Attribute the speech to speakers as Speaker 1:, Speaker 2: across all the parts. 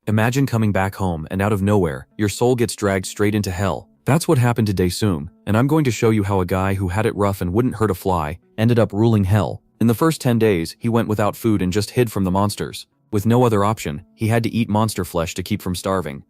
Speaker 1: Imagine coming back home and out of nowhere, your soul gets dragged straight into hell. That's what happened to Daesung, and I'm going to show you how a guy who had it rough and wouldn't hurt a fly ended up ruling hell. In the first 10 days, he went without food and just hid from the monsters. With no other option, he had to eat monster flesh to keep from starving.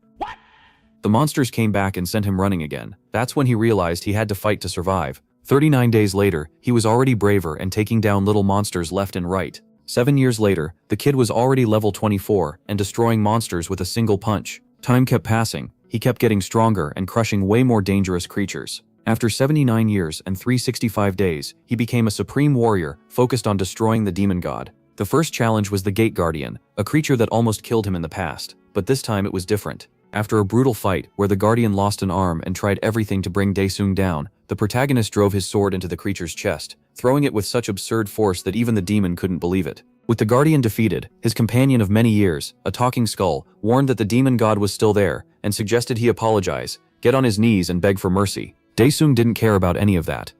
Speaker 1: The monsters came back and sent him running again. That's when he realized he had to fight to survive. 39 days later, he was already braver and taking down little monsters left and right. 7 years later, the kid was already level 24 and destroying monsters with a single punch. Time kept passing. He kept getting stronger and crushing way more dangerous creatures. After 79 years and 365 days, he became a supreme warrior focused on destroying the demon god. The first challenge was the Gate Guardian, a creature that almost killed him in the past, but this time it was different. After a brutal fight where the Guardian lost an arm and tried everything to bring Daesung down, the protagonist drove his sword into the creature's chest, throwing it with such absurd force that even the demon couldn't believe it. With the Guardian defeated, his companion of many years, a talking skull, warned that the demon god was still there and suggested he apologize, get on his knees and beg for mercy. Daesung didn't care about any of that.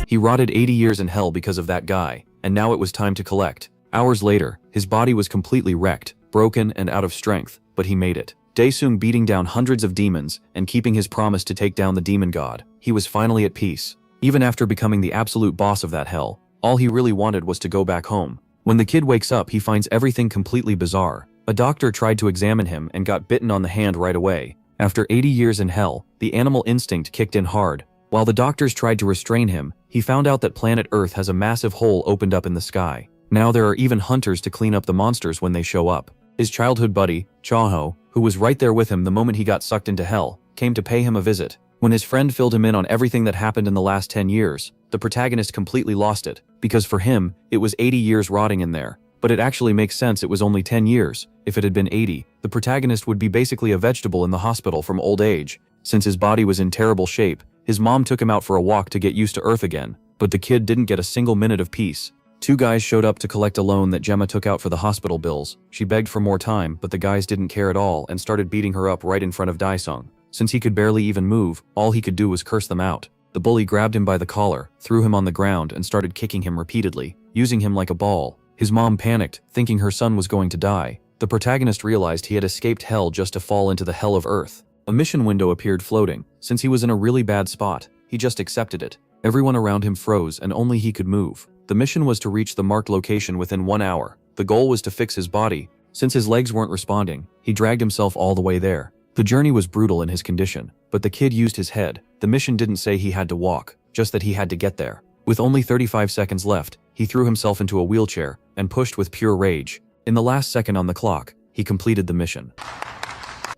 Speaker 1: He rotted 80 years in hell because of that guy, and now it was time to collect. Hours later, his body was completely wrecked, broken and out of strength, but he made it. Daesung beating down hundreds of demons and keeping his promise to take down the demon god. He was finally at peace. Even after becoming the absolute boss of that hell, all he really wanted was to go back home. When the kid wakes up, he finds everything completely bizarre. A doctor tried to examine him and got bitten on the hand right away. After 80 years in hell, the animal instinct kicked in hard. While the doctors tried to restrain him, he found out that planet Earth has a massive hole opened up in the sky. Now there are even hunters to clean up the monsters when they show up. His childhood buddy, Chaho, who was right there with him the moment he got sucked into hell, came to pay him a visit. When his friend filled him in on everything that happened in the last 10 years, the protagonist completely lost it, because for him, it was 80 years rotting in there. But it actually makes sense it was only 10 years. If it had been 80, the protagonist would be basically a vegetable in the hospital from old age. Since his body was in terrible shape, his mom took him out for a walk to get used to Earth again, but the kid didn't get a single minute of peace. Two guys showed up to collect a loan that Gemma took out for the hospital bills. She begged for more time, but the guys didn't care at all and started beating her up right in front of Daesung. Since he could barely even move, all he could do was curse them out. The bully grabbed him by the collar, threw him on the ground and started kicking him repeatedly, using him like a ball. His mom panicked, thinking her son was going to die. The protagonist realized he had escaped hell just to fall into the hell of Earth. A mission window appeared floating. Since he was in a really bad spot, he just accepted it. Everyone around him froze and only he could move. The mission was to reach the marked location within 1 hour. The goal was to fix his body. Since his legs weren't responding, he dragged himself all the way there. The journey was brutal in his condition, but the kid used his head. The mission didn't say he had to walk, just that he had to get there. With only 35 seconds left, he threw himself into a wheelchair and pushed with pure rage. In the last second on the clock, he completed the mission.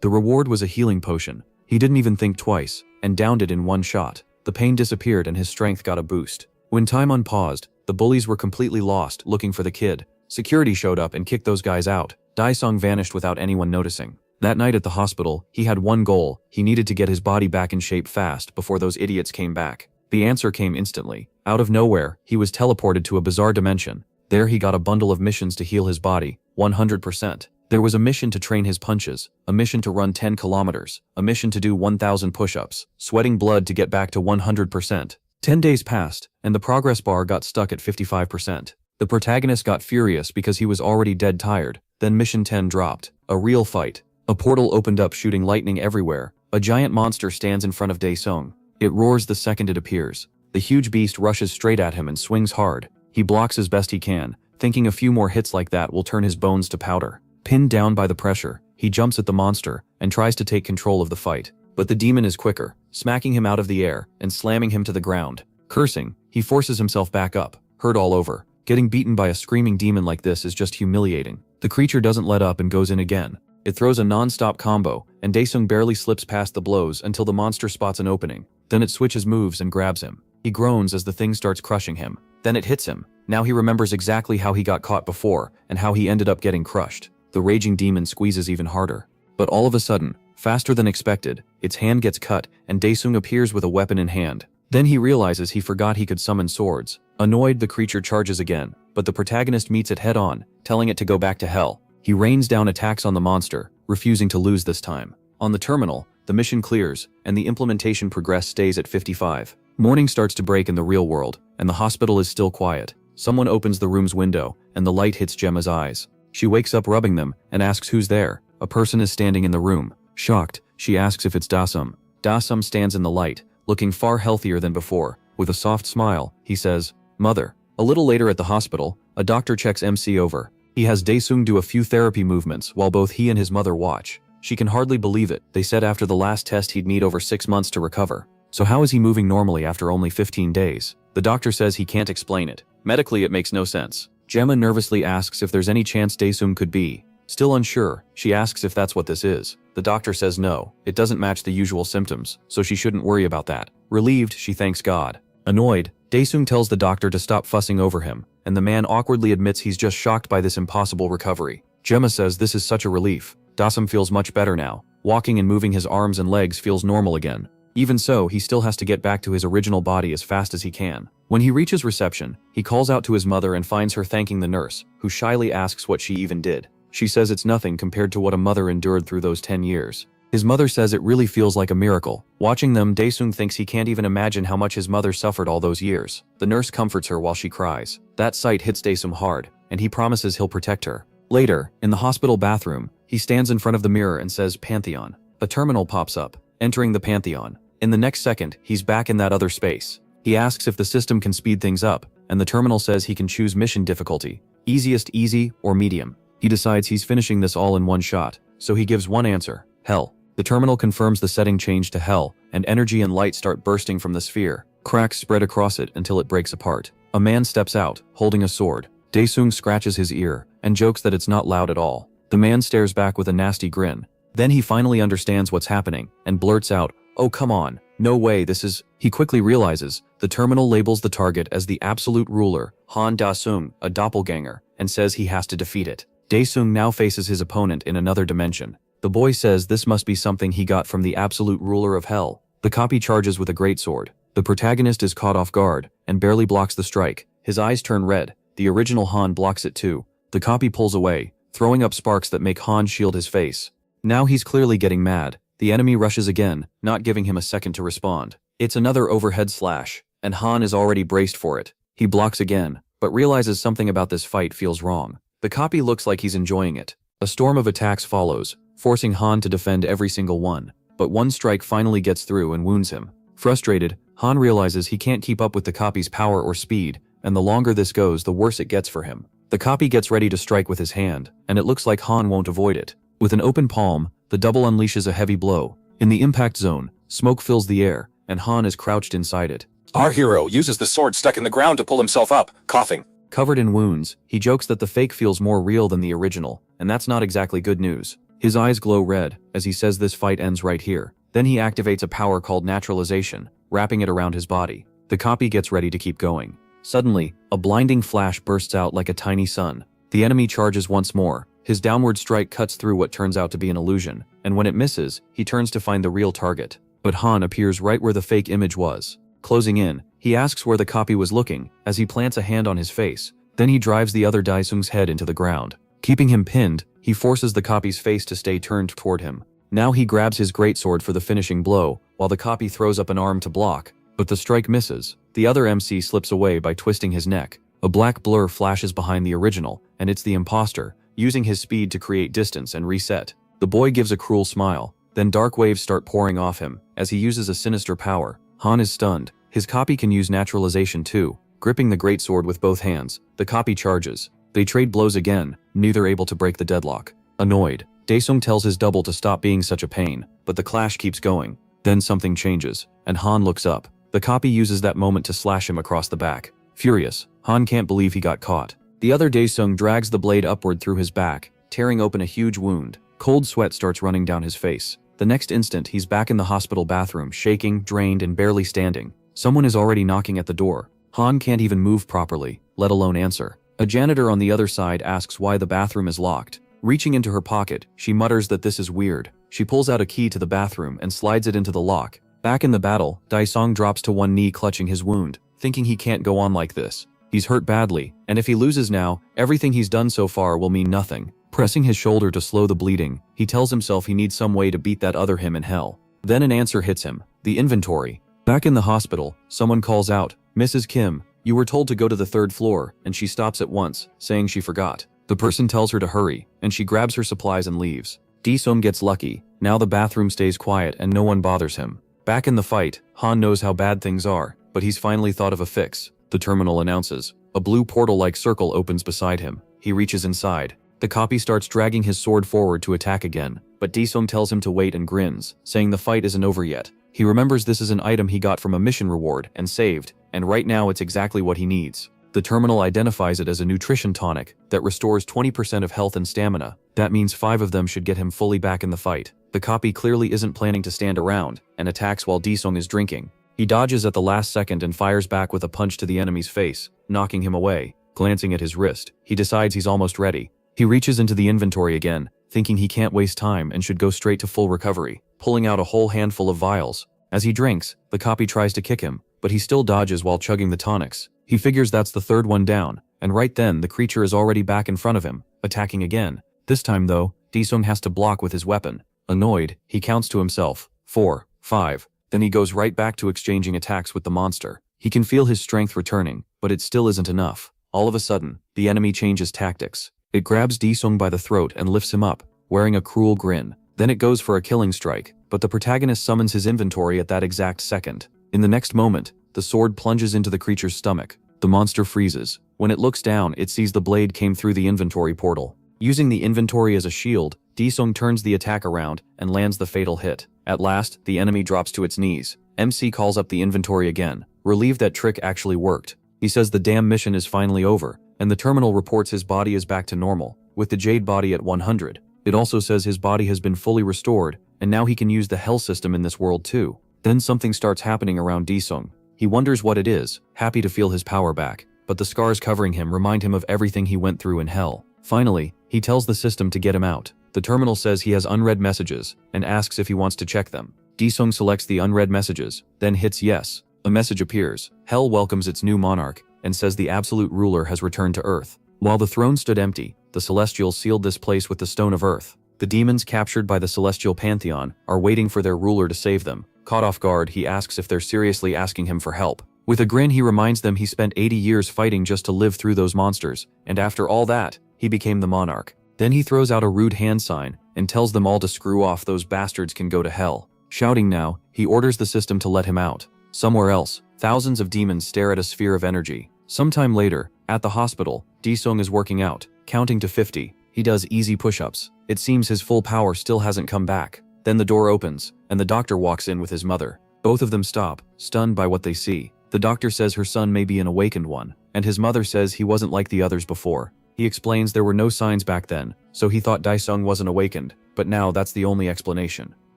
Speaker 1: The reward was a healing potion. He didn't even think twice, and downed it in one shot. The pain disappeared and his strength got a boost. When time unpaused, the bullies were completely lost, looking for the kid. Security showed up and kicked those guys out. Daesung vanished without anyone noticing. That night at the hospital, he had one goal. He needed to get his body back in shape fast before those idiots came back. The answer came instantly. Out of nowhere, he was teleported to a bizarre dimension. There he got a bundle of missions to heal his body, 100%. There was a mission to train his punches, a mission to run 10 kilometers, a mission to do 1,000 push-ups, sweating blood to get back to 100%. 10 days passed, and the progress bar got stuck at 55%. The protagonist got furious because he was already dead tired. Then mission 10 dropped. A real fight. A portal opened up shooting lightning everywhere. A giant monster stands in front of Daesung. It roars the second it appears. The huge beast rushes straight at him and swings hard. He blocks as best he can, thinking a few more hits like that will turn his bones to powder. Pinned down by the pressure, he jumps at the monster and tries to take control of the fight. But the demon is quicker, smacking him out of the air and slamming him to the ground. Cursing, he forces himself back up, hurt all over. Getting beaten by a screaming demon like this is just humiliating. The creature doesn't let up and goes in again. It throws a non-stop combo, and Daesung barely slips past the blows until the monster spots an opening. Then it switches moves and grabs him. He groans as the thing starts crushing him. Then it hits him. Now he remembers exactly how he got caught before and how he ended up getting crushed. The raging demon squeezes even harder. But all of a sudden, faster than expected, its hand gets cut and Daesung appears with a weapon in hand. Then he realizes he forgot he could summon swords. Annoyed, the creature charges again, but the protagonist meets it head-on, telling it to go back to hell. He rains down attacks on the monster, refusing to lose this time. On the terminal, the mission clears, and the implementation progress stays at 55. Morning starts to break in the real world, and the hospital is still quiet. Someone opens the room's window, and the light hits Gemma's eyes. She wakes up rubbing them, and asks who's there. a person is standing in the room. Shocked, she asks if it's Dasum. Dasum stands in the light, looking far healthier than before. With a soft smile, he says, "Mother." A little later at the hospital, a doctor checks MC over. He has Daesung do a few therapy movements while both he and his mother watch. She can hardly believe it. They said after the last test he'd need over 6 months to recover. So how is he moving normally after only 15 days? The doctor says he can't explain it. Medically it makes no sense. Gemma nervously asks if there's any chance Daesung could be. Still unsure, she asks if that's what this is. The doctor says no, it doesn't match the usual symptoms, so she shouldn't worry about that. Relieved, she thanks God. Annoyed, Daesung tells the doctor to stop fussing over him, and the man awkwardly admits he's just shocked by this impossible recovery. Gemma says this is such a relief. Dasum feels much better now. Walking and moving his arms and legs feels normal again. Even so, he still has to get back to his original body as fast as he can. When he reaches reception, he calls out to his mother and finds her thanking the nurse, who shyly asks what she even did. She says it's nothing compared to what a mother endured through those 10 years. His mother says it really feels like a miracle. Watching them, Daesung thinks he can't even imagine how much his mother suffered all those years. The nurse comforts her while she cries. That sight hits Daesung hard, and he promises he'll protect her. Later, in the hospital bathroom, he stands in front of the mirror and says Pantheon. A terminal pops up, entering the Pantheon. In the next second, he's back in that other space. He asks if the system can speed things up, and the terminal says he can choose mission difficulty, easiest, easy, or medium. He decides he's finishing this all in one shot, so he gives one answer, Hell. The terminal confirms the setting change to Hell, and energy and light start bursting from the sphere. Cracks spread across it until it breaks apart. A man steps out, holding a sword. Daesung scratches his ear, and jokes that it's not loud at all. The man stares back with a nasty grin. Then he finally understands what's happening, and blurts out, "Oh come on, no way, this is..." He quickly realizes, the terminal labels the target as the absolute ruler, Han Daesung, a doppelganger, and says he has to defeat it. Daesung now faces his opponent in another dimension. The boy says this must be something he got from the absolute ruler of Hell. The copy charges with a greatsword. The protagonist is caught off guard, and barely blocks the strike. His eyes turn red. The original Han blocks it too. The copy pulls away, throwing up sparks that make Han shield his face. Now he's clearly getting mad. The enemy rushes again, not giving him a second to respond. It's another overhead slash, and Han is already braced for it. He blocks again, but realizes something about this fight feels wrong. The copy looks like he's enjoying it. A storm of attacks follows, forcing Han to defend every single one. But one strike finally gets through and wounds him. Frustrated, Han realizes he can't keep up with the copy's power or speed, and the longer this goes, the worse it gets for him. The copy gets ready to strike with his hand, and it looks like Han won't avoid it. With an open palm, the double unleashes a heavy blow. In the impact zone, smoke fills the air, and Han is crouched inside it.
Speaker 2: Our hero uses the sword stuck in the ground to pull himself up, coughing.
Speaker 1: Covered in wounds, he jokes that the fake feels more real than the original, and that's not exactly good news. His eyes glow red, as he says this fight ends right here. Then he activates a power called naturalization, wrapping it around his body. The copy gets ready to keep going. Suddenly, a blinding flash bursts out like a tiny sun. The enemy charges once more. His downward strike cuts through what turns out to be an illusion, and when it misses, he turns to find the real target. But Han appears right where the fake image was. Closing in, he asks where the copy was looking, as he plants a hand on his face. Then he drives the other Daesung's head into the ground. Keeping him pinned, he forces the copy's face to stay turned toward him. Now he grabs his greatsword for the finishing blow, while the copy throws up an arm to block. But the strike misses. The other MC slips away by twisting his neck. A black blur flashes behind the original, and it's the imposter, using his speed to create distance and reset. The boy gives a cruel smile. Then dark waves start pouring off him, as he uses a sinister power. Han is stunned. His copy can use naturalization too. Gripping the greatsword with both hands, the copy charges. They trade blows again, neither able to break the deadlock. Annoyed, Daesung tells his double to stop being such a pain, but the clash keeps going. Then something changes, and Han looks up. The copy uses that moment to slash him across the back. Furious, Han can't believe he got caught. The other Daesung drags the blade upward through his back, tearing open a huge wound. Cold sweat starts running down his face. The next instant, he's back in the hospital bathroom, shaking, drained, and barely standing. Someone is already knocking at the door. Han can't even move properly, let alone answer. A janitor on the other side asks why the bathroom is locked. Reaching into her pocket, she mutters that this is weird. She pulls out a key to the bathroom and slides it into the lock. Back in the battle, Daesung drops to one knee clutching his wound, thinking he can't go on like this. He's hurt badly, and if he loses now, everything he's done so far will mean nothing. Pressing his shoulder to slow the bleeding, he tells himself he needs some way to beat that other him in hell. Then an answer hits him. The inventory. Back in the hospital, someone calls out, "Mrs. Kim, you were told to go to the 3rd floor," and she stops at once, saying she forgot. The person tells her to hurry, and she grabs her supplies and leaves. Daesung gets lucky. Now the bathroom stays quiet and no one bothers him. Back in the fight, Han knows how bad things are, but he's finally thought of a fix. The terminal announces. A blue portal-like circle opens beside him. He reaches inside. The copy starts dragging his sword forward to attack again, but Daesung tells him to wait and grins, saying the fight isn't over yet. He remembers this is an item he got from a mission reward and saved, and right now it's exactly what he needs. The terminal identifies it as a nutrition tonic that restores 20% of health and stamina. That means 5 of them should get him fully back in the fight. The copy clearly isn't planning to stand around, and attacks while Daesung is drinking. He dodges at the last second and fires back with a punch to the enemy's face, knocking him away. Glancing at his wrist, he decides he's almost ready. He reaches into the inventory again, thinking he can't waste time and should go straight to full recovery, pulling out a whole handful of vials. As he drinks, the copy tries to kick him, but he still dodges while chugging the tonics. He figures that's the 3rd one down, and right then the creature is already back in front of him, attacking again. This time though, Daesung has to block with his weapon. Annoyed, he counts to himself, 4, 5, then he goes right back to exchanging attacks with the monster. He can feel his strength returning, but it still isn't enough. All of a sudden, the enemy changes tactics. It grabs Daesung by the throat and lifts him up, wearing a cruel grin. Then it goes for a killing strike, but the protagonist summons his inventory at that exact second. In the next moment, the sword plunges into the creature's stomach. The monster freezes. When it looks down, it sees the blade came through the inventory portal. Using the inventory as a shield, Daesung turns the attack around and lands the fatal hit. At last, the enemy drops to its knees. MC calls up the inventory again, relieved that trick actually worked. He says the damn mission is finally over, and the terminal reports his body is back to normal, with the jade body at 100. It also says his body has been fully restored, and now he can use the hell system in this world too. Then something starts happening around Daesung. He wonders what it is, happy to feel his power back, but the scars covering him remind him of everything he went through in hell. Finally, he tells the system to get him out. The terminal says he has unread messages, and asks if he wants to check them. Daesung selects the unread messages, then hits yes. A message appears. Hell welcomes its new monarch, and says the absolute ruler has returned to Earth. While the throne stood empty, the Celestials sealed this place with the Stone of Earth. The demons captured by the Celestial Pantheon are waiting for their ruler to save them. Caught off guard, he asks if they're seriously asking him for help. With a grin, he reminds them he spent 80 years fighting just to live through those monsters, and after all that, he became the monarch. Then he throws out a rude hand sign and tells them all to screw off. Those bastards can go to hell. Shouting now, he orders the system to let him out. Somewhere else, thousands of demons stare at a sphere of energy. Sometime later, at the hospital, Daesung is working out, counting to 50. He does easy push-ups. It seems his full power still hasn't come back. Then the door opens, and the doctor walks in with his mother. Both of them stop, stunned by what they see. The doctor says her son may be an awakened one, and his mother says he wasn't like the others before. He explains there were no signs back then, so he thought Daesung wasn't awakened, but now that's the only explanation.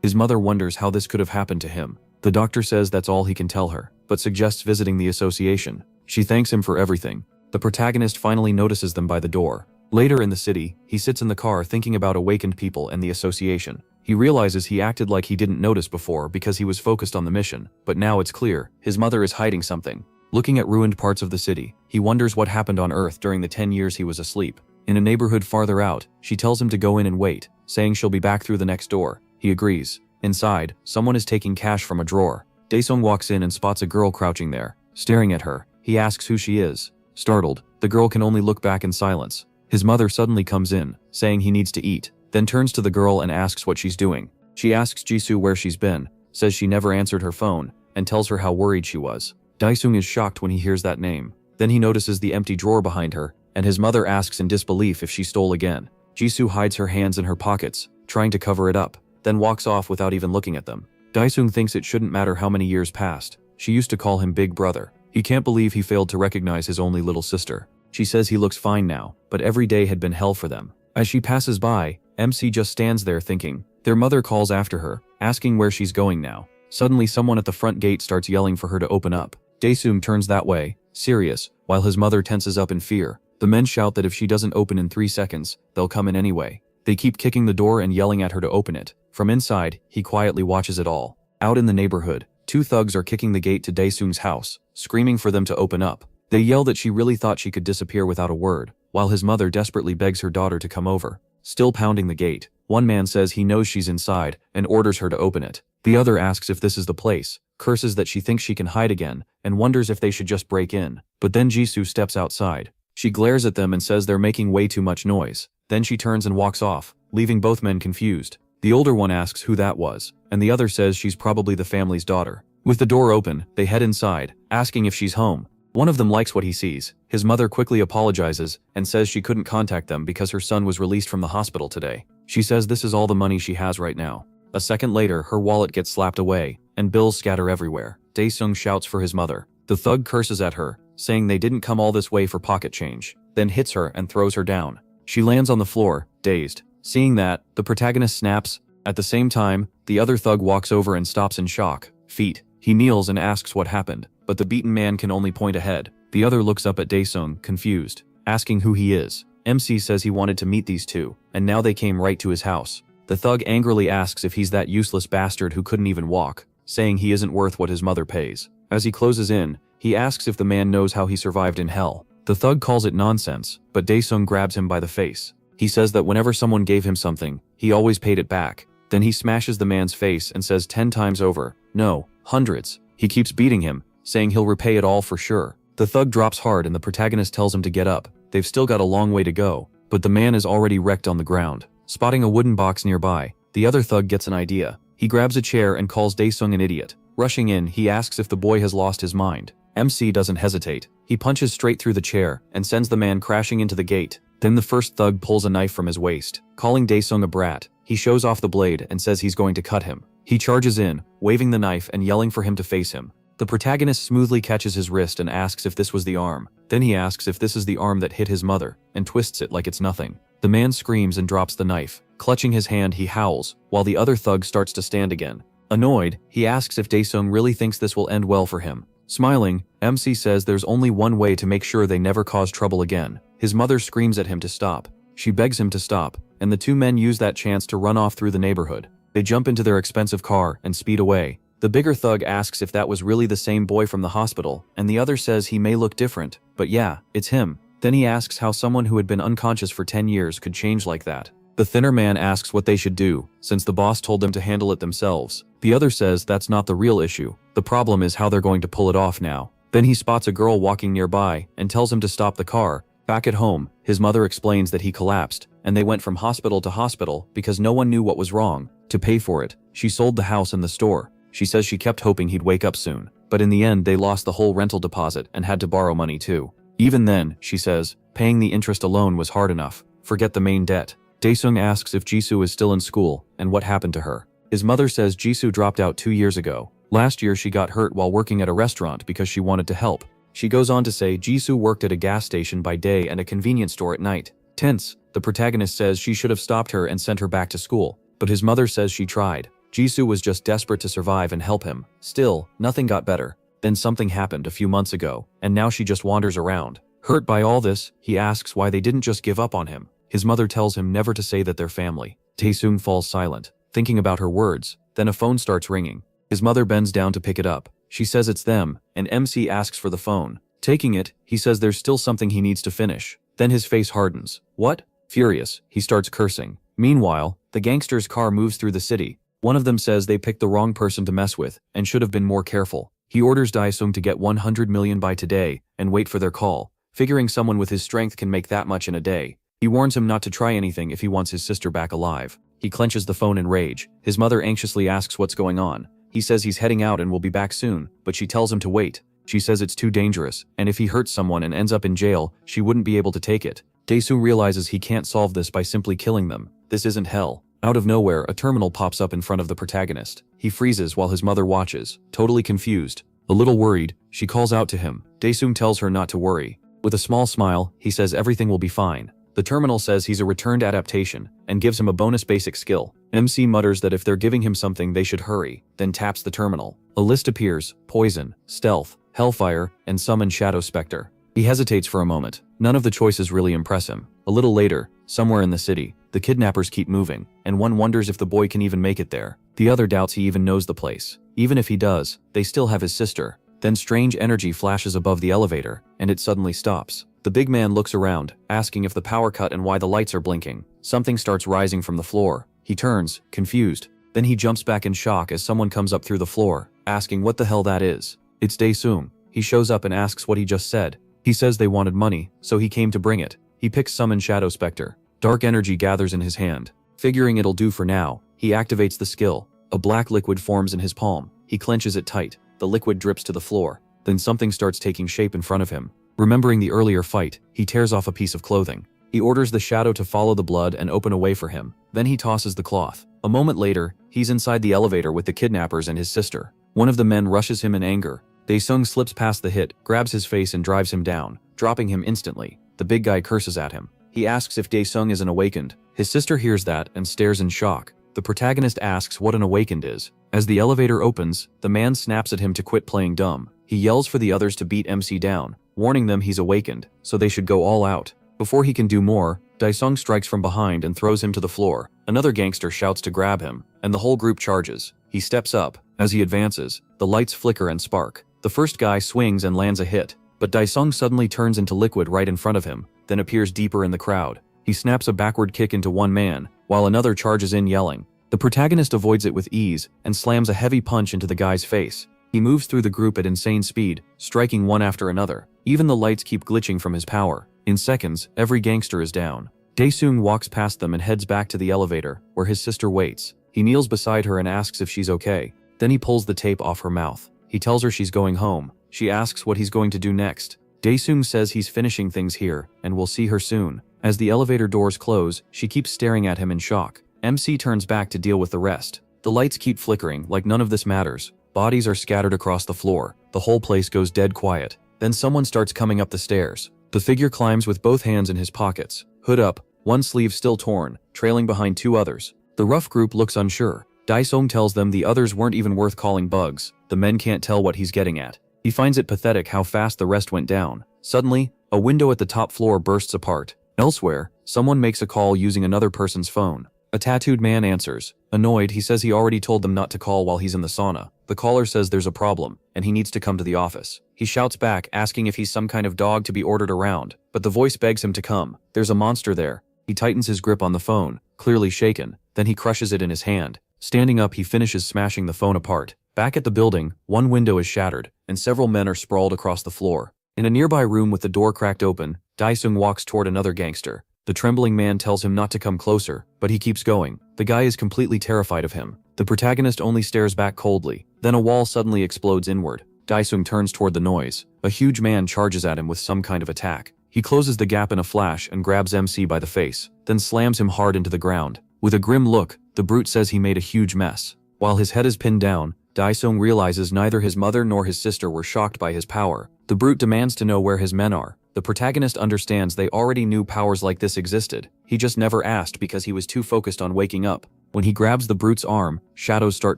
Speaker 1: His mother wonders how this could have happened to him. The doctor says that's all he can tell her, but suggests visiting the association. She thanks him for everything. The protagonist finally notices them by the door. Later in the city, he sits in the car thinking about awakened people and the association. He realizes he acted like he didn't notice before because he was focused on the mission, but now it's clear, his mother is hiding something. Looking at ruined parts of the city, he wonders what happened on Earth during the 10 years he was asleep. In a neighborhood farther out, she tells him to go in and wait, saying she'll be back through the next door. He agrees. Inside, someone is taking cash from a drawer. Daesung walks in and spots a girl crouching there, staring at her. He asks who she is. Startled, the girl can only look back in silence. His mother suddenly comes in, saying he needs to eat, then turns to the girl and asks what she's doing. She asks Jisoo where she's been, says she never answered her phone, and tells her how worried she was. Daesung is shocked when he hears that name. Then he notices the empty drawer behind her, and his mother asks in disbelief if she stole again. Jisoo hides her hands in her pockets, trying to cover it up, then walks off without even looking at them. Daesung thinks it shouldn't matter how many years passed. She used to call him Big Brother. He can't believe he failed to recognize his only little sister. She says he looks fine now, but every day had been hell for them. As she passes by, MC just stands there thinking. Their mother calls after her, asking where she's going now. Suddenly someone at the front gate starts yelling for her to open up. Daesung turns that way, serious, while his mother tenses up in fear. The men shout that if she doesn't open in 3 seconds, they'll come in anyway. They keep kicking the door and yelling at her to open it. From inside, he quietly watches it all. Out in the neighborhood, 2 thugs are kicking the gate to Daesung's house, screaming for them to open up. They yell that she really thought she could disappear without a word, while his mother desperately begs her daughter to come over. Still pounding the gate, one man says he knows she's inside and orders her to open it. The other asks if this is the place, curses that she thinks she can hide again, and wonders if they should just break in. But then Jisoo steps outside. She glares at them and says they're making way too much noise. Then she turns and walks off, leaving both men confused. The older one asks who that was, and the other says she's probably the family's daughter. With the door open, they head inside, asking if she's home. One of them likes what he sees. His mother quickly apologizes and says she couldn't contact them because her son was released from the hospital today. She says this is all the money she has right now. A second later, her wallet gets slapped away, and bills scatter everywhere. Dae-sung shouts for his mother. The thug curses at her, saying they didn't come all this way for pocket change, then hits her and throws her down. She lands on the floor, dazed. Seeing that, the protagonist snaps. At the same time, the other thug walks over and stops in shock. Feet. He kneels and asks what happened, but the beaten man can only point ahead. The other looks up at Dae-sung, confused, asking who he is. MC says he wanted to meet these two, and now they came right to his house. The thug angrily asks if he's that useless bastard who couldn't even walk, saying he isn't worth what his mother pays. As he closes in, he asks if the man knows how he survived in hell. The thug calls it nonsense, but Dae-sung grabs him by the face. He says that whenever someone gave him something, he always paid it back. Then he smashes the man's face and says 10 times over, no, hundreds. He keeps beating him, saying he'll repay it all for sure. The thug drops hard and the protagonist tells him to get up. They've still got a long way to go, but the man is already wrecked on the ground. Spotting a wooden box nearby, the other thug gets an idea. He grabs a chair and calls Dae-sung an idiot. Rushing in, he asks if the boy has lost his mind. MC doesn't hesitate. He punches straight through the chair and sends the man crashing into the gate. Then the first thug pulls a knife from his waist. Calling Dae-sung a brat, he shows off the blade and says he's going to cut him. He charges in, waving the knife and yelling for him to face him. The protagonist smoothly catches his wrist and asks if this was the arm. Then he asks if this is the arm that hit his mother, and twists it like it's nothing. The man screams and drops the knife. Clutching his hand, he howls, while the other thug starts to stand again. Annoyed, he asks if Dae-sung really thinks this will end well for him. Smiling, MC says there's only one way to make sure they never cause trouble again. His mother screams at him to stop. She begs him to stop, and the two men use that chance to run off through the neighborhood. They jump into their expensive car and speed away. The bigger thug asks if that was really the same boy from the hospital, and the other says he may look different, but yeah, it's him. Then he asks how someone who had been unconscious for 10 years could change like that. The thinner man asks what they should do, since the boss told them to handle it themselves. The other says that's not the real issue. The problem is how they're going to pull it off now. Then he spots a girl walking nearby and tells him to stop the car. Back at home, his mother explains that he collapsed, and they went from hospital to hospital because no one knew what was wrong. To pay for it, she sold the house and the store. She says she kept hoping he'd wake up soon, but in the end they lost the whole rental deposit and had to borrow money too. Even then, she says, paying the interest alone was hard enough. Forget the main debt. Dae-sung asks if Jisoo is still in school and what happened to her. His mother says Jisoo dropped out 2 years ago. Last year she got hurt while working at a restaurant because she wanted to help. She goes on to say Jisoo worked at a gas station by day and a convenience store at night. Tense, the protagonist says she should have stopped her and sent her back to school, but his mother says she tried. Jisoo was just desperate to survive and help him. Still, nothing got better. Then something happened a few months ago, and now she just wanders around. Hurt by all this, he asks why they didn't just give up on him. His mother tells him never to say that they're family. Dae-sung falls silent, thinking about her words. Then a phone starts ringing. His mother bends down to pick it up. She says it's them, and MC asks for the phone. Taking it, he says there's still something he needs to finish. Then his face hardens. What? Furious, he starts cursing. Meanwhile, the gangster's car moves through the city. One of them says they picked the wrong person to mess with and should have been more careful. He orders Dae-sung to get 100 million by today and wait for their call, figuring someone with his strength can make that much in a day. He warns him not to try anything if he wants his sister back alive. He clenches the phone in rage. His mother anxiously asks what's going on. He says he's heading out and will be back soon, but she tells him to wait. She says it's too dangerous, and if he hurts someone and ends up in jail, she wouldn't be able to take it. Dae-sung realizes he can't solve this by simply killing them. This isn't hell. Out of nowhere, a terminal pops up in front of the protagonist. He freezes while his mother watches, totally confused. A little worried, she calls out to him. Dae-sung tells her not to worry. With a small smile, he says everything will be fine. The terminal says he's a returned adaptation, and gives him a bonus basic skill. MC mutters that if they're giving him something they should hurry, then taps the terminal. A list appears: Poison, Stealth, Hellfire, and Summon Shadow Spectre. He hesitates for a moment. None of the choices really impress him. A little later, somewhere in the city, the kidnappers keep moving, and one wonders if the boy can even make it there. The other doubts he even knows the place. Even if he does, they still have his sister. Then strange energy flashes above the elevator, and it suddenly stops. The big man looks around, asking if the power cut and why the lights are blinking. Something starts rising from the floor. He turns, confused. Then he jumps back in shock as someone comes up through the floor, asking what the hell that is. It's Dae-sung. He shows up and asks what he just said. He says they wanted money, so he came to bring it. He picks Summon Shadow Spectre. Dark energy gathers in his hand. Figuring it'll do for now, he activates the skill. A black liquid forms in his palm. He clenches it tight. The liquid drips to the floor. Then something starts taking shape in front of him. Remembering the earlier fight, he tears off a piece of clothing. He orders the shadow to follow the blood and open a way for him. Then he tosses the cloth. A moment later, he's inside the elevator with the kidnappers and his sister. One of the men rushes him in anger. Daesung slips past the hit, grabs his face and drives him down, dropping him instantly. The big guy curses at him. He asks if Daesung isn't awakened. His sister hears that and stares in shock. The protagonist asks what an awakened is. As the elevator opens, the man snaps at him to quit playing dumb. He yells for the others to beat MC down, warning them he's awakened, so they should go all out. Before he can do more, Daesung strikes from behind and throws him to the floor. Another gangster shouts to grab him, and the whole group charges. He steps up. As he advances, the lights flicker and spark. The first guy swings and lands a hit, but Daesung suddenly turns into liquid right in front of him, then appears deeper in the crowd. He snaps a backward kick into one man, while another charges in yelling. The protagonist avoids it with ease and slams a heavy punch into the guy's face. He moves through the group at insane speed, striking one after another. Even the lights keep glitching from his power. In seconds, every gangster is down. Daesung walks past them and heads back to the elevator, where his sister waits. He kneels beside her and asks if she's okay. Then he pulls the tape off her mouth. He tells her she's going home. She asks what he's going to do next. Daesung says he's finishing things here, and will see her soon. As the elevator doors close, she keeps staring at him in shock. MC turns back to deal with the rest. The lights keep flickering, like none of this matters. Bodies are scattered across the floor. The whole place goes dead quiet. Then someone starts coming up the stairs. The figure climbs with both hands in his pockets, hood up, one sleeve still torn, trailing behind two others. The rough group looks unsure. Daesung tells them the others weren't even worth calling bugs. The men can't tell what he's getting at. He finds it pathetic how fast the rest went down. Suddenly, a window at the top floor bursts apart. Elsewhere, someone makes a call using another person's phone. A tattooed man answers. Annoyed, he says he already told them not to call while he's in the sauna. The caller says there's a problem, and he needs to come to the office. He shouts back, asking if he's some kind of dog to be ordered around, but the voice begs him to come. There's a monster there. He tightens his grip on the phone, clearly shaken. Then he crushes it in his hand. Standing up, he finishes smashing the phone apart. Back at the building, one window is shattered, and several men are sprawled across the floor. In a nearby room with the door cracked open, Daesung walks toward another gangster. The trembling man tells him not to come closer, but he keeps going. The guy is completely terrified of him. The protagonist only stares back coldly. Then a wall suddenly explodes inward. Daesung turns toward the noise. A huge man charges at him with some kind of attack. He closes the gap in a flash and grabs MC by the face, then slams him hard into the ground. With a grim look, the brute says he made a huge mess. While his head is pinned down, Daesung realizes neither his mother nor his sister were shocked by his power. The brute demands to know where his men are. The protagonist understands they already knew powers like this existed. He just never asked because he was too focused on waking up. When he grabs the brute's arm, shadows start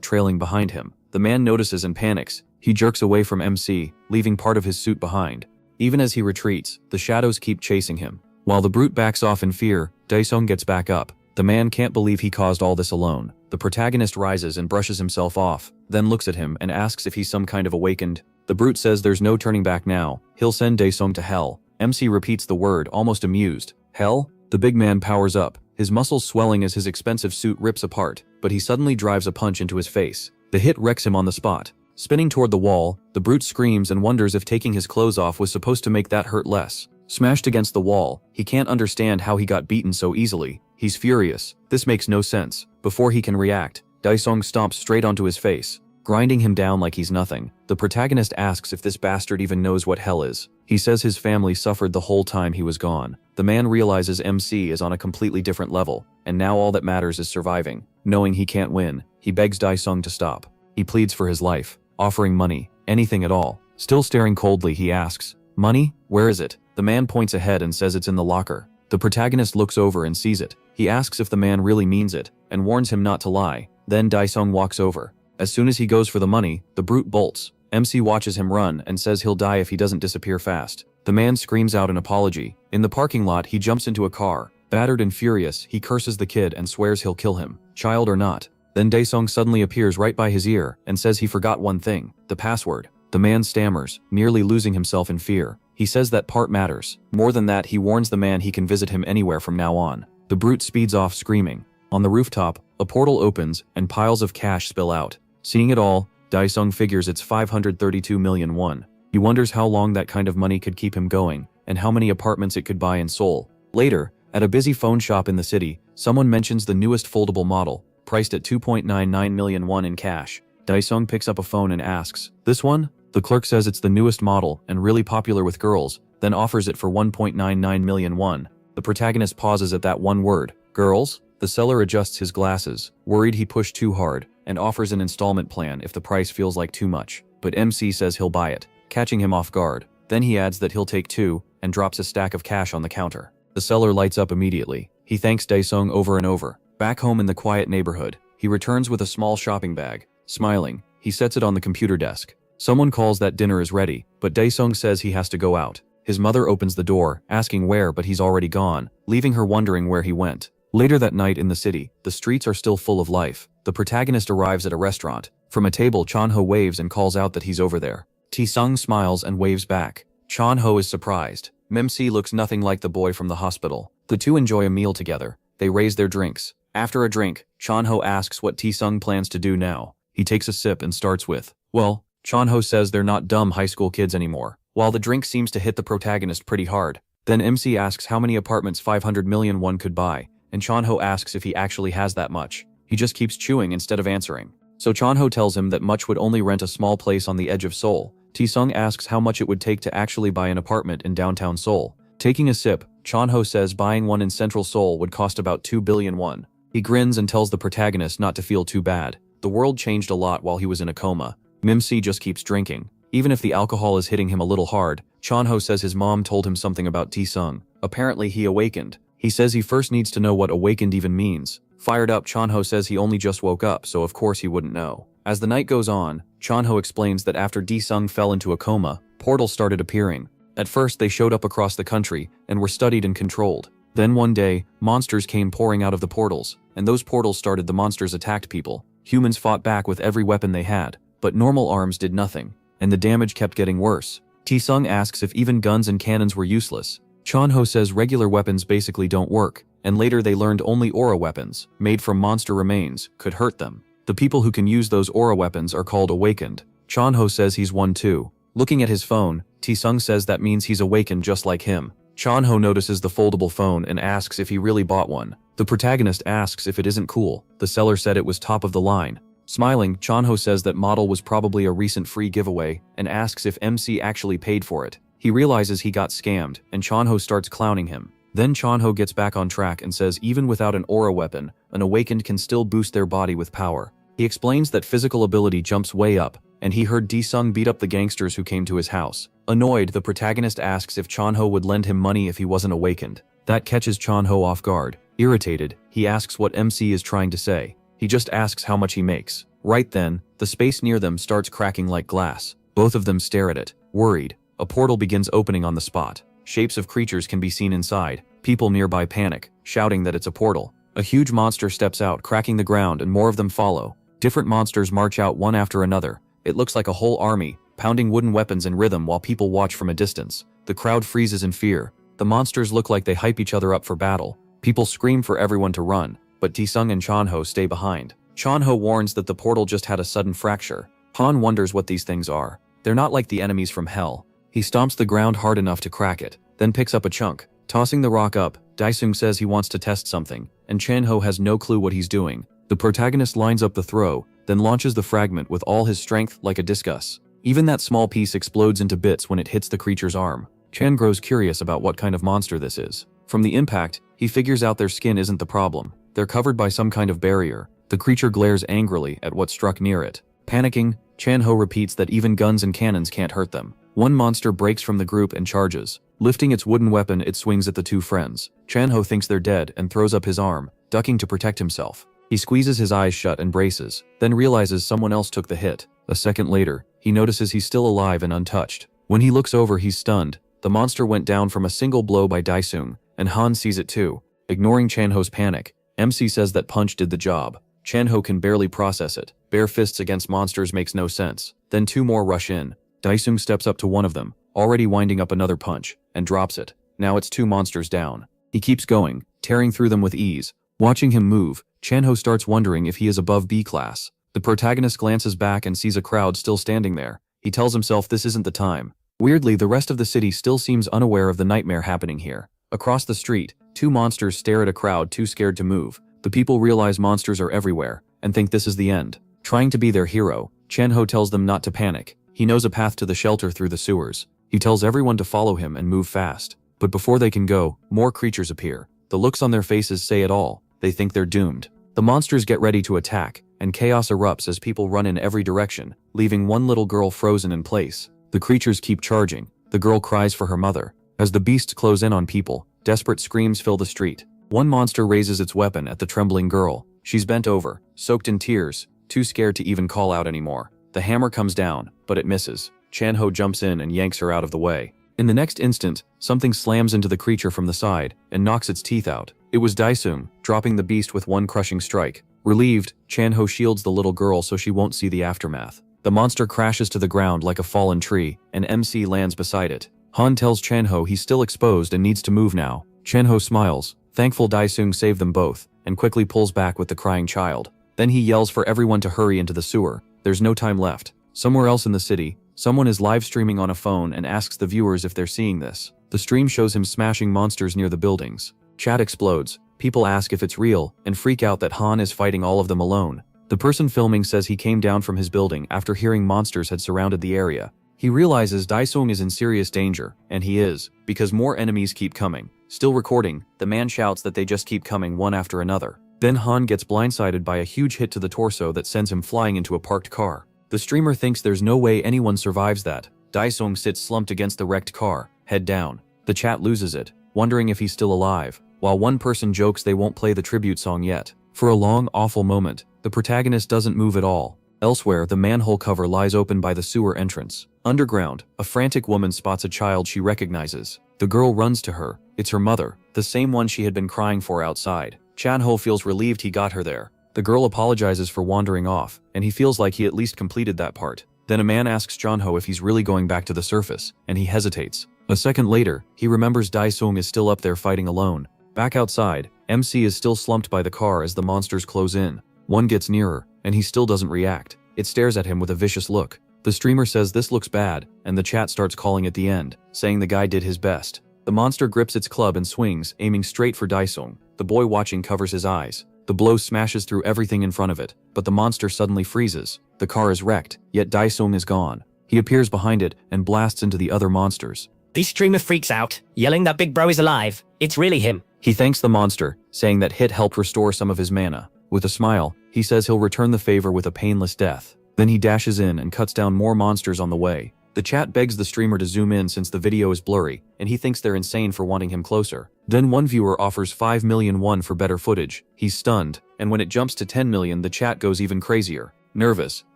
Speaker 1: trailing behind him. The man notices and panics. He jerks away from MC, leaving part of his suit behind. Even as he retreats, the shadows keep chasing him. While the brute backs off in fear, Daesung gets back up. The man can't believe he caused all this alone. The protagonist rises and brushes himself off, then looks at him and asks if he's some kind of awakened. The brute says there's no turning back now. He'll send Daesung to hell. MC repeats the word, almost amused. Hell? The big man powers up, his muscles swelling as his expensive suit rips apart, but he suddenly drives a punch into his face. The hit wrecks him on the spot. Spinning toward the wall, the brute screams and wonders if taking his clothes off was supposed to make that hurt less. Smashed against the wall, he can't understand how he got beaten so easily. He's furious. This makes no sense. Before he can react, Daesung stomps straight onto his face, grinding him down like he's nothing. The protagonist asks if this bastard even knows what hell is. He says his family suffered the whole time he was gone. The man realizes MC is on a completely different level, and now all that matters is surviving. Knowing he can't win, he begs Daesung to stop. He pleads for his life, offering money, anything at all. Still staring coldly, he asks, "Money? Where is it?" The man points ahead and says it's in the locker. The protagonist looks over and sees it. He asks if the man really means it, and warns him not to lie. Then Daesung walks over. As soon as he goes for the money, the brute bolts. MC watches him run and says he'll die if he doesn't disappear fast. The man screams out an apology. In the parking lot, he jumps into a car. Battered and furious, he curses the kid and swears he'll kill him, child or not. Then Daesung suddenly appears right by his ear and says he forgot one thing, the password. The man stammers, nearly losing himself in fear. He says that part matters. More than that, he warns the man he can visit him anywhere from now on. The brute speeds off screaming. On the rooftop, a portal opens and piles of cash spill out. Seeing it all, Daesung figures it's 532 million won. He wonders how long that kind of money could keep him going, and how many apartments it could buy in Seoul. Later, At a busy phone shop in the city, someone mentions the newest foldable model, priced at 2.99 million won in cash. Daesung picks up a phone and asks, "This one?" The clerk says it's the newest model and really popular with girls, then offers it for 1.99 million won. The protagonist pauses at that one word, girls? The seller adjusts his glasses, worried he pushed too hard, and offers an installment plan if the price feels like too much. But MC says he'll buy it, catching him off guard. Then he adds that he'll take 2, and drops a stack of cash on the counter. The seller lights up immediately. He thanks Daesung over and over. Back home in the quiet neighborhood, he returns with a small shopping bag. Smiling, he sets it on the computer desk. Someone calls that dinner is ready, but Daesung says he has to go out. His mother opens the door, asking where, but he's already gone, leaving her wondering where he went. Later that night in the city, the streets are still full of life. The protagonist arrives at a restaurant. From a table, Chonho waves and calls out that he's over there. Taesung smiles and waves back. Chonho is surprised. Memsi looks nothing like the boy from the hospital. The two enjoy a meal together. They raise their drinks. After a drink, Chonho asks what Taesung plans to do now. He takes a sip and starts with, well, Chonho says they're not dumb high school kids anymore. While the drink seems to hit the protagonist pretty hard. Then MC asks how many apartments 500 million won could buy, and Chonho asks if he actually has that much. He just keeps chewing instead of answering. So Chonho tells him that much would only rent a small place on the edge of Seoul. Taesung asks how much it would take to actually buy an apartment in downtown Seoul. Taking a sip, Chonho says buying one in central Seoul would cost about 2 billion won. He grins and tells the protagonist not to feel too bad. The world changed a lot while he was in a coma. Mimsi just keeps drinking. Even if the alcohol is hitting him a little hard, Chonho says his mom told him something about Taesung. Apparently he awakened. He says he first needs to know what awakened even means. Fired up, Chonho says he only just woke up, so of course he wouldn't know. As the night goes on, Chonho explains that after Taesung fell into a coma, portals started appearing. At first they showed up across the country and were studied and controlled. Then one day, monsters came pouring out of the portals, and those portals started the monsters attacked people. Humans fought back with every weapon they had, but normal arms did nothing, and the damage kept getting worse. Taesung asks if even guns and cannons were useless. Chonho says regular weapons basically don't work, and later they learned only aura weapons, made from monster remains, could hurt them. The people who can use those aura weapons are called awakened. Chonho says he's one too. Looking at his phone, Taesung says that means he's awakened just like him. Chonho notices the foldable phone and asks if he really bought one. The protagonist asks if it isn't cool. The seller said it was top of the line. Smiling, Chonho says that model was probably a recent free giveaway and asks if MC actually paid for it. He realizes he got scammed, and Chonho starts clowning him. Then Chonho gets back on track and says even without an aura weapon, an awakened can still boost their body with power. He explains that physical ability jumps way up, and he heard Taesung beat up the gangsters who came to his house. Annoyed, the protagonist asks if Chonho would lend him money if he wasn't awakened. That catches Chonho off guard. Irritated, he asks what MC is trying to say. He just asks how much he makes. Right then, the space near them starts cracking like glass. Both of them stare at it, worried. A portal begins opening on the spot. Shapes of creatures can be seen inside. People nearby panic, shouting that it's a portal. A huge monster steps out, cracking the ground, and more of them follow. Different monsters march out one after another. It looks like a whole army, pounding wooden weapons in rhythm while people watch from a distance. The crowd freezes in fear. The monsters look like they hype each other up for battle. People scream for everyone to run, but Taesung and Chonho stay behind. Chonho warns that the portal just had a sudden fracture. Han wonders what these things are. They're not like the enemies from hell. He stomps the ground hard enough to crack it, then picks up a chunk. Tossing the rock up, Daesung says he wants to test something, and Chonho has no clue what he's doing. The protagonist lines up the throw, then launches the fragment with all his strength like a discus. Even that small piece explodes into bits when it hits the creature's arm. Chan grows curious about what kind of monster this is. From the impact, he figures out their skin isn't the problem. They're covered by some kind of barrier. The creature glares angrily at what struck near it. Panicking, Chonho repeats that even guns and cannons can't hurt them. One monster breaks from the group and charges. Lifting its wooden weapon, it swings at the two friends. Chonho thinks they're dead and throws up his arm, ducking to protect himself. He squeezes his eyes shut and braces, then realizes someone else took the hit. A second later, he notices he's still alive and untouched. When he looks over, he's stunned. The monster went down from a single blow by Daesung, and Han sees it too. Ignoring Chonho's panic, MC says that punch did the job. Chonho can barely process it. Bare fists against monsters makes no sense. Then two more rush in. Daesung steps up to one of them, already winding up another punch, and drops it. Now it's two monsters down. He keeps going, tearing through them with ease. Watching him move, Chonho starts wondering if he is above B class. The protagonist glances back and sees a crowd still standing there. He tells himself this isn't the time. Weirdly, the rest of the city still seems unaware of the nightmare happening here. Across the street, Two monsters stare at a crowd too scared to move. The people realize monsters are everywhere and think this is the end. Trying to be their hero, Chanho tells them not to panic. He knows a path to the shelter through the sewers. He tells everyone to follow him and move fast. But before they can go, more creatures appear. The looks on their faces say it all. They think they're doomed. The monsters get ready to attack, and chaos erupts as people run in every direction, leaving one little girl frozen in place. The creatures keep charging. The girl cries for her mother. As the beasts close in on people, desperate screams fill the street. One monster raises its weapon at the trembling girl. She's bent over, soaked in tears, too scared to even call out anymore. The hammer comes down, but it misses. Chanho jumps in and yanks her out of the way. In the next instant, something slams into the creature from the side and knocks its teeth out. It was Daesung, dropping the beast with one crushing strike. Relieved, Chanho shields the little girl so she won't see the aftermath. The monster crashes to the ground like a fallen tree, and MC lands beside it. Han tells Chanho he's still exposed and needs to move now. Chanho smiles, thankful Daesung saved them both, and quickly pulls back with the crying child. Then he yells for everyone to hurry into the sewer. There's no time left. Somewhere else in the city, someone is live streaming on a phone and asks the viewers if they're seeing this. The stream shows him smashing monsters near the buildings. Chat explodes. People ask if it's real and freak out that Han is fighting all of them alone. The person filming says he came down from his building after hearing monsters had surrounded the area. He realizes Daesung is in serious danger, and he is, because more enemies keep coming. Still recording, the man shouts that they just keep coming one after another. Then Han gets blindsided by a huge hit to the torso that sends him flying into a parked car. The streamer thinks there's no way anyone survives that. Daesung sits slumped against the wrecked car, head down. The chat loses it, wondering if he's still alive, while one person jokes they won't play the tribute song yet. For a long, awful moment, the protagonist doesn't move at all. Elsewhere, the manhole cover lies open by the sewer entrance. Underground, a frantic woman spots a child she recognizes. The girl runs to her. It's her mother, the same one she had been crying for outside. Chanho feels relieved he got her there. The girl apologizes for wandering off, and he feels like he at least completed that part. Then a man asks Chanho if he's really going back to the surface, and he hesitates. A second later, he remembers Daesung is still up there fighting alone. Back outside, MC is still slumped by the car as the monsters close in. One gets nearer, and he still doesn't react. It stares at him with a vicious look. The streamer says this looks bad, and the chat starts calling at the end, saying the guy did his best. The monster grips its club and swings, aiming straight for Daesung. The boy watching covers his eyes. The blow smashes through everything in front of it, but the monster suddenly freezes. The car is wrecked, yet Daesung is gone. He appears behind it and blasts into the other monsters.
Speaker 3: This streamer freaks out, yelling that big bro is alive. It's really him.
Speaker 1: He thanks the monster, saying that hit helped restore some of his mana. With a smile, he says he'll return the favor with a painless death. Then he dashes in and cuts down more monsters on the way. The chat begs the streamer to zoom in since the video is blurry, and he thinks they're insane for wanting him closer. Then one viewer offers 5 million won for better footage. He's stunned, and when it jumps to 10 million, the chat goes even crazier. Nervous,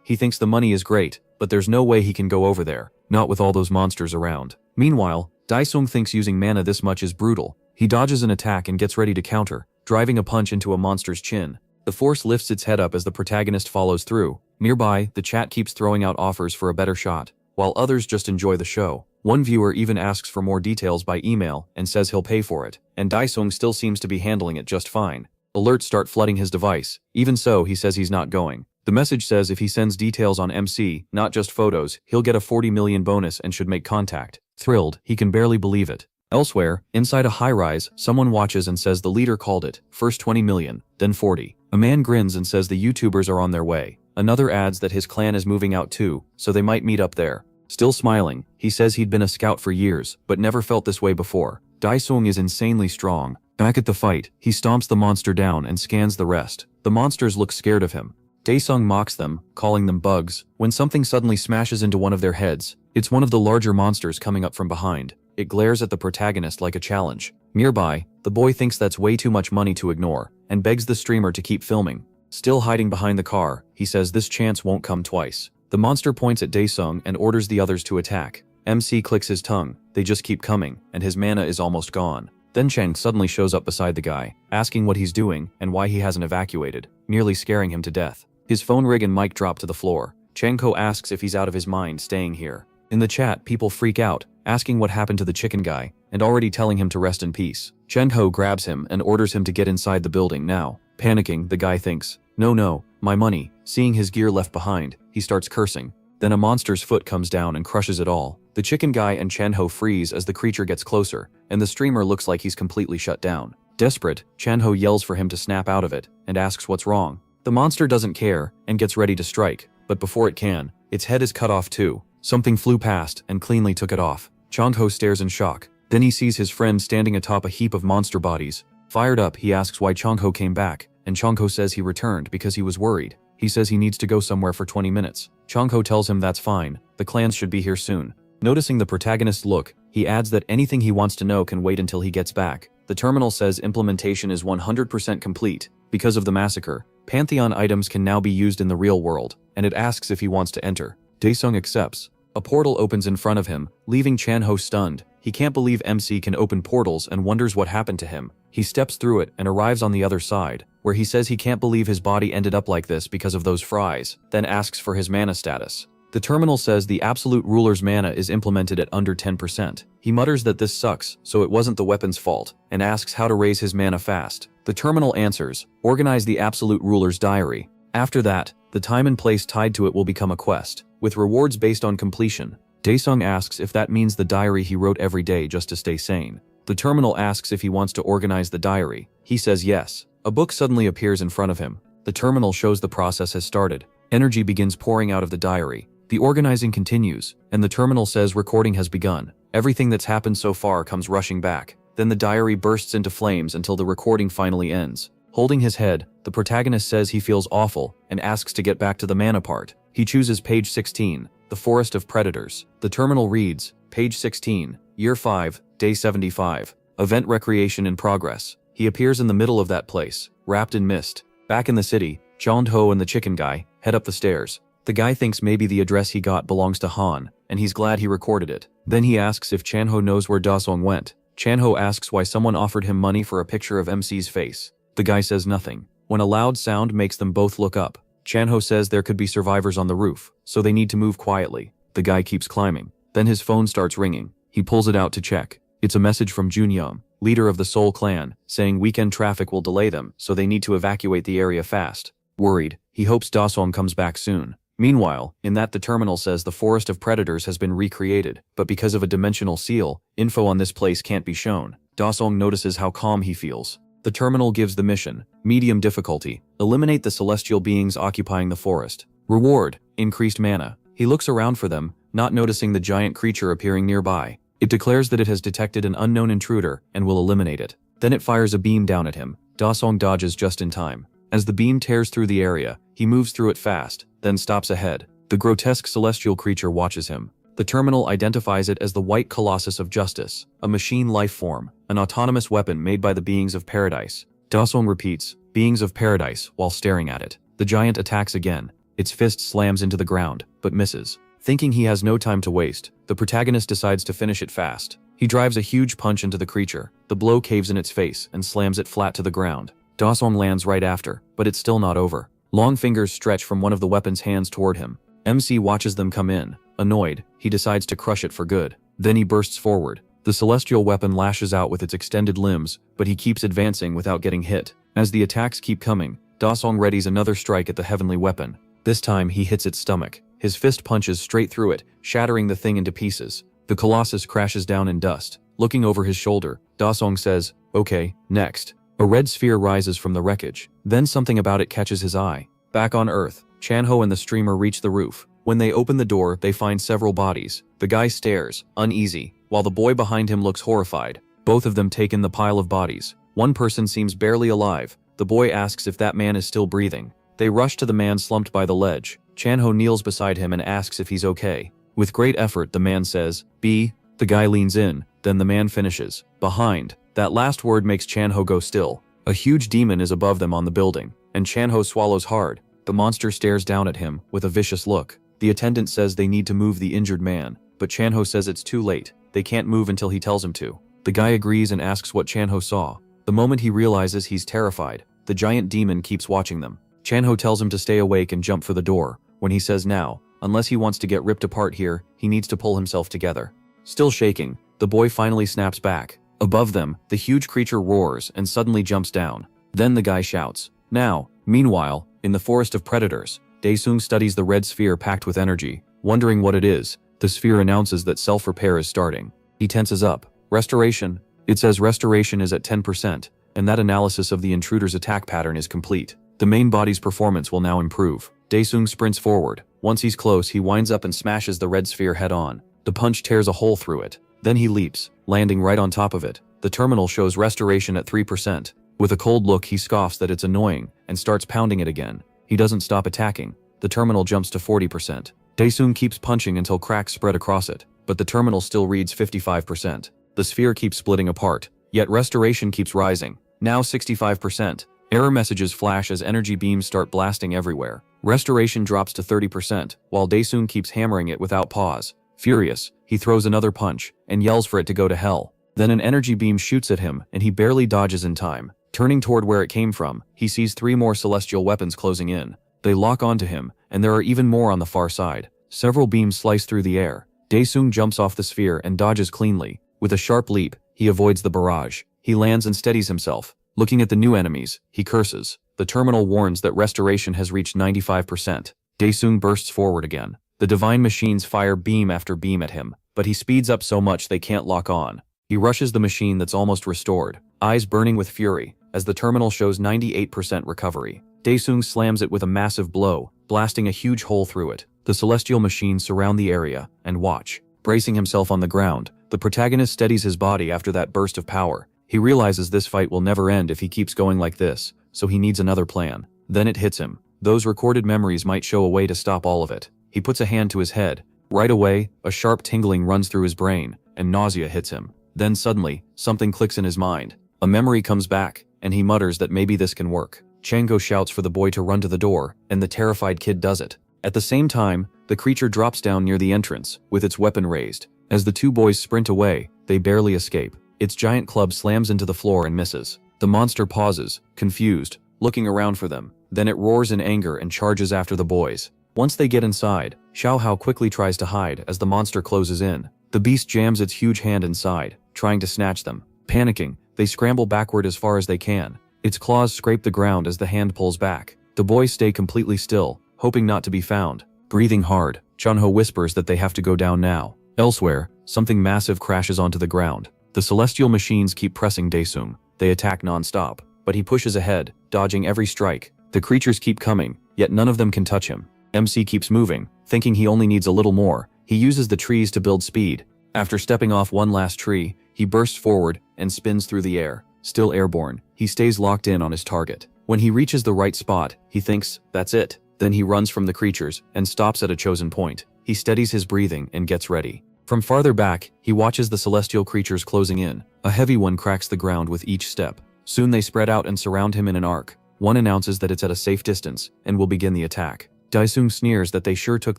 Speaker 1: he thinks the money is great, but there's no way he can go over there, not with all those monsters around. Meanwhile, Daesung thinks using mana this much is brutal. He dodges an attack and gets ready to counter, driving a punch into a monster's chin. The force lifts its head up as the protagonist follows through. Nearby, the chat keeps throwing out offers for a better shot, while others just enjoy the show. One viewer even asks for more details by email and says he'll pay for it, and Daesung still seems to be handling it just fine. Alerts start flooding his device. Even so, he says he's not going. The message says if he sends details on MC, not just photos, he'll get a 40 million bonus and should make contact. Thrilled, he can barely believe it. Elsewhere, inside a high-rise, someone watches and says the leader called it. First 20 million, then 40. A man grins and says the YouTubers are on their way. Another adds that his clan is moving out too, so they might meet up there. Still smiling, he says he'd been a scout for years, but never felt this way before. Daesung is insanely strong. Back at the fight, he stomps the monster down and scans the rest. The monsters look scared of him. Daesung mocks them, calling them bugs, when something suddenly smashes into one of their heads. It's one of the larger monsters coming up from behind. It glares at the protagonist like a challenge. Nearby, the boy thinks that's way too much money to ignore, and begs the streamer to keep filming. Still hiding behind the car, he says this chance won't come twice. The monster points at Daesung and orders the others to attack. MC clicks his tongue, they just keep coming, and his mana is almost gone. Then Cheng suddenly shows up beside the guy, asking what he's doing and why he hasn't evacuated, nearly scaring him to death. His phone rig and mic drop to the floor. Chenko asks if he's out of his mind staying here. In the chat, people freak out, asking what happened to the chicken guy, and already telling him to rest in peace. Chenho grabs him and orders him to get inside the building now. Panicking, the guy thinks, no, my money. Seeing his gear left behind, he starts cursing. Then a monster's foot comes down and crushes it all. The chicken guy and Chenho freeze as the creature gets closer, and the streamer looks like he's completely shut down. Desperate, Chanho yells for him to snap out of it and asks what's wrong. The monster doesn't care and gets ready to strike, but before it can, its head is cut off too. Something flew past and cleanly took it off. Chanho stares in shock. Then he sees his friend standing atop a heap of monster bodies. Fired up, he asks why Chanho came back, and Chanho says he returned because he was worried. He says he needs to go somewhere for 20 minutes. Chanho tells him that's fine, the clans should be here soon. Noticing the protagonist's look, he adds that anything he wants to know can wait until he gets back. The terminal says implementation is 100% complete. Because of the massacre, Pantheon items can now be used in the real world, and it asks if he wants to enter. Daesung accepts. A portal opens in front of him, leaving Chanho stunned. He can't believe MC can open portals and wonders what happened to him. He steps through it and arrives on the other side, where he says he can't believe his body ended up like this because of those fries, then asks for his mana status. The terminal says the absolute ruler's mana is implemented at under 10%. He mutters that this sucks, so it wasn't the weapon's fault, and asks how to raise his mana fast. The terminal answers, organize the absolute ruler's diary. After that, the time and place tied to it will become a quest, with rewards based on completion. Daesung asks if that means the diary he wrote every day just to stay sane. The terminal asks if he wants to organize the diary. He says yes. A book suddenly appears in front of him. The terminal shows the process has started. Energy begins pouring out of the diary. The organizing continues, and the terminal says recording has begun. Everything that's happened so far comes rushing back. Then the diary bursts into flames until the recording finally ends. Holding his head, the protagonist says he feels awful and asks to get back to the mana part. He chooses page 16, the Forest of Predators. The terminal reads, page 16, year 5, day 75. Event recreation in progress. He appears in the middle of that place, wrapped in mist. Back in the city, Jondho and the chicken guy head up the stairs. The guy thinks maybe the address he got belongs to Han, and he's glad he recorded it. Then he asks if Chanho knows where Daesung went. Chanho asks why someone offered him money for a picture of MC's face. The guy says nothing. When a loud sound makes them both look up, Chanho says there could be survivors on the roof, so they need to move quietly. The guy keeps climbing. Then his phone starts ringing. He pulls it out to check. It's a message from Junyum, leader of the Seoul clan, saying weekend traffic will delay them, so they need to evacuate the area fast. Worried, he hopes Daesung comes back soon. Meanwhile, in that the terminal says the Forest of Predators has been recreated, but because of a dimensional seal, info on this place can't be shown. Daesung notices how calm he feels. The terminal gives the mission, medium difficulty, eliminate the celestial beings occupying the forest. Reward, increased mana. He looks around for them, not noticing the giant creature appearing nearby. It declares that it has detected an unknown intruder and will eliminate it. Then it fires a beam down at him. Daesung dodges just in time. As the beam tears through the area, he moves through it fast, then stops ahead. The grotesque celestial creature watches him. The terminal identifies it as the White Colossus of Justice, a machine life form, an autonomous weapon made by the beings of paradise. Daesung repeats, beings of paradise, while staring at it. The giant attacks again. Its fist slams into the ground, but misses. Thinking he has no time to waste, the protagonist decides to finish it fast. He drives a huge punch into the creature. The blow caves in its face and slams it flat to the ground. Daesung lands right after, but it's still not over. Long fingers stretch from one of the weapon's hands toward him. MC watches them come in. Annoyed, he decides to crush it for good. Then he bursts forward. The celestial weapon lashes out with its extended limbs, but he keeps advancing without getting hit. As the attacks keep coming, Daesung readies another strike at the heavenly weapon. This time he hits its stomach. His fist punches straight through it, shattering the thing into pieces. The colossus crashes down in dust. Looking over his shoulder, Daesung says, "Okay, next." A red sphere rises from the wreckage. Then something about it catches his eye. Back on Earth, Chanho and the streamer reach the roof. When they open the door, they find several bodies. The guy stares, uneasy, while the boy behind him looks horrified. Both of them take in the pile of bodies. One person seems barely alive. The boy asks if that man is still breathing. They rush to the man slumped by the ledge. Chanho kneels beside him and asks if he's okay. With great effort, the man says, "B." The guy leans in, then the man finishes, "Behind." That last word makes Chanho go still. A huge demon is above them on the building, and Chanho swallows hard. The monster stares down at him with a vicious look. The attendant says they need to move the injured man, but Chanho says it's too late. They can't move until he tells him to. The guy agrees and asks what Chanho saw. The moment he realizes he's terrified, the giant demon keeps watching them. Chanho tells him to stay awake and jump for the door. When he says now, unless he wants to get ripped apart here, he needs to pull himself together. Still shaking, the boy finally snaps back. Above them, the huge creature roars and suddenly jumps down. Then the guy shouts, "Now!" Meanwhile, in the Forest of Predators, Daesung studies the red sphere packed with energy. Wondering what it is, the sphere announces that self-repair is starting. He tenses up. Restoration. It says restoration is at 10%, and that analysis of the intruder's attack pattern is complete. The main body's performance will now improve. Daesung sprints forward. Once he's close, he winds up and smashes the red sphere head-on. The punch tears a hole through it. Then he leaps, landing right on top of it. The terminal shows restoration at 3%. With a cold look, he scoffs that it's annoying and starts pounding it again. He doesn't stop attacking. The terminal jumps to 40%. Daesung keeps punching until cracks spread across it, but the terminal still reads 55%. The sphere keeps splitting apart, yet restoration keeps rising. Now 65%. Error messages flash as energy beams start blasting everywhere. Restoration drops to 30%, while Daesung keeps hammering it without pause. Furious, he throws another punch and yells for it to go to hell. Then an energy beam shoots at him and he barely dodges in time. Turning toward where it came from, he sees 3 more celestial weapons closing in. They lock onto him, and there are even more on the far side. Several beams slice through the air. Daesung jumps off the sphere and dodges cleanly. With a sharp leap, he avoids the barrage. He lands and steadies himself. Looking at the new enemies, he curses. The terminal warns that restoration has reached 95%. Daesung bursts forward again. The divine machines fire beam after beam at him, but he speeds up so much they can't lock on. He rushes the machine that's almost restored, eyes burning with fury, as the terminal shows 98% recovery. Daesung slams it with a massive blow, blasting a huge hole through it. The celestial machines surround the area and watch. Bracing himself on the ground, the protagonist steadies his body after that burst of power. He realizes this fight will never end if he keeps going like this, so he needs another plan. Then it hits him. Those recorded memories might show a way to stop all of it. He puts a hand to his head. Right away, a sharp tingling runs through his brain, and nausea hits him. Then suddenly, something clicks in his mind. A memory comes back, and he mutters that maybe this can work. Chango shouts for the boy to run to the door, and the terrified kid does it. At the same time, the creature drops down near the entrance, with its weapon raised. As the 2 boys sprint away, they barely escape. Its giant club slams into the floor and misses. The monster pauses, confused, looking around for them. Then it roars in anger and charges after the boys. Once they get inside, Xiao Hao quickly tries to hide as the monster closes in. The beast jams its huge hand inside, trying to snatch them. Panicking, they scramble backward as far as they can. Its claws scrape the ground as the hand pulls back. The boys stay completely still, hoping not to be found. Breathing hard, Chunho whispers that they have to go down now. Elsewhere, something massive crashes onto the ground. The celestial machines keep pressing Daesung. They attack non-stop, but he pushes ahead, dodging every strike. The creatures keep coming, yet none of them can touch him. MC keeps moving, thinking he only needs a little more. He uses the trees to build speed. After stepping off one last tree, he bursts forward and spins through the air. Still airborne, he stays locked in on his target. When he reaches the right spot, he thinks, that's it. Then he runs from the creatures and stops at a chosen point. He steadies his breathing and gets ready. From farther back, he watches the celestial creatures closing in. A heavy one cracks the ground with each step. Soon they spread out and surround him in an arc. One announces that it's at a safe distance and will begin the attack. Daesung sneers that they sure took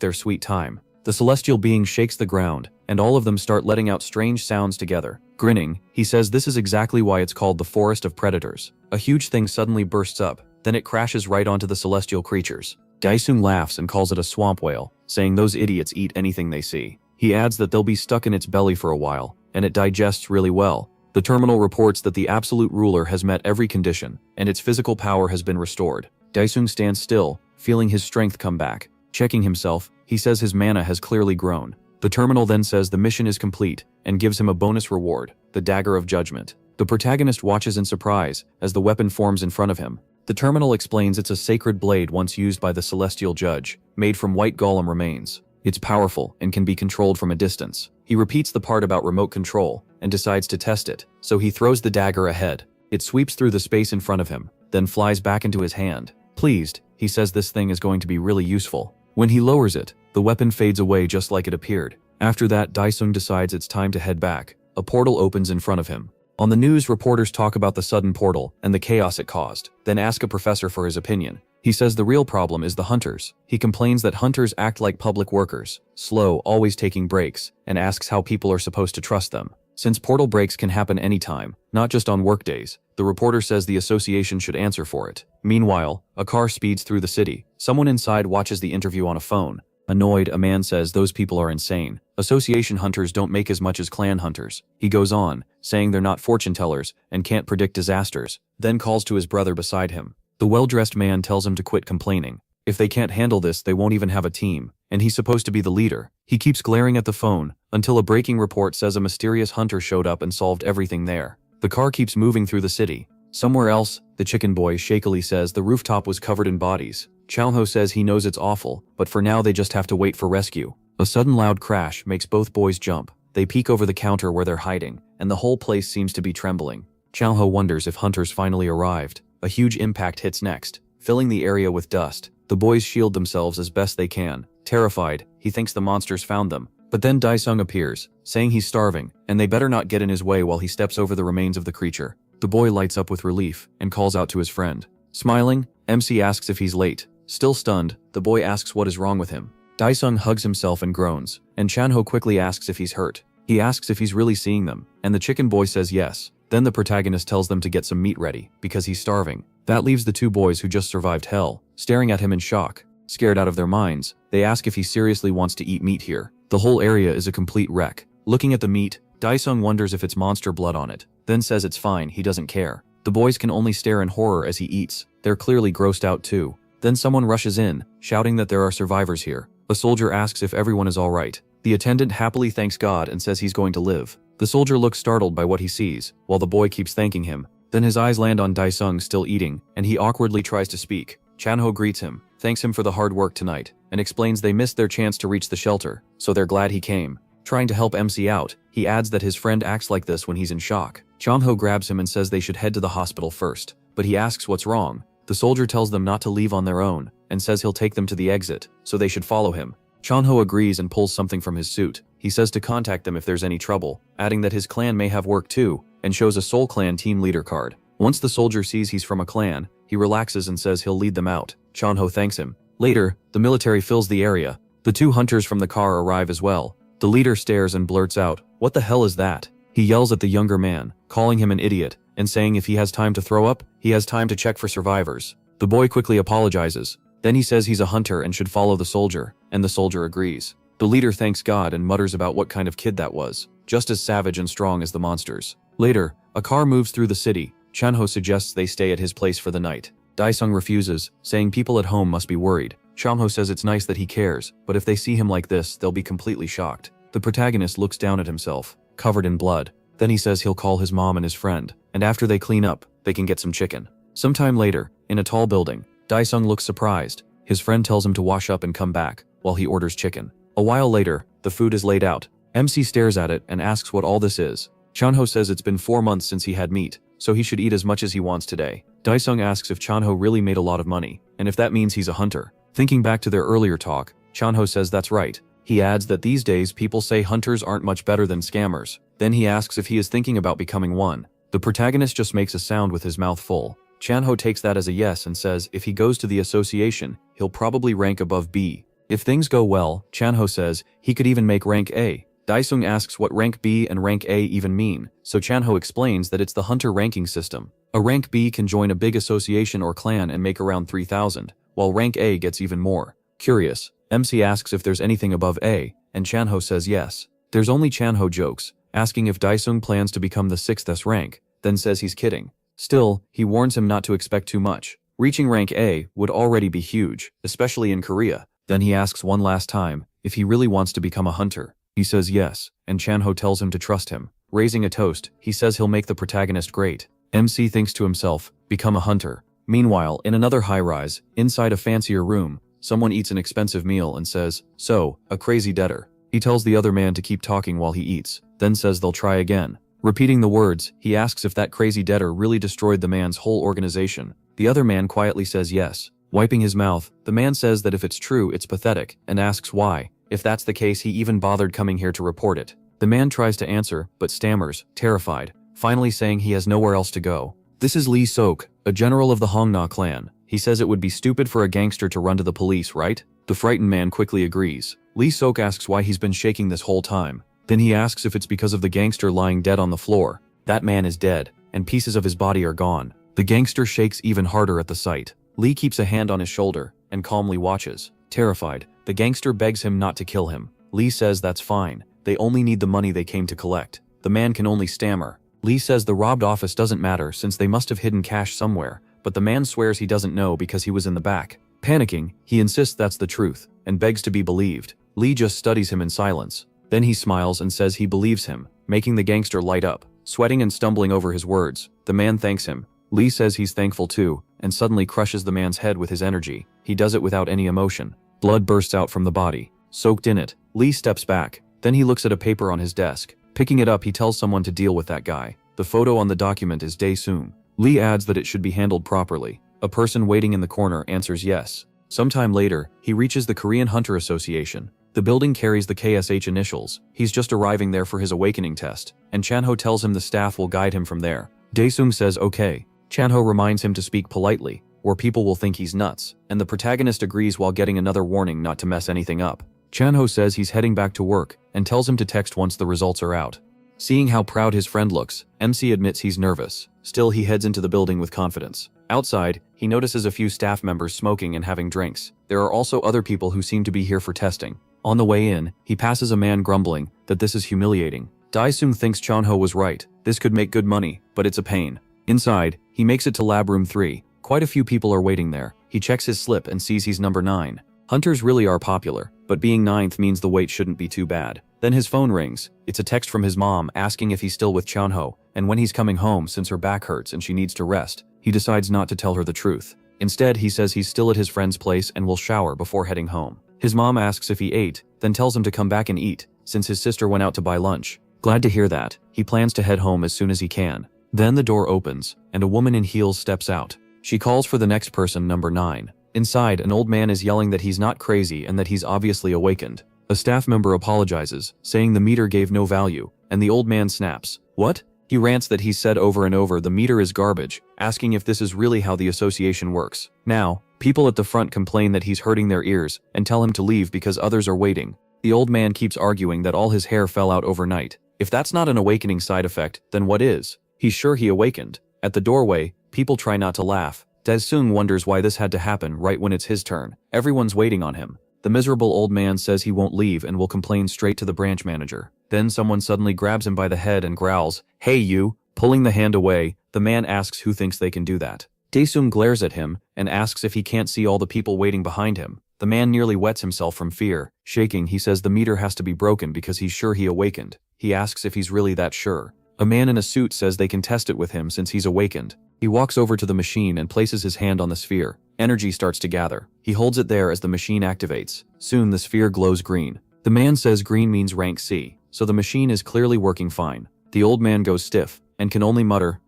Speaker 1: their sweet time. The celestial being shakes the ground, and all of them start letting out strange sounds together. Grinning, he says this is exactly why it's called the Forest of Predators. A huge thing suddenly bursts up, then it crashes right onto the celestial creatures. Daesung laughs and calls it a swamp whale, saying those idiots eat anything they see. He adds that they'll be stuck in its belly for a while, and it digests really well. The terminal reports that the absolute ruler has met every condition, and its physical power has been restored. Daesung stands still, feeling his strength come back. Checking himself, he says his mana has clearly grown. The terminal then says the mission is complete, and gives him a bonus reward, the Dagger of Judgment. The protagonist watches in surprise, as the weapon forms in front of him. The terminal explains it's a sacred blade once used by the Celestial Judge, made from white golem remains. It's powerful, and can be controlled from a distance. He repeats the part about remote control, and decides to test it, so he throws the dagger ahead. It sweeps through the space in front of him, then flies back into his hand. Pleased, he says this thing is going to be really useful. When he lowers it, the weapon fades away just like it appeared. After that, Daesung decides it's time to head back. A portal opens in front of him. On the news, reporters talk about the sudden portal and the chaos it caused, then ask a professor for his opinion. He says the real problem is the hunters. He complains that hunters act like public workers, slow, always taking breaks, and asks how people are supposed to trust them. Since portal breaks can happen anytime, not just on workdays, the reporter says the association should answer for it. Meanwhile, a car speeds through the city. Someone inside watches the interview on a phone. Annoyed, a man says those people are insane. Association hunters don't make as much as clan hunters. He goes on, saying they're not fortune tellers and can't predict disasters, then calls to his brother beside him. The well-dressed man tells him to quit complaining. If they can't handle this, they won't even have a team, and he's supposed to be the leader. He keeps glaring at the phone, until a breaking report says a mysterious hunter showed up and solved everything there. The car keeps moving through the city. Somewhere else, the chicken boy shakily says the rooftop was covered in bodies. Changho says he knows it's awful, but for now they just have to wait for rescue. A sudden loud crash makes both boys jump. They peek over the counter where they're hiding, and the whole place seems to be trembling. Changho wonders if hunters finally arrived. A huge impact hits next, filling the area with dust. The boys shield themselves as best they can. Terrified, he thinks the monsters found them. But then Daisung appears, saying he's starving, and they better not get in his way while he steps over the remains of the creature. The boy lights up with relief, and calls out to his friend. Smiling, MC asks if he's late. Still stunned, the boy asks what is wrong with him. Daisung hugs himself and groans, and Chanho quickly asks if he's hurt. He asks if he's really seeing them, and the chicken boy says yes. Then the protagonist tells them to get some meat ready, because he's starving. That leaves the two boys who just survived hell, staring at him in shock. Scared out of their minds, they ask if he seriously wants to eat meat here. The whole area is a complete wreck. Looking at the meat, Daisung wonders if it's monster blood on it, then says it's fine, he doesn't care. The boys can only stare in horror as he eats. They're clearly grossed out too. Then someone rushes in, shouting that there are survivors here. A soldier asks if everyone is alright. The attendant happily thanks God and says he's going to live. The soldier looks startled by what he sees, while the boy keeps thanking him. Then his eyes land on Daisung still eating, and he awkwardly tries to speak. Chanho greets him, thanks him for the hard work tonight, and explains they missed their chance to reach the shelter, so they're glad he came. Trying to help MC out, he adds that his friend acts like this when he's in shock. Chanho grabs him and says they should head to the hospital first, but he asks what's wrong. The soldier tells them not to leave on their own, and says he'll take them to the exit, so they should follow him. Chanho agrees and pulls something from his suit. He says to contact them if there's any trouble, adding that his clan may have work too, and shows a Soul Clan team leader card. Once the soldier sees he's from a clan, he relaxes and says he'll lead them out. Chanho thanks him. Later, the military fills the area. The two hunters from the car arrive as well. The leader stares and blurts out, "What the hell is that?" He yells at the younger man, calling him an idiot, and saying if he has time to throw up, he has time to check for survivors. The boy quickly apologizes. Then he says he's a hunter and should follow the soldier, and the soldier agrees. The leader thanks God and mutters about what kind of kid that was, just as savage and strong as the monsters. Later, a car moves through the city. Chanho suggests they stay at his place for the night. Daisung refuses, saying people at home must be worried. Chanho says it's nice that he cares, but if they see him like this, they'll be completely shocked. The protagonist looks down at himself, covered in blood. Then he says he'll call his mom and his friend, and after they clean up, they can get some chicken. Sometime later, in a tall building, Daisung looks surprised. His friend tells him to wash up and come back, while he orders chicken. A while later, the food is laid out. MC stares at it and asks what all this is. Chanho says it's been 4 months since he had meat, so he should eat as much as he wants today. Daisung asks if Chanho really made a lot of money, and if that means he's a hunter. Thinking back to their earlier talk, Chanho says that's right. He adds that these days people say hunters aren't much better than scammers. Then he asks if he is thinking about becoming one. The protagonist just makes a sound with his mouth full. Chanho takes that as a yes and says if he goes to the association, he'll probably rank above B. If things go well, Chanho says he could even make rank A. Daisung asks what rank B and rank A even mean, so Chanho explains that it's the hunter ranking system. A rank B can join a big association or clan and make around 3,000, while rank A gets even more. Curious, MC asks if there's anything above A, and Chanho says yes. There's only Chanho jokes, asking if Daisung plans to become the 6th S rank, then says he's kidding. Still, he warns him not to expect too much. Reaching rank A would already be huge, especially in Korea. Then he asks one last time if he really wants to become a hunter. He says yes, and Chanho tells him to trust him. Raising a toast, he says he'll make the protagonist great. MC thinks to himself, become a hunter. Meanwhile, in another high-rise, inside a fancier room, someone eats an expensive meal and says, "So, a crazy debtor." He tells the other man to keep talking while he eats, then says they'll try again. Repeating the words, he asks if that crazy debtor really destroyed the man's whole organization. The other man quietly says yes. Wiping his mouth, the man says that if it's true, it's pathetic, and asks why. If that's the case, he even bothered coming here to report it. The man tries to answer, but stammers, terrified, finally saying he has nowhere else to go. This is Lee Sok, a general of the Hongna clan. He says it would be stupid for a gangster to run to the police, right? The frightened man quickly agrees. Lee Sok asks why he's been shaking this whole time. Then he asks if it's because of the gangster lying dead on the floor. That man is dead, and pieces of his body are gone. The gangster shakes even harder at the sight. Lee keeps a hand on his shoulder, and calmly watches. Terrified, the gangster begs him not to kill him. Lee says that's fine. They only need the money they came to collect. The man can only stammer. Lee says the robbed office doesn't matter since they must have hidden cash somewhere, but the man swears he doesn't know because he was in the back. Panicking, he insists that's the truth, and begs to be believed. Lee just studies him in silence. Then he smiles and says he believes him, making the gangster light up. Sweating and stumbling over his words, the man thanks him. Lee says he's thankful too, and suddenly crushes the man's head with his energy. He does it without any emotion. Blood bursts out from the body. Soaked in it, Lee steps back. Then he looks at a paper on his desk. Picking it up, he tells someone to deal with that guy. The photo on the document is Dae-sung. Lee adds that it should be handled properly. A person waiting in the corner answers yes. Sometime later, he reaches the Korean Hunter Association. The building carries the KSH initials. He's just arriving there for his awakening test, and Chanho tells him the staff will guide him from there. Dae-sung says okay. Chanho reminds him to speak politely, or people will think he's nuts, and the protagonist agrees while getting another warning not to mess anything up. Chanho says he's heading back to work, and tells him to text once the results are out. Seeing how proud his friend looks, MC admits he's nervous. Still, he heads into the building with confidence. Outside, he notices a few staff members smoking and having drinks. There are also other people who seem to be here for testing. On the way in, he passes a man grumbling that this is humiliating. Dae-sung thinks Chanho was right. This could make good money, but it's a pain. Inside, he makes it to lab room 3. Quite a few people are waiting there. He checks his slip and sees he's number 9. Hunters really are popular, but being 9th means the wait shouldn't be too bad. Then his phone rings. It's a text from his mom asking if he's still with Chanho, and when he's coming home since her back hurts and she needs to rest. He decides not to tell her the truth. Instead, he says he's still at his friend's place and will shower before heading home. His mom asks if he ate, then tells him to come back and eat, since his sister went out to buy lunch. Glad to hear that, he plans to head home as soon as he can. Then the door opens, and a woman in heels steps out. She calls for the next person, number 9. Inside, an old man is yelling that he's not crazy and that he's obviously awakened. A staff member apologizes, saying the meter gave no value, and the old man snaps. What? He rants that he's said over and over the meter is garbage, asking if this is really how the association works. Now, people at the front complain that he's hurting their ears and tell him to leave because others are waiting. The old man keeps arguing that all his hair fell out overnight. If that's not an awakening side effect, then what is? He's sure he awakened. At the doorway, people try not to laugh. Dae-sung wonders why this had to happen right when it's his turn. Everyone's waiting on him. The miserable old man says he won't leave and will complain straight to the branch manager. Then someone suddenly grabs him by the head and growls, "Hey you!" Pulling the hand away, the man asks who thinks they can do that. Dae-sung glares at him and asks if he can't see all the people waiting behind him. The man nearly wets himself from fear. Shaking, he says the meter has to be broken because he's sure he awakened. He asks if he's really that sure. A man in a suit says they can test it with him since he's awakened. He walks over to the machine and places his hand on the sphere. Energy starts to gather. He holds it there as the machine activates. Soon the sphere glows green. The man says green means rank C, so the machine is clearly working fine. The old man goes stiff and can only mutter,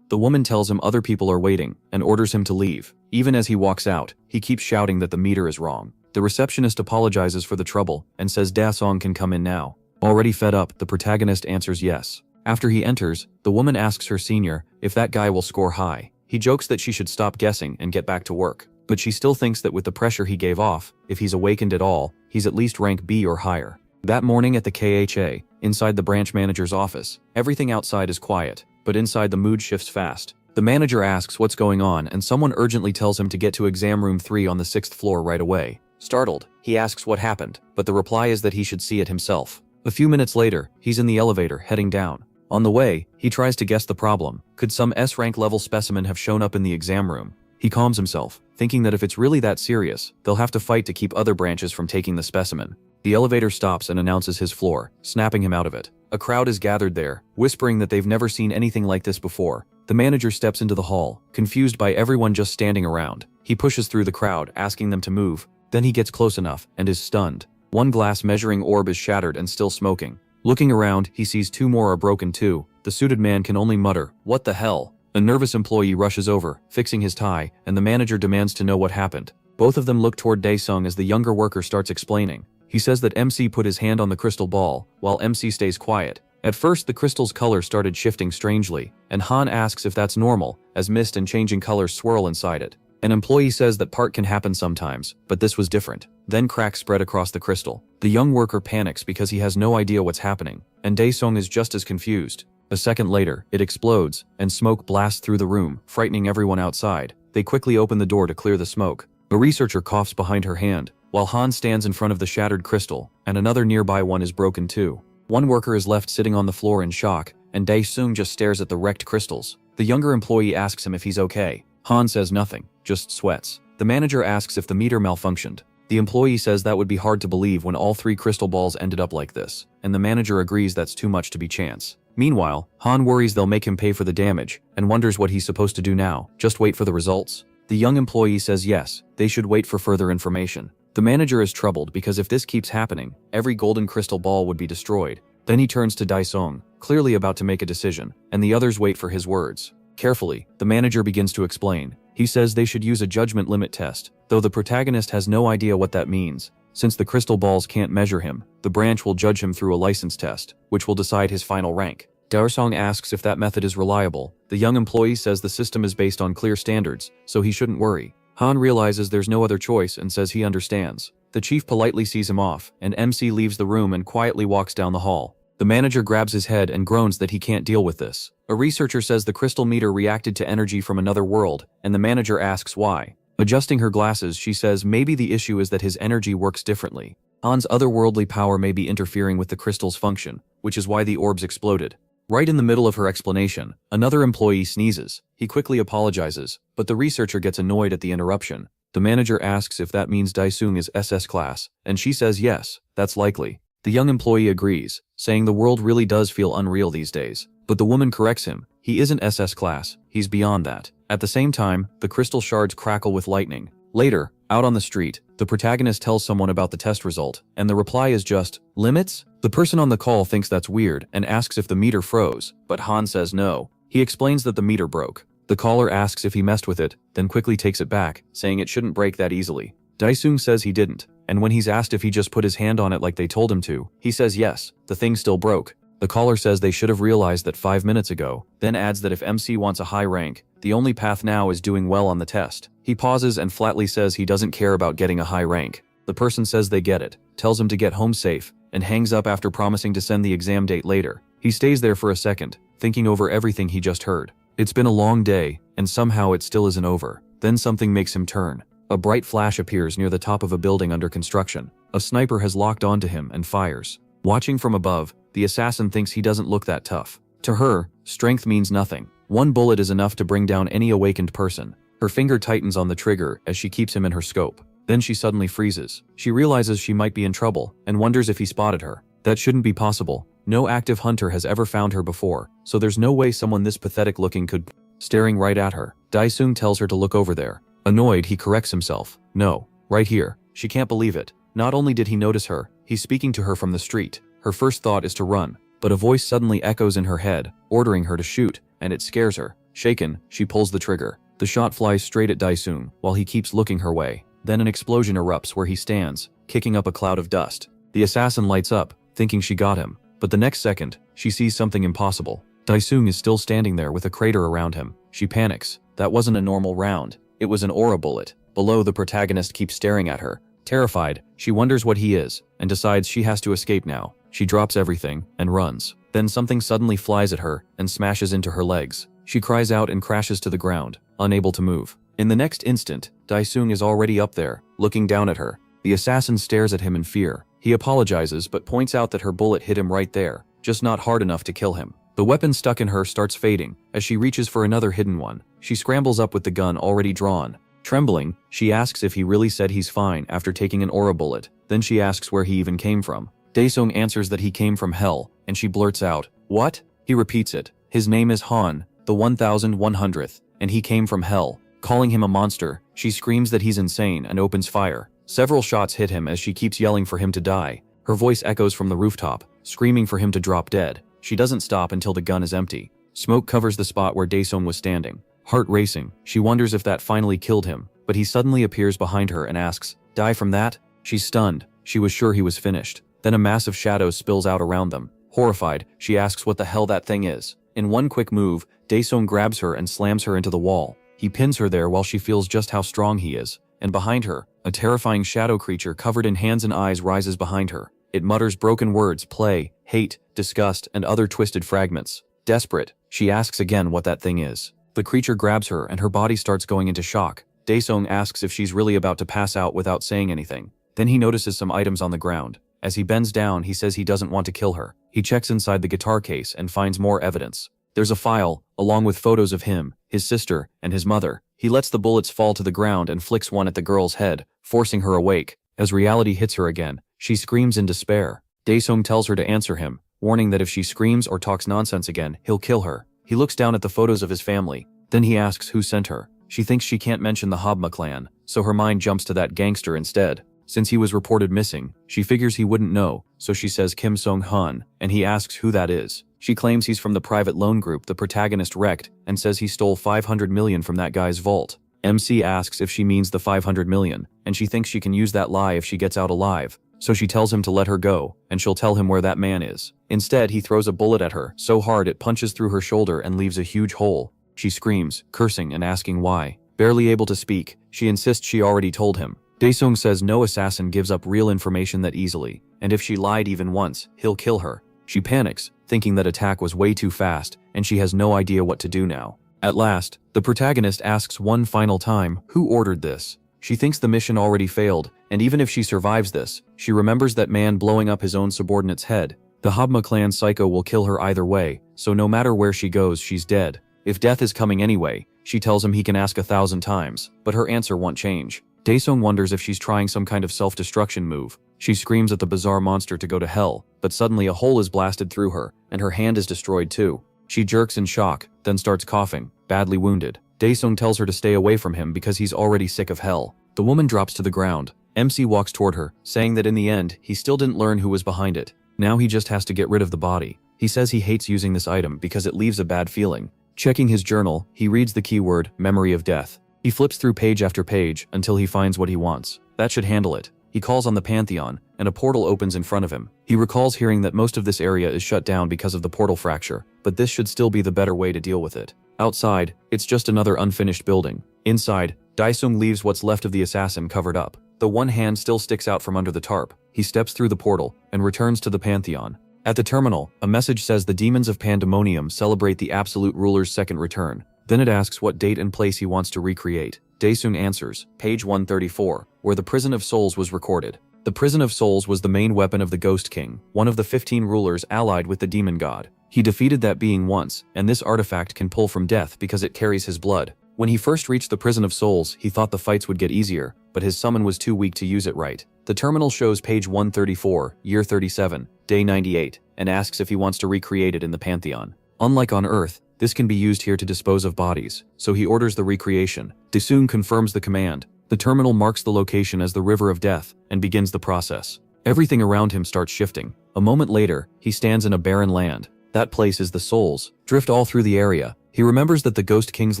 Speaker 1: The woman tells him other people are waiting and orders him to leave. Even as he walks out, he keeps shouting that the meter is wrong. The receptionist apologizes for the trouble and says Dae-sung can come in now. Already fed up, the protagonist answers yes. After he enters, the woman asks her senior if that guy will score high. He jokes that she should stop guessing and get back to work, but she still thinks that with the pressure he gave off, if he's awakened at all, he's at least rank B or higher. That morning at the KHA, inside the branch manager's office, everything outside is quiet, but inside the mood shifts fast. The manager asks what's going on and someone urgently tells him to get to exam room 3 on the 6th floor right away. Startled, he asks what happened, but the reply is that he should see it himself. A few minutes later, he's in the elevator heading down. On the way, he tries to guess the problem. Could some S-rank level specimen have shown up in the exam room? He calms himself, thinking that if it's really that serious, they'll have to fight to keep other branches from taking the specimen. The elevator stops and announces his floor, snapping him out of it. A crowd is gathered there, whispering that they've never seen anything like this before. The manager steps into the hall, confused by everyone just standing around. He pushes through the crowd, asking them to move. Then he gets close enough and is stunned. One glass measuring orb is shattered and still smoking. Looking around, he sees 2 more are broken too. The suited man can only mutter, "What the hell?" A nervous employee rushes over, fixing his tie, and the manager demands to know what happened. Both of them look toward Dae-sung as the younger worker starts explaining. He says that MC put his hand on the crystal ball, while MC stays quiet. At first, the crystal's color started shifting strangely, and Han asks if that's normal, as mist and changing colors swirl inside it. An employee says that part can happen sometimes, but this was different. Then cracks spread across the crystal. The young worker panics because he has no idea what's happening, and Dae-sung is just as confused. A second later, it explodes, and smoke blasts through the room, frightening everyone outside. They quickly open the door to clear the smoke. A researcher coughs behind her hand, while Han stands in front of the shattered crystal, and another nearby one is broken too. One worker is left sitting on the floor in shock, and Dae-sung just stares at the wrecked crystals. The younger employee asks him if he's okay. Han says nothing, just sweats. The manager asks if the meter malfunctioned. The employee says that would be hard to believe when all 3 crystal balls ended up like this, and the manager agrees that's too much to be chance. Meanwhile, Han worries they'll make him pay for the damage and wonders what he's supposed to do now. Just wait for the results. The young employee says yes, they should wait for further information. The manager is troubled because if this keeps happening, every golden crystal ball would be destroyed. Then he turns to Daesung, clearly about to make a decision, and the others wait for his words. Carefully, the manager begins to explain. He says they should use a judgment limit test, though the protagonist has no idea what that means. Since the crystal balls can't measure him, the branch will judge him through a license test, which will decide his final rank. Daesung asks if that method is reliable. The young employee says the system is based on clear standards, so he shouldn't worry. Han realizes there's no other choice and says he understands. The chief politely sees him off, and MC leaves the room and quietly walks down the hall. The manager grabs his head and groans that he can't deal with this. A researcher says the crystal meter reacted to energy from another world, and the manager asks why. Adjusting her glasses, she says maybe the issue is that his energy works differently. Han's otherworldly power may be interfering with the crystal's function, which is why the orbs exploded. Right in the middle of her explanation, another employee sneezes. He quickly apologizes, but the researcher gets annoyed at the interruption. The manager asks if that means Daesung is SS class, and she says yes, that's likely. The young employee agrees, saying the world really does feel unreal these days. But the woman corrects him. He isn't SS class, he's beyond that. At the same time, the crystal shards crackle with lightning. Later, out on the street, the protagonist tells someone about the test result, and the reply is just, limits? The person on the call thinks that's weird and asks if the meter froze, but Han says no. He explains that the meter broke. The caller asks if he messed with it, then quickly takes it back, saying it shouldn't break that easily. Daesung says he didn't, and when he's asked if he just put his hand on it like they told him to, he says yes, the thing still broke. The caller says they should have realized that 5 minutes ago, then adds that if MC wants a high rank, the only path now is doing well on the test. He pauses and flatly says he doesn't care about getting a high rank. The person says they get it, tells him to get home safe, and hangs up after promising to send the exam date later. He stays there for a second, thinking over everything he just heard. It's been a long day, and somehow it still isn't over. Then something makes him turn. A bright flash appears near the top of a building under construction. A sniper has locked onto him and fires. Watching from above, the assassin thinks he doesn't look that tough. To her, strength means nothing. One bullet is enough to bring down any awakened person. Her finger tightens on the trigger as she keeps him in her scope. Then she suddenly freezes. She realizes she might be in trouble and wonders if he spotted her. That shouldn't be possible. No active hunter has ever found her before, so there's no way someone this pathetic looking could. Staring right at her, Daesung tells her to look over there. Annoyed, he corrects himself. No, right here. She can't believe it. Not only did he notice her, he's speaking to her from the street. Her first thought is to run, but a voice suddenly echoes in her head, ordering her to shoot, and it scares her. Shaken, she pulls the trigger. The shot flies straight at Daesung, while he keeps looking her way. Then an explosion erupts where he stands, kicking up a cloud of dust. The assassin lights up, thinking she got him, but the next second, she sees something impossible. Daesung is still standing there with a crater around him. She panics. That wasn't a normal round. It was an aura bullet. Below, the protagonist keeps staring at her. Terrified, she wonders what he is, and decides she has to escape now. She drops everything and runs. Then something suddenly flies at her and smashes into her legs. She cries out and crashes to the ground, unable to move. In the next instant, Daesung is already up there, looking down at her. The assassin stares at him in fear. He apologizes but points out that her bullet hit him right there, just not hard enough to kill him. The weapon stuck in her starts fading as she reaches for another hidden one. She scrambles up with the gun already drawn. Trembling, she asks if he really said he's fine after taking an aura bullet. Then she asks where he even came from. Daesung answers that he came from hell, and she blurts out, "What?" He repeats it. His name is Han, the 1100th, and he came from hell. Calling him a monster, she screams that he's insane and opens fire. Several shots hit him as she keeps yelling for him to die. Her voice echoes from the rooftop, screaming for him to drop dead. She doesn't stop until the gun is empty. Smoke covers the spot where Daesung was standing. Heart racing, she wonders if that finally killed him, but he suddenly appears behind her and asks, "Die from that?" She's stunned. She was sure he was finished. Then a massive shadow spills out around them. Horrified, she asks what the hell that thing is. In one quick move, Daesung grabs her and slams her into the wall. He pins her there while she feels just how strong he is. And behind her, a terrifying shadow creature covered in hands and eyes rises behind her. It mutters broken words, play, hate, disgust, and other twisted fragments. Desperate, she asks again what that thing is. The creature grabs her and her body starts going into shock. Daesung asks if she's really about to pass out without saying anything. Then he notices some items on the ground. As he bends down, he says he doesn't want to kill her. He checks inside the guitar case and finds more evidence. There's a file, along with photos of him, his sister, and his mother. He lets the bullets fall to the ground and flicks one at the girl's head, forcing her awake. As reality hits her again, she screams in despair. Daesung tells her to answer him, warning that if she screams or talks nonsense again, he'll kill her. He looks down at the photos of his family. Then he asks who sent her. She thinks she can't mention the Habma clan, so her mind jumps to that gangster instead. Since he was reported missing, she figures he wouldn't know, so she says Kim Song-hun, and he asks who that is. She claims he's from the private loan group the protagonist wrecked, and says he stole 500 million from that guy's vault. MC asks if she means the 500 million, and she thinks she can use that lie if she gets out alive. So she tells him to let her go, and she'll tell him where that man is. Instead, he throws a bullet at her, so hard it punches through her shoulder and leaves a huge hole. She screams, cursing and asking why. Barely able to speak, she insists she already told him. Daesung says no assassin gives up real information that easily, and if she lied even once, he'll kill her. She panics, thinking that attack was way too fast, and she has no idea what to do now. At last, the protagonist asks one final time, who ordered this? She thinks the mission already failed, and even if she survives this, she remembers that man blowing up his own subordinate's head. The Habma clan psycho will kill her either way, so no matter where she goes, she's dead. If death is coming anyway, she tells him he can ask 1,000 times, but her answer won't change. Daesung wonders if she's trying some kind of self-destruction move. She screams at the bizarre monster to go to hell, but suddenly a hole is blasted through her, and her hand is destroyed too. She jerks in shock, then starts coughing, badly wounded. Daesung tells her to stay away from him because he's already sick of hell. The woman drops to the ground. MC walks toward her, saying that in the end, he still didn't learn who was behind it. Now he just has to get rid of the body. He says he hates using this item because it leaves a bad feeling. Checking his journal, he reads the keyword, memory of death. He flips through page after page until he finds what he wants. That should handle it. He calls on the Pantheon, and a portal opens in front of him. He recalls hearing that most of this area is shut down because of the portal fracture, but this should still be the better way to deal with it. Outside, it's just another unfinished building. Inside, Daesung leaves what's left of the assassin covered up. The one hand still sticks out from under the tarp. He steps through the portal and returns to the Pantheon. At the terminal, a message says the demons of Pandemonium celebrate the Absolute Ruler's second return. Then it asks what date and place he wants to recreate. Daesung answers, page 134, where the Prison of Souls was recorded. The Prison of Souls was the main weapon of the Ghost King, one of the 15 rulers allied with the demon god. He defeated that being once, and this artifact can pull from death because it carries his blood. When he first reached the Prison of Souls, he thought the fights would get easier, but his summon was too weak to use it right. The terminal shows page 134, year 37, day 98, and asks if he wants to recreate it in the Pantheon. Unlike on Earth, this can be used here to dispose of bodies, so he orders the recreation. Daesung confirms the command. The terminal marks the location as the River of Death and begins the process. Everything around him starts shifting. A moment later, he stands in a barren land. That place is the Souls. Drift all through the area. He remembers that the Ghost King's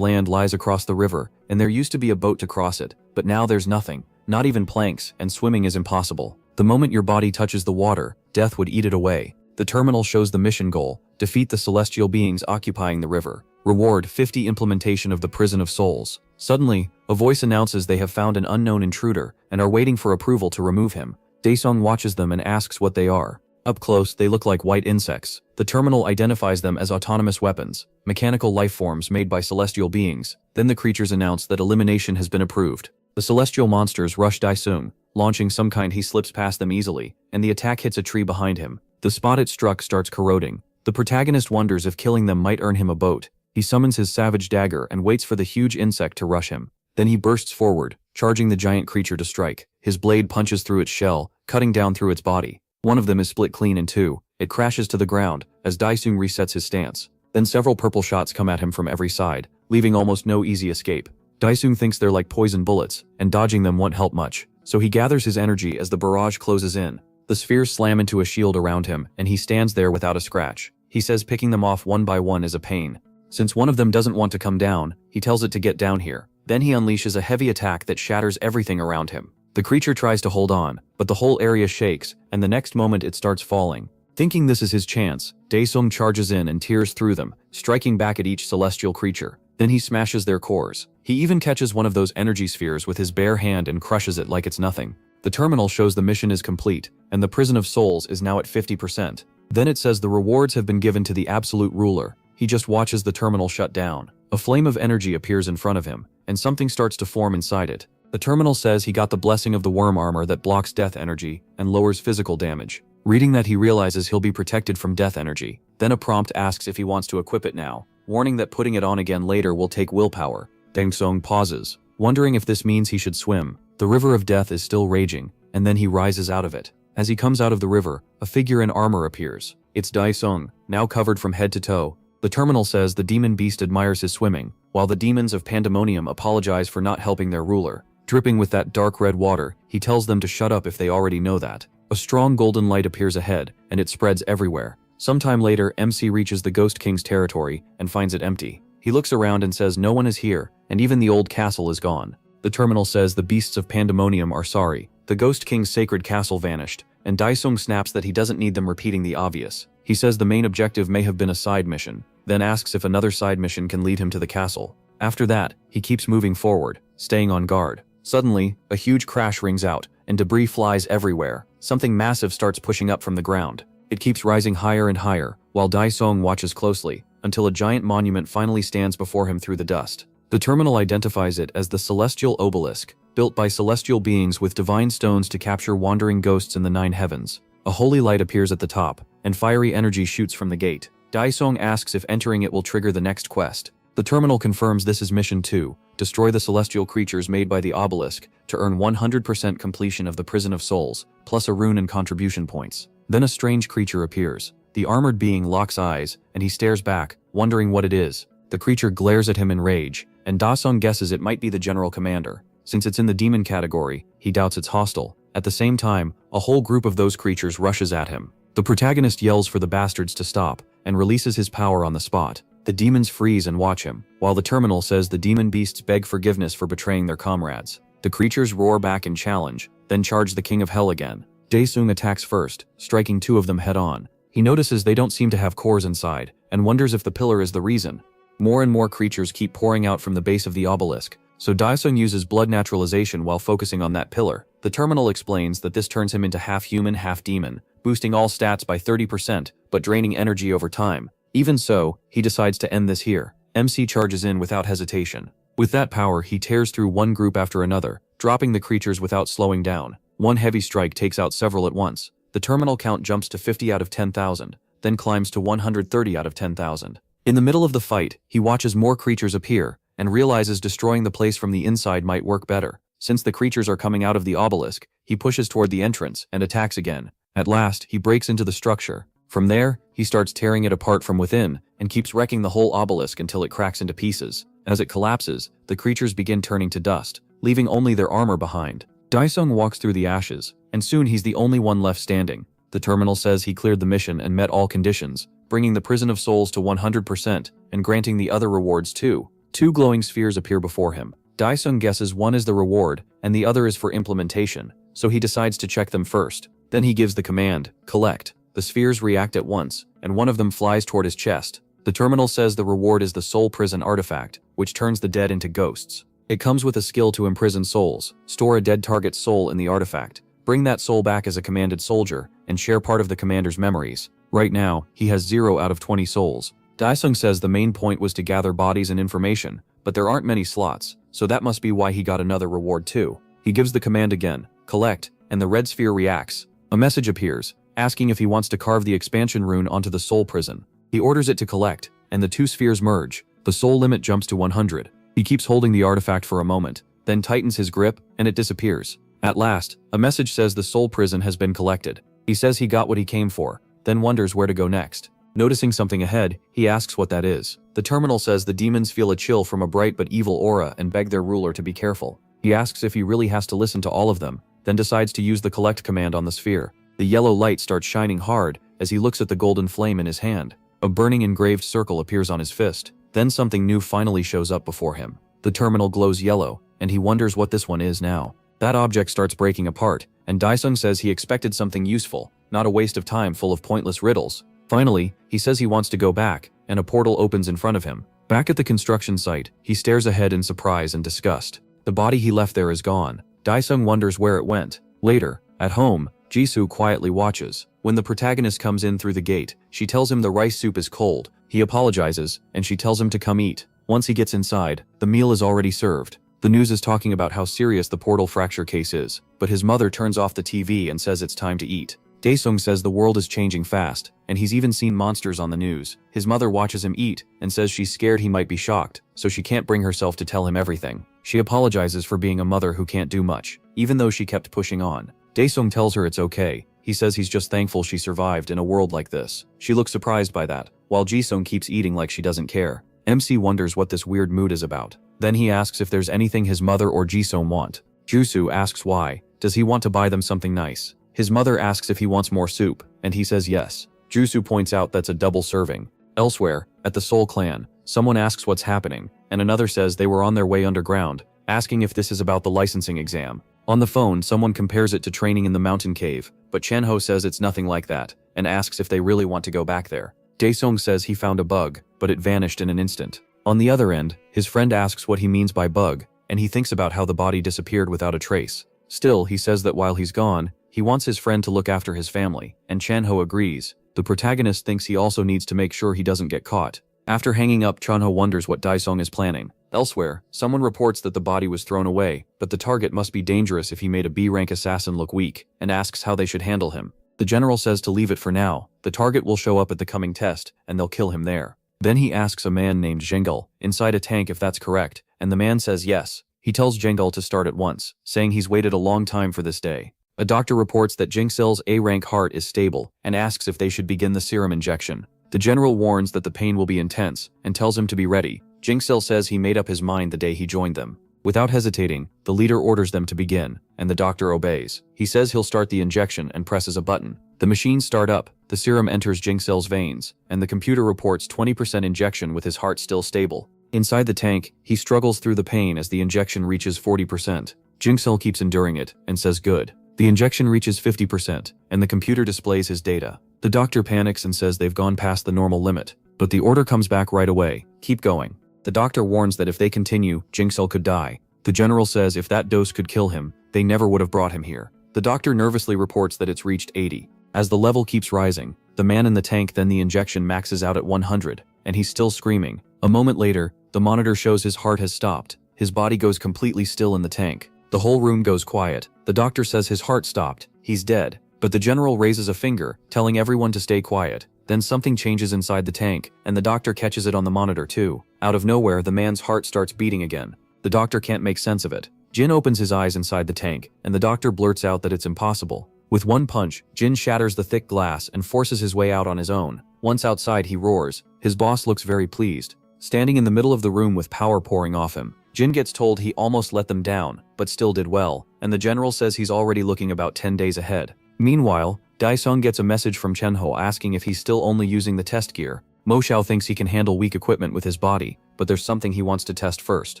Speaker 1: land lies across the river, and there used to be a boat to cross it, but now there's nothing, not even planks, and swimming is impossible. The moment your body touches the water, death would eat it away. The terminal shows the mission goal: defeat the celestial beings occupying the river. Reward: 50 implementation of the Prison of Souls. Suddenly, a voice announces they have found an unknown intruder and are waiting for approval to remove him. Daesung watches them and asks what they are. Up close, they look like white insects. The terminal identifies them as autonomous weapons, mechanical life forms made by celestial beings. Then the creatures announce that elimination has been approved. The celestial monsters rush Daesung. Launching some kind, he slips past them easily, and the attack hits a tree behind him. The spot it struck starts corroding. The protagonist wonders if killing them might earn him a boat. He summons his savage dagger and waits for the huge insect to rush him. Then he bursts forward, charging the giant creature to strike. His blade punches through its shell, cutting down through its body. One of them is split clean in two. It crashes to the ground as Daesung resets his stance. Then several purple shots come at him from every side, leaving almost no easy escape. Daesung thinks they're like poison bullets, and dodging them won't help much, so he gathers his energy as the barrage closes in. The spheres slam into a shield around him, and he stands there without a scratch. He says picking them off one by one is a pain. Since one of them doesn't want to come down, he tells it to get down here. Then he unleashes a heavy attack that shatters everything around him. The creature tries to hold on, but the whole area shakes, and the next moment it starts falling. Thinking this is his chance, Daesung charges in and tears through them, striking back at each celestial creature. Then he smashes their cores. He even catches one of those energy spheres with his bare hand and crushes it like it's nothing. The terminal shows the mission is complete, and the Prison of Souls is now at 50%. Then it says the rewards have been given to the Absolute Ruler. He just watches the terminal shut down. A flame of energy appears in front of him, and something starts to form inside it. The terminal says he got the blessing of the worm armor that blocks death energy and lowers physical damage. Reading that, he realizes he'll be protected from death energy. Then a prompt asks if he wants to equip it now, warning that putting it on again later will take willpower. Daesung pauses, wondering if this means he should swim. The river of death is still raging, and then he rises out of it. As he comes out of the river, a figure in armor appears. It's Daesung, now covered from head to toe. The terminal says the demon beast admires his swimming, while the demons of Pandemonium apologize for not helping their ruler. Dripping with that dark red water, he tells them to shut up if they already know that. A strong golden light appears ahead, and it spreads everywhere. Sometime later, MC reaches the Ghost King's territory and finds it empty. He looks around and says no one is here, and even the old castle is gone. The terminal says the beasts of Pandemonium are sorry. The Ghost King's sacred castle vanished, and Daesung snaps that he doesn't need them repeating the obvious. He says the main objective may have been a side mission, then asks if another side mission can lead him to the castle. After that, he keeps moving forward, staying on guard. Suddenly, a huge crash rings out, and debris flies everywhere. Something massive starts pushing up from the ground. It keeps rising higher and higher, while Daesung watches closely, until a giant monument finally stands before him through the dust. The terminal identifies it as the Celestial Obelisk, built by celestial beings with divine stones to capture wandering ghosts in the 9 heavens. A holy light appears at the top, and fiery energy shoots from the gate. Daesung asks if entering it will trigger the next quest. The terminal confirms this is Mission 2, destroy the celestial creatures made by the obelisk to earn 100% completion of the Prison of Souls, plus a rune and contribution points. Then a strange creature appears. The armored being locks eyes, and he stares back, wondering what it is. The creature glares at him in rage, and Daesung guesses it might be the general commander. Since it's in the demon category, he doubts it's hostile. At the same time, a whole group of those creatures rushes at him. The protagonist yells for the bastards to stop, and releases his power on the spot. The demons freeze and watch him, while the terminal says the demon beasts beg forgiveness for betraying their comrades. The creatures roar back in challenge, then charge the King of Hell again. Daesung attacks first, striking 2 of them head-on. He notices they don't seem to have cores inside, and wonders if the pillar is the reason. More and more creatures keep pouring out from the base of the obelisk, so Daesung uses blood naturalization while focusing on that pillar. The terminal explains that this turns him into half human, half demon, boosting all stats by 30%, but draining energy over time. Even so, he decides to end this here. MC charges in without hesitation. With that power, he tears through one group after another, dropping the creatures without slowing down. One heavy strike takes out several at once. The terminal count jumps to 50 out of 10,000, then climbs to 130 out of 10,000. In the middle of the fight, he watches more creatures appear, and realizes destroying the place from the inside might work better. Since the creatures are coming out of the obelisk, he pushes toward the entrance and attacks again. At last, he breaks into the structure. From there, he starts tearing it apart from within, and keeps wrecking the whole obelisk until it cracks into pieces. As it collapses, the creatures begin turning to dust, leaving only their armor behind. Daesung walks through the ashes, and soon he's the only one left standing. The terminal says he cleared the mission and met all conditions, bringing the Prison of Souls to 100% and granting the other rewards too. 2 glowing spheres appear before him. Daesung guesses one is the reward and the other is for implementation, so he decides to check them first. Then he gives the command, collect. The spheres react at once, and one of them flies toward his chest. The terminal says the reward is the Soul Prison artifact, which turns the dead into ghosts. It comes with a skill to imprison souls. Store a dead target's soul in the artifact. Bring that soul back as a commanded soldier, and share part of the commander's memories. Right now, he has 0 out of 20 souls. Daesung says the main point was to gather bodies and information, but there aren't many slots, so that must be why he got another reward too. He gives the command again, collect, and the red sphere reacts. A message appears, asking if he wants to carve the expansion rune onto the soul prison. He orders it to collect, and the 2 spheres merge. The soul limit jumps to 100. He keeps holding the artifact for a moment, then tightens his grip, and it disappears. At last, a message says the soul prison has been collected. He says he got what he came for, then wonders where to go next. Noticing something ahead, he asks what that is. The terminal says the demons feel a chill from a bright but evil aura and beg their ruler to be careful. He asks if he really has to listen to all of them, then decides to use the collect command on the sphere. The yellow light starts shining hard as he looks at the golden flame in his hand. A burning engraved circle appears on his fist. Then something new finally shows up before him. The terminal glows yellow, and he wonders what this one is now. That object starts breaking apart, and Daesung says he expected something useful, not a waste of time full of pointless riddles. Finally, he says he wants to go back, and a portal opens in front of him. Back at the construction site, he stares ahead in surprise and disgust. The body he left there is gone. Daesung wonders where it went. Later, at home, Jisoo quietly watches. When the protagonist comes in through the gate, she tells him the rice soup is cold. He apologizes, and she tells him to come eat. Once he gets inside, the meal is already served. The news is talking about how serious the portal fracture case is, but his mother turns off the TV and says it's time to eat. Daesung says the world is changing fast, and he's even seen monsters on the news. His mother watches him eat and says she's scared he might be shocked, so she can't bring herself to tell him everything. She apologizes for being a mother who can't do much, even though she kept pushing on. Daesung tells her it's okay. He says he's just thankful she survived in a world like this. She looks surprised by that, while Jisung keeps eating like she doesn't care. MC wonders what this weird mood is about. Then he asks if there's anything his mother or Jisung want. Jusu asks why. Does he want to buy them something nice? His mother asks if he wants more soup, and he says yes. Jusu points out that's a double serving. Elsewhere, at the Seoul clan, someone asks what's happening, and another says they were on their way underground, asking if this is about the licensing exam. On the phone, someone compares it to training in the mountain cave, but Chenho says it's nothing like that, and asks if they really want to go back there. Daesung says he found a bug, but it vanished in an instant. On the other end, his friend asks what he means by bug, and he thinks about how the body disappeared without a trace. Still, he says that while he's gone, he wants his friend to look after his family, and Chenho agrees. The protagonist thinks he also needs to make sure he doesn't get caught. After hanging up, Chenho wonders what Daesung is planning. Elsewhere, someone reports that the body was thrown away, but the target must be dangerous if he made a B-rank assassin look weak, and asks how they should handle him. The general says to leave it for now. The target will show up at the coming test, and they'll kill him there. Then he asks a man named Jengul inside a tank if that's correct, and the man says yes. He tells Jengul to start at once, saying he's waited a long time for this day. A doctor reports that Jingsil's A-rank heart is stable, and asks if they should begin the serum injection. The general warns that the pain will be intense, and tells him to be ready. Jingsil says he made up his mind the day he joined them. Without hesitating, the leader orders them to begin, and the doctor obeys. He says he'll start the injection and presses a button. The machines start up, the serum enters Jingsil's veins, and the computer reports 20% injection with his heart still stable. Inside the tank, he struggles through the pain as the injection reaches 40%. Jingsil keeps enduring it, and says good. The injection reaches 50%, and the computer displays his data. The doctor panics and says they've gone past the normal limit, but the order comes back right away. Keep going. The doctor warns that if they continue, Jingsil could die. The general says if that dose could kill him, they never would have brought him here. The doctor nervously reports that it's reached 80. As the level keeps rising, the man in the tank then the injection maxes out at 100, and he's still screaming. A moment later, the monitor shows his heart has stopped. His body goes completely still in the tank. The whole room goes quiet. The doctor says his heart stopped. He's dead. But the general raises a finger, telling everyone to stay quiet. Then something changes inside the tank, and the doctor catches it on the monitor too. Out of nowhere, the man's heart starts beating again. The doctor can't make sense of it. Jin opens his eyes inside the tank, and the doctor blurts out that it's impossible. With one punch, Jin shatters the thick glass and forces his way out on his own. Once outside, he roars. His boss looks very pleased. Standing in the middle of the room with power pouring off him, Jin gets told he almost let them down, but still did well, and the general says he's already looking about 10 days ahead. Meanwhile, Daesung gets a message from Chenho asking if he's still only using the test gear. Mo Xiao thinks he can handle weak equipment with his body, but there's something he wants to test first,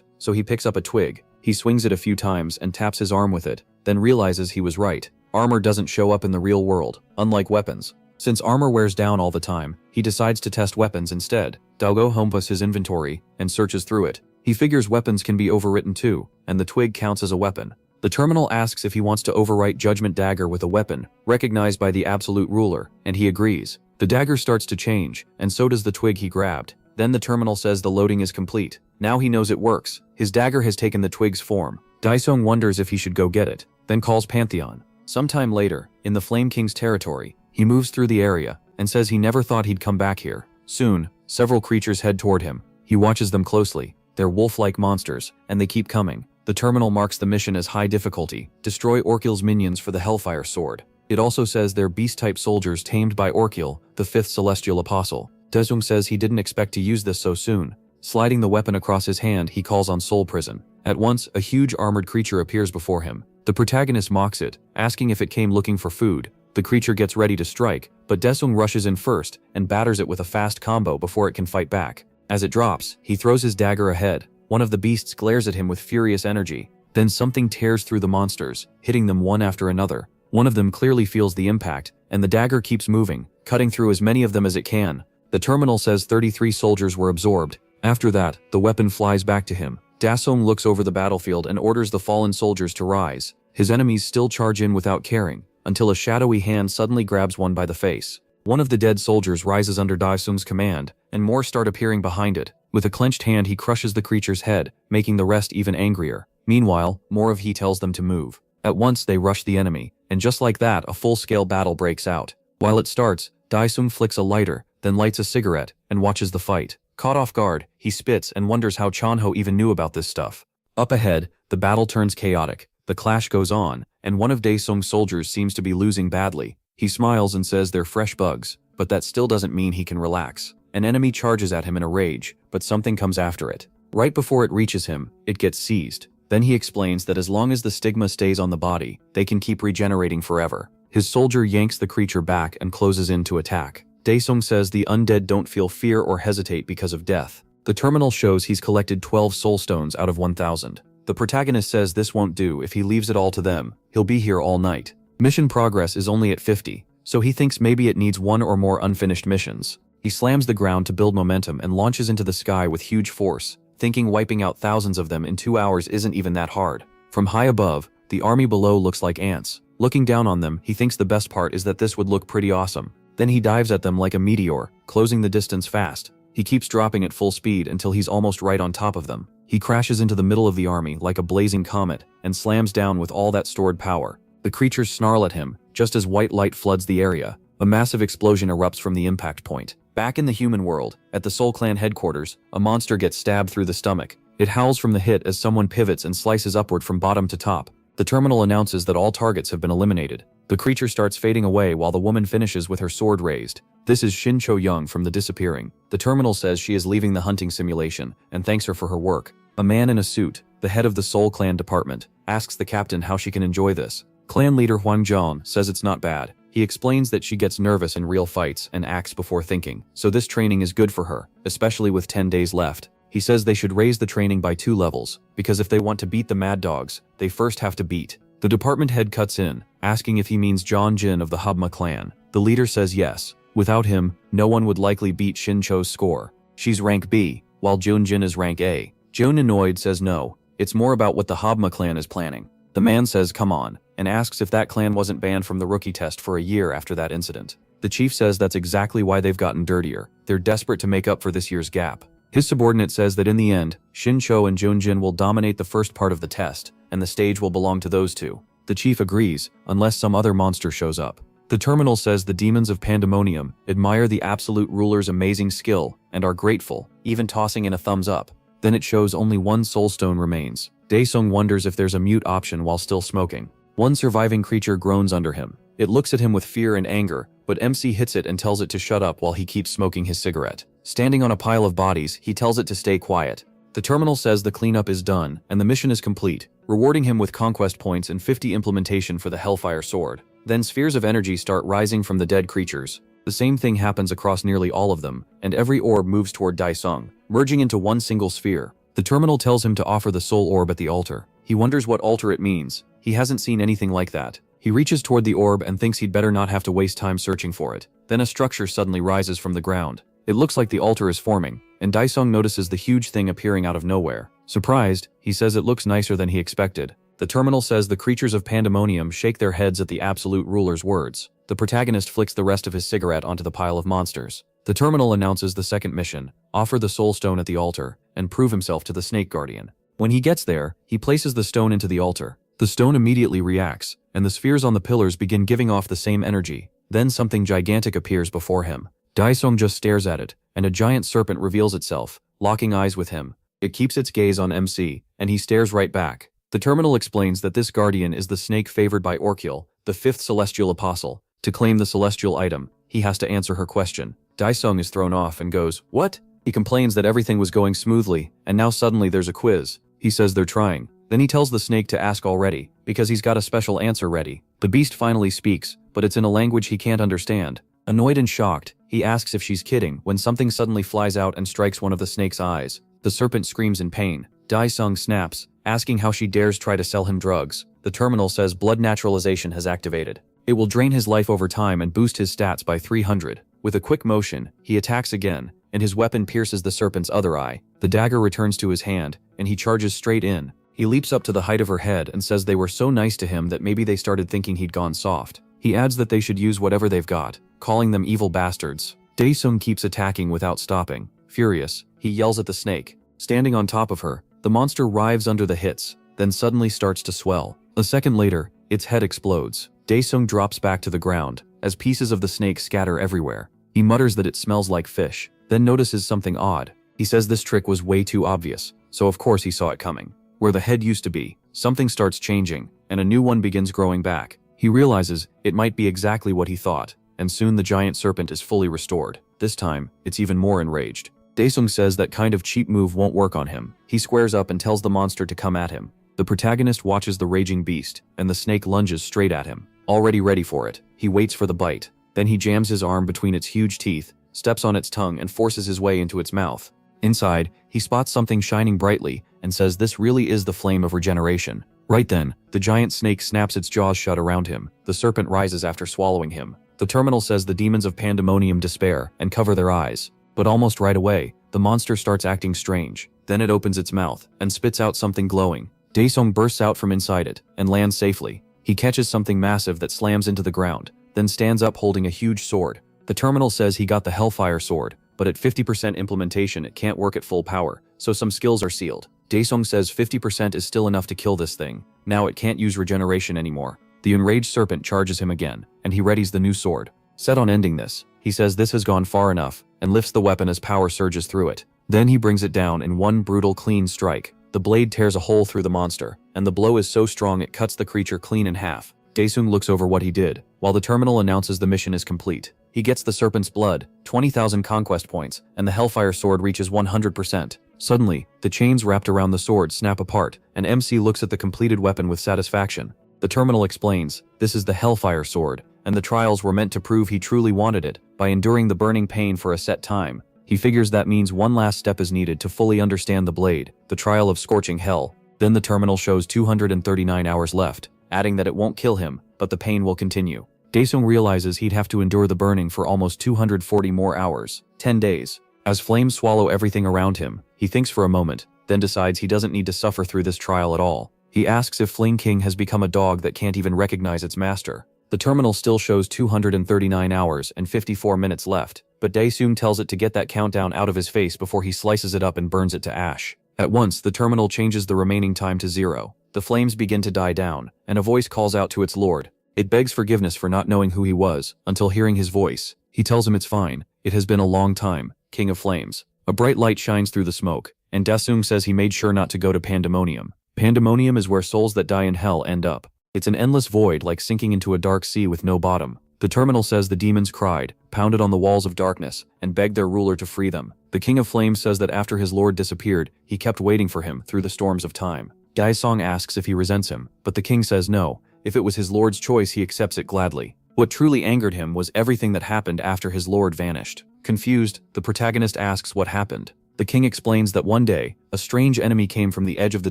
Speaker 1: so he picks up a twig. He swings it a few times and taps his arm with it, then realizes he was right. Armor doesn't show up in the real world, unlike weapons. Since armor wears down all the time, he decides to test weapons instead. Daogo humpas his inventory and searches through it. He figures weapons can be overwritten too, and the twig counts as a weapon. The terminal asks if he wants to overwrite Judgment Dagger with a weapon, recognized by the Absolute Ruler, and he agrees. The dagger starts to change, and so does the twig he grabbed. Then the terminal says the loading is complete. Now he knows it works. His dagger has taken the twig's form. Daesung wonders if he should go get it, then calls Pantheon. Sometime later, in the Flame King's territory, he moves through the area, and says he never thought he'd come back here. Soon, several creatures head toward him. He watches them closely. They're wolf-like monsters, and they keep coming. The terminal marks the mission as high difficulty. Destroy Orkil's minions for the Hellfire Sword. It also says they're beast-type soldiers tamed by Orkil, the 5th Celestial Apostle. Daesung says he didn't expect to use this so soon. Sliding the weapon across his hand, he calls on Soul Prison. At once, a huge armored creature appears before him. The protagonist mocks it, asking if it came looking for food. The creature gets ready to strike, but Daesung rushes in first and batters it with a fast combo before it can fight back. As it drops, he throws his dagger ahead. One of the beasts glares at him with furious energy. Then something tears through the monsters, hitting them one after another. One of them clearly feels the impact, and the dagger keeps moving, cutting through as many of them as it can. The terminal says 33 soldiers were absorbed. After that, the weapon flies back to him. Daesung looks over the battlefield and orders the fallen soldiers to rise. His enemies still charge in without caring, until a shadowy hand suddenly grabs one by the face. One of the dead soldiers rises under Daesung's command, and more start appearing behind it. With a clenched hand, he crushes the creature's head, making the rest even angrier. Meanwhile, more of he tells them to move. At once they rush the enemy, and just like that, a full-scale battle breaks out. While it starts, Daesung flicks a lighter, then lights a cigarette, and watches the fight. Caught off guard, he spits and wonders how Chenho even knew about this stuff. Up ahead, the battle turns chaotic. The clash goes on, and one of Daesung's soldiers seems to be losing badly. He smiles and says they're fresh bugs, but that still doesn't mean he can relax. An enemy charges at him in a rage, but something comes after it. Right before it reaches him, it gets seized. Then he explains that as long as the stigma stays on the body, they can keep regenerating forever. His soldier yanks the creature back and closes in to attack. Daesung says the undead don't feel fear or hesitate because of death. The terminal shows he's collected 12 soul stones out of 1,000. The protagonist says this won't do if he leaves it all to them, he'll be here all night. Mission progress is only at 50, so he thinks maybe it needs one or more unfinished missions. He slams the ground to build momentum and launches into the sky with huge force, thinking wiping out thousands of them in 2 hours isn't even that hard. From high above, the army below looks like ants. Looking down on them, he thinks the best part is that this would look pretty awesome. Then he dives at them like a meteor, closing the distance fast. He keeps dropping at full speed until he's almost right on top of them. He crashes into the middle of the army like a blazing comet and slams down with all that stored power. The creatures snarl at him, just as white light floods the area. A massive explosion erupts from the impact point. Back in the human world, at the Soul Clan headquarters, a monster gets stabbed through the stomach. It howls from the hit as someone pivots and slices upward from bottom to top. The terminal announces that all targets have been eliminated. The creature starts fading away while the woman finishes with her sword raised. This is Shin Cho-young from The Disappearing. The terminal says she is leaving the hunting simulation and thanks her for her work. A man in a suit, the head of the Soul Clan department, asks the captain how she can enjoy this. Clan leader Hwang Jong says it's not bad. He explains that she gets nervous in real fights and acts before thinking, so this training is good for her, especially with 10 days left. He says they should raise the training by 2 levels, because if they want to beat the Mad Dogs, they first have to beat. The department head cuts in, asking if he means John Jin of the Habma clan. The leader says yes. Without him, no one would likely beat Shin Cho's score. She's rank B, while Jun Jin is rank A. Jun annoyed says no, it's more about what the Habma clan is planning. The man says come on, and asks if that clan wasn't banned from the rookie test for a year after that incident. The chief says that's exactly why they've gotten dirtier. They're desperate to make up for this year's gap. His subordinate says that in the end, Shin Cho and Jun Jin will dominate the first part of the test, and the stage will belong to those two. The chief agrees, unless some other monster shows up. The terminal says the demons of Pandemonium admire the absolute ruler's amazing skill and are grateful, even tossing in a thumbs up. Then it shows only 1 soulstone remains. Daesung wonders if there's a mute option while still smoking. One surviving creature groans under him. It looks at him with fear and anger, but MC hits it and tells it to shut up while he keeps smoking his cigarette. Standing on a pile of bodies, he tells it to stay quiet. The terminal says the cleanup is done and the mission is complete, rewarding him with conquest points and 50 implementation for the Hellfire Sword. Then spheres of energy start rising from the dead creatures. The same thing happens across nearly all of them, and every orb moves toward Daesung, merging into one single sphere. The terminal tells him to offer the soul orb at the altar. He wonders what altar it means. He hasn't seen anything like that. He reaches toward the orb and thinks he'd better not have to waste time searching for it. Then a structure suddenly rises from the ground. It looks like the altar is forming, and Daesung notices the huge thing appearing out of nowhere. Surprised, he says it looks nicer than he expected. The terminal says the creatures of Pandemonium shake their heads at the absolute ruler's words. The protagonist flicks the rest of his cigarette onto the pile of monsters. The terminal announces the second mission, offer the soul stone at the altar, and prove himself to the Snake Guardian. When he gets there, he places the stone into the altar. The stone immediately reacts, and the spheres on the pillars begin giving off the same energy. Then something gigantic appears before him. Daesung just stares at it, and a giant serpent reveals itself, locking eyes with him. It keeps its gaze on MC, and he stares right back. The terminal explains that this guardian is the snake favored by Orkyul, the 5th celestial apostle. To claim the celestial item, he has to answer her question. Daesung is thrown off and goes, "What?" He complains that everything was going smoothly, and now suddenly there's a quiz. He says they're trying. Then he tells the snake to ask already, because he's got a special answer ready. The beast finally speaks, but it's in a language he can't understand. Annoyed and shocked, he asks if she's kidding when something suddenly flies out and strikes one of the snake's eyes. The serpent screams in pain. Daesung snaps, asking how she dares try to sell him drugs. The terminal says blood naturalization has activated. It will drain his life over time and boost his stats by 300. With a quick motion, he attacks again, and his weapon pierces the serpent's other eye. The dagger returns to his hand, and he charges straight in. He leaps up to the height of her head and says they were so nice to him that maybe they started thinking he'd gone soft. He adds that they should use whatever they've got, calling them evil bastards. Daesung keeps attacking without stopping. Furious, he yells at the snake. Standing on top of her, the monster writhes under the hits, then suddenly starts to swell. A second later, its head explodes. Daesung drops back to the ground, as pieces of the snake scatter everywhere. He mutters that it smells like fish, then notices something odd. He says this trick was way too obvious, so of course he saw it coming. Where the head used to be, something starts changing, and a new one begins growing back. He realizes it might be exactly what he thought, and soon the giant serpent is fully restored. This time, it's even more enraged. Daesung says that kind of cheap move won't work on him. He squares up and tells the monster to come at him. The protagonist watches the raging beast, and the snake lunges straight at him. Already ready for it, he waits for the bite. Then he jams his arm between its huge teeth, steps on its tongue and forces his way into its mouth. Inside, he spots something shining brightly and says this really is the flame of regeneration. Right then, the giant snake snaps its jaws shut around him. The serpent rises after swallowing him. The terminal says the demons of pandemonium despair and cover their eyes. But almost right away, the monster starts acting strange. Then it opens its mouth and spits out something glowing. Daesung bursts out from inside it and lands safely. He catches something massive that slams into the ground, then stands up holding a huge sword. The terminal says he got the Hellfire sword, but at 50% implementation it can't work at full power, so some skills are sealed. Daesung says 50% is still enough to kill this thing. Now it can't use regeneration anymore. The enraged serpent charges him again, and he readies the new sword. Set on ending this, he says this has gone far enough, and lifts the weapon as power surges through it. Then he brings it down in one brutal clean strike. The blade tears a hole through the monster, and the blow is so strong it cuts the creature clean in half. Daesung looks over what he did, while the terminal announces the mission is complete. He gets the serpent's blood, 20,000 conquest points, and the Hellfire sword reaches 100%. Suddenly, the chains wrapped around the sword snap apart, and MC looks at the completed weapon with satisfaction. The terminal explains, this is the Hellfire sword, and the trials were meant to prove he truly wanted it, by enduring the burning pain for a set time. He figures that means one last step is needed to fully understand the blade, the trial of scorching hell. Then the terminal shows 239 hours left, adding that it won't kill him, but the pain will continue. Daesung realizes he'd have to endure the burning for almost 240 more hours, 10 days. As flames swallow everything around him, he thinks for a moment, then decides he doesn't need to suffer through this trial at all. He asks if Flame King has become a dog that can't even recognize its master. The terminal still shows 239 hours and 54 minutes left, but Daesung tells it to get that countdown out of his face before he slices it up and burns it to ash. At once, the terminal changes the remaining time to 0. The flames begin to die down, and a voice calls out to its lord. It begs forgiveness for not knowing who he was, until hearing his voice. He tells him it's fine, it has been a long time, King of Flames. A bright light shines through the smoke, and Daesung says he made sure not to go to Pandemonium. Pandemonium is where souls that die in hell end up. It's an endless void like sinking into a dark sea with no bottom. The terminal says the demons cried, pounded on the walls of darkness, and begged their ruler to free them. The King of Flames says that after his lord disappeared, he kept waiting for him through the storms of time. Daesung asks if he resents him, but the king says no. If it was his lord's choice, he accepts it gladly. What truly angered him was everything that happened after his lord vanished. Confused, the protagonist asks what happened. The king explains that one day, a strange enemy came from the edge of the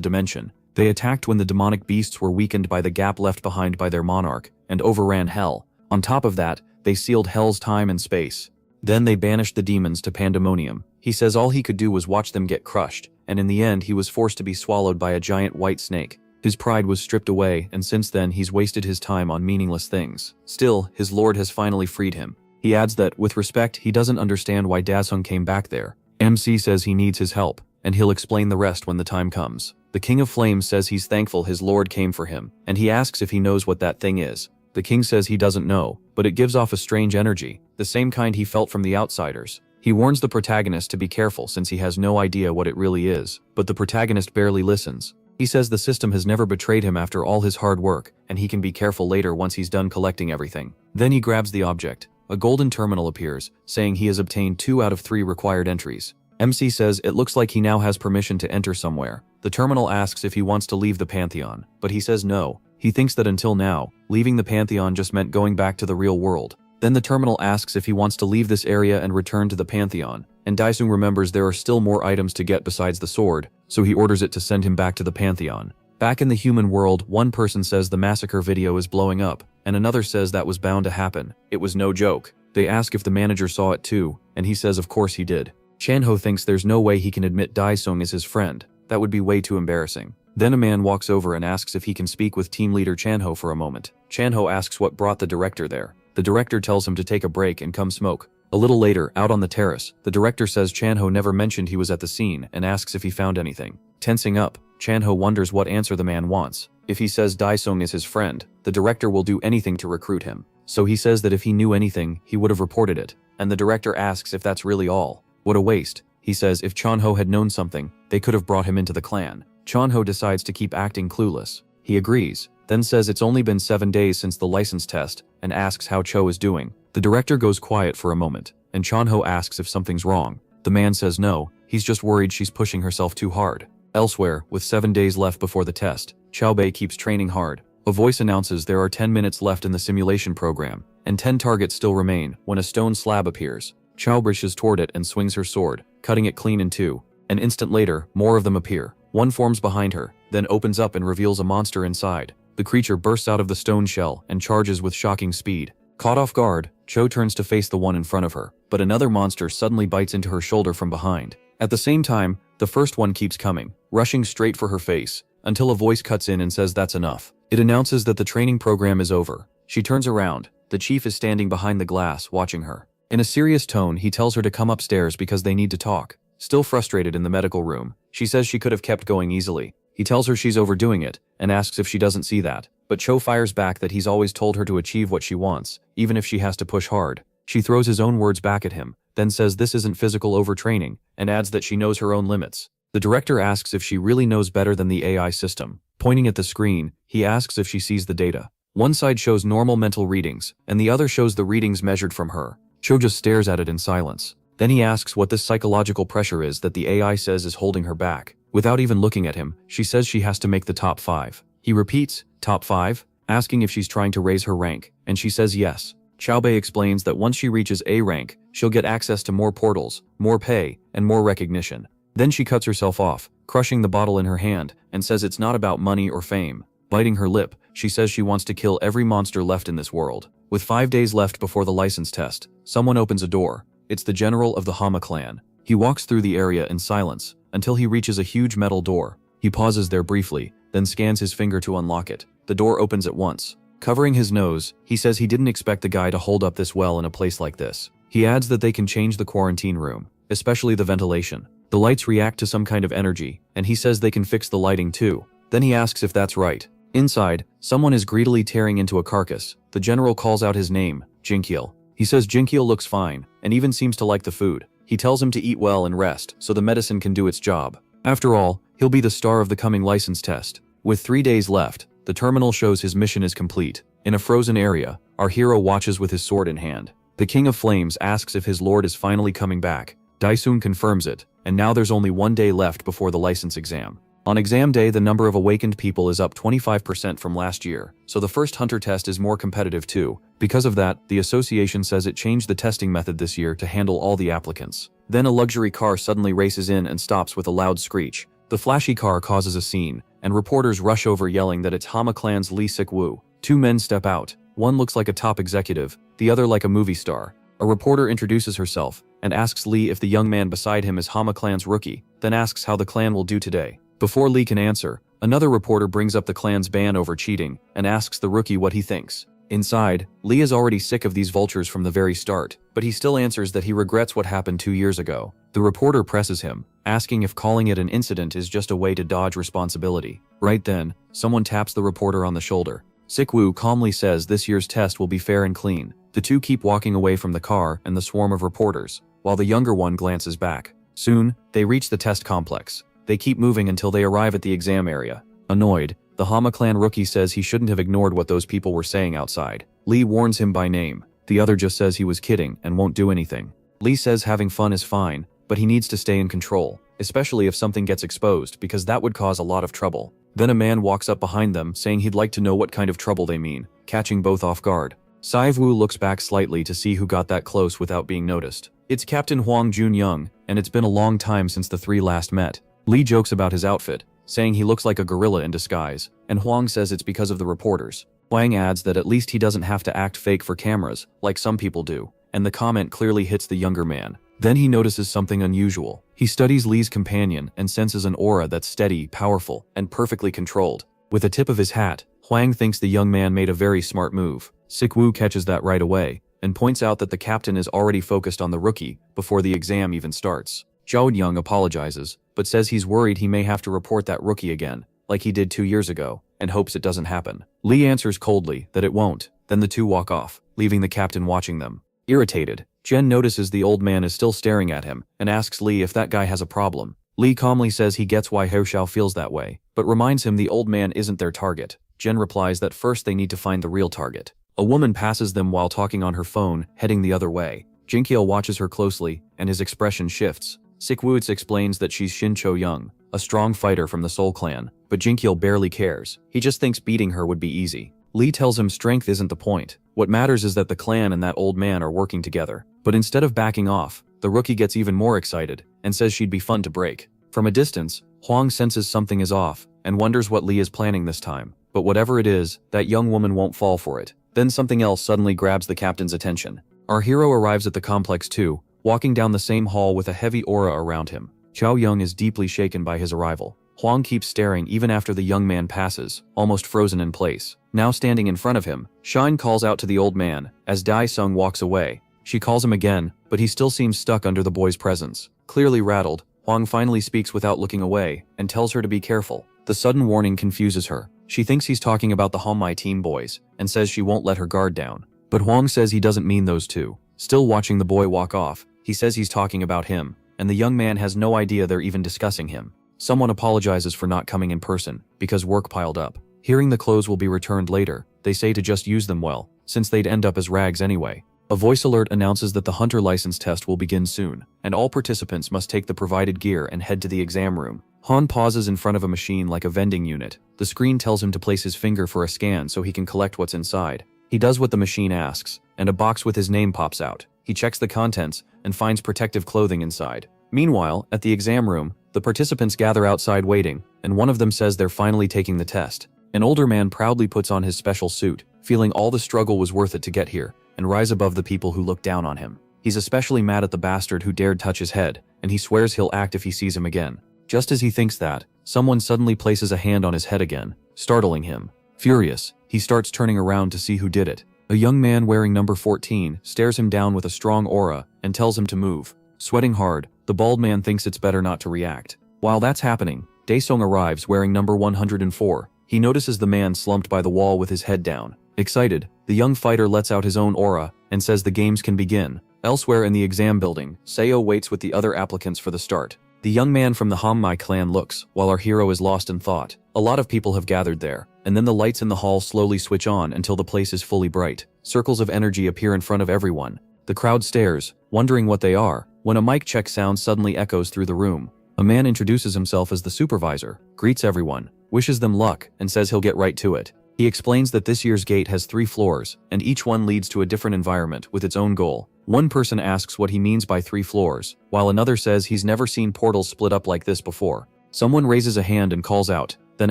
Speaker 1: dimension. They attacked when the demonic beasts were weakened by the gap left behind by their monarch, and overran hell. On top of that, they sealed hell's time and space. Then they banished the demons to Pandemonium. He says all he could do was watch them get crushed, and in the end he was forced to be swallowed by a giant white snake. His pride was stripped away, and since then he's wasted his time on meaningless things. Still, his lord has finally freed him. He adds that, with respect, he doesn't understand why Daesung came back there. MC says he needs his help, and he'll explain the rest when the time comes. The King of Flames says he's thankful his lord came for him, and he asks if he knows what that thing is. The king says he doesn't know, but it gives off a strange energy, the same kind he felt from the outsiders. He warns the protagonist to be careful since he has no idea what it really is, but the protagonist barely listens. He says the system has never betrayed him after all his hard work, and he can be careful later once he's done collecting everything. Then he grabs the object. A golden terminal appears, saying he has obtained 2 out of 3 required entries. MC says it looks like he now has permission to enter somewhere. The terminal asks if he wants to leave the Pantheon, but he says no. He thinks that until now, leaving the Pantheon just meant going back to the real world. Then the terminal asks if he wants to leave this area and return to the Pantheon, and Daesung remembers there are still more items to get besides the sword, so he orders it to send him back to the Pantheon. Back in the human world, one person says the massacre video is blowing up, and another says that was bound to happen. It was no joke. They ask if the manager saw it too, and he says of course he did. Chanho thinks there's no way he can admit Daesung is his friend. That would be way too embarrassing. Then a man walks over and asks if he can speak with team leader Chanho for a moment. Chanho asks what brought the director there. The director tells him to take a break and come smoke. A little later, out on the terrace, the director says Chanho never mentioned he was at the scene and asks if he found anything. Tensing up, Chanho wonders what answer the man wants. If he says Daesung is his friend, the director will do anything to recruit him. So he says that if he knew anything, he would have reported it. And the director asks if that's really all. What a waste. He says if Chanho had known something, they could have brought him into the clan. Chanho decides to keep acting clueless. He agrees. then says it's only been 7 days since the license test, and asks how Cho is doing. The director goes quiet for a moment, and Chonho asks if something's wrong. The man says no, he's just worried she's pushing herself too hard. Elsewhere, with 7 days left before the test, Chaobei keeps training hard. A voice announces there are 10 minutes left in the simulation program, and 10 targets still remain when a stone slab appears. Chao brushes toward it and swings her sword, cutting it clean in two. An instant later, more of them appear. One forms behind her, then opens up and reveals a monster inside. The creature bursts out of the stone shell and charges with shocking speed. Caught off guard, Cho turns to face the one in front of her, but another monster suddenly bites into her shoulder from behind. At the same time, the first one keeps coming, rushing straight for her face, until a voice cuts in and says that's enough. It announces that the training program is over. She turns around. The chief is standing behind the glass, watching her. In a serious tone, he tells her to come upstairs because they need to talk. Still frustrated in the medical room, she says she could have kept going easily. He tells her she's overdoing it, and asks if she doesn't see that. But Cho fires back that he's always told her to achieve what she wants, even if she has to push hard. She throws his own words back at him, then says this isn't physical overtraining, and adds that she knows her own limits. The director asks if she really knows better than the AI system. Pointing at the screen, he asks if she sees the data. One side shows normal mental readings, and the other shows the readings measured from her. Cho just stares at it in silence. Then he asks what this psychological pressure is that the AI says is holding her back. Without even looking at him, she says she has to make the top 5. He repeats, top 5, asking if she's trying to raise her rank, and she says yes. Chaobei explains that once she reaches A rank, she'll get access to more portals, more pay, and more recognition. Then she cuts herself off, crushing the bottle in her hand, and says it's not about money or fame. Biting her lip, she says she wants to kill every monster left in this world. With 5 days left before the license test, someone opens a door. It's the general of the Hama clan. He walks through the area in silence, until he reaches a huge metal door. He pauses there briefly, then scans his finger to unlock it. The door opens at once. Covering his nose, he says he didn't expect the guy to hold up this well in a place like this. He adds that they can change the quarantine room, especially the ventilation. The lights react to some kind of energy, and he says they can fix the lighting too. Then he asks if that's right. Inside, someone is greedily tearing into a carcass. The general calls out his name, Jinkiel. He says Jinkiel looks fine, and even seems to like the food. He tells him to eat well and rest, so the medicine can do its job. After all, he'll be the star of the coming license test. With 3 days left, the terminal shows his mission is complete. In a frozen area, our hero watches with his sword in hand. The King of Flames asks if his lord is finally coming back. Daesun confirms it, and now there's only 1 day left before the license exam. On exam day, the number of awakened people is up 25% from last year, so the first hunter test is more competitive too. Because of that, the association says it changed the testing method this year to handle all the applicants. Then a luxury car suddenly races in and stops with a loud screech. The flashy car causes a scene, and reporters rush over yelling that it's Hama clan's Lee Sik-woo. 2 men step out. One looks like a top executive, the other like a movie star. A reporter introduces herself, and asks Lee if the young man beside him is Hama clan's rookie, then asks how the clan will do today. Before Lee can answer, another reporter brings up the clan's ban over cheating, and asks the rookie what he thinks. Inside, Lee is already sick of these vultures from the very start, but he still answers that he regrets what happened 2 years ago. The reporter presses him, asking if calling it an incident is just a way to dodge responsibility. Right then, someone taps the reporter on the shoulder. Sik-woo calmly says this year's test will be fair and clean. The two keep walking away from the car and the swarm of reporters, while the younger one glances back. Soon, they reach the test complex. They keep moving until they arrive at the exam area. Annoyed, the Hama clan rookie says he shouldn't have ignored what those people were saying outside. Lee warns him by name. The other just says he was kidding and won't do anything. Lee says having fun is fine, but he needs to stay in control, especially if something gets exposed because that would cause a lot of trouble. Then a man walks up behind them saying he'd like to know what kind of trouble they mean, catching both off guard. Sai-woo looks back slightly to see who got that close without being noticed. It's Captain Hwang Jun-young, and it's been a long time since the three last met. Lee jokes about his outfit, saying he looks like a gorilla in disguise, and Hwang says it's because of the reporters. Hwang adds that at least he doesn't have to act fake for cameras, like some people do, and the comment clearly hits the younger man. Then he notices something unusual. He studies Lee's companion and senses an aura that's steady, powerful, and perfectly controlled. With a tip of his hat, Hwang thinks the young man made a very smart move. Sik-woo catches that right away, and points out that the captain is already focused on the rookie before the exam even starts. Zhao Young apologizes, but says he's worried he may have to report that rookie again, like he did 2 years ago, and hopes it doesn't happen. Lee answers coldly that it won't, then the two walk off, leaving the captain watching them. Irritated, Jen notices the old man is still staring at him, and asks Lee if that guy has a problem. Lee calmly says he gets why He Xiao feels that way, but reminds him the old man isn't their target. Jen replies that first they need to find the real target. A woman passes them while talking on her phone, heading the other way. Jinkiel watches her closely, and his expression shifts. Sikwoots explains that she's Shincho Young, a strong fighter from the Soul Clan, but Jinkiel barely cares. He just thinks beating her would be easy. Lee tells him strength isn't the point. What matters is that the clan and that old man are working together. But instead of backing off, the rookie gets even more excited, and says she'd be fun to break. From a distance, Huang senses something is off, and wonders what Lee is planning this time. But whatever it is, that young woman won't fall for it. Then something else suddenly grabs the captain's attention. Our hero arrives at the complex too, walking down the same hall with a heavy aura around him. Chao Young is deeply shaken by his arrival. Huang keeps staring even after the young man passes, almost frozen in place. Now standing in front of him, Shine calls out to the old man, as Dai Sung walks away. She calls him again, but he still seems stuck under the boy's presence. Clearly rattled, Huang finally speaks without looking away, and tells her to be careful. The sudden warning confuses her. She thinks he's talking about the Homai team boys, and says she won't let her guard down. But Huang says he doesn't mean those two. Still watching the boy walk off, he says he's talking about him, and the young man has no idea they're even discussing him. Someone apologizes for not coming in person, because work piled up. Hearing the clothes will be returned later, they say to just use them well, since they'd end up as rags anyway. A voice alert announces that the hunter license test will begin soon, and all participants must take the provided gear and head to the exam room. Han pauses in front of a machine like a vending unit. The screen tells him to place his finger for a scan so he can collect what's inside. He does what the machine asks, and a box with his name pops out. He checks the contents and finds protective clothing inside. Meanwhile, at the exam room, the participants gather outside waiting, and one of them says they're finally taking the test. An older man proudly puts on his special suit, feeling all the struggle was worth it to get here, and rise above the people who look down on him. He's especially mad at the bastard who dared touch his head, and he swears he'll act if he sees him again. Just as he thinks that, someone suddenly places a hand on his head again, startling him. Furious, he starts turning around to see who did it. A young man wearing number 14 stares him down with a strong aura and tells him to move. Sweating hard, the bald man thinks it's better not to react. While that's happening, Daesung arrives wearing number 104. He notices the man slumped by the wall with his head down. Excited, the young fighter lets out his own aura and says the games can begin. Elsewhere in the exam building, Seo waits with the other applicants for the start. The young man from the Homai clan looks, while our hero is lost in thought. A lot of people have gathered there, and then the lights in the hall slowly switch on until the place is fully bright. Circles of energy appear in front of everyone. The crowd stares, wondering what they are, when a mic check sound suddenly echoes through the room. A man introduces himself as the supervisor, greets everyone, wishes them luck, and says he'll get right to it. He explains that this year's gate has 3 floors, and each one leads to a different environment with its own goal. One person asks what he means by 3 floors, while another says he's never seen portals split up like this before. Someone raises a hand and calls out, then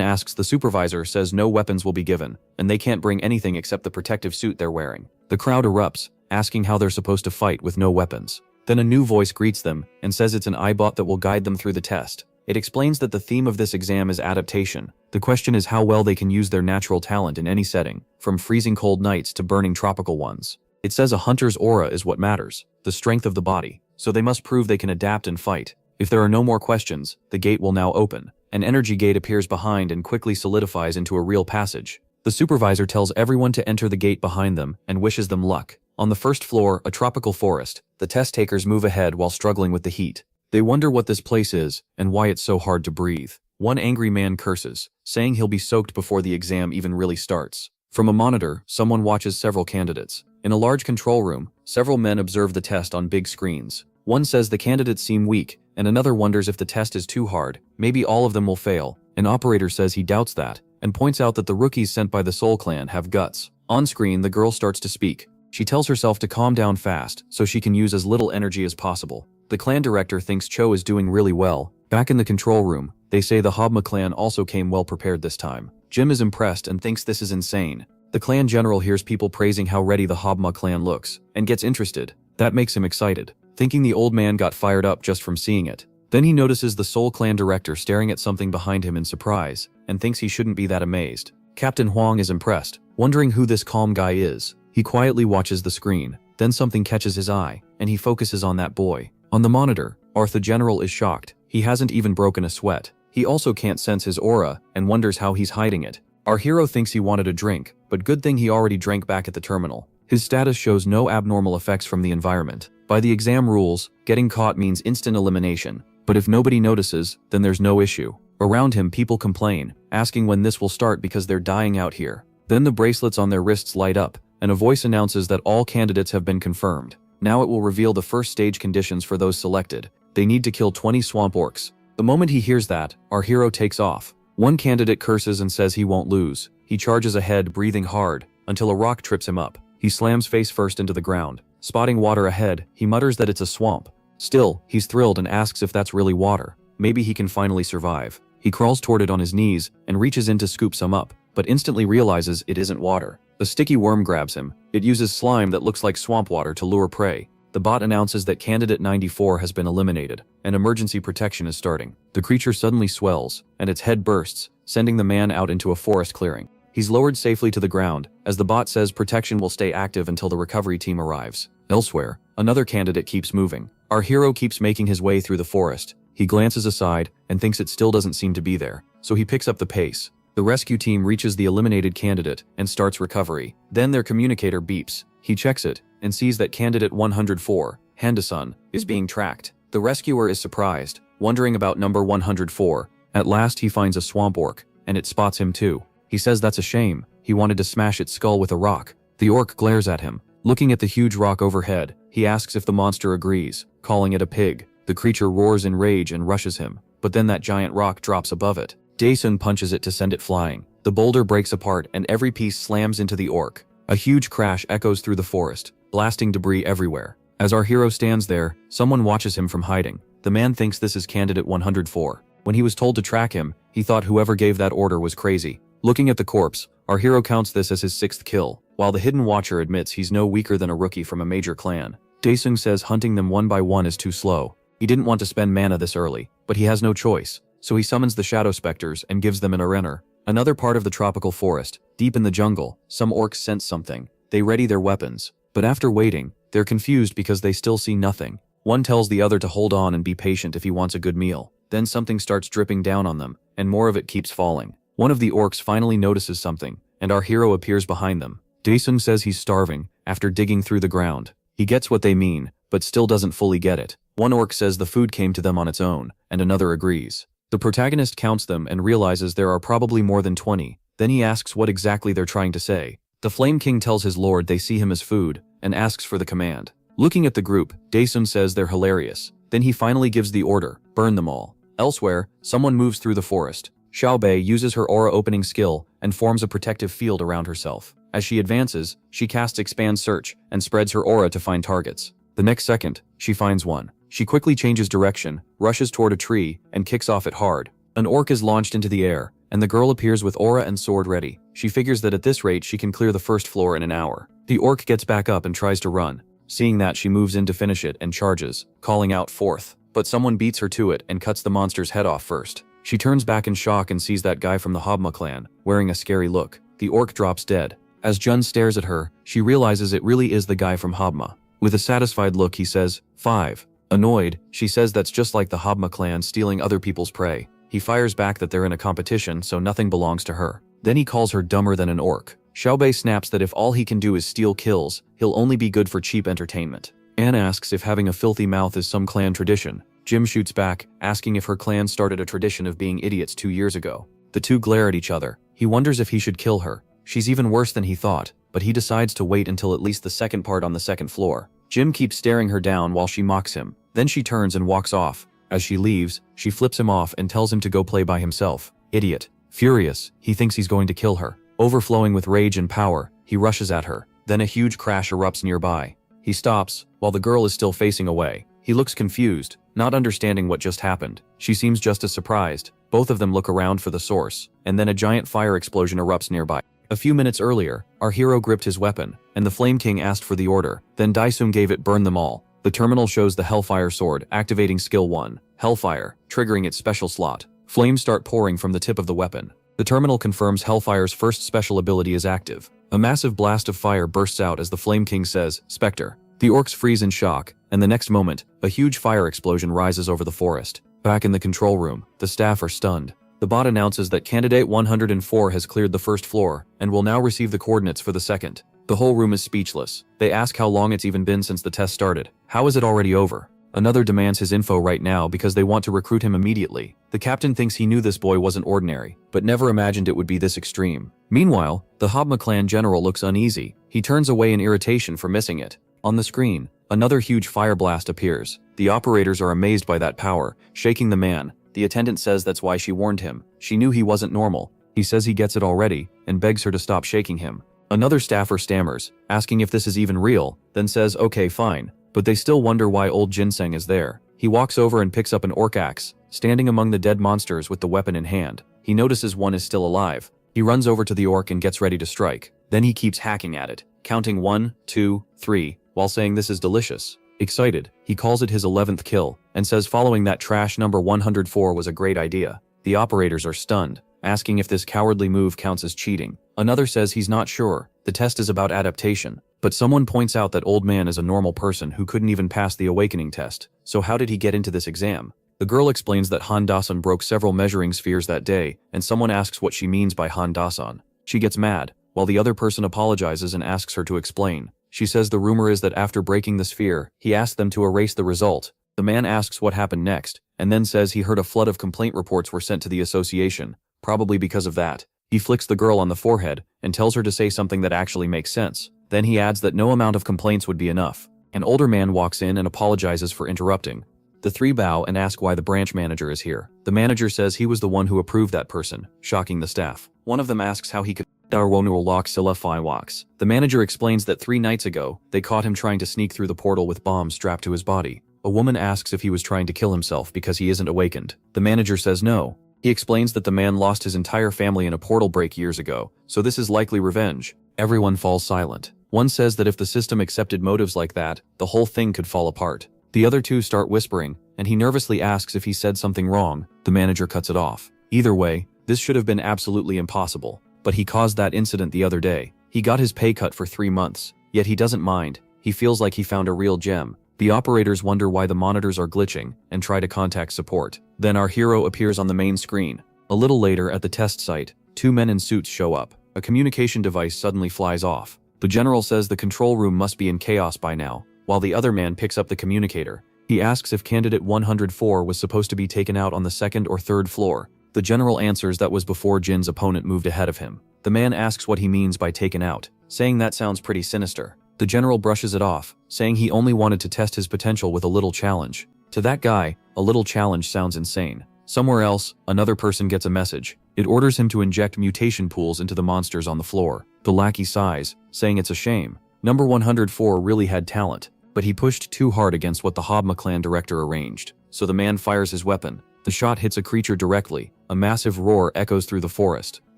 Speaker 1: asks the supervisor says no weapons will be given, and they can't bring anything except the protective suit they're wearing. The crowd erupts, asking how they're supposed to fight with no weapons. Then a new voice greets them and says it's an iBot that will guide them through the test. It explains that the theme of this exam is adaptation. The question is how well they can use their natural talent in any setting, from freezing cold nights to burning tropical ones. It says a hunter's aura is what matters, the strength of the body, so they must prove they can adapt and fight. If there are no more questions, the gate will now open. An energy gate appears behind and quickly solidifies into a real passage. The supervisor tells everyone to enter the gate behind them and wishes them luck. On the first floor, a tropical forest, the test takers move ahead while struggling with the heat. They wonder what this place is and why it's so hard to breathe. One angry man curses, saying he'll be soaked before the exam even really starts. From a monitor, someone watches several candidates. In a large control room, several men observe the test on big screens. One says the candidates seem weak, and another wonders if the test is too hard, maybe all of them will fail. An operator says he doubts that, and points out that the rookies sent by the Soul Clan have guts. On screen, the girl starts to speak. She tells herself to calm down fast, so she can use as little energy as possible. The clan director thinks Cho is doing really well. Back in the control room, they say the Hobma clan also came well prepared this time. Jim is impressed and thinks this is insane. The clan general hears people praising how ready the Hobma clan looks, and gets interested. That makes him excited, thinking the old man got fired up just from seeing it. Then he notices the Soul Clan director staring at something behind him in surprise, and thinks he shouldn't be that amazed. Captain Huang is impressed, wondering who this calm guy is. He quietly watches the screen, then something catches his eye, and he focuses on that boy. On the monitor, Arthur General is shocked. He hasn't even broken a sweat. He also can't sense his aura, and wonders how he's hiding it. Our hero thinks he wanted a drink, but good thing he already drank back at the terminal. His status shows no abnormal effects from the environment. By the exam rules, getting caught means instant elimination, but if nobody notices, then there's no issue. Around him, people complain, asking when this will start because they're dying out here. Then the bracelets on their wrists light up, and a voice announces that all candidates have been confirmed. Now it will reveal the first stage conditions for those selected. They need to kill 20 swamp orcs. The moment he hears that, our hero takes off. One candidate curses and says he won't lose. He charges ahead, breathing hard, until a rock trips him up. He slams face first into the ground. Spotting water ahead, he mutters that it's a swamp. Still, he's thrilled and asks if that's really water. Maybe he can finally survive. He crawls toward it on his knees and reaches in to scoop some up, but instantly realizes it isn't water. A sticky worm grabs him. It uses slime that looks like swamp water to lure prey. The bot announces that candidate 94 has been eliminated, and emergency protection is starting. The creature suddenly swells, and its head bursts, sending the man out into a forest clearing. He's lowered safely to the ground, as the bot says protection will stay active until the recovery team arrives. Elsewhere, another candidate keeps moving. Our hero keeps making his way through the forest. He glances aside and thinks it still doesn't seem to be there, so he picks up the pace. The rescue team reaches the eliminated candidate and starts recovery. Then their communicator beeps. He checks it and sees that candidate 104, Handasun, is being tracked. The rescuer is surprised, wondering about number 104. At last he finds a swamp orc, and it spots him too. He says that's a shame. He wanted to smash its skull with a rock. The orc glares at him. Looking at the huge rock overhead, he asks if the monster agrees, calling it a pig. The creature roars in rage and rushes him, but then that giant rock drops above it. Daesun punches it to send it flying. The boulder breaks apart and every piece slams into the orc. A huge crash echoes through the forest, blasting debris everywhere. As our hero stands there, someone watches him from hiding. The man thinks this is candidate 104. When he was told to track him, he thought whoever gave that order was crazy. Looking at the corpse, our hero counts this as his 6th kill, while the hidden watcher admits he's no weaker than a rookie from a major clan. Daesung says hunting them one by one is too slow. He didn't want to spend mana this early, but he has no choice, so he summons the shadow specters and gives them an arena. Another part of the tropical forest, deep in the jungle, some orcs sense something. They ready their weapons, but after waiting, they're confused because they still see nothing. One tells the other to hold on and be patient if he wants a good meal. Then something starts dripping down on them, and more of it keeps falling. One of the orcs finally notices something, and our hero appears behind them. Daesung says he's starving, after digging through the ground. He gets what they mean, but still doesn't fully get it. One orc says the food came to them on its own, and another agrees. The protagonist counts them and realizes there are probably more than 20. Then he asks what exactly they're trying to say. The Flame King tells his lord they see him as food, and asks for the command. Looking at the group, Daesung says they're hilarious. Then he finally gives the order, burn them all. Elsewhere, someone moves through the forest. Xiaobei uses her aura opening skill and forms a protective field around herself. As she advances, she casts Expand Search and spreads her aura to find targets. The next second, she finds one. She quickly changes direction, rushes toward a tree, and kicks off it hard. An orc is launched into the air, and the girl appears with aura and sword ready. She figures that at this rate she can clear the first floor in an hour. The orc gets back up and tries to run. Seeing that, she moves in to finish it and charges, calling out fourth. But someone beats her to it and cuts the monster's head off first. She turns back in shock and sees that guy from the Habma clan, wearing a scary look. The orc drops dead. As Jun stares at her, she realizes it really is the guy from Habma. With a satisfied look, he says, 5. Annoyed, she says that's just like the Habma clan stealing other people's prey. He fires back that they're in a competition, so nothing belongs to her. Then he calls her dumber than an orc. Xiaobei snaps that if all he can do is steal kills, he'll only be good for cheap entertainment. Anne asks if having a filthy mouth is some clan tradition. Jim shoots back, asking if her clan started a tradition of being idiots 2 years ago. The two glare at each other. He wonders if he should kill her. She's even worse than he thought, but he decides to wait until at least the second part on the second floor. Jim keeps staring her down while she mocks him. Then she turns and walks off. As she leaves, she flips him off and tells him to go play by himself. Idiot. Furious, he thinks he's going to kill her. Overflowing with rage and power, he rushes at her. Then a huge crash erupts nearby. He stops, while the girl is still facing away. He looks confused, not understanding what just happened. She seems just as surprised. Both of them look around for the source, and then a giant fire explosion erupts nearby. A few minutes earlier, our hero gripped his weapon, and the Flame King asked for the order. Then Daesung gave it burn them all. The terminal shows the Hellfire sword, activating skill 1, Hellfire, triggering its special slot. Flames start pouring from the tip of the weapon. The terminal confirms Hellfire's first special ability is active. A massive blast of fire bursts out as the Flame King says, Spectre. The orcs freeze in shock, and the next moment, a huge fire explosion rises over the forest. Back in the control room, the staff are stunned. The bot announces that candidate 104 has cleared the first floor, and will now receive the coordinates for the second. The whole room is speechless. They ask how long it's even been since the test started. How is it already over? Another demands his info right now because they want to recruit him immediately. The captain thinks he knew this boy wasn't ordinary, but never imagined it would be this extreme. Meanwhile, the Habma clan general looks uneasy. He turns away in irritation for missing it. On the screen, another huge fire blast appears. The operators are amazed by that power, shaking the man. The attendant says that's why she warned him. She knew he wasn't normal. He says he gets it already, and begs her to stop shaking him. Another staffer stammers, asking if this is even real, then says okay fine, but they still wonder why old Ginseng is there. He walks over and picks up an orc axe, standing among the dead monsters with the weapon in hand. He notices one is still alive. He runs over to the orc and gets ready to strike. Then he keeps hacking at it, counting 1, 2, 3, while saying this is delicious. Excited, he calls it his 11th kill, and says following that trash number 104 was a great idea. The operators are stunned, asking if this cowardly move counts as cheating. Another says he's not sure, the test is about adaptation. But someone points out that old man is a normal person who couldn't even pass the awakening test, so how did he get into this exam? The girl explains that Han Dasan broke several measuring spheres that day, and someone asks what she means by Han Dasan. She gets mad, while the other person apologizes and asks her to explain. She says the rumor is that after breaking the sphere, he asked them to erase the result. The man asks what happened next, and then says he heard a flood of complaint reports were sent to the association, probably because of that. He flicks the girl on the forehead, and tells her to say something that actually makes sense. Then he adds that no amount of complaints would be enough. An older man walks in and apologizes for interrupting. The three bow and ask why the branch manager is here. The manager says he was the one who approved that person, shocking the staff. One of them asks how he could lock Silla walks. The manager explains that 3 nights ago, they caught him trying to sneak through the portal with bombs strapped to his body. A woman asks if he was trying to kill himself because he isn't awakened. The manager says no. He explains that the man lost his entire family in a portal break years ago, so this is likely revenge. Everyone falls silent. One says that if the system accepted motives like that, the whole thing could fall apart. The other two start whispering, and he nervously asks if he said something wrong. The manager cuts it off. Either way, this should have been absolutely impossible. But he caused that incident the other day. He got his pay cut for 3 months, yet he doesn't mind. He feels like he found a real gem. The operators wonder why the monitors are glitching, and try to contact support. Then our hero appears on the main screen. A little later at the test site, 2 men in suits show up. A communication device suddenly flies off. The general says the control room must be in chaos by now, while the other man picks up the communicator. He asks if candidate 104 was supposed to be taken out on the 2nd or 3rd floor. The general answers that was before Jin's opponent moved ahead of him. The man asks what he means by taken out, saying that sounds pretty sinister. The general brushes it off, saying he only wanted to test his potential with a little challenge. To that guy, a little challenge sounds insane. Somewhere else, another person gets a message. It orders him to inject mutation pools into the monsters on the floor. The lackey sighs, saying it's a shame. Number 104 really had talent, but he pushed too hard against what the Habma clan director arranged. So the man fires his weapon. The shot hits a creature directly. A massive roar echoes through the forest.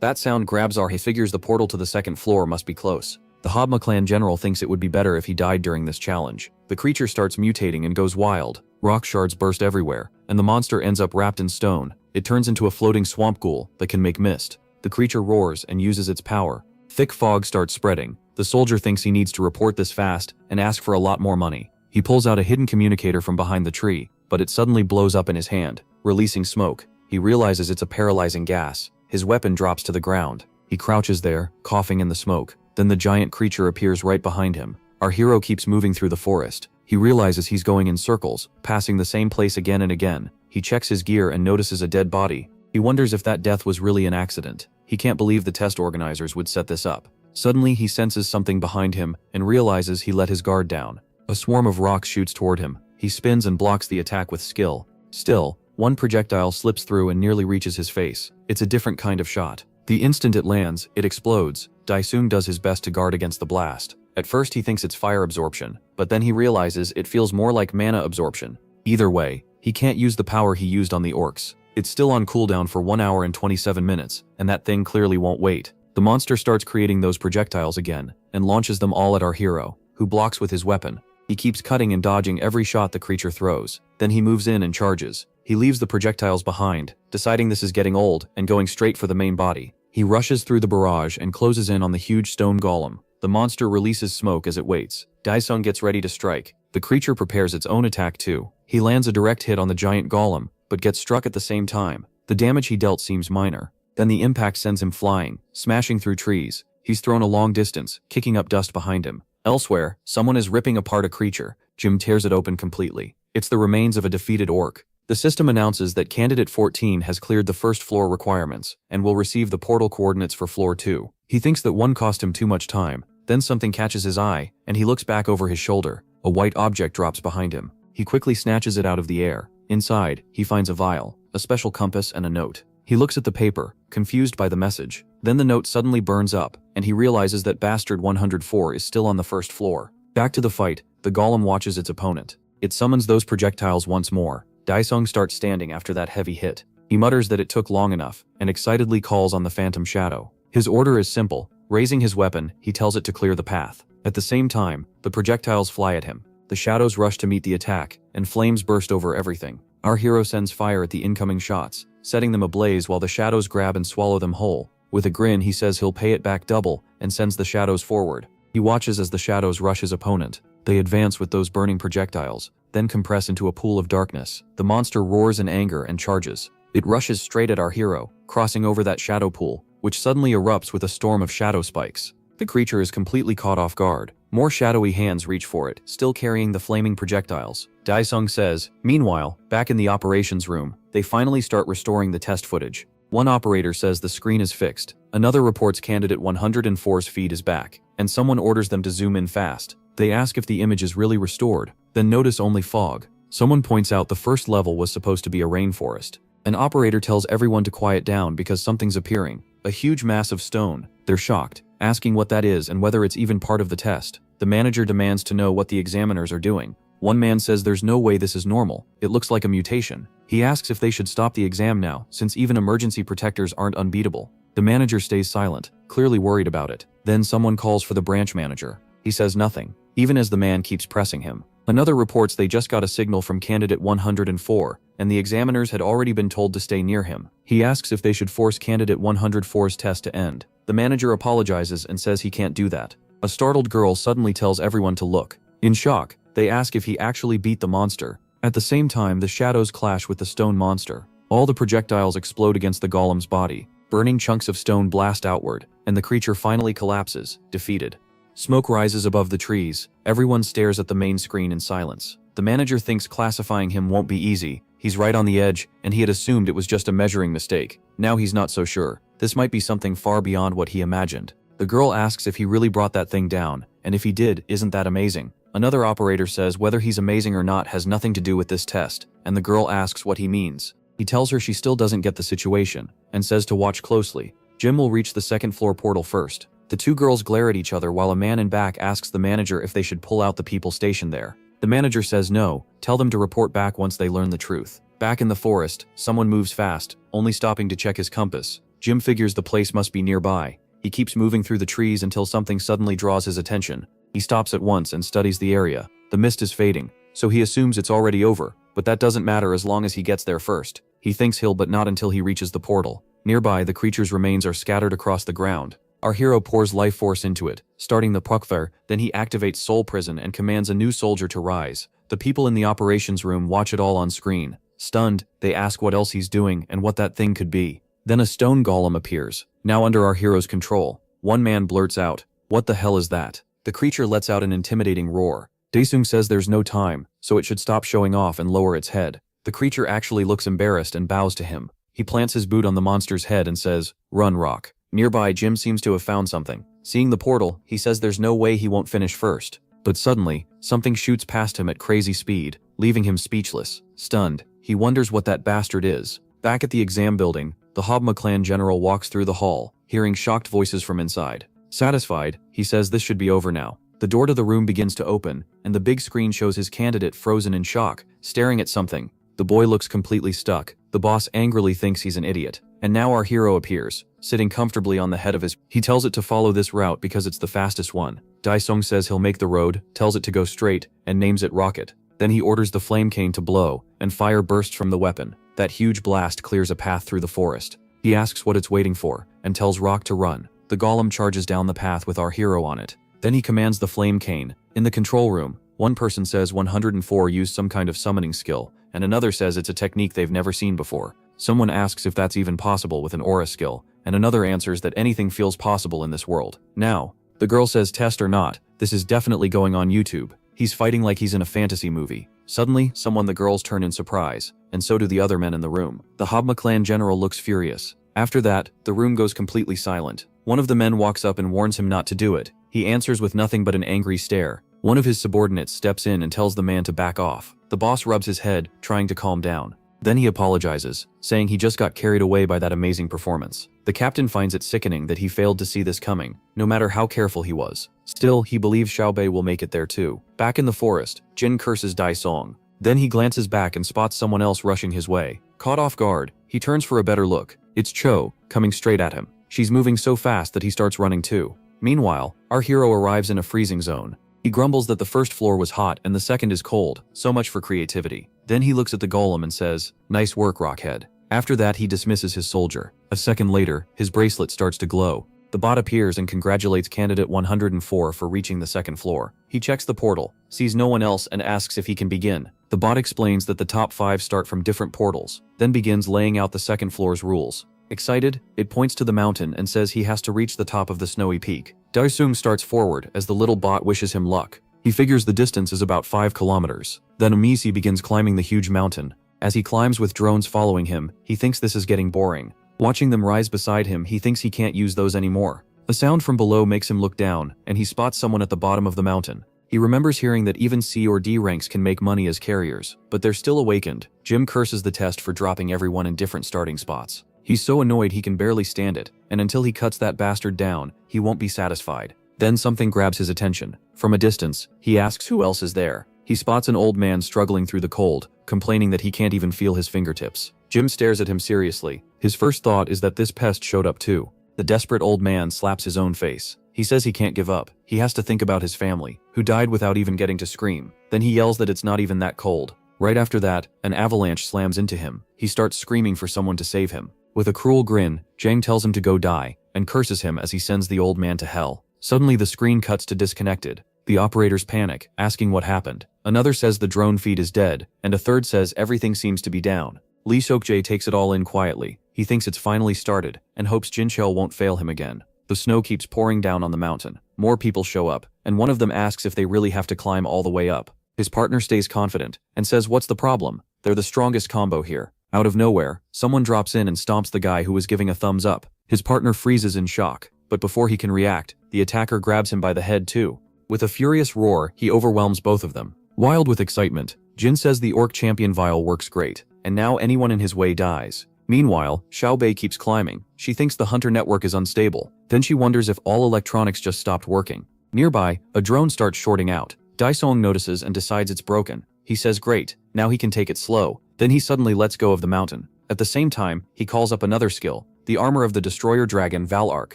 Speaker 1: That sound grabs He figures the portal to the 2nd floor must be close. The Habma clan general thinks it would be better if he died during this challenge. The creature starts mutating and goes wild. Rock shards burst everywhere, and the monster ends up wrapped in stone. It turns into a floating swamp ghoul that can make mist. The creature roars and uses its power. Thick fog starts spreading. The soldier thinks he needs to report this fast and ask for a lot more money. He pulls out a hidden communicator from behind the tree, but it suddenly blows up in his hand, releasing smoke. He realizes it's a paralyzing gas. His weapon drops to the ground. He crouches there, coughing in the smoke. Then the giant creature appears right behind him. Our hero keeps moving through the forest. He realizes he's going in circles, passing the same place again and again. He checks his gear and notices a dead body. He wonders if that death was really an accident. He can't believe the test organizers would set this up. Suddenly he senses something behind him and realizes he let his guard down. A swarm of rocks shoots toward him. He spins and blocks the attack with skill. Still, one projectile slips through and nearly reaches his face. It's a different kind of shot. The instant it lands, it explodes. Daisung does his best to guard against the blast. At first he thinks it's fire absorption, but then he realizes it feels more like mana absorption. Either way, he can't use the power he used on the orcs. It's still on cooldown for 1 hour and 27 minutes, and that thing clearly won't wait. The monster starts creating those projectiles again, and launches them all at our hero, who blocks with his weapon. He keeps cutting and dodging every shot the creature throws. Then he moves in and charges. He leaves the projectiles behind, deciding this is getting old, and going straight for the main body. He rushes through the barrage and closes in on the huge stone golem. The monster releases smoke as it waits. Daisung gets ready to strike. The creature prepares its own attack too. He lands a direct hit on the giant golem, but gets struck at the same time. The damage he dealt seems minor. Then the impact sends him flying, smashing through trees. He's thrown a long distance, kicking up dust behind him. Elsewhere, someone is ripping apart a creature. Jim tears it open completely. It's the remains of a defeated orc. The system announces that candidate 14 has cleared the first floor requirements and will receive the portal coordinates for floor 2. He thinks that one cost him too much time. Then something catches his eye, and he looks back over his shoulder. A white object drops behind him. He quickly snatches it out of the air. Inside, he finds a vial, a special compass, and a note. He looks at the paper, confused by the message. Then the note suddenly burns up, and he realizes that Bastard 104 is still on the first floor. Back to the fight, the golem watches its opponent. It summons those projectiles once more. Daesung starts standing after that heavy hit. He mutters that it took long enough, and excitedly calls on the Phantom Shadow. His order is simple. Raising his weapon, he tells it to clear the path. At the same time, the projectiles fly at him. The shadows rush to meet the attack, and flames burst over everything. Our hero sends fire at the incoming shots, setting them ablaze while the shadows grab and swallow them whole. With a grin, he says he'll pay it back double, and sends the shadows forward. He watches as the shadows rush his opponent. They advance with those burning projectiles, then compress into a pool of darkness. The monster roars in anger and charges. It rushes straight at our hero, crossing over that shadow pool, which suddenly erupts with a storm of shadow spikes. The creature is completely caught off guard. More shadowy hands reach for it, still carrying the flaming projectiles. Daesung says, meanwhile, back in the operations room, they finally start restoring the test footage. One operator says the screen is fixed. Another reports candidate 104's feed is back, and someone orders them to zoom in fast. They ask if the image is really restored, then notice only fog. Someone points out the first level was supposed to be a rainforest. An operator tells everyone to quiet down because something's appearing. A huge mass of stone. They're shocked, asking what that is and whether it's even part of the test. The manager demands to know what the examiners are doing. One man says there's no way this is normal. It looks like a mutation. He asks if they should stop the exam now, since even emergency protectors aren't unbeatable. The manager stays silent, clearly worried about it. Then someone calls for the branch manager. He says nothing, even as the man keeps pressing him. Another reports they just got a signal from candidate 104, and the examiners had already been told to stay near him. He asks if they should force candidate 104's test to end. The manager apologizes and says he can't do that. A startled girl suddenly tells everyone to look. In shock, they ask if he actually beat the monster. At the same time, the shadows clash with the stone monster. All the projectiles explode against the golem's body. Burning chunks of stone blast outward, and the creature finally collapses, defeated. Smoke rises above the trees. Everyone stares at the main screen in silence. The manager thinks classifying him won't be easy. He's right on the edge, and he had assumed it was just a measuring mistake. Now he's not so sure. This might be something far beyond what he imagined. The girl asks if he really brought that thing down, and if he did, isn't that amazing? Another operator says whether he's amazing or not has nothing to do with this test, and the girl asks what he means. He tells her she still doesn't get the situation, and says to watch closely. Jim will reach the second floor portal first. The two girls glare at each other while a man in back asks the manager if they should pull out the people stationed there. The manager says no, tell them to report back once they learn the truth. Back in the forest, someone moves fast, only stopping to check his compass. Jim figures the place must be nearby. He keeps moving through the trees until something suddenly draws his attention. He stops at once and studies the area. The mist is fading, so he assumes it's already over, but that doesn't matter as long as he gets there first. He thinks he'll, but not until he reaches the portal. Nearby, the creature's remains are scattered across the ground. Our hero pours life force into it, starting the Pukver, then he activates Soul Prison and commands a new soldier to rise. The people in the operations room watch it all on screen. Stunned, they ask what else he's doing and what that thing could be. Then a stone golem appears, now under our hero's control. One man blurts out, "What the hell is that?" The creature lets out an intimidating roar. Daesung says there's no time, so it should stop showing off and lower its head. The creature actually looks embarrassed and bows to him. He plants his boot on the monster's head and says, "Run, Rock." Nearby, Jim seems to have found something. Seeing the portal, he says there's no way he won't finish first. But suddenly, something shoots past him at crazy speed, leaving him speechless. Stunned, he wonders what that bastard is. Back at the exam building, the Hobma clan general walks through the hall, hearing shocked voices from inside. Satisfied, he says this should be over now. The door to the room begins to open, and the big screen shows his candidate frozen in shock, staring at something. The boy looks completely stuck. The boss angrily thinks he's an idiot. And now our hero appears, sitting comfortably on the head of his. He tells it to follow this route because it's the fastest one. Daesung says he'll make the road, tells it to go straight, and names it Rocket. Then he orders the flame cane to blow, and fire bursts from the weapon. That huge blast clears a path through the forest. He asks what it's waiting for, and tells Rock to run. The golem charges down the path with our hero on it. Then he commands the flame cane. In the control room, one person says 104 used some kind of summoning skill, and another says it's a technique they've never seen before. Someone asks if that's even possible with an aura skill, and another answers that anything feels possible in this world. Now, the girl says test or not, this is definitely going on YouTube. He's fighting like he's in a fantasy movie. Suddenly, the girls turn in surprise, and so do the other men in the room. The Habma clan general looks furious. After that, the room goes completely silent. One of the men walks up and warns him not to do it. He answers with nothing but an angry stare. One of his subordinates steps in and tells the man to back off. The boss rubs his head, trying to calm down. Then he apologizes, saying he just got carried away by that amazing performance. The captain finds it sickening that he failed to see this coming, no matter how careful he was. Still, he believes Xiaobei will make it there too. Back in the forest, Jin curses Dai Song. Then he glances back and spots someone else rushing his way. Caught off guard, he turns for a better look. It's Cho, coming straight at him. She's moving so fast that he starts running too. Meanwhile, our hero arrives in a freezing zone. He grumbles that the first floor was hot and the second is cold, so much for creativity. Then he looks at the golem and says, "Nice work, Rockhead." After that, he dismisses his soldier. A second later, his bracelet starts to glow. The bot appears and congratulates candidate 104 for reaching the second floor. He checks the portal, sees no one else, and asks if he can begin. The bot explains that the top 5 start from different portals, then begins laying out the second floor's rules. Excited, it points to the mountain and says he has to reach the top of the snowy peak. Daisung starts forward as the little bot wishes him luck. He figures the distance is about 5 kilometers. Then Amisi begins climbing the huge mountain. As he climbs with drones following him, he thinks this is getting boring. Watching them rise beside him, he thinks he can't use those anymore. A sound from below makes him look down, and he spots someone at the bottom of the mountain. He remembers hearing that even C or D ranks can make money as carriers, but they're still awakened. Jim curses the test for dropping everyone in different starting spots. He's so annoyed he can barely stand it, and until he cuts that bastard down, he won't be satisfied. Then something grabs his attention. From a distance, he asks who else is there. He spots an old man struggling through the cold, complaining that he can't even feel his fingertips. Jim stares at him seriously. His first thought is that this pest showed up too. The desperate old man slaps his own face. He says he can't give up. He has to think about his family, who died without even getting to scream. Then he yells that it's not even that cold. Right after that, an avalanche slams into him. He starts screaming for someone to save him. With a cruel grin, Jang tells him to go die, and curses him as he sends the old man to hell. Suddenly the screen cuts to disconnected. The operators panic, asking what happened. Another says the drone feed is dead, and a third says everything seems to be down. Lee Seokjae takes it all in quietly. He thinks it's finally started, and hopes Jinchel won't fail him again. The snow keeps pouring down on the mountain. More people show up, and one of them asks if they really have to climb all the way up. His partner stays confident, and says what's the problem? They're the strongest combo here. Out of nowhere, someone drops in and stomps the guy who was giving a thumbs up. His partner freezes in shock, but before he can react, the attacker grabs him by the head too. With a furious roar, he overwhelms both of them. Wild with excitement, Jin says the Orc Champion Vial works great, and now anyone in his way dies. Meanwhile, Xiaobei keeps climbing. She thinks the hunter network is unstable. Then she wonders if all electronics just stopped working. Nearby, a drone starts shorting out. Daisong notices and decides it's broken. He says great, now he can take it slow. Then he suddenly lets go of the mountain. At the same time, he calls up another skill, the armor of the destroyer dragon Valark.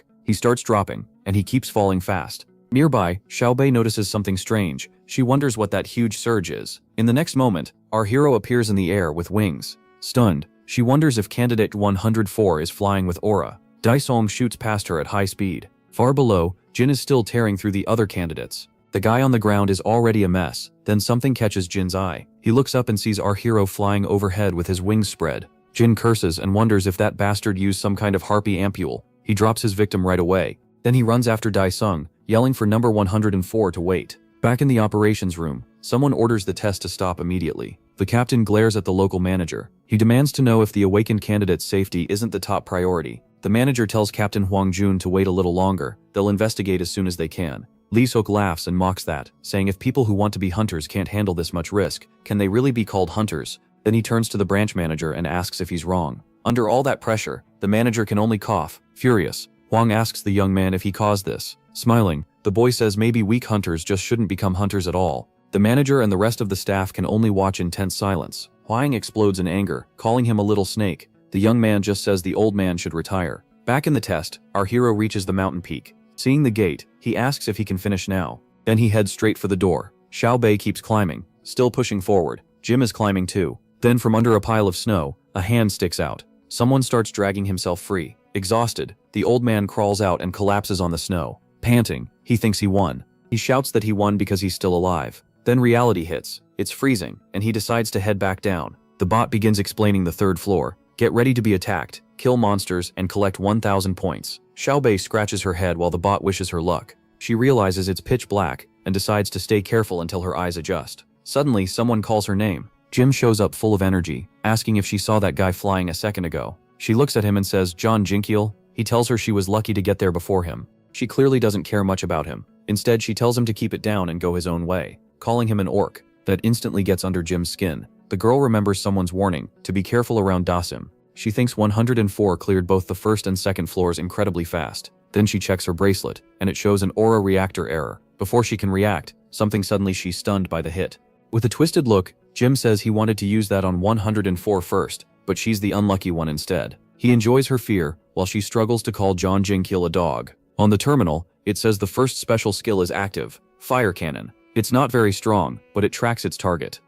Speaker 1: He starts dropping, and he keeps falling fast. Nearby, Xiaobei notices something strange. She wonders what that huge surge is. In the next moment, our hero appears in the air with wings. Stunned, she wonders if candidate 104 is flying with aura. Daisong shoots past her at high speed. Far below, Jin is still tearing through the other candidates. The guy on the ground is already a mess. Then something catches Jin's eye. He looks up and sees our hero flying overhead with his wings spread. Jin curses and wonders if that bastard used some kind of harpy ampule. He drops his victim right away. Then he runs after Daisung, yelling for number 104 to wait. Back in the operations room, someone orders the test to stop immediately. The captain glares at the local manager. He demands to know if the awakened candidate's safety isn't the top priority. The manager tells Captain Huang Jun to wait a little longer. They'll investigate as soon as they can. Lee Sok laughs and mocks that, saying if people who want to be hunters can't handle this much risk, can they really be called hunters? Then he turns to the branch manager and asks if he's wrong. Under all that pressure, the manager can only cough. Furious, Huang asks the young man if he caused this. Smiling, the boy says maybe weak hunters just shouldn't become hunters at all. The manager and the rest of the staff can only watch in tense silence. Huang explodes in anger, calling him a little snake. The young man just says the old man should retire. Back in the test, our hero reaches the mountain peak. Seeing the gate, he asks if he can finish now. Then he heads straight for the door. Xiaobei keeps climbing, still pushing forward. Jim is climbing too. Then from under a pile of snow, a hand sticks out. Someone starts dragging himself free. Exhausted, the old man crawls out and collapses on the snow. Panting, he thinks he won. He shouts that he won because he's still alive. Then reality hits. It's freezing, and he decides to head back down. The bot begins explaining the third floor. Get ready to be attacked, kill monsters, and collect 1,000 points. Xiaobei scratches her head while the bot wishes her luck. She realizes it's pitch black, and decides to stay careful until her eyes adjust. Suddenly, someone calls her name. Jim shows up full of energy, asking if she saw that guy flying a second ago. She looks at him and says, "John Jinkiel?" He tells her she was lucky to get there before him. She clearly doesn't care much about him. Instead, she tells him to keep it down and go his own way, calling him an orc. That instantly gets under Jim's skin. The girl remembers someone's warning, to be careful around Dasim. She thinks 104 cleared both the first and second floors incredibly fast. Then she checks her bracelet, and it shows an aura reactor error. Before she can react, something suddenly she's stunned by the hit. With a twisted look, Jim says he wanted to use that on 104 first, but she's the unlucky one instead. He enjoys her fear, while she struggles to call John Jinkiel a dog. On the terminal, it says the first special skill is active, Fire Cannon. It's not very strong, but it tracks its target.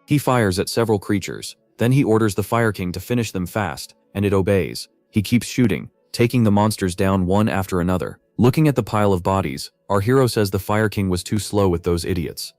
Speaker 1: He fires at several creatures, then he orders the Fire King to finish them fast, and it obeys. He keeps shooting, taking the monsters down one after another. Looking at the pile of bodies, our hero says the Fire King was too slow with those idiots.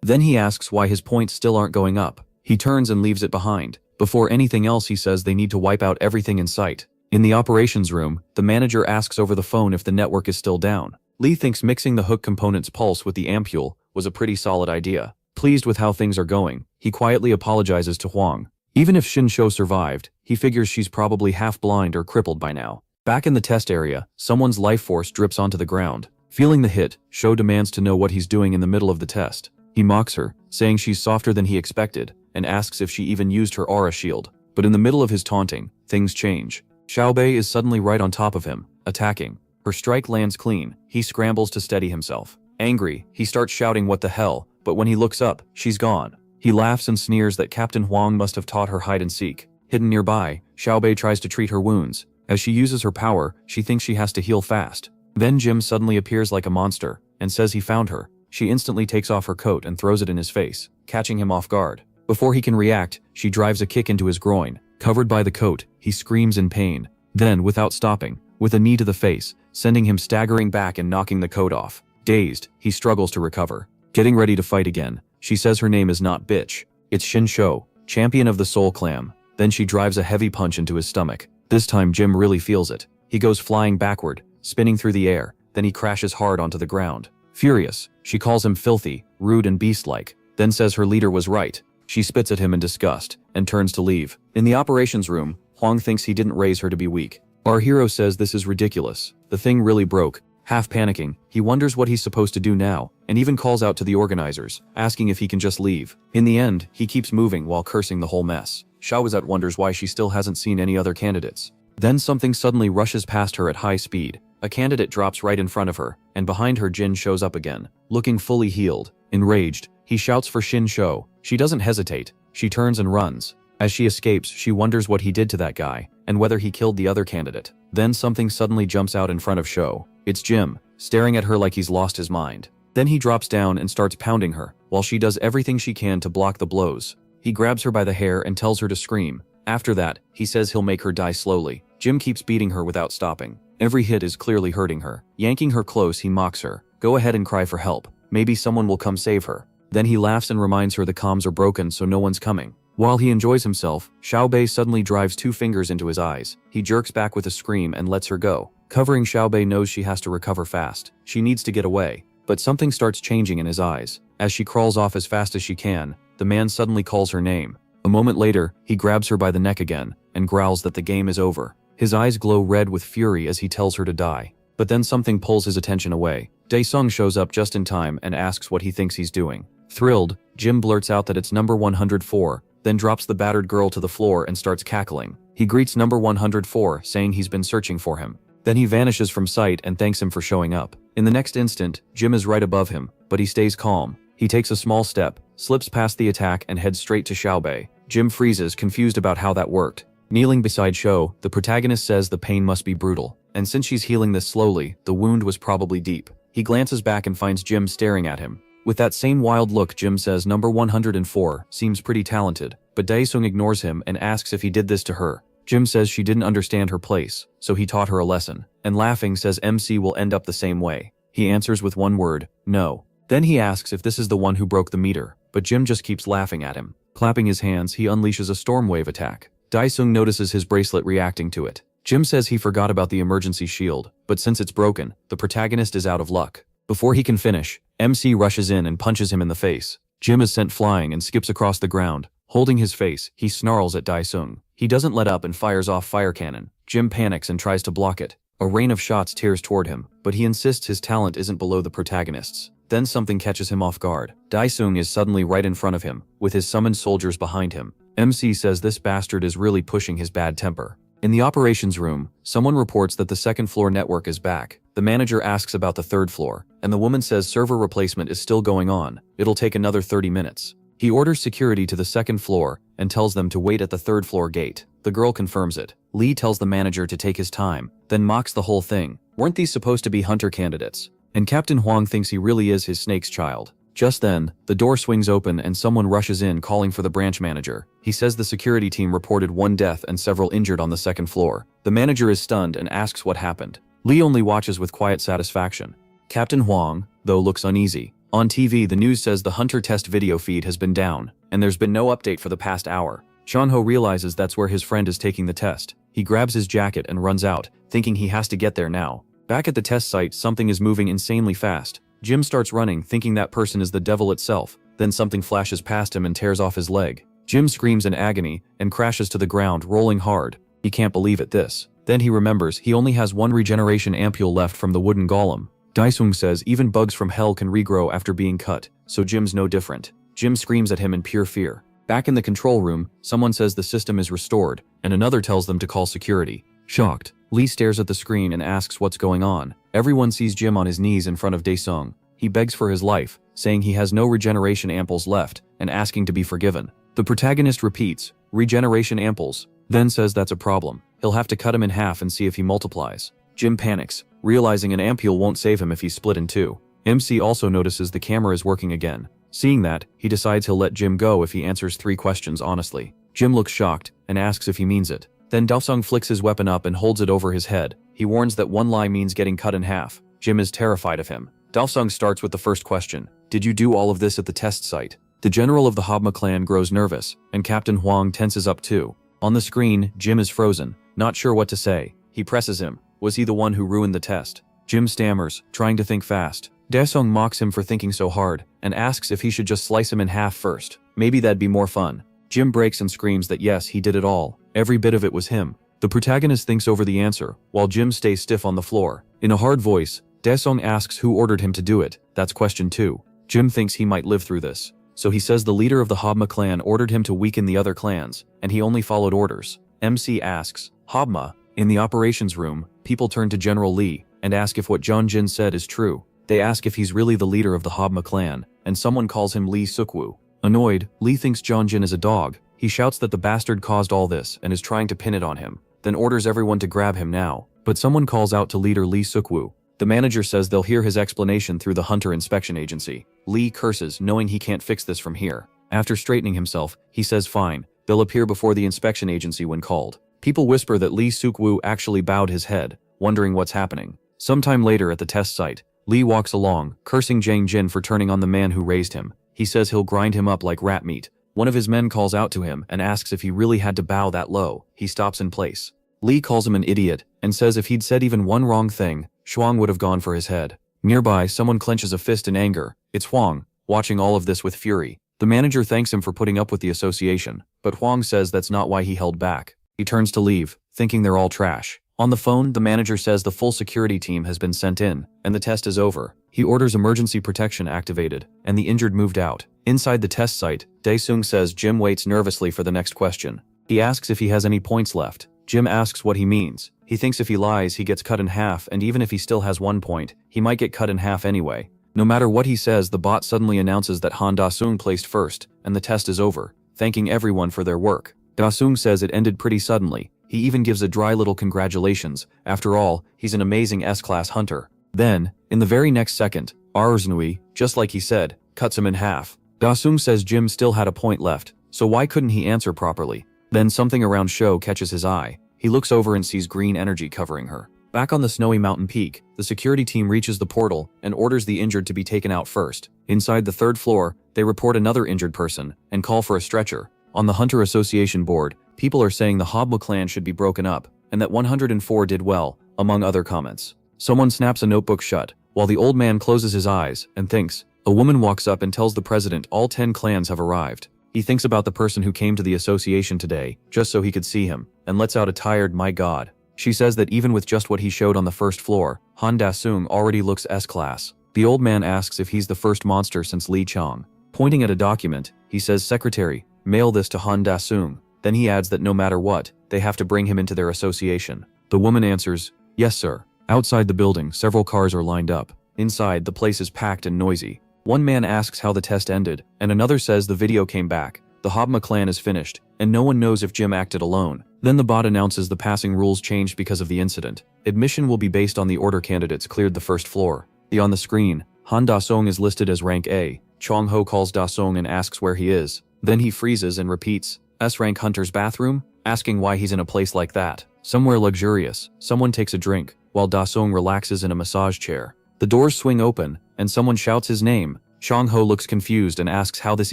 Speaker 1: Then he asks why his points still aren't going up. He turns and leaves it behind. Before anything else, he says they need to wipe out everything in sight. In the operations room, the manager asks over the phone if the network is still down. Lee thinks mixing the hook component's pulse with the ampule was a pretty solid idea. Pleased with how things are going, he quietly apologizes to Huang. Even if Shin-Sho survived, he figures she's probably half blind or crippled by now. Back in the test area, someone's life force drips onto the ground. Feeling the hit, Sho demands to know what he's doing in the middle of the test. He mocks her, saying she's softer than he expected, and asks if she even used her aura shield. But in the middle of his taunting, things change. Xiaobei is suddenly right on top of him, attacking. Her strike lands clean. He scrambles to steady himself. Angry, he starts shouting what the hell, but when he looks up, she's gone. He laughs and sneers that Captain Huang must have taught her hide and seek. Hidden nearby, Xiaobei tries to treat her wounds. As she uses her power, she thinks she has to heal fast. Then Jim suddenly appears like a monster, and says he found her. She instantly takes off her coat and throws it in his face, catching him off guard. Before he can react, she drives a kick into his groin. Covered by the coat, he screams in pain. Then, without stopping, with a knee to the face, sending him staggering back and knocking the coat off. Dazed, he struggles to recover. Getting ready to fight again, she says her name is not bitch. It's Shin-Sho, champion of the Soul Clam. Then she drives a heavy punch into his stomach. This time Jim really feels it. He goes flying backward, spinning through the air, then he crashes hard onto the ground. Furious, she calls him filthy, rude and beast-like, then says her leader was right. She spits at him in disgust, and turns to leave. In the operations room, Huang thinks he didn't raise her to be weak. Our hero says this is ridiculous. The thing really broke. Half panicking, he wonders what he's supposed to do now, and even calls out to the organizers, asking if he can just leave. In the end, he keeps moving while cursing the whole mess. Xiaowazet wonders why she still hasn't seen any other candidates. Then something suddenly rushes past her at high speed. A candidate drops right in front of her, and behind her Jin shows up again, looking fully healed. Enraged, he shouts for Shin-Sho. She doesn't hesitate. She turns and runs. As she escapes, she wonders what he did to that guy, and whether he killed the other candidate. Then something suddenly jumps out in front of Sho. It's Jim, staring at her like he's lost his mind. Then he drops down and starts pounding her, while she does everything she can to block the blows. He grabs her by the hair and tells her to scream. After that, he says he'll make her die slowly. Jim keeps beating her without stopping. Every hit is clearly hurting her. Yanking her close, he mocks her. Go ahead and cry for help. Maybe someone will come save her. Then he laughs and reminds her the comms are broken so no one's coming. While he enjoys himself, Xiaobei suddenly drives 2 fingers into his eyes. He jerks back with a scream and lets her go. Covering Xiaobei knows she has to recover fast. She needs to get away. But something starts changing in his eyes. As she crawls off as fast as she can, the man suddenly calls her name. A moment later, he grabs her by the neck again, and growls that the game is over. His eyes glow red with fury as he tells her to die. But then something pulls his attention away. Dae-sung shows up just in time and asks what he thinks he's doing. Thrilled, Jim blurts out that it's number 104, then drops the battered girl to the floor and starts cackling. He greets number 104, saying he's been searching for him. Then he vanishes from sight and thanks him for showing up. In the next instant, Jim is right above him, but he stays calm. He takes a small step, slips past the attack and heads straight to Xiaobei. Jim freezes, confused about how that worked. Kneeling beside Sho, the protagonist says the pain must be brutal, and since she's healing this slowly, the wound was probably deep. He glances back and finds Jim staring at him. With that same wild look, Jim says number 104 seems pretty talented, but Dae-sung ignores him and asks if he did this to her. Jim says she didn't understand her place, so he taught her a lesson, and laughing says MC will end up the same way. He answers with one word, no. Then he asks if this is the one who broke the meter, but Jim just keeps laughing at him. Clapping his hands, he unleashes a storm wave attack. Dae-sung notices his bracelet reacting to it. Jim says he forgot about the emergency shield, but since it's broken, the protagonist is out of luck. Before he can finish, MC rushes in and punches him in the face. Jim is sent flying and skips across the ground. Holding his face, he snarls at Dae-sung. He doesn't let up and fires off fire cannon. Jim panics and tries to block it. A rain of shots tears toward him, but he insists his talent isn't below the protagonist's. Then something catches him off guard. Dae-sung is suddenly right in front of him, with his summoned soldiers behind him. MC says this bastard is really pushing his bad temper. In the operations room, someone reports that the second-floor network is back. The manager asks about the third floor, and the woman says server replacement is still going on. It'll take another 30 minutes. He orders security to the second floor and tells them to wait at the third floor gate. The girl confirms it. Lee tells the manager to take his time, then mocks the whole thing. Weren't these supposed to be hunter candidates? And Captain Huang thinks he really is his snake's child. Just then, the door swings open and someone rushes in calling for the branch manager. He says the security team reported 1 death and several injured on the second floor. The manager is stunned and asks what happened. Lee only watches with quiet satisfaction. Captain Huang, though, looks uneasy. On TV, the news says the hunter test video feed has been down, and there's been no update for the past hour. Sean-ho realizes that's where his friend is taking the test. He grabs his jacket and runs out, thinking he has to get there now. Back at the test site, something is moving insanely fast. Jim starts running, thinking that person is the devil itself. Then something flashes past him and tears off his leg. Jim screams in agony and crashes to the ground, rolling hard. He can't believe this. Then he remembers he only has 1 regeneration ampule left from the wooden golem. Dae-sung says even bugs from hell can regrow after being cut, so Jim's no different. Jim screams at him in pure fear. Back in the control room, someone says the system is restored, and another tells them to call security. Shocked, Lee stares at the screen and asks what's going on. Everyone sees Jim on his knees in front of Dae-sung. He begs for his life, saying he has no regeneration amples left, and asking to be forgiven. The protagonist repeats, regeneration amples, then says that's a problem. He'll have to cut him in half and see if he multiplies. Jim panics, realizing an ampule won't save him if he's split in 2. MC also notices the camera is working again. Seeing that, he decides he'll let Jim go if he answers 3 questions honestly. Jim looks shocked and asks if he means it. Then Dae-sung flicks his weapon up and holds it over his head. He warns that 1 lie means getting cut in half. Jim is terrified of him. Dae-sung starts with the first question. Did you do all of this at the test site? The general of the Habma clan grows nervous, and Captain Huang tenses up too. On the screen, Jim is frozen, not sure what to say. He presses him. Was he the one who ruined the test? Jim stammers, trying to think fast. Dae-sung mocks him for thinking so hard, and asks if he should just slice him in half first. Maybe that'd be more fun. Jim breaks and screams that yes, he did it all. Every bit of it was him. The protagonist thinks over the answer, while Jim stays stiff on the floor. In a hard voice, Dae-sung asks who ordered him to do it. That's question 2. Jim thinks he might live through this. So he says the leader of the Habma clan ordered him to weaken the other clans, and he only followed orders. MC asks, Habma? In the operations room, people turn to General Lee, and ask if what John Jin said is true. They ask if he's really the leader of the Habma clan, and someone calls him Lee Suk-woo. Annoyed, Lee thinks John Jin is a dog. He shouts that the bastard caused all this and is trying to pin it on him, then orders everyone to grab him now. But someone calls out to leader Lee Suk-woo. The manager says they'll hear his explanation through the Hunter Inspection Agency. Lee curses, knowing he can't fix this from here. After straightening himself, he says fine, they'll appear before the inspection agency when called. People whisper that Lee Suk-woo actually bowed his head, wondering what's happening. Sometime later at the test site, Lee walks along, cursing Jang Jin for turning on the man who raised him. He says he'll grind him up like rat meat. One of his men calls out to him and asks if he really had to bow that low. He stops in place. Lee calls him an idiot and says if he'd said even one wrong thing, Shuang would have gone for his head. Nearby, someone clenches a fist in anger. It's Huang, watching all of this with fury. The manager thanks him for putting up with the association, but Huang says that's not why he held back. He turns to leave, thinking they're all trash. On the phone, the manager says the full security team has been sent in, and the test is over. He orders emergency protection activated, and the injured moved out. Inside the test site, Dae-sung says Jim waits nervously for the next question. He asks if he has any points left. Jim asks what he means. He thinks if he lies, he gets cut in half, and even if he still has 1 point, he might get cut in half anyway. No matter what he says, the bot suddenly announces that Han Da-sung placed first, and the test is over, thanking everyone for their work. Da-sung says it ended pretty suddenly. He even gives a dry little congratulations. After all, he's an amazing S-class hunter. Then, in the very next second, Arznui, just like he said, cuts him in half. Da-sung says Jim still had a point left, so why couldn't he answer properly? Then something around Sho catches his eye. He looks over and sees green energy covering her. Back on the snowy mountain peak, the security team reaches the portal and orders the injured to be taken out first. Inside the 3rd floor, they report another injured person and call for a stretcher. On the Hunter Association board, people are saying the Habma clan should be broken up, and that 104 did well, among other comments. Someone snaps a notebook shut, while the old man closes his eyes and thinks. A woman walks up and tells the president all 10 clans have arrived. He thinks about the person who came to the association today, just so he could see him, and lets out a tired "my god." She says that even with just what he showed on the first floor, Han Da-sung already looks S-class. The old man asks if he's the first monster since Lee Chang. Pointing at a document, he says, "Secretary, mail this to Han Da-sung." Then he adds that no matter what, they have to bring him into their association. The woman answers, "Yes, sir." Outside the building, several cars are lined up. Inside, the place is packed and noisy. One man asks how the test ended, and another says the video came back. The Habma clan is finished, and no one knows if Jim acted alone. Then the bot announces the passing rules changed because of the incident. Admission will be based on the order candidates cleared the first floor. On the screen, Han Da-sung is listed as rank A. Chong Ho calls Da-sung and asks where he is. Then he freezes and repeats, "S-rank hunter's bathroom?" asking why he's in a place like that. Somewhere luxurious, someone takes a drink, while Da-sung relaxes in a massage chair. The doors swing open, and someone shouts his name. Chong Ho looks confused and asks how this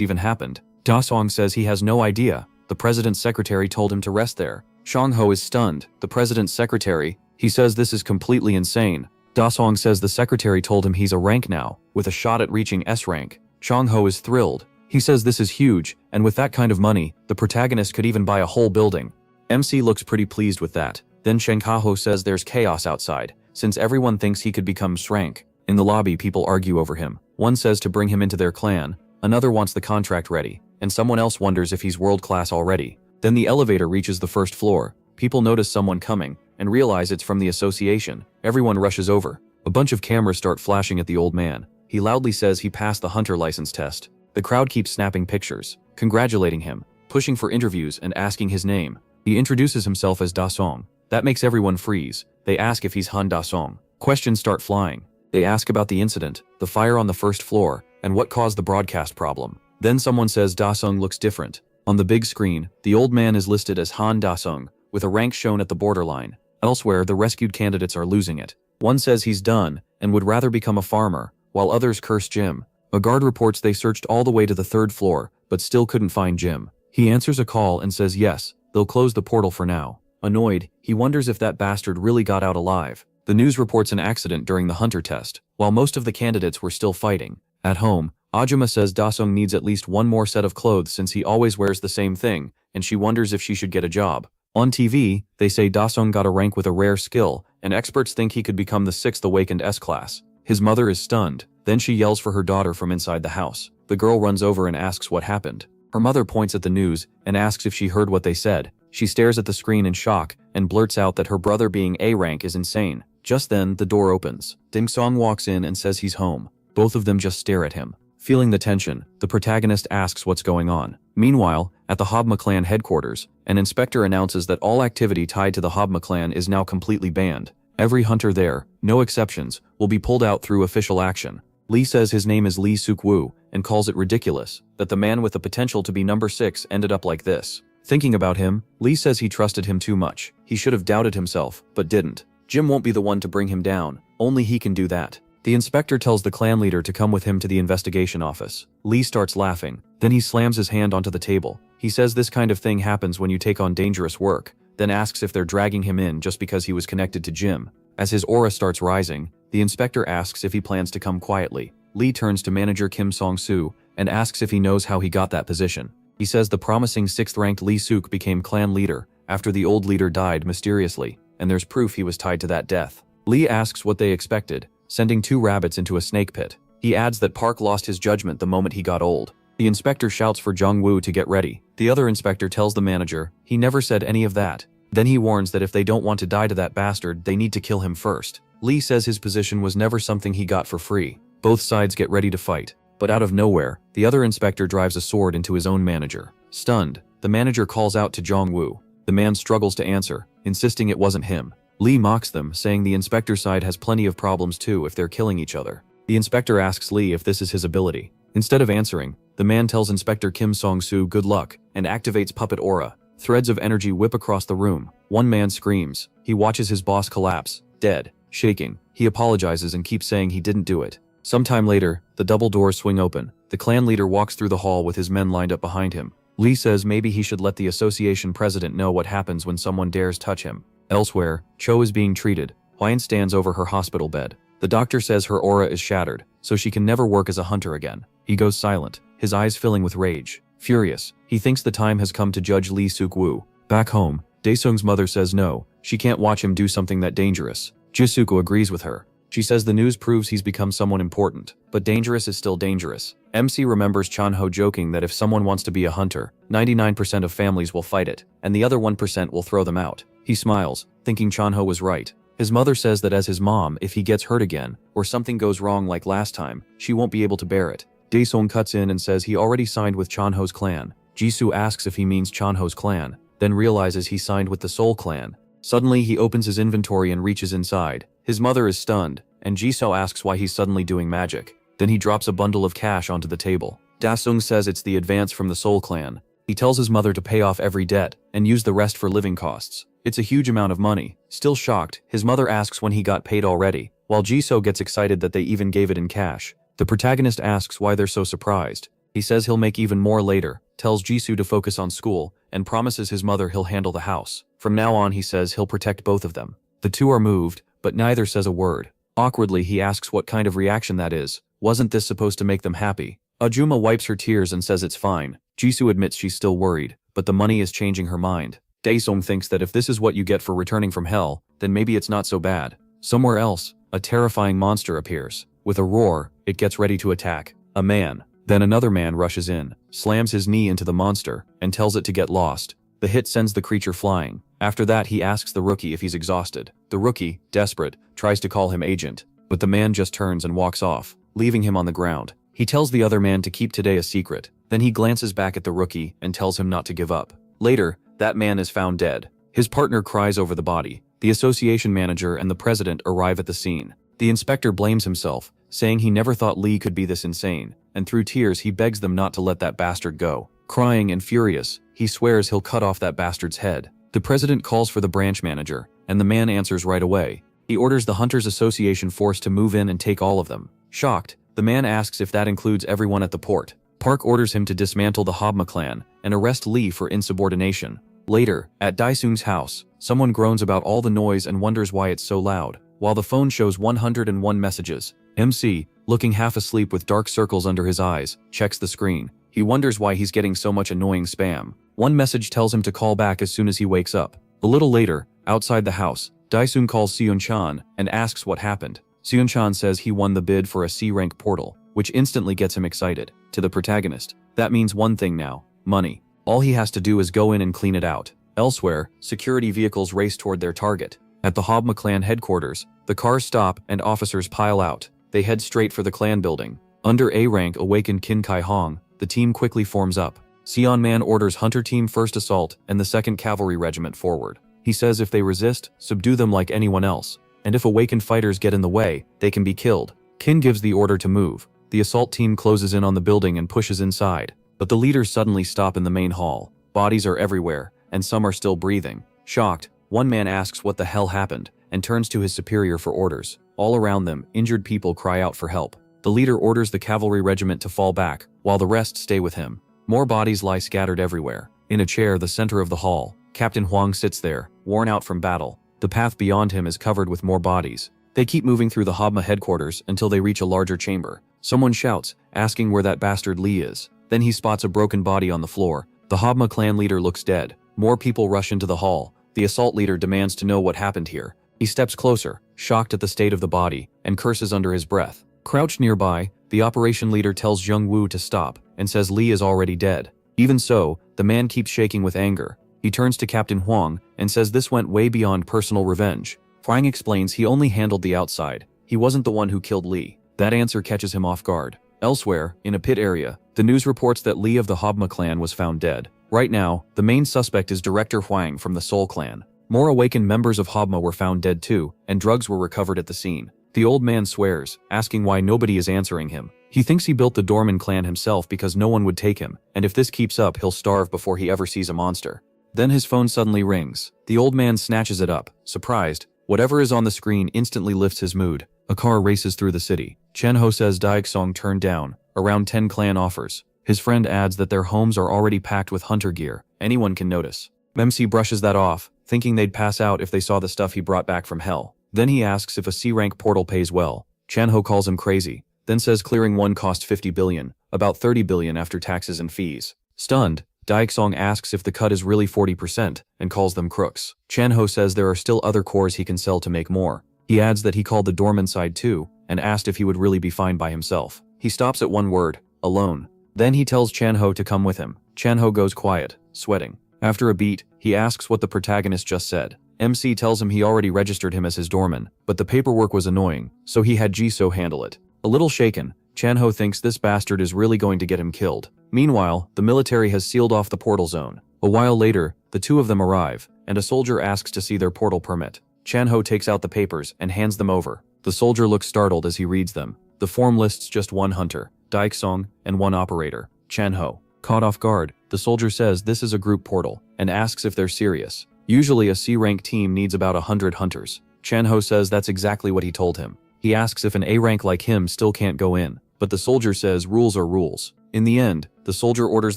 Speaker 1: even happened. Da-sung says he has no idea. The president's secretary told him to rest there. Chong Ho is stunned. The president's secretary, he says this is completely insane. Da-sung says the secretary told him he's a rank now, with a shot at reaching S rank. Chong Ho is thrilled. He says this is huge, and with that kind of money, the protagonist could even buy a whole building. MC looks pretty pleased with that. Then Shen Kaho says there's chaos outside, since everyone thinks he could become S-rank. In the lobby, people argue over him. One says to bring him into their clan, another wants the contract ready, and someone else wonders if he's world-class already. Then the elevator reaches the first floor. People notice someone coming, and realize it's from the association. Everyone rushes over. A bunch of cameras start flashing at the old man. He loudly says he passed the hunter license test. The crowd keeps snapping pictures, congratulating him, pushing for interviews and asking his name. He introduces himself as Da-sung. That makes everyone freeze. They ask if he's Han Da-sung. Questions start flying. They ask about the incident, the fire on the first floor, and what caused the broadcast problem. Then someone says Da-sung looks different. On the big screen, the old man is listed as Han Da-sung, with a rank shown at the borderline. Elsewhere, the rescued candidates are losing it. One says he's done, and would rather become a farmer, while others curse Jim. A guard reports they searched all the way to the third floor, but still couldn't find Jim. He answers a call and says yes, they'll close the portal for now. Annoyed, he wonders if that bastard really got out alive. The news reports an accident during the hunter test, while most of the candidates were still fighting. At home, Ajuma says Da-sung needs at least one more set of clothes since he always wears the same thing, and she wonders if she should get a job. On TV, they say Da-sung got a rank with a rare skill, and experts think he could become the 6th awakened S-class. His mother is stunned. Then she yells for her daughter from inside the house. The girl runs over and asks what happened. Her mother points at the news and asks if she heard what they said. She stares at the screen in shock and blurts out that her brother being A rank is insane. Just then, the door opens. Ding Song walks in and says he's home. Both of them just stare at him. Feeling the tension, the protagonist asks what's going on. Meanwhile, at the Habma clan headquarters, an inspector announces that all activity tied to the Habma clan is now completely banned. Every hunter there, no exceptions, will be pulled out through official action. Lee says his name is Lee Suk-woo and calls it ridiculous that the man with the potential to be number 6 ended up like this. Thinking about him, Lee says he trusted him too much. He should have doubted himself, but didn't. Jim won't be the one to bring him down. Only he can do that. The inspector tells the clan leader to come with him to the investigation office. Lee starts laughing. Then he slams his hand onto the table. He says this kind of thing happens when you take on dangerous work, then asks if they're dragging him in just because he was connected to Jim. As his aura starts rising, the inspector asks if he plans to come quietly. Lee turns to manager Kim Song-soo and asks if he knows how he got that position. He says the promising 6th-ranked Lee Suk became clan leader after the old leader died mysteriously, and there's proof he was tied to that death. Lee asks what they expected, sending 2 rabbits into a snake pit. He adds that Park lost his judgment the moment he got old. The inspector shouts for Jung-woo to get ready. The other inspector tells the manager he never said any of that. Then he warns that if they don't want to die to that bastard, they need to kill him first. Lee says his position was never something he got for free. Both sides get ready to fight. But out of nowhere, the other inspector drives a sword into his own manager. Stunned, the manager calls out to Jong-woo. The man struggles to answer, insisting it wasn't him. Lee mocks them, saying the inspector side has plenty of problems too if they're killing each other. The inspector asks Lee if this is his ability. Instead of answering, the man tells Inspector Kim Song-soo good luck and activates puppet aura. Threads of energy whip across the room. One man screams. He watches his boss collapse, dead, shaking. He apologizes and keeps saying he didn't do it. Sometime later, the double doors swing open. The clan leader walks through the hall with his men lined up behind him. Lee says maybe he should let the association president know what happens when someone dares touch him. Elsewhere, Cho is being treated. Hwyen stands over her hospital bed. The doctor says her aura is shattered, so she can never work as a hunter again. He goes silent, his eyes filling with rage. Furious, he thinks the time has come to judge Lee Suk-woo. Back home, Daesung's mother says no, she can't watch him do something that dangerous. Jisuko agrees with her. She says the news proves he's become someone important, but dangerous is still dangerous. MC remembers Chanho joking that if someone wants to be a hunter, 99% of families will fight it, and the other 1% will throw them out. He smiles, thinking Chanho was right. His mother says that as his mom, if he gets hurt again, or something goes wrong like last time, she won't be able to bear it. Daesung cuts in and says he already signed with Chanho's clan. Jisoo asks if he means Chanho's clan, then realizes he signed with the Seoul clan. Suddenly he opens his inventory and reaches inside. His mother is stunned, and Jisoo asks why he's suddenly doing magic. Then he drops a bundle of cash onto the table. Daesung says it's the advance from the Seoul clan. He tells his mother to pay off every debt, and use the rest for living costs. It's a huge amount of money. Still shocked, his mother asks when he got paid already, while Jisoo gets excited that they even gave it in cash. The protagonist asks why they're so surprised. He says he'll make even more later, tells Jisoo to focus on school, and promises his mother he'll handle the house. From now on he says he'll protect both of them. The two are moved, but neither says a word. Awkwardly he asks what kind of reaction that is. Wasn't this supposed to make them happy? Ajuma wipes her tears and says it's fine. Jisoo admits she's still worried, but the money is changing her mind. Daesung thinks that if this is what you get for returning from hell, then maybe it's not so bad. Somewhere else, a terrifying monster appears. With a roar, it gets ready to attack. A man. Then another man rushes in, slams his knee into the monster, and tells it to get lost. The hit sends the creature flying. After that he asks the rookie if he's exhausted. The rookie, desperate, tries to call him agent, but the man just turns and walks off, leaving him on the ground. He tells the other man to keep today a secret. Then he glances back at the rookie and tells him not to give up. Later, that man is found dead. His partner cries over the body. The association manager and the president arrive at the scene. The inspector blames himself, saying he never thought Lee could be this insane, and through tears he begs them not to let that bastard go. Crying and furious, he swears he'll cut off that bastard's head. The president calls for the branch manager, and the man answers right away. He orders the Hunters Association force to move in and take all of them. Shocked, the man asks if that includes everyone at the port. Park orders him to dismantle the Habma clan and arrest Lee for insubordination. Later, at Daesung's house, someone groans about all the noise and wonders why it's so loud, while the phone shows 101 messages. MC, looking half asleep with dark circles under his eyes, checks the screen. He wonders why he's getting so much annoying spam. One message tells him to call back as soon as he wakes up. A little later, outside the house, Daesung calls Seon-chan and asks what happened. Seon-chan says he won the bid for a C-rank portal, which instantly gets him excited. To the protagonist, that means one thing now: money. All he has to do is go in and clean it out. Elsewhere, security vehicles race toward their target. At the Habma clan headquarters, the cars stop and officers pile out. They head straight for the clan building. Under A-rank awakened Kim Kai-hong, the team quickly forms up. Sion Man orders Hunter Team First Assault and the 2nd Cavalry Regiment forward. He says if they resist, subdue them like anyone else, and if awakened fighters get in the way, they can be killed. Kin gives the order to move. The assault team closes in on the building and pushes inside, but the leaders suddenly stop in the main hall. Bodies are everywhere, and some are still breathing. Shocked, one man asks what the hell happened, and turns to his superior for orders. All around them, injured people cry out for help. The leader orders the cavalry regiment to fall back, while the rest stay with him. More bodies lie scattered everywhere. In a chair the center of the hall, Captain Huang sits there, worn out from battle. The path beyond him is covered with more bodies. They keep moving through the Habma headquarters until they reach a larger chamber. Someone shouts, asking where that bastard Lee is. Then he spots a broken body on the floor. The Habma clan leader looks dead. More people rush into the hall. The assault leader demands to know what happened here. He steps closer, shocked at the state of the body, and curses under his breath. Crouched nearby, the operation leader tells Young Woo to stop, and says Lee is already dead. Even so, the man keeps shaking with anger. He turns to Captain Huang and says this went way beyond personal revenge. Huang explains he only handled the outside. He wasn't the one who killed Lee. That answer catches him off guard. Elsewhere, in a pit area, the news reports that Lee of the Habma clan was found dead. Right now, the main suspect is Director Huang from the Seoul clan. More awakened members of Habma were found dead too, and drugs were recovered at the scene. The old man swears, asking why nobody is answering him. He thinks he built the Dorman clan himself because no one would take him, and if this keeps up he'll starve before he ever sees a monster. Then his phone suddenly rings. The old man snatches it up. Surprised, whatever is on the screen instantly lifts his mood. A car races through the city. Chen Ho says Daeksong turned down. Around 10 clan offers. His friend adds that their homes are already packed with hunter gear. Anyone can notice. Memsi brushes that off, thinking they'd pass out if they saw the stuff he brought back from hell. Then he asks if a C-rank portal pays well. Chanho calls him crazy, then says clearing one cost 50 billion, about 30 billion after taxes and fees. Stunned, Daixong asks if the cut is really 40% and calls them crooks. Chanho says there are still other cores he can sell to make more. He adds that he called the doorman side too and asked if he would really be fine by himself. He stops at one word, alone. Then he tells Chanho to come with him. Chanho goes quiet, sweating. After a beat, he asks what the protagonist just said. MC tells him he already registered him as his doorman, but the paperwork was annoying, so he had Jisoo handle it. A little shaken, Chanho thinks this bastard is really going to get him killed. Meanwhile, the military has sealed off the portal zone. A while later, the two of them arrive, and a soldier asks to see their portal permit. Chanho takes out the papers and hands them over. The soldier looks startled as he reads them. The form lists just one hunter, Daixong, and one operator, Chanho. Caught off guard, the soldier says this is a group portal, and asks if they're serious. Usually a C-rank team needs about 100 hunters. Chanho says that's exactly what he told him. He asks if an A-rank like him still can't go in, but the soldier says rules are rules. In the end, the soldier orders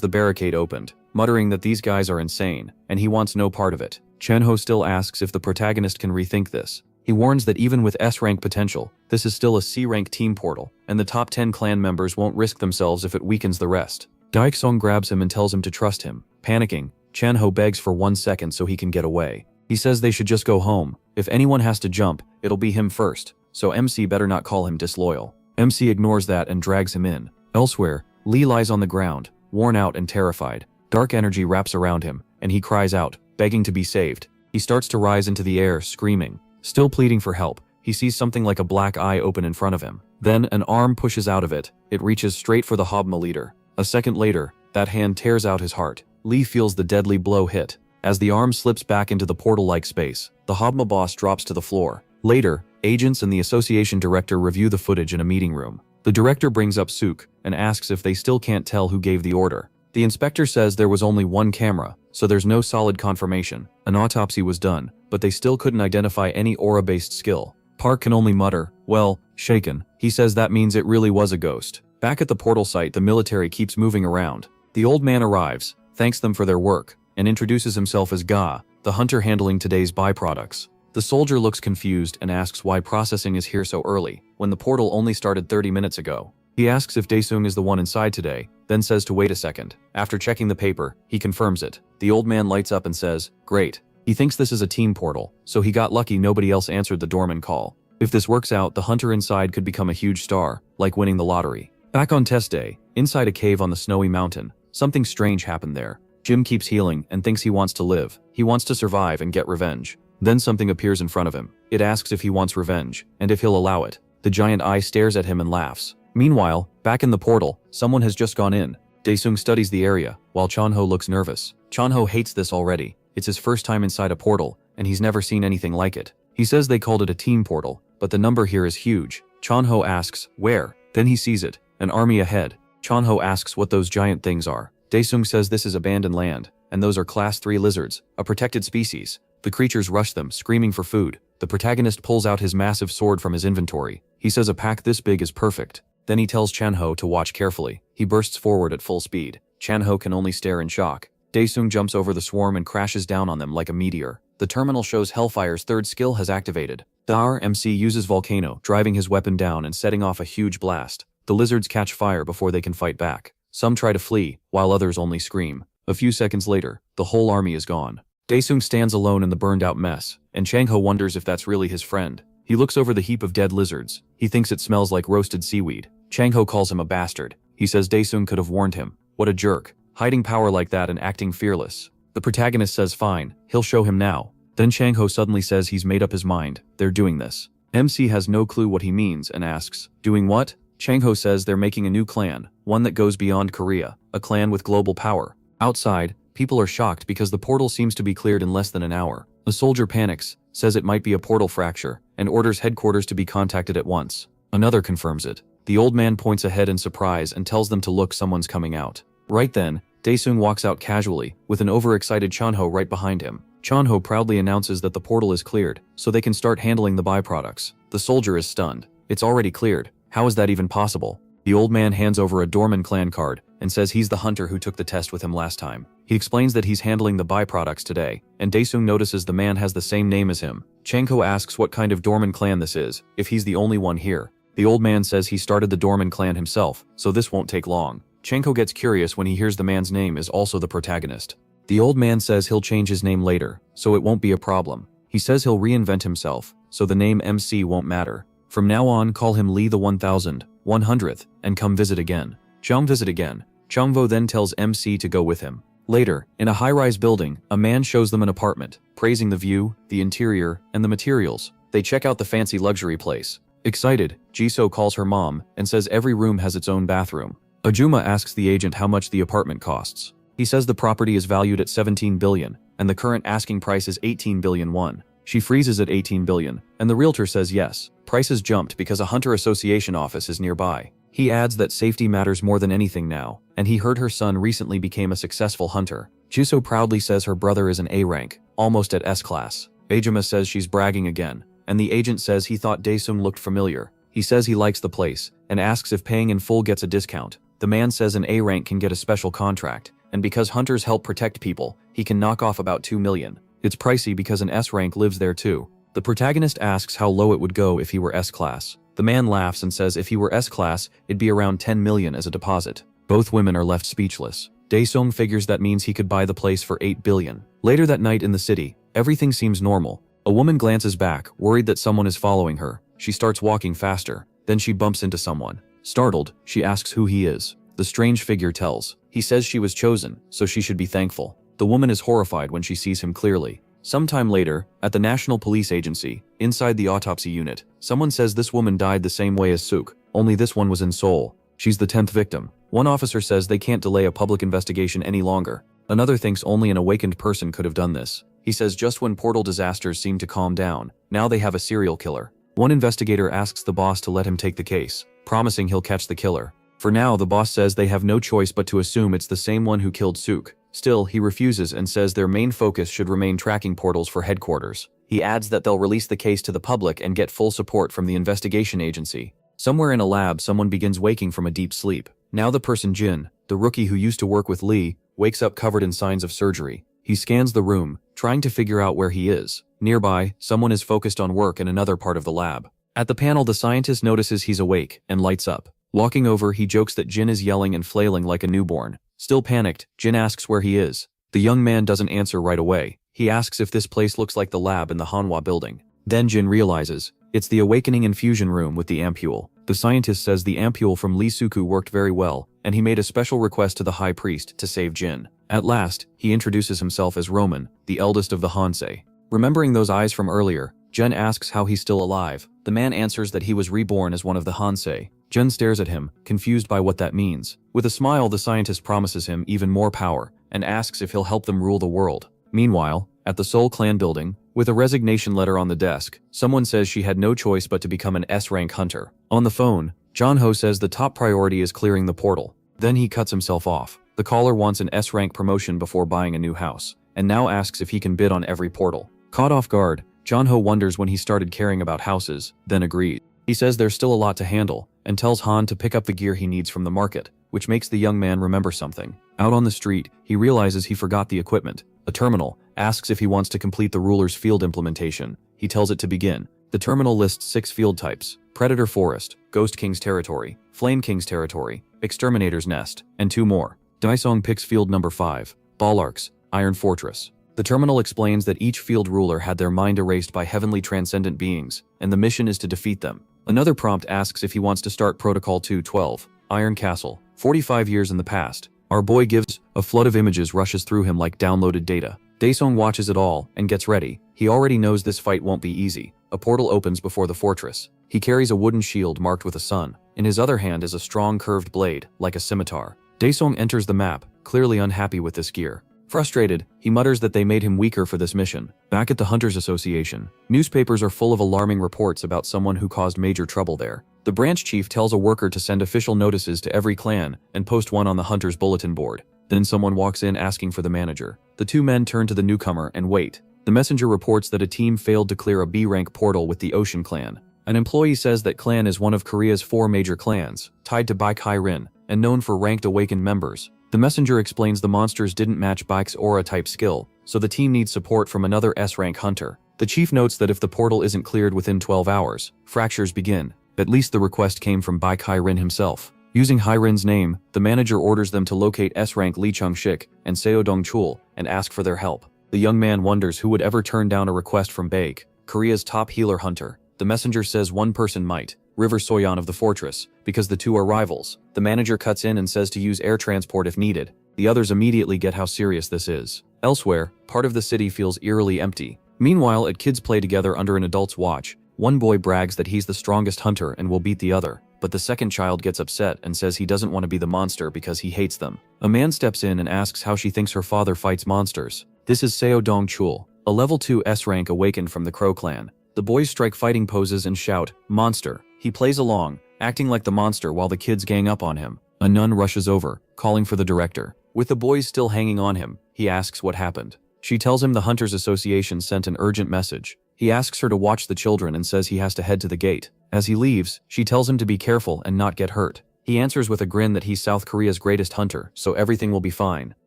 Speaker 1: the barricade opened, muttering that these guys are insane, and he wants no part of it. Chanho still asks if the protagonist can rethink this. He warns that even with S-rank potential, this is still a C-rank team portal, and the top 10 clan members won't risk themselves if it weakens the rest. Daixong grabs him and tells him to trust him. Panicking, Chanho begs for 1 second so he can get away. He says they should just go home. If anyone has to jump, it'll be him first, so MC better not call him disloyal. MC ignores that and drags him in. Elsewhere, Lee lies on the ground, worn out and terrified. Dark energy wraps around him, and he cries out, begging to be saved. He starts to rise into the air, screaming. Still pleading for help, he sees something like a black eye open in front of him. Then an arm pushes out of it. It reaches straight for the Hobma leader. A second later, that hand tears out his heart. Lee feels the deadly blow hit. As the arm slips back into the portal-like space, the Hobma boss drops to the floor. Later, agents and the association director review the footage in a meeting room. The director brings up Suk and asks if they still can't tell who gave the order. The inspector says there was only one camera, so there's no solid confirmation. An autopsy was done, but they still couldn't identify any aura-based skill. Park can only mutter, well, shaken. He says that means it really was a ghost. Back at the portal site, the military keeps moving around. The old man arrives, thanks them for their work, and introduces himself as Ga, the hunter handling today's byproducts. The soldier looks confused and asks why processing is here so early, when the portal only started 30 minutes ago. He asks if Daesung is the one inside today, then says to wait a second. After checking the paper, he confirms it. The old man lights up and says, great. He thinks this is a team portal, so he got lucky nobody else answered the doorman call. If this works out, the hunter inside could become a huge star, like winning the lottery. Back on test day, inside a cave on the snowy mountain, something strange happened there. Jim keeps healing and thinks he wants to live. He wants to survive and get revenge. Then something appears in front of him. It asks if he wants revenge, and if he'll allow it. The giant eye stares at him and laughs. Meanwhile, back in the portal, someone has just gone in. Daesung studies the area, while Chanho looks nervous. Chanho hates this already. It's his first time inside a portal, and he's never seen anything like it. He says they called it a team portal, but the number here is huge. Chanho asks, where? Then he sees it, an army ahead. Chanho asks what those giant things are. Daesung says this is abandoned land, and those are class 3 lizards, a protected species. The creatures rush them, screaming for food. The protagonist pulls out his massive sword from his inventory. He says a pack this big is perfect. Then he tells Chanho to watch carefully. He bursts forward at full speed. Chanho can only stare in shock. Daesung jumps over the swarm and crashes down on them like a meteor. The terminal shows Hellfire's third skill has activated. Dar MC uses Volcano, driving his weapon down and setting off a huge blast. The lizards catch fire before they can fight back. Some try to flee, while others only scream. A few seconds later, the whole army is gone. Daesung stands alone in the burned-out mess, and Changho wonders if that's really his friend. He looks over the heap of dead lizards. He thinks it smells like roasted seaweed. Changho calls him a bastard. He says Daesung could have warned him. What a jerk. Hiding power like that and acting fearless. The protagonist says fine, he'll show him now. Then Changho suddenly says he's made up his mind. They're doing this. MC has no clue what he means and asks, doing what? Changho says they're making a new clan, one that goes beyond Korea, a clan with global power. Outside, people are shocked because the portal seems to be cleared in less than an hour. A soldier panics, says it might be a portal fracture, and orders headquarters to be contacted at once. Another confirms it. The old man points ahead in surprise and tells them to look, someone's coming out. Right then, Daesung walks out casually, with an overexcited Chanho right behind him. Chanho proudly announces that the portal is cleared, so they can start handling the byproducts. The soldier is stunned. It's already cleared. How is that even possible? The old man hands over a Dorman clan card and says he's the hunter who took the test with him last time. He explains that he's handling the byproducts today, and Daesung notices the man has the same name as him. Changho asks what kind of Dorman clan this is, if he's the only one here. The old man says he started the Dorman clan himself, so this won't take long. Changho gets curious when he hears the man's name is also the protagonist. The old man says he'll change his name later, so it won't be a problem. He says he'll reinvent himself, so the name MC won't matter. From now on, call him Lee the 1,100th, and come visit again. Chang visit again. Changvo then tells MC to go with him. Later, in a high-rise building, a man shows them an apartment, praising the view, the interior, and the materials. They check out the fancy luxury place. Excited, Jisoo calls her mom and says every room has its own bathroom. Ajuma asks the agent how much the apartment costs. He says the property is valued at 17 billion, and the current asking price is 18 billion won. She freezes at 18 billion, and the realtor says yes. Prices jumped because a Hunter Association office is nearby. He adds that safety matters more than anything now, and he heard her son recently became a successful hunter. Jisoo proudly says her brother is an A rank, almost at S class. Ajuma says she's bragging again, and the agent says he thought Daesung looked familiar. He says he likes the place, and asks if paying in full gets a discount. The man says an A rank can get a special contract, and because hunters help protect people, he can knock off about 2 million. It's pricey because an S rank lives there too. The protagonist asks how low it would go if he were S class. The man laughs and says if he were S class, it'd be around 10 million as a deposit. Both women are left speechless. Daesung figures that means he could buy the place for 8 billion. Later that night in the city, everything seems normal. A woman glances back, worried that someone is following her. She starts walking faster. Then she bumps into someone. Startled, she asks who he is. The strange figure tells. He says she was chosen, so she should be thankful. The woman is horrified when she sees him clearly. Sometime later, at the National Police Agency, inside the autopsy unit, someone says this woman died the same way as Suk, only this one was in Seoul. She's the 10th victim. One officer says they can't delay a public investigation any longer. Another thinks only an awakened person could have done this. He says just when portal disasters seem to calm down, now they have a serial killer. One investigator asks the boss to let him take the case, promising he'll catch the killer. For now, the boss says they have no choice but to assume it's the same one who killed Suk. Still, he refuses and says their main focus should remain tracking portals for headquarters. He adds that they'll release the case to the public and get full support from the investigation agency. Somewhere in a lab, someone begins waking from a deep sleep. Now the person Jin, the rookie who used to work with Lee, wakes up covered in signs of surgery. He scans the room, trying to figure out where he is. Nearby, someone is focused on work in another part of the lab. At the panel, the scientist notices he's awake and lights up. Walking over, he jokes that Jin is yelling and flailing like a newborn. Still panicked, Jin asks where he is. The young man doesn't answer right away. He asks if this place looks like the lab in the Manhwa building. Then Jin realizes, it's the awakening infusion room with the ampule. The scientist says the ampule from Lee Suku worked very well, and he made a special request to the high priest to save Jin. At last, he introduces himself as Roman, the eldest of the Hansei. Remembering those eyes from earlier, Jin asks how he's still alive. The man answers that he was reborn as one of the Hansei. Jin stares at him, confused by what that means. With a smile, the scientist promises him even more power, and asks if he'll help them rule the world. Meanwhile, at the Seoul clan building, with a resignation letter on the desk, someone says she had no choice but to become an S-rank hunter. On the phone, John-ho says the top priority is clearing the portal. Then he cuts himself off. The caller wants an S-rank promotion before buying a new house, and now asks if he can bid on every portal. Caught off guard, John-ho wonders when he started caring about houses, then agrees. He says there's still a lot to handle, and tells Han to pick up the gear he needs from the market, which makes the young man remember something. Out on the street, he realizes he forgot the equipment. A terminal asks if he wants to complete the ruler's field implementation. He tells it to begin. The terminal lists 6 field types: Predator Forest, Ghost King's Territory, Flame King's Territory, Exterminator's Nest, and 2 more. Daesung picks field number 5, Ballarks, Iron Fortress. The terminal explains that each field ruler had their mind erased by heavenly transcendent beings, and the mission is to defeat them. Another prompt asks if he wants to start Protocol 212, Iron Castle, 45 years in the past. Our boy gives, a flood of images rushes through him like downloaded data. Daesung watches it all and gets ready. He already knows this fight won't be easy. A portal opens before the fortress. He carries a wooden shield marked with a sun. In his other hand is a strong curved blade, like a scimitar. Daesung enters the map, clearly unhappy with this gear. Frustrated, he mutters that they made him weaker for this mission. Back at the Hunters Association, newspapers are full of alarming reports about someone who caused major trouble there. The branch chief tells a worker to send official notices to every clan and post one on the Hunters bulletin board. Then someone walks in asking for the manager. The 2 men turn to the newcomer and wait. The messenger reports that a team failed to clear a B-rank portal with the Ocean Clan. An employee says that clan is one of Korea's 4 major clans, tied to Baikai Rin, and known for ranked awakened members. The messenger explains the monsters didn't match Baek's aura-type skill, so the team needs support from another S-rank hunter. The chief notes that if the portal isn't cleared within 12 hours, fractures begin. At least the request came from Baek Hairin himself. Using Hairin's name, the manager orders them to locate S-rank Lee Chung-shik and Seo Dong-chul and ask for their help. The young man wonders who would ever turn down a request from Baek, Korea's top healer hunter. The messenger says one person might, River Soyeon of the fortress, because the two are rivals. The manager cuts in and says to use air transport if needed. The others immediately get how serious this is. Elsewhere, part of the city feels eerily empty. Meanwhile, at kids play together under an adult's watch, one boy brags that he's the strongest hunter and will beat the other, but the second child gets upset and says he doesn't want to be the monster because he hates them. A man steps in and asks how she thinks her father fights monsters. This is Seo Dong-chul, a level 2 S-rank awakened from the Crow clan. The boys strike fighting poses and shout, "Monster." He plays along, acting like the monster while the kids gang up on him. A nun rushes over, calling for the director. With the boys still hanging on him, he asks what happened. She tells him the Hunters Association sent an urgent message. He asks her to watch the children and says he has to head to the gate. As he leaves, she tells him to be careful and not get hurt. He answers with a grin that he's South Korea's greatest hunter, so everything will be fine.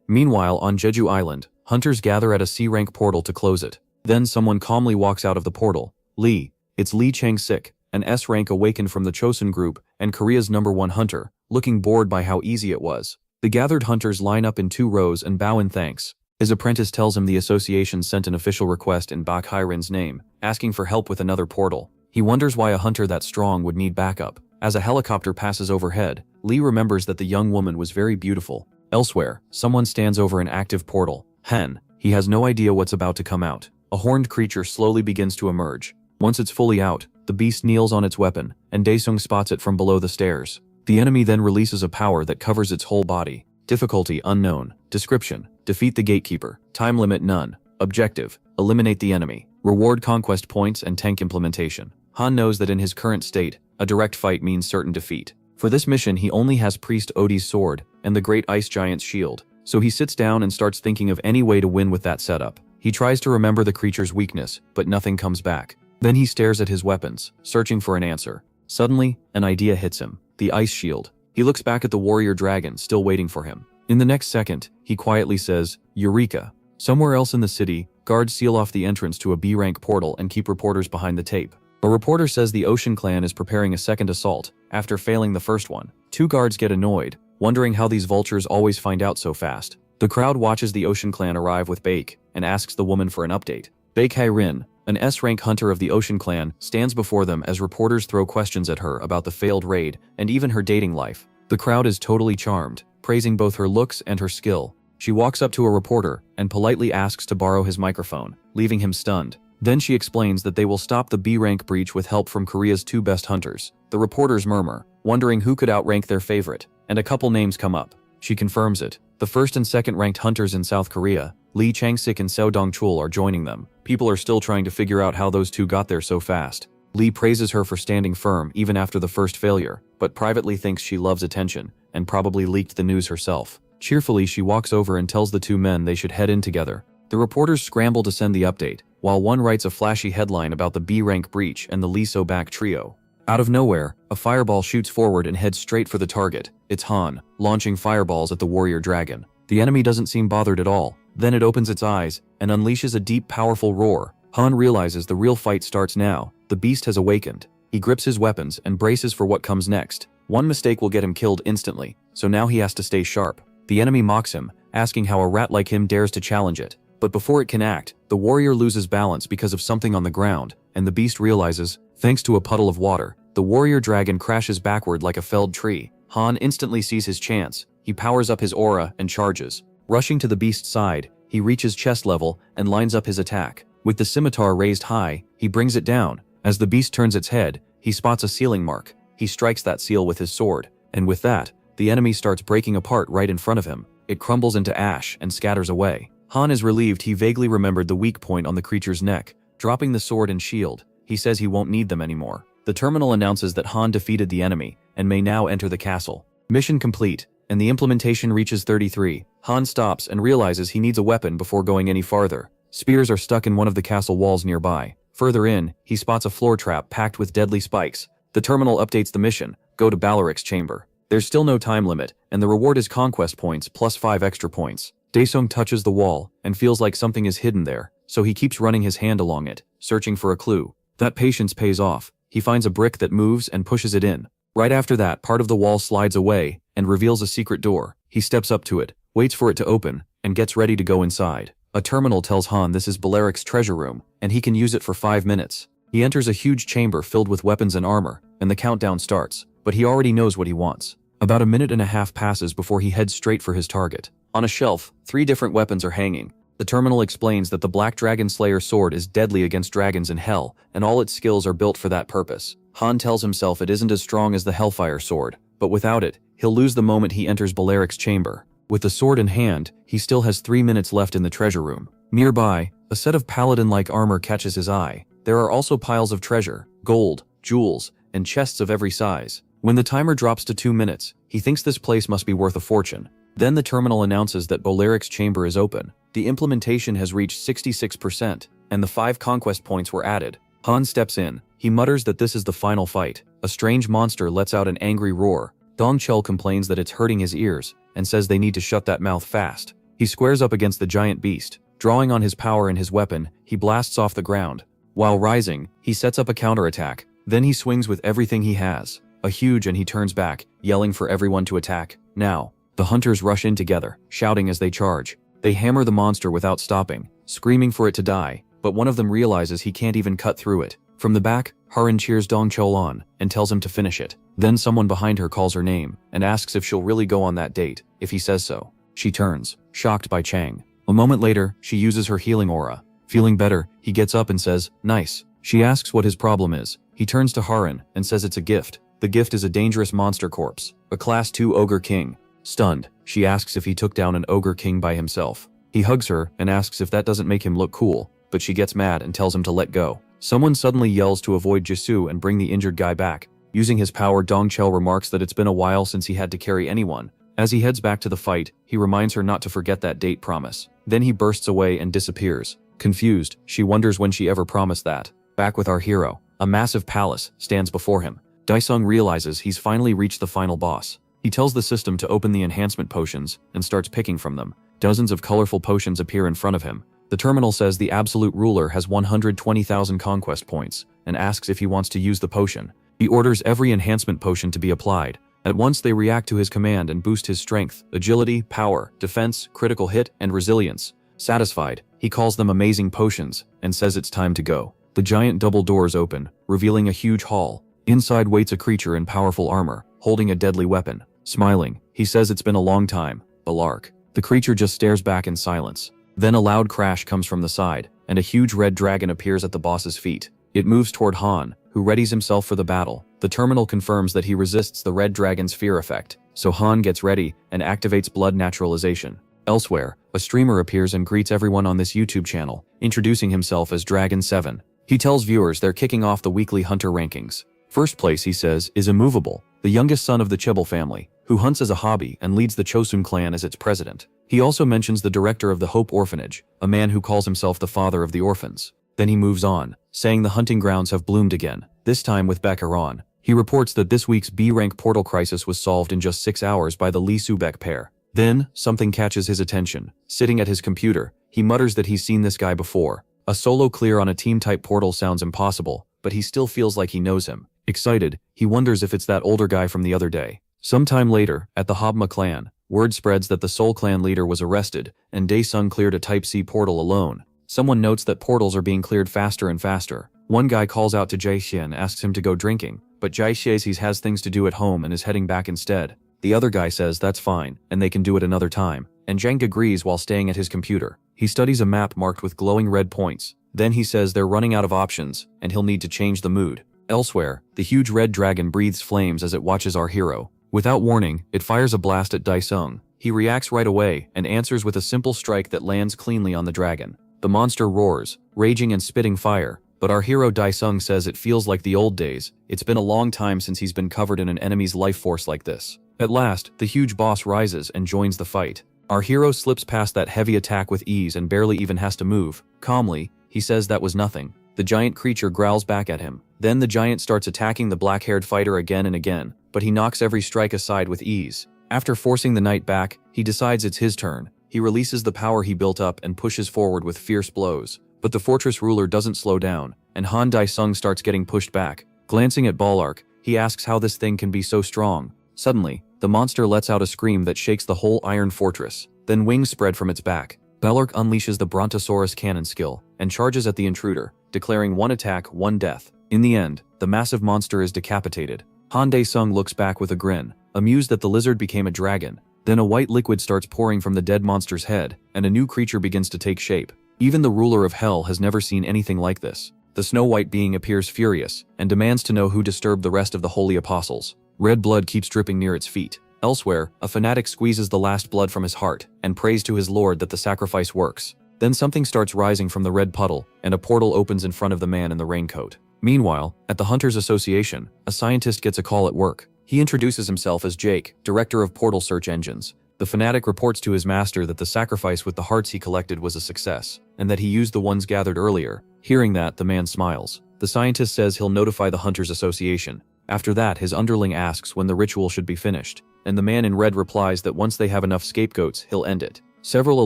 Speaker 1: Meanwhile, on Jeju Island, hunters gather at a C-rank portal to close it. Then someone calmly walks out of the portal. Lee. It's Lee Chang-sik, an S-rank awakened from the Chosun group and Korea's #1 hunter, looking bored by how easy it was. The gathered hunters line up in 2 rows and bow in thanks. His apprentice tells him the association sent an official request in Baek Hairin's name, asking for help with another portal. He wonders why a hunter that strong would need backup. As a helicopter passes overhead, Lee remembers that the young woman was very beautiful. Elsewhere, someone stands over an active portal. Hen. He has no idea what's about to come out. A horned creature slowly begins to emerge. Once it's fully out, the beast kneels on its weapon, and Daesung spots it from below the stairs. The enemy then releases a power that covers its whole body. Difficulty unknown. Description: defeat the gatekeeper. Time limit none. Objective: eliminate the enemy. Reward conquest points and tank implementation. Han knows that in his current state, a direct fight means certain defeat. For this mission he only has Priest Odie's sword and the Great Ice Giant's shield, so he sits down and starts thinking of any way to win with that setup. He tries to remember the creature's weakness, but nothing comes back. Then he stares at his weapons, searching for an answer. Suddenly, an idea hits him: the ice shield. He looks back at the warrior dragon still waiting for him. In the next second, he quietly says, "Eureka." Somewhere else in the city, guards seal off the entrance to a B-rank portal and keep reporters behind the tape. A reporter says the Ocean Clan is preparing a second assault, after failing the first one. 2 guards get annoyed, wondering how these vultures always find out so fast. The crowd watches the Ocean Clan arrive with Baek, and asks the woman for an update. Baek Hairin, an S-rank hunter of the Ocean Clan, stands before them as reporters throw questions at her about the failed raid, and even her dating life. The crowd is totally charmed, praising both her looks and her skill. She walks up to a reporter, and politely asks to borrow his microphone, leaving him stunned. Then she explains that they will stop the B-rank breach with help from Korea's 2 best hunters. The reporters murmur, wondering who could outrank their favorite, and a couple names come up. She confirms it. The 1st and 2nd ranked hunters in South Korea, Lee Chang-sik and Seo Dong-chul, are joining them. People are still trying to figure out how those 2 got there so fast. Lee praises her for standing firm even after the first failure, but privately thinks she loves attention, and probably leaked the news herself. Cheerfully, she walks over and tells the 2 men they should head in together. The reporters scramble to send the update, while one writes a flashy headline about the B-rank breach and the Lee So-bak trio. Out of nowhere, a fireball shoots forward and heads straight for the target. It's Han, launching fireballs at the warrior dragon. The enemy doesn't seem bothered at all. Then it opens its eyes and unleashes a deep, powerful roar. Han realizes the real fight starts now. The beast has awakened. He grips his weapons and braces for what comes next. One mistake will get him killed instantly, so now he has to stay sharp. The enemy mocks him, asking how a rat like him dares to challenge it. But before it can act, the warrior loses balance because of something on the ground, and the beast realizes, thanks to a puddle of water, the warrior dragon crashes backward like a felled tree. Han instantly sees his chance. He powers up his aura and charges. Rushing to the beast's side, he reaches chest level and lines up his attack. With the scimitar raised high, he brings it down. As the beast turns its head, he spots a sealing mark. He strikes that seal with his sword, and with that, the enemy starts breaking apart right in front of him. It crumbles into ash and scatters away. Han is relieved. He vaguely remembered the weak point on the creature's neck. Dropping the sword and shield, he says he won't need them anymore. The terminal announces that Han defeated the enemy and may now enter the castle. Mission complete, and the implementation reaches 33. Han stops and realizes he needs a weapon before going any farther. Spears are stuck in one of the castle walls nearby. Further in, he spots a floor trap packed with deadly spikes. The terminal updates the mission: go to Balaric's chamber. There's still no time limit, and the reward is conquest points plus 5 extra points. Daesung touches the wall and feels like something is hidden there, so he keeps running his hand along it, searching for a clue. That patience pays off. He finds a brick that moves and pushes it in. Right after that, part of the wall slides away and reveals a secret door. He steps up to it, waits for it to open, and gets ready to go inside. A terminal tells Han this is Baleric's treasure room, and he can use it for 5 minutes. He enters a huge chamber filled with weapons and armor, and the countdown starts, but he already knows what he wants. About a minute and a half passes before he heads straight for his target. On a shelf, 3 different weapons are hanging. The terminal explains that the Black Dragon Slayer sword is deadly against dragons in hell, and all its skills are built for that purpose. Han tells himself it isn't as strong as the Hellfire sword, but without it, he'll lose the moment he enters Baleric's chamber. With the sword in hand, he still has 3 minutes left in the treasure room. Nearby, a set of paladin-like armor catches his eye. There are also piles of treasure, gold, jewels, and chests of every size. When the timer drops to 2 minutes, he thinks this place must be worth a fortune. Then the terminal announces that Baleric's chamber is open. The implementation has reached 66%, and the 5 conquest points were added. Han steps in. He mutters that this is the final fight. A strange monster lets out an angry roar. Dongchul complains that it's hurting his ears, and says they need to shut that mouth fast. He squares up against the giant beast. Drawing on his power and his weapon, he blasts off the ground. While rising, he sets up a counterattack. Then he swings with everything he has. A huge, and he turns back, yelling for everyone to attack. Now, the hunters rush in together, shouting as they charge. They hammer the monster without stopping, screaming for it to die, but one of them realizes he can't even cut through it. From the back, Harin cheers Dongchul on and tells him to finish it. Then someone behind her calls her name and asks if she'll really go on that date, if he says so. She turns, shocked by Chang. A moment later, she uses her healing aura. Feeling better, he gets up and says, "Nice." She asks what his problem is. He turns to Harin and says it's a gift. The gift is a dangerous monster corpse, a class 2 ogre king. Stunned, she asks if he took down an ogre king by himself. He hugs her and asks if that doesn't make him look cool, but she gets mad and tells him to let go. Someone suddenly yells to avoid Jisoo and bring the injured guy back. Using his power, Dongchul remarks that it's been a while since he had to carry anyone. As he heads back to the fight, he reminds her not to forget that date promise. Then he bursts away and disappears. Confused, she wonders when she ever promised that. Back with our hero, a massive palace stands before him. Daesung realizes he's finally reached the final boss. He tells the system to open the enhancement potions and starts picking from them. Dozens of colorful potions appear in front of him. The terminal says the absolute ruler has 120,000 conquest points and asks if he wants to use the potion. He orders every enhancement potion to be applied. At once they react to his command and boost his strength, agility, power, defense, critical hit, and resilience. Satisfied, he calls them amazing potions and says it's time to go. The giant double doors open, revealing a huge hall. Inside waits a creature in powerful armor, holding a deadly weapon. Smiling, he says it's been a long time, Balark. The creature just stares back in silence. Then a loud crash comes from the side, and a huge red dragon appears at the boss's feet. It moves toward Han, who readies himself for the battle. The terminal confirms that he resists the red dragon's fear effect, so Han gets ready and activates blood naturalization. Elsewhere, a streamer appears and greets everyone on this YouTube channel, introducing himself as Dragon7. He tells viewers they're kicking off the weekly hunter rankings. First place, he says, is Immovable, the youngest son of the Chibble family, who hunts as a hobby and leads the Chosun clan as its president. He also mentions the director of the Hope Orphanage, a man who calls himself the father of the orphans. Then he moves on, saying the hunting grounds have bloomed again, this time with Baccaran. He reports that this week's B-rank portal crisis was solved in just 6 hours by the Lee Subek pair. Then, something catches his attention. Sitting at his computer, he mutters that he's seen this guy before. A solo clear on a team-type portal sounds impossible, but he still feels like he knows him. Excited, he wonders if it's that older guy from the other day. Sometime later, at the Habma clan, word spreads that the Soul clan leader was arrested, and Daesung cleared a Type C portal alone. Someone notes that portals are being cleared faster and faster. One guy calls out to Jaixie and asks him to go drinking, but Jaixie says he has things to do at home and is heading back instead. The other guy says that's fine, and they can do it another time, and Zhang agrees while staying at his computer. He studies a map marked with glowing red points. Then he says they're running out of options, and he'll need to change the mood. Elsewhere, the huge red dragon breathes flames as it watches our hero. Without warning, it fires a blast at Daesung. He reacts right away and answers with a simple strike that lands cleanly on the dragon. The monster roars, raging and spitting fire, but our hero Daesung says it feels like the old days. It's been a long time since he's been covered in an enemy's life force like this. At last, the huge boss rises and joins the fight. Our hero slips past that heavy attack with ease and barely even has to move. Calmly, he says that was nothing. The giant creature growls back at him. Then the giant starts attacking the black-haired fighter again and again. but he knocks every strike aside with ease. After forcing the knight back, he decides it's his turn. He releases the power he built up and pushes forward with fierce blows. But the fortress ruler doesn't slow down, and Han Dae-sung starts getting pushed back. Glancing at Ballark, he asks how this thing can be so strong. Suddenly, the monster lets out a scream that shakes the whole iron fortress. Then wings spread from its back. Ballark unleashes the Brontosaurus cannon skill and charges at the intruder, declaring 1 attack, 1 death. In the end, the massive monster is decapitated. Han Dae-sung looks back with a grin, amused that the lizard became a dragon. Then a white liquid starts pouring from the dead monster's head, and a new creature begins to take shape. Even the ruler of hell has never seen anything like this. The snow-white being appears furious, and demands to know who disturbed the rest of the holy apostles. Red blood keeps dripping near its feet. Elsewhere, a fanatic squeezes the last blood from his heart, and prays to his lord that the sacrifice works. Then something starts rising from the red puddle, and a portal opens in front of the man in the raincoat. Meanwhile, at the Hunters Association, a scientist gets a call at work. He introduces himself as Jake, director of portal search engines. The fanatic reports to his master that the sacrifice with the hearts he collected was a success, and that he used the ones gathered earlier. Hearing that, the man smiles. The scientist says he'll notify the Hunters Association. After that, his underling asks when the ritual should be finished, and the man in red replies that once they have enough scapegoats, he'll end it. Several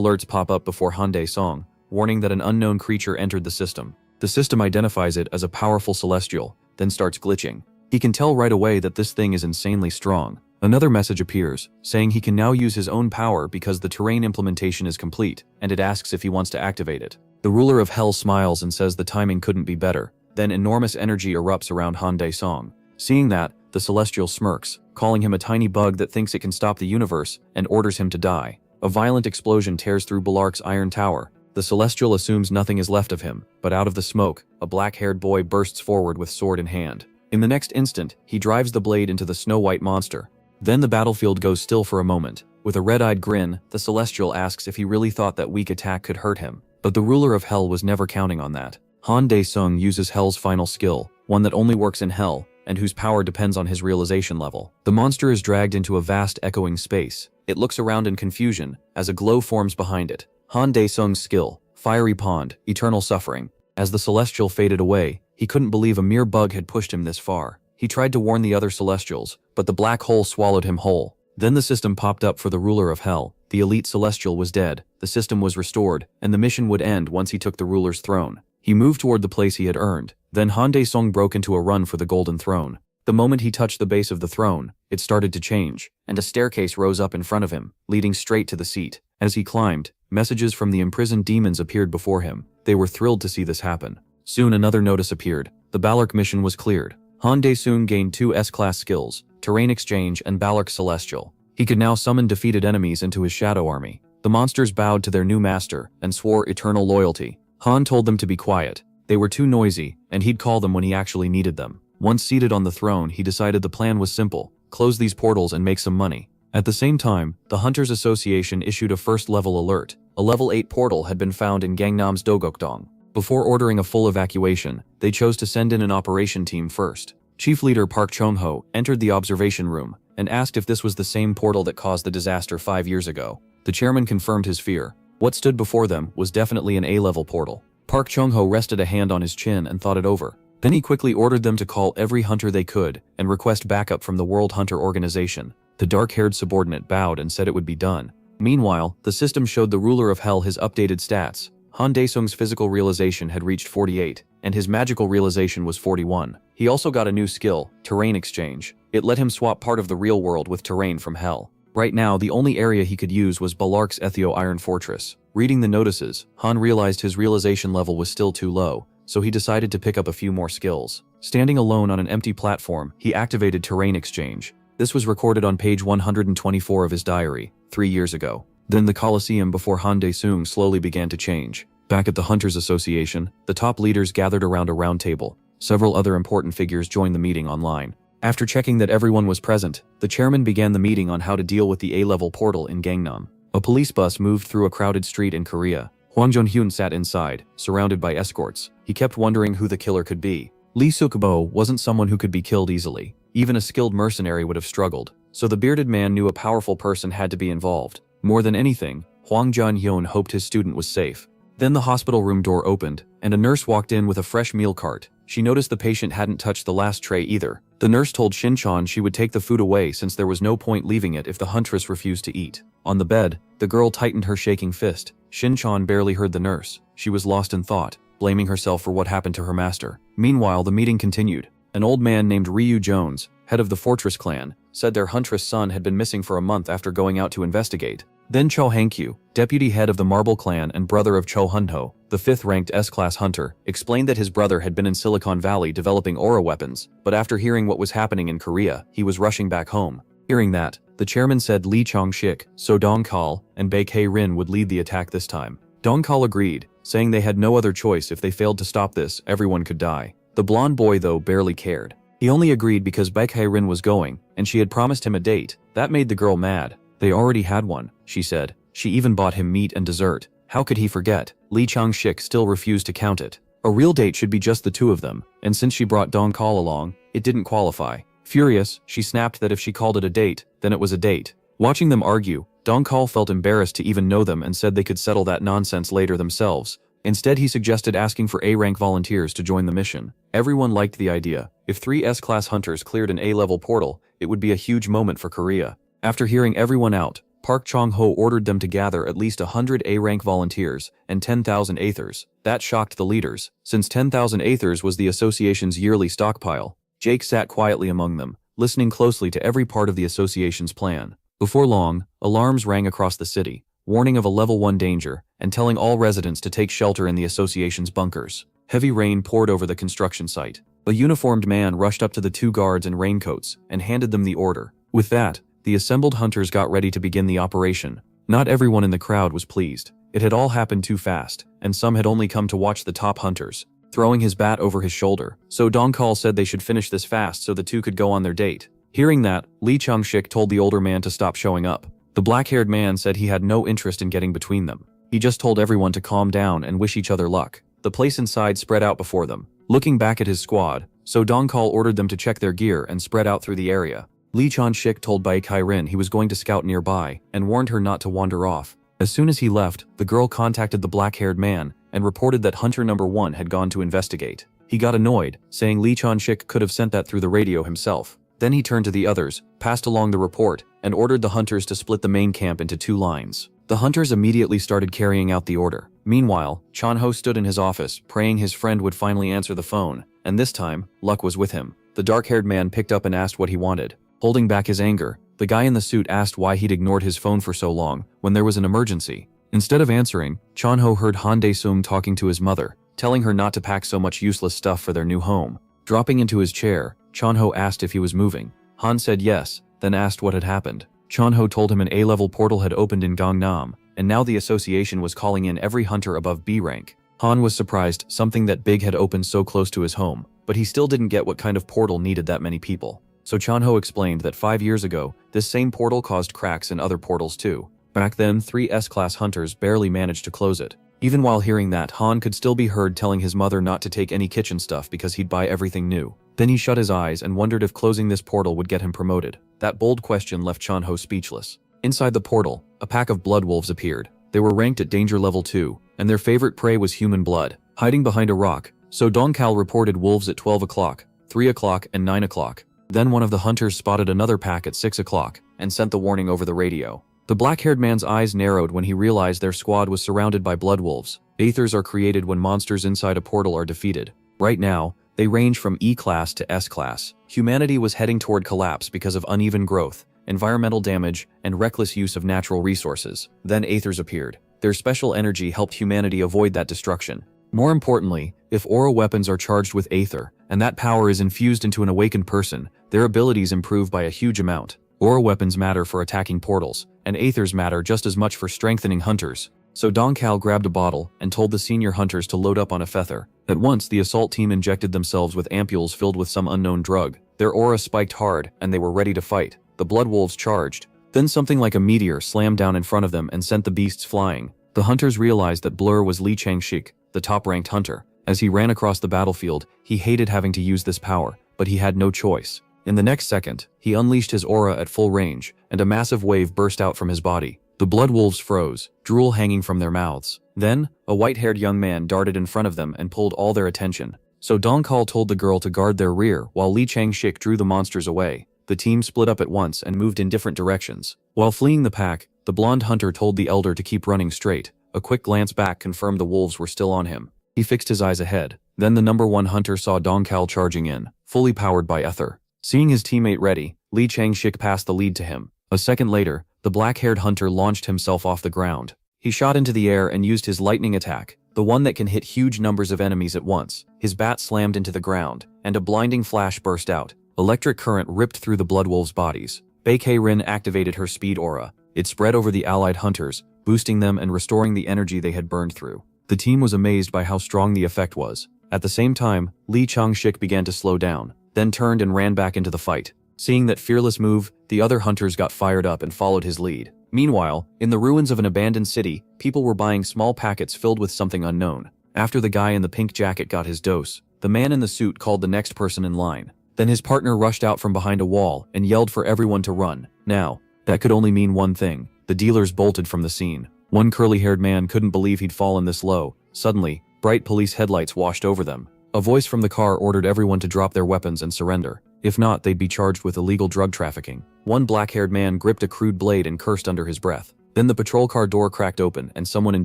Speaker 1: alerts pop up before Han Dae-sung, warning that an unknown creature entered the system. The system identifies it as a powerful celestial, then starts glitching. He can tell right away that this thing is insanely strong. Another message appears, saying he can now use his own power because the terrain implementation is complete, and it asks if he wants to activate it. The ruler of hell smiles and says the timing couldn't be better. Then enormous energy erupts around Han Dae-sung. Seeing that, the celestial smirks, calling him a tiny bug that thinks it can stop the universe, and orders him to die. A violent explosion tears through Ballark's iron tower. The celestial assumes nothing is left of him, but out of the smoke, a black-haired boy bursts forward with sword in hand. In the next instant, he drives the blade into the snow-white monster. Then the battlefield goes still for a moment. With a red-eyed grin, the celestial asks if he really thought that weak attack could hurt him. But the ruler of hell was never counting on that. Han Dae-sung uses hell's final skill, one that only works in hell, and whose power depends on his realization level. The monster is dragged into a vast echoing space. It looks around in confusion, as a glow forms behind it. Han Dae-sung's skill, Fiery Pond, Eternal Suffering. As the celestial faded away, he couldn't believe a mere bug had pushed him this far. He tried to warn the other celestials, but the black hole swallowed him whole. Then the system popped up for the ruler of hell. The elite celestial was dead, the system was restored, and the mission would end once he took the ruler's throne. He moved toward the place he had earned. Then Han Dae-sung broke into a run for the golden throne. The moment he touched the base of the throne, it started to change, and a staircase rose up in front of him, leading straight to the seat. As he climbed, messages from the imprisoned demons appeared before him. They were thrilled to see this happen. Soon another notice appeared. The Ballark mission was cleared. Han Dae-sung gained 2 S-class skills, Terrain Exchange and Ballark Celestial. He could now summon defeated enemies into his shadow army. The monsters bowed to their new master and swore eternal loyalty. Han told them to be quiet. They were too noisy, and he'd call them when he actually needed them. Once seated on the throne, he decided the plan was simple: close these portals and make some money. At the same time, the Hunters Association issued a first-level alert. A level 8 portal had been found in Gangnam's Dogokdong. Before ordering a full evacuation, they chose to send in an operation team first. Chief Leader Park Chung-ho entered the observation room and asked if this was the same portal that caused the disaster 5 years ago. The chairman confirmed his fear. What stood before them was definitely an A-level portal. Park Chung-ho rested a hand on his chin and thought it over. Then he quickly ordered them to call every hunter they could and request backup from the World Hunter Organization. The dark-haired subordinate bowed and said it would be done. Meanwhile, the system showed the ruler of hell his updated stats. Han Dae-sung's physical realization had reached 48, and his magical realization was 41. He also got a new skill, Terrain Exchange. It let him swap part of the real world with terrain from hell. Right now, the only area he could use was Ballark's Ethio Iron Fortress. Reading the notices, Han realized his realization level was still too low, so he decided to pick up a few more skills. Standing alone on an empty platform, he activated Terrain Exchange. This was recorded on page 124 of his diary, 3 years ago. Then the Colosseum before Han Dae-sung slowly began to change. Back at the Hunters Association, the top leaders gathered around a round table. Several other important figures joined the meeting online. After checking that everyone was present, the chairman began the meeting on how to deal with the A-level portal in Gangnam. A police bus moved through a crowded street in Korea. Hwang Jun-hyun sat inside, surrounded by escorts. He kept wondering who the killer could be. Lee Suk-bo wasn't someone who could be killed easily. Even a skilled mercenary would have struggled. So the bearded man knew a powerful person had to be involved. More than anything, Hwang Jun-hyun hoped his student was safe. Then the hospital room door opened, and a nurse walked in with a fresh meal cart. She noticed the patient hadn't touched the last tray either. The nurse told Shinchan she would take the food away since there was no point leaving it if the huntress refused to eat. On the bed, the girl tightened her shaking fist. Shinchan barely heard the nurse. She was lost in thought, blaming herself for what happened to her master. Meanwhile, the meeting continued. An old man named Ryu Jones, head of the Fortress clan, said their huntress son had been missing for a month after going out to investigate. Then Cho Hankyu, deputy head of the Marble clan and brother of Cho Hunho, the 5th-ranked S-class hunter, explained that his brother had been in Silicon Valley developing aura weapons, but after hearing what was happening in Korea, he was rushing back home. Hearing that, the chairman said Lee Chong-shik, So Dong-kal, and Baek Hae-rin would lead the attack this time. Dong-kal agreed, saying they had no other choice. If they failed to stop this, everyone could die. The blonde boy, though, barely cared. He only agreed because Baek Hae-rin was going, and she had promised him a date. That made the girl mad. They already had one, she said. She even bought him meat and dessert. How could he forget? Lee Chong-shik still refused to count it. A real date should be just the two of them, and since she brought Dong-kal along, it didn't qualify. Furious, she snapped that if she called it a date, then it was a date. Watching them argue, Dong-kal felt embarrassed to even know them and said they could settle that nonsense later themselves. Instead, he suggested asking for A-rank volunteers to join the mission. Everyone liked the idea. If 3 S-class hunters cleared an A-level portal, it would be a huge moment for Korea. After hearing everyone out, Park Chong-ho ordered them to gather at least 100 A-rank volunteers and 10,000 aethers. That shocked the leaders, since 10,000 aethers was the association's yearly stockpile. Jake sat quietly among them, listening closely to every part of the association's plan. Before long, alarms rang across the city, warning of a level 1 danger, and telling all residents to take shelter in the association's bunkers. Heavy rain poured over the construction site. A uniformed man rushed up to the 2 guards in raincoats and handed them the order. With that, the assembled hunters got ready to begin the operation. Not everyone in the crowd was pleased. It had all happened too fast, and some had only come to watch the top hunters. Throwing his bat over his shoulder, So Dong-kal said they should finish this fast so the two could go on their date. Hearing that, Lee Chong-shik told the older man to stop showing up. The black-haired man said he had no interest in getting between them. He just told everyone to calm down and wish each other luck. The place inside spread out before them. Looking back at his squad, So Dong-kal ordered them to check their gear and spread out through the area. Lee Chong-shik told Baek Hae-rin he was going to scout nearby and warned her not to wander off. As soon as he left, the girl contacted the black-haired man and reported that hunter number 1 had gone to investigate. He got annoyed, saying Lee Chong-shik could have sent that through the radio himself. Then he turned to the others, passed along the report, and ordered the hunters to split the main camp into 2 lines. The hunters immediately started carrying out the order. Meanwhile, Chon-ho stood in his office, praying his friend would finally answer the phone, and this time, luck was with him. The dark-haired man picked up and asked what he wanted. Holding back his anger, the guy in the suit asked why he'd ignored his phone for so long when there was an emergency. Instead of answering, Chon-ho heard Han Dae-sung talking to his mother, telling her not to pack so much useless stuff for their new home. Dropping into his chair, Chon-ho asked if he was moving. Han said yes, then asked what had happened. Chon-ho told him an A-level portal had opened in Gangnam, and now the association was calling in every hunter above B rank. Han was surprised something that big had opened so close to his home, but he still didn't get what kind of portal needed that many people. So Chon-ho explained that 5 years ago, this same portal caused cracks in other portals too. Back then, 3 S-class hunters barely managed to close it. Even while hearing that, Han could still be heard telling his mother not to take any kitchen stuff because he'd buy everything new. Then he shut his eyes and wondered if closing this portal would get him promoted. That bold question left Chon-ho speechless. Inside the portal, a pack of blood wolves appeared. They were ranked at danger level 2, and their favorite prey was human blood. Hiding behind a rock, So Dong-kal reported wolves at 12 o'clock, 3 o'clock, and 9 o'clock. Then one of the hunters spotted another pack at 6 o'clock and sent the warning over the radio. The black-haired man's eyes narrowed when he realized their squad was surrounded by blood wolves. Aethers are created when monsters inside a portal are defeated. Right now, they range from E-class to S-class. Humanity was heading toward collapse because of uneven growth, environmental damage, and reckless use of natural resources. Then Aethers appeared. Their special energy helped humanity avoid that destruction. More importantly, if aura weapons are charged with Aether, and that power is infused into an awakened person, their abilities improve by a huge amount. Aura weapons matter for attacking portals, and Aethers matter just as much for strengthening hunters. So Dong-kal grabbed a bottle and told the senior hunters to load up on a feather. At once, the assault team injected themselves with ampules filled with some unknown drug. Their aura spiked hard, and they were ready to fight. The blood wolves charged. Then something like a meteor slammed down in front of them and sent the beasts flying. The hunters realized that Blur was Lee Chang-shik, the top-ranked hunter. As he ran across the battlefield, he hated having to use this power, but he had no choice. In the next second, he unleashed his aura at full range, and a massive wave burst out from his body. The blood wolves froze, drool hanging from their mouths. Then, a white-haired young man darted in front of them and pulled all their attention. so Dong Kal told the girl to guard their rear while Lee Chang-shik drew the monsters away. The team split up at once and moved in different directions. While fleeing the pack, the blonde hunter told the elder to keep running straight. A quick glance back confirmed the wolves were still on him. He fixed his eyes ahead. Then the number 1 hunter saw Dong Kal charging in, fully powered by ether. Seeing his teammate ready, Lee Chang-shik passed the lead to him. A second later, the black-haired hunter launched himself off the ground. He shot into the air and used his lightning attack, the one that can hit huge numbers of enemies at once. His bat slammed into the ground, and a blinding flash burst out. Electric current ripped through the Bloodwolves' bodies. Baekei Rin activated her speed aura. It spread over the allied hunters, boosting them and restoring the energy they had burned through. The team was amazed by how strong the effect was. At the same time, Lee Chang-shik began to slow down, then turned and ran back into the fight. Seeing that fearless move, the other hunters got fired up and followed his lead. Meanwhile, in the ruins of an abandoned city, people were buying small packets filled with something unknown. After the guy in the pink jacket got his dose, the man in the suit called the next person in line. Then his partner rushed out from behind a wall and yelled for everyone to run. Now, that could only mean one thing. The dealers bolted from the scene. One curly-haired man couldn't believe he'd fallen this low. Suddenly, bright police headlights washed over them. A voice from the car ordered everyone to drop their weapons and surrender. If not, they'd be charged with illegal drug trafficking. One black-haired man gripped a crude blade and cursed under his breath. Then the patrol car door cracked open and someone in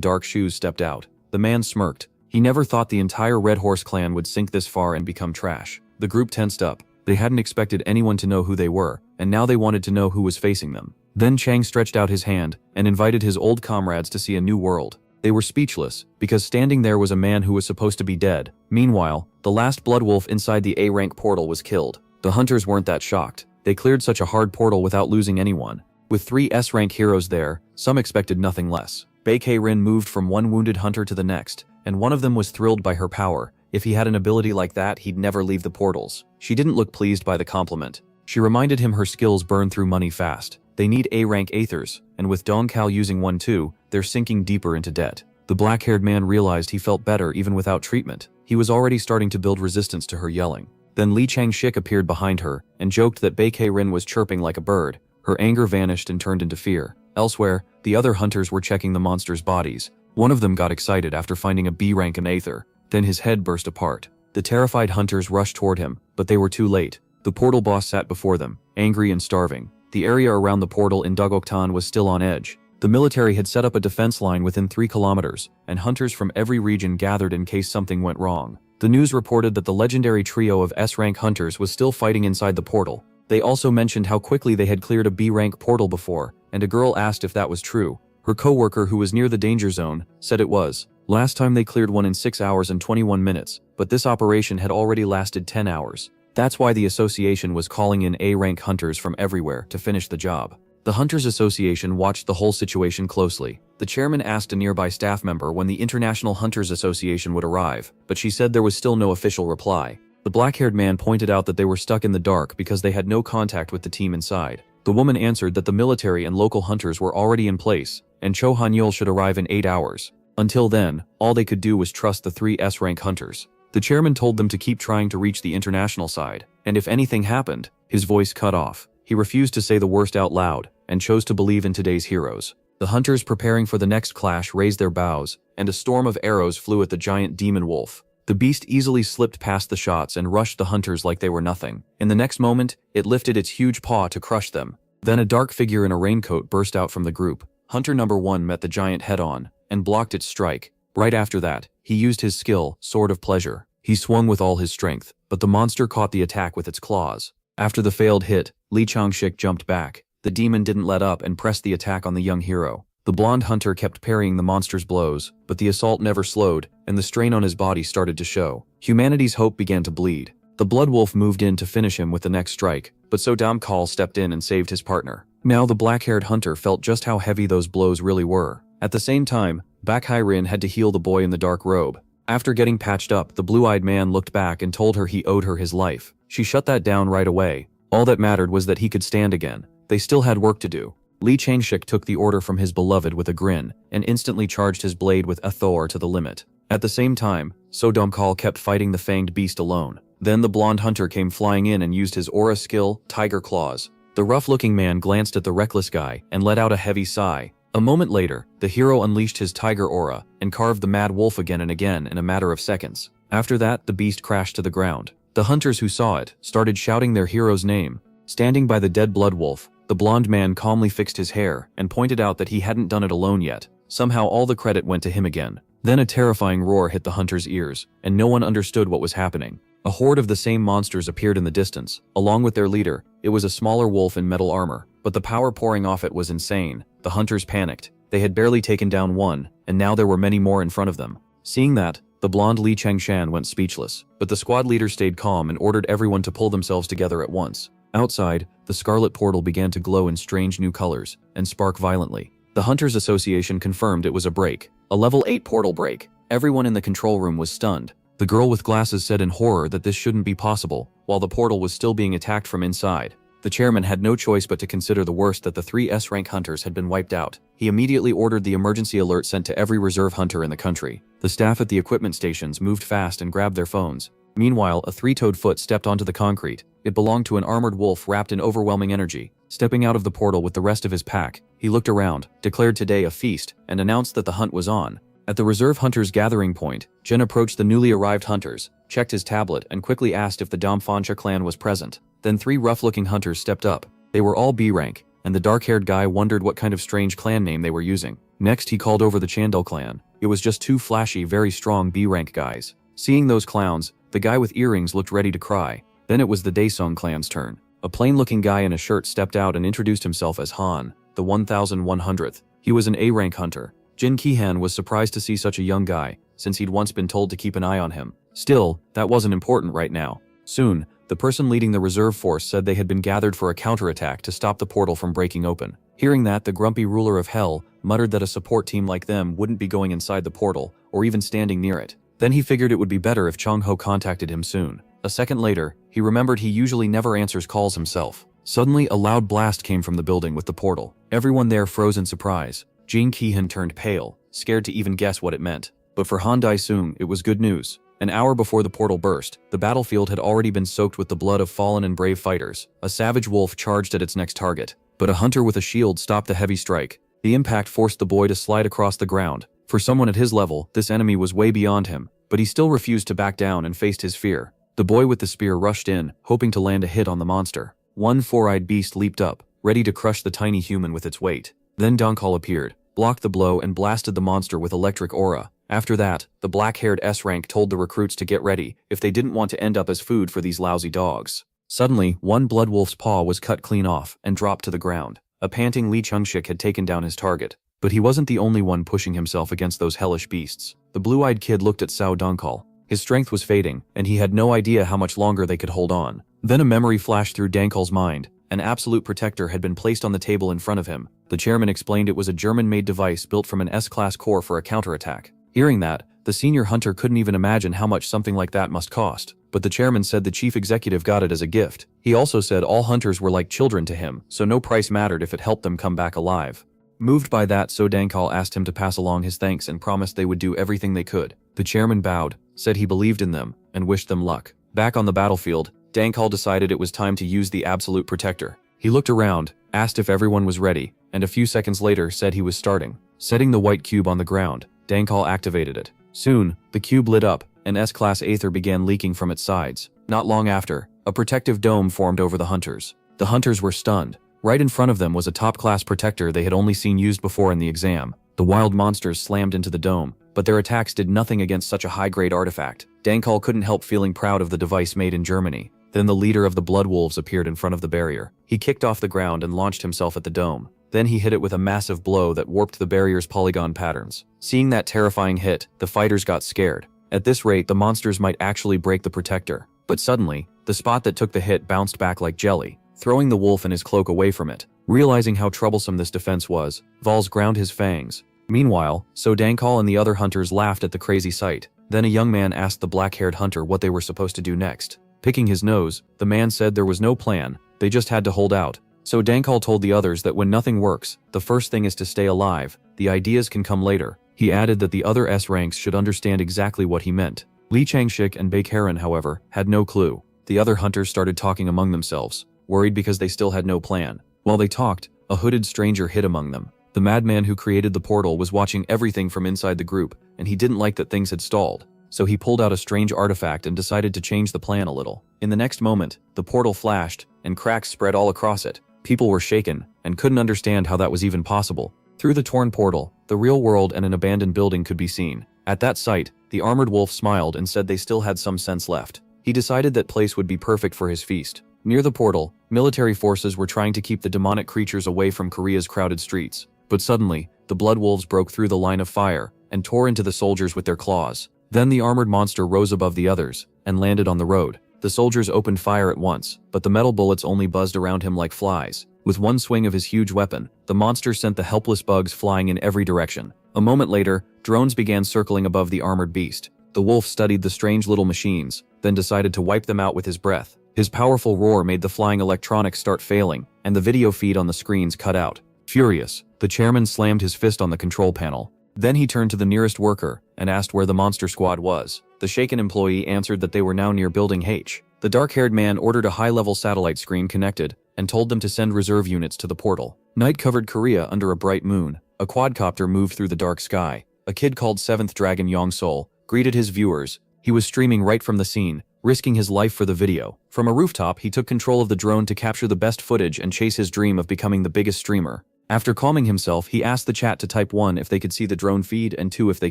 Speaker 1: dark shoes stepped out. The man smirked. He never thought the entire Red Horse clan would sink this far and become trash. The group tensed up. They hadn't expected anyone to know who they were, and now they wanted to know who was facing them. Then Chang stretched out his hand and invited his old comrades to see a new world. They were speechless, because standing there was a man who was supposed to be dead. Meanwhile, the last Bloodwolf inside the A-rank portal was killed. The hunters weren't that shocked. They cleared such a hard portal without losing anyone. With 3 S-rank heroes there, some expected nothing less. Baekei Rin moved from one wounded hunter to the next, and one of them was thrilled by her power. If he had an ability like that, he'd never leave the portals. She didn't look pleased by the compliment. She reminded him her skills burn through money fast. They need A-rank aethers, and with Dong Kal using one too, they're sinking deeper into debt. The black-haired man realized he felt better even without treatment. He was already starting to build resistance to her yelling. Then Lee Chang-shik appeared behind her and joked that Baekei Rin was chirping like a bird. Her anger vanished and turned into fear. Elsewhere, the other hunters were checking the monsters' bodies. One of them got excited after finding a B-rank in aether. Then his head burst apart. The terrified hunters rushed toward him, but they were too late. The portal boss sat before them, angry and starving. The area around the portal in Dogoktan was still on edge. The military had set up a defense line within 3 kilometers, and hunters from every region gathered in case something went wrong. The news reported that the legendary trio of S-rank hunters was still fighting inside the portal. They also mentioned how quickly they had cleared a B-rank portal before, and a girl asked if that was true. Her co-worker, who was near the danger zone, said it was. Last time they cleared one in 6 hours and 21 minutes, but this operation had already lasted 10 hours. That's why the association was calling in A-rank hunters from everywhere to finish the job. The Hunters Association watched the whole situation closely. The chairman asked a nearby staff member when the International Hunters Association would arrive, but she said there was still no official reply. The black-haired man pointed out that they were stuck in the dark because they had no contact with the team inside. The woman answered that the military and local hunters were already in place, and Cho Han-yeol should arrive in 8 hours. Until then, all they could do was trust the 3 S-rank hunters. The chairman told them to keep trying to reach the international side, and if anything happened, his voice cut off. He refused to say the worst out loud, and chose to believe in today's heroes. The hunters preparing for the next clash raised their bows, and a storm of arrows flew at the giant demon wolf. The beast easily slipped past the shots and rushed the hunters like they were nothing. In the next moment, it lifted its huge paw to crush them. Then a dark figure in a raincoat burst out from the group. Hunter number 1 met the giant head-on, and blocked its strike. Right after that, he used his skill, Sword of Pleasure. He swung with all his strength, but the monster caught the attack with its claws. After the failed hit, Lee Chang-shik jumped back. The demon didn't let up and pressed the attack on the young hero. The blonde hunter kept parrying the monster's blows, but the assault never slowed, and the strain on his body started to show. Humanity's hope began to bleed. The blood wolf moved in to finish him with the next strike, but so Dom Kal stepped in and saved his partner. Now the black-haired hunter felt just how heavy those blows really were. At the same time, Baekei Rin had to heal the boy in the dark robe. After getting patched up, the blue-eyed man looked back and told her he owed her his life. She shut that down right away. All that mattered was that he could stand again. They still had work to do. Lee Chang-shik took the order from his beloved with a grin, and instantly charged his blade with Athor to the limit. At the same time, So Dom Kal kept fighting the fanged beast alone. Then the blonde hunter came flying in and used his aura skill, Tiger Claws. The rough-looking man glanced at the reckless guy and let out a heavy sigh. A moment later, the hero unleashed his tiger aura and carved the mad wolf again and again in a matter of seconds. After that, the beast crashed to the ground. The hunters who saw it started shouting their hero's name. Standing by the dead blood wolf, the blonde man calmly fixed his hair and pointed out that he hadn't done it alone yet. Somehow all the credit went to him again. Then a terrifying roar hit the hunters' ears, and no one understood what was happening. A horde of the same monsters appeared in the distance. Along with their leader, it was a smaller wolf in metal armor, but the power pouring off it was insane. The hunters panicked. They had barely taken down one, and now there were many more in front of them. Seeing that, the blonde Li Changshan went speechless, but the squad leader stayed calm and ordered everyone to pull themselves together at once. Outside, the scarlet portal began to glow in strange new colors and spark violently. The Hunters Association confirmed it was a break. A level 8 portal break. Everyone in the control room was stunned. The girl with glasses said in horror that this shouldn't be possible, while the portal was still being attacked from inside. The chairman had no choice but to consider the worst, that the 3 S-rank hunters had been wiped out. He immediately ordered the emergency alert sent to every reserve hunter in the country. The staff at the equipment stations moved fast and grabbed their phones. Meanwhile, a 3-toed foot stepped onto the concrete. It belonged to an armored wolf wrapped in overwhelming energy. Stepping out of the portal with the rest of his pack, he looked around, declared today a feast, and announced that the hunt was on. At the reserve hunters' gathering point, Jin approached the newly arrived hunters, checked his tablet, and quickly asked if the Damfancha clan was present. Then 3 rough-looking hunters stepped up. They were all B rank, and the dark-haired guy wondered what kind of strange clan name they were using. Next, he called over the Chandel clan. It was just 2 flashy, very strong B rank guys. Seeing those clowns, the guy with earrings looked ready to cry. Then it was the Daesung clan's turn. A plain-looking guy in a shirt stepped out and introduced himself as Han, the 1100th. He was an A-rank hunter. Jin Kihan was surprised to see such a young guy, since he'd once been told to keep an eye on him. Still, that wasn't important right now. Soon, the person leading the reserve force said they had been gathered for a counterattack to stop the portal from breaking open. Hearing that, the grumpy ruler of Hell muttered that a support team like them wouldn't be going inside the portal, or even standing near it. Then he figured it would be better if Chong Ho contacted him soon. A second later, he remembered he usually never answers calls himself. Suddenly, a loud blast came from the building with the portal. Everyone there froze in surprise. Jin Kihan turned pale, scared to even guess what it meant. But for Han Daesung, it was good news. An hour before the portal burst, the battlefield had already been soaked with the blood of fallen and brave fighters. A savage wolf charged at its next target, but a hunter with a shield stopped the heavy strike. The impact forced the boy to slide across the ground. For someone at his level, this enemy was way beyond him, but he still refused to back down and faced his fear. The boy with the spear rushed in, hoping to land a hit on the monster. One 4-eyed beast leaped up, ready to crush the tiny human with its weight. Then Donkal appeared, blocked the blow, and blasted the monster with electric aura. After that, the black-haired S-rank told the recruits to get ready if they didn't want to end up as food for these lousy dogs. Suddenly, one blood wolf's paw was cut clean off and dropped to the ground. A panting Li Chengshik had taken down his target. But he wasn't the only one pushing himself against those hellish beasts. The blue-eyed kid looked at Cao Donkal. His strength was fading, and he had no idea how much longer they could hold on. Then a memory flashed through Dankal's mind. An absolute protector had been placed on the table in front of him. The chairman explained it was a German-made device built from an S-class core for a counterattack. Hearing that, the senior hunter couldn't even imagine how much something like that must cost. But the chairman said the chief executive got it as a gift. He also said all hunters were like children to him, so no price mattered if it helped them come back alive. Moved by that, So Dankal asked him to pass along his thanks and promised they would do everything they could. The chairman bowed, said he believed in them, and wished them luck. Back on the battlefield, Dankal decided it was time to use the Absolute Protector. He looked around, asked if everyone was ready, and a few seconds later said he was starting. Setting the white cube on the ground, Dankal activated it. Soon, the cube lit up, and S-class aether began leaking from its sides. Not long after, a protective dome formed over the hunters. The hunters were stunned. Right in front of them was a top-class protector they had only seen used before in the exam. The wild monsters slammed into the dome, but their attacks did nothing against such a high-grade artifact. Dankal couldn't help feeling proud of the device made in Germany. Then the leader of the Blood Wolves appeared in front of the barrier. He kicked off the ground and launched himself at the dome. Then he hit it with a massive blow that warped the barrier's polygon patterns. Seeing that terrifying hit, the fighters got scared. At this rate, the monsters might actually break the protector. But suddenly, the spot that took the hit bounced back like jelly, throwing the wolf and his cloak away from it. Realizing how troublesome this defense was, Vals ground his fangs. Meanwhile, So Dankal and the other hunters laughed at the crazy sight. Then a young man asked the black-haired hunter what they were supposed to do next. Picking his nose, the man said there was no plan, they just had to hold out. So Dankal told the others that when nothing works, the first thing is to stay alive, the ideas can come later. He added that the other S ranks should understand exactly what he meant. Li Changshik and Baekharan, however, had no clue. The other hunters started talking among themselves, worried because they still had no plan. While they talked, a hooded stranger hid among them. The madman who created the portal was watching everything from inside the group, and he didn't like that things had stalled. so he pulled out a strange artifact and decided to change the plan a little. In the next moment, the portal flashed, and cracks spread all across it. People were shaken, and couldn't understand how that was even possible. Through the torn portal, the real world and an abandoned building could be seen. At that sight, the armored wolf smiled and said they still had some sense left. He decided that place would be perfect for his feast. Near the portal, military forces were trying to keep the demonic creatures away from Korea's crowded streets. But suddenly, the blood wolves broke through the line of fire and tore into the soldiers with their claws. Then the armored monster rose above the others and landed on the road. The soldiers opened fire at once, but the metal bullets only buzzed around him like flies. With one swing of his huge weapon, the monster sent the helpless bugs flying in every direction. A moment later, drones began circling above the armored beast. The wolf studied the strange little machines, then decided to wipe them out with his breath. His powerful roar made the flying electronics start failing, and the video feed on the screens cut out. Furious, the chairman slammed his fist on the control panel. Then he turned to the nearest worker and asked where the monster squad was. The shaken employee answered that they were now near Building H. The dark-haired man ordered a high-level satellite screen connected and told them to send reserve units to the portal. Night covered Korea under a bright moon. A quadcopter moved through the dark sky. A kid called 7th Dragon Yongsol greeted his viewers. He was streaming right from the scene, risking his life for the video. From a rooftop, he took control of the drone to capture the best footage and chase his dream of becoming the biggest streamer. After calming himself, he asked the chat to type 1 if they could see the drone feed and 2 if they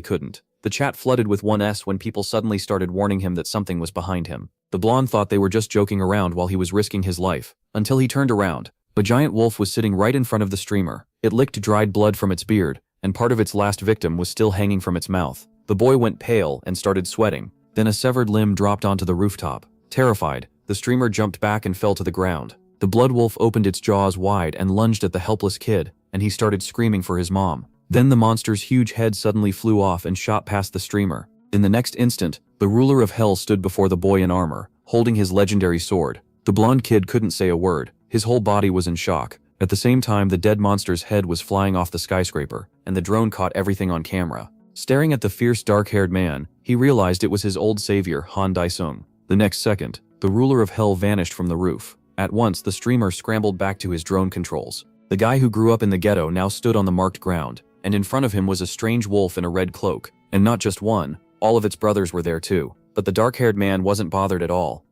Speaker 1: couldn't. The chat flooded with 1s when people suddenly started warning him that something was behind him. The blonde thought they were just joking around while he was risking his life, until he turned around. A giant wolf was sitting right in front of the streamer. It licked dried blood from its beard, and part of its last victim was still hanging from its mouth. The boy went pale and started sweating. Then a severed limb dropped onto the rooftop. Terrified, the streamer jumped back and fell to the ground. The blood wolf opened its jaws wide and lunged at the helpless kid, and he started screaming for his mom. Then the monster's huge head suddenly flew off and shot past the streamer. In the next instant, the ruler of hell stood before the boy in armor, holding his legendary sword. The blonde kid couldn't say a word. His whole body was in shock. At the same time, the dead monster's head was flying off the skyscraper, and the drone caught everything on camera. Staring at the fierce dark-haired man, he realized it was his old savior, Han Dae-sung. The next second, the ruler of hell vanished from the roof. At once, the streamer scrambled back to his drone controls. The guy who grew up in the ghetto now stood on the marked ground, and in front of him was a strange wolf in a red cloak. And not just one, all of its brothers were there too. But the dark-haired man wasn't bothered at all.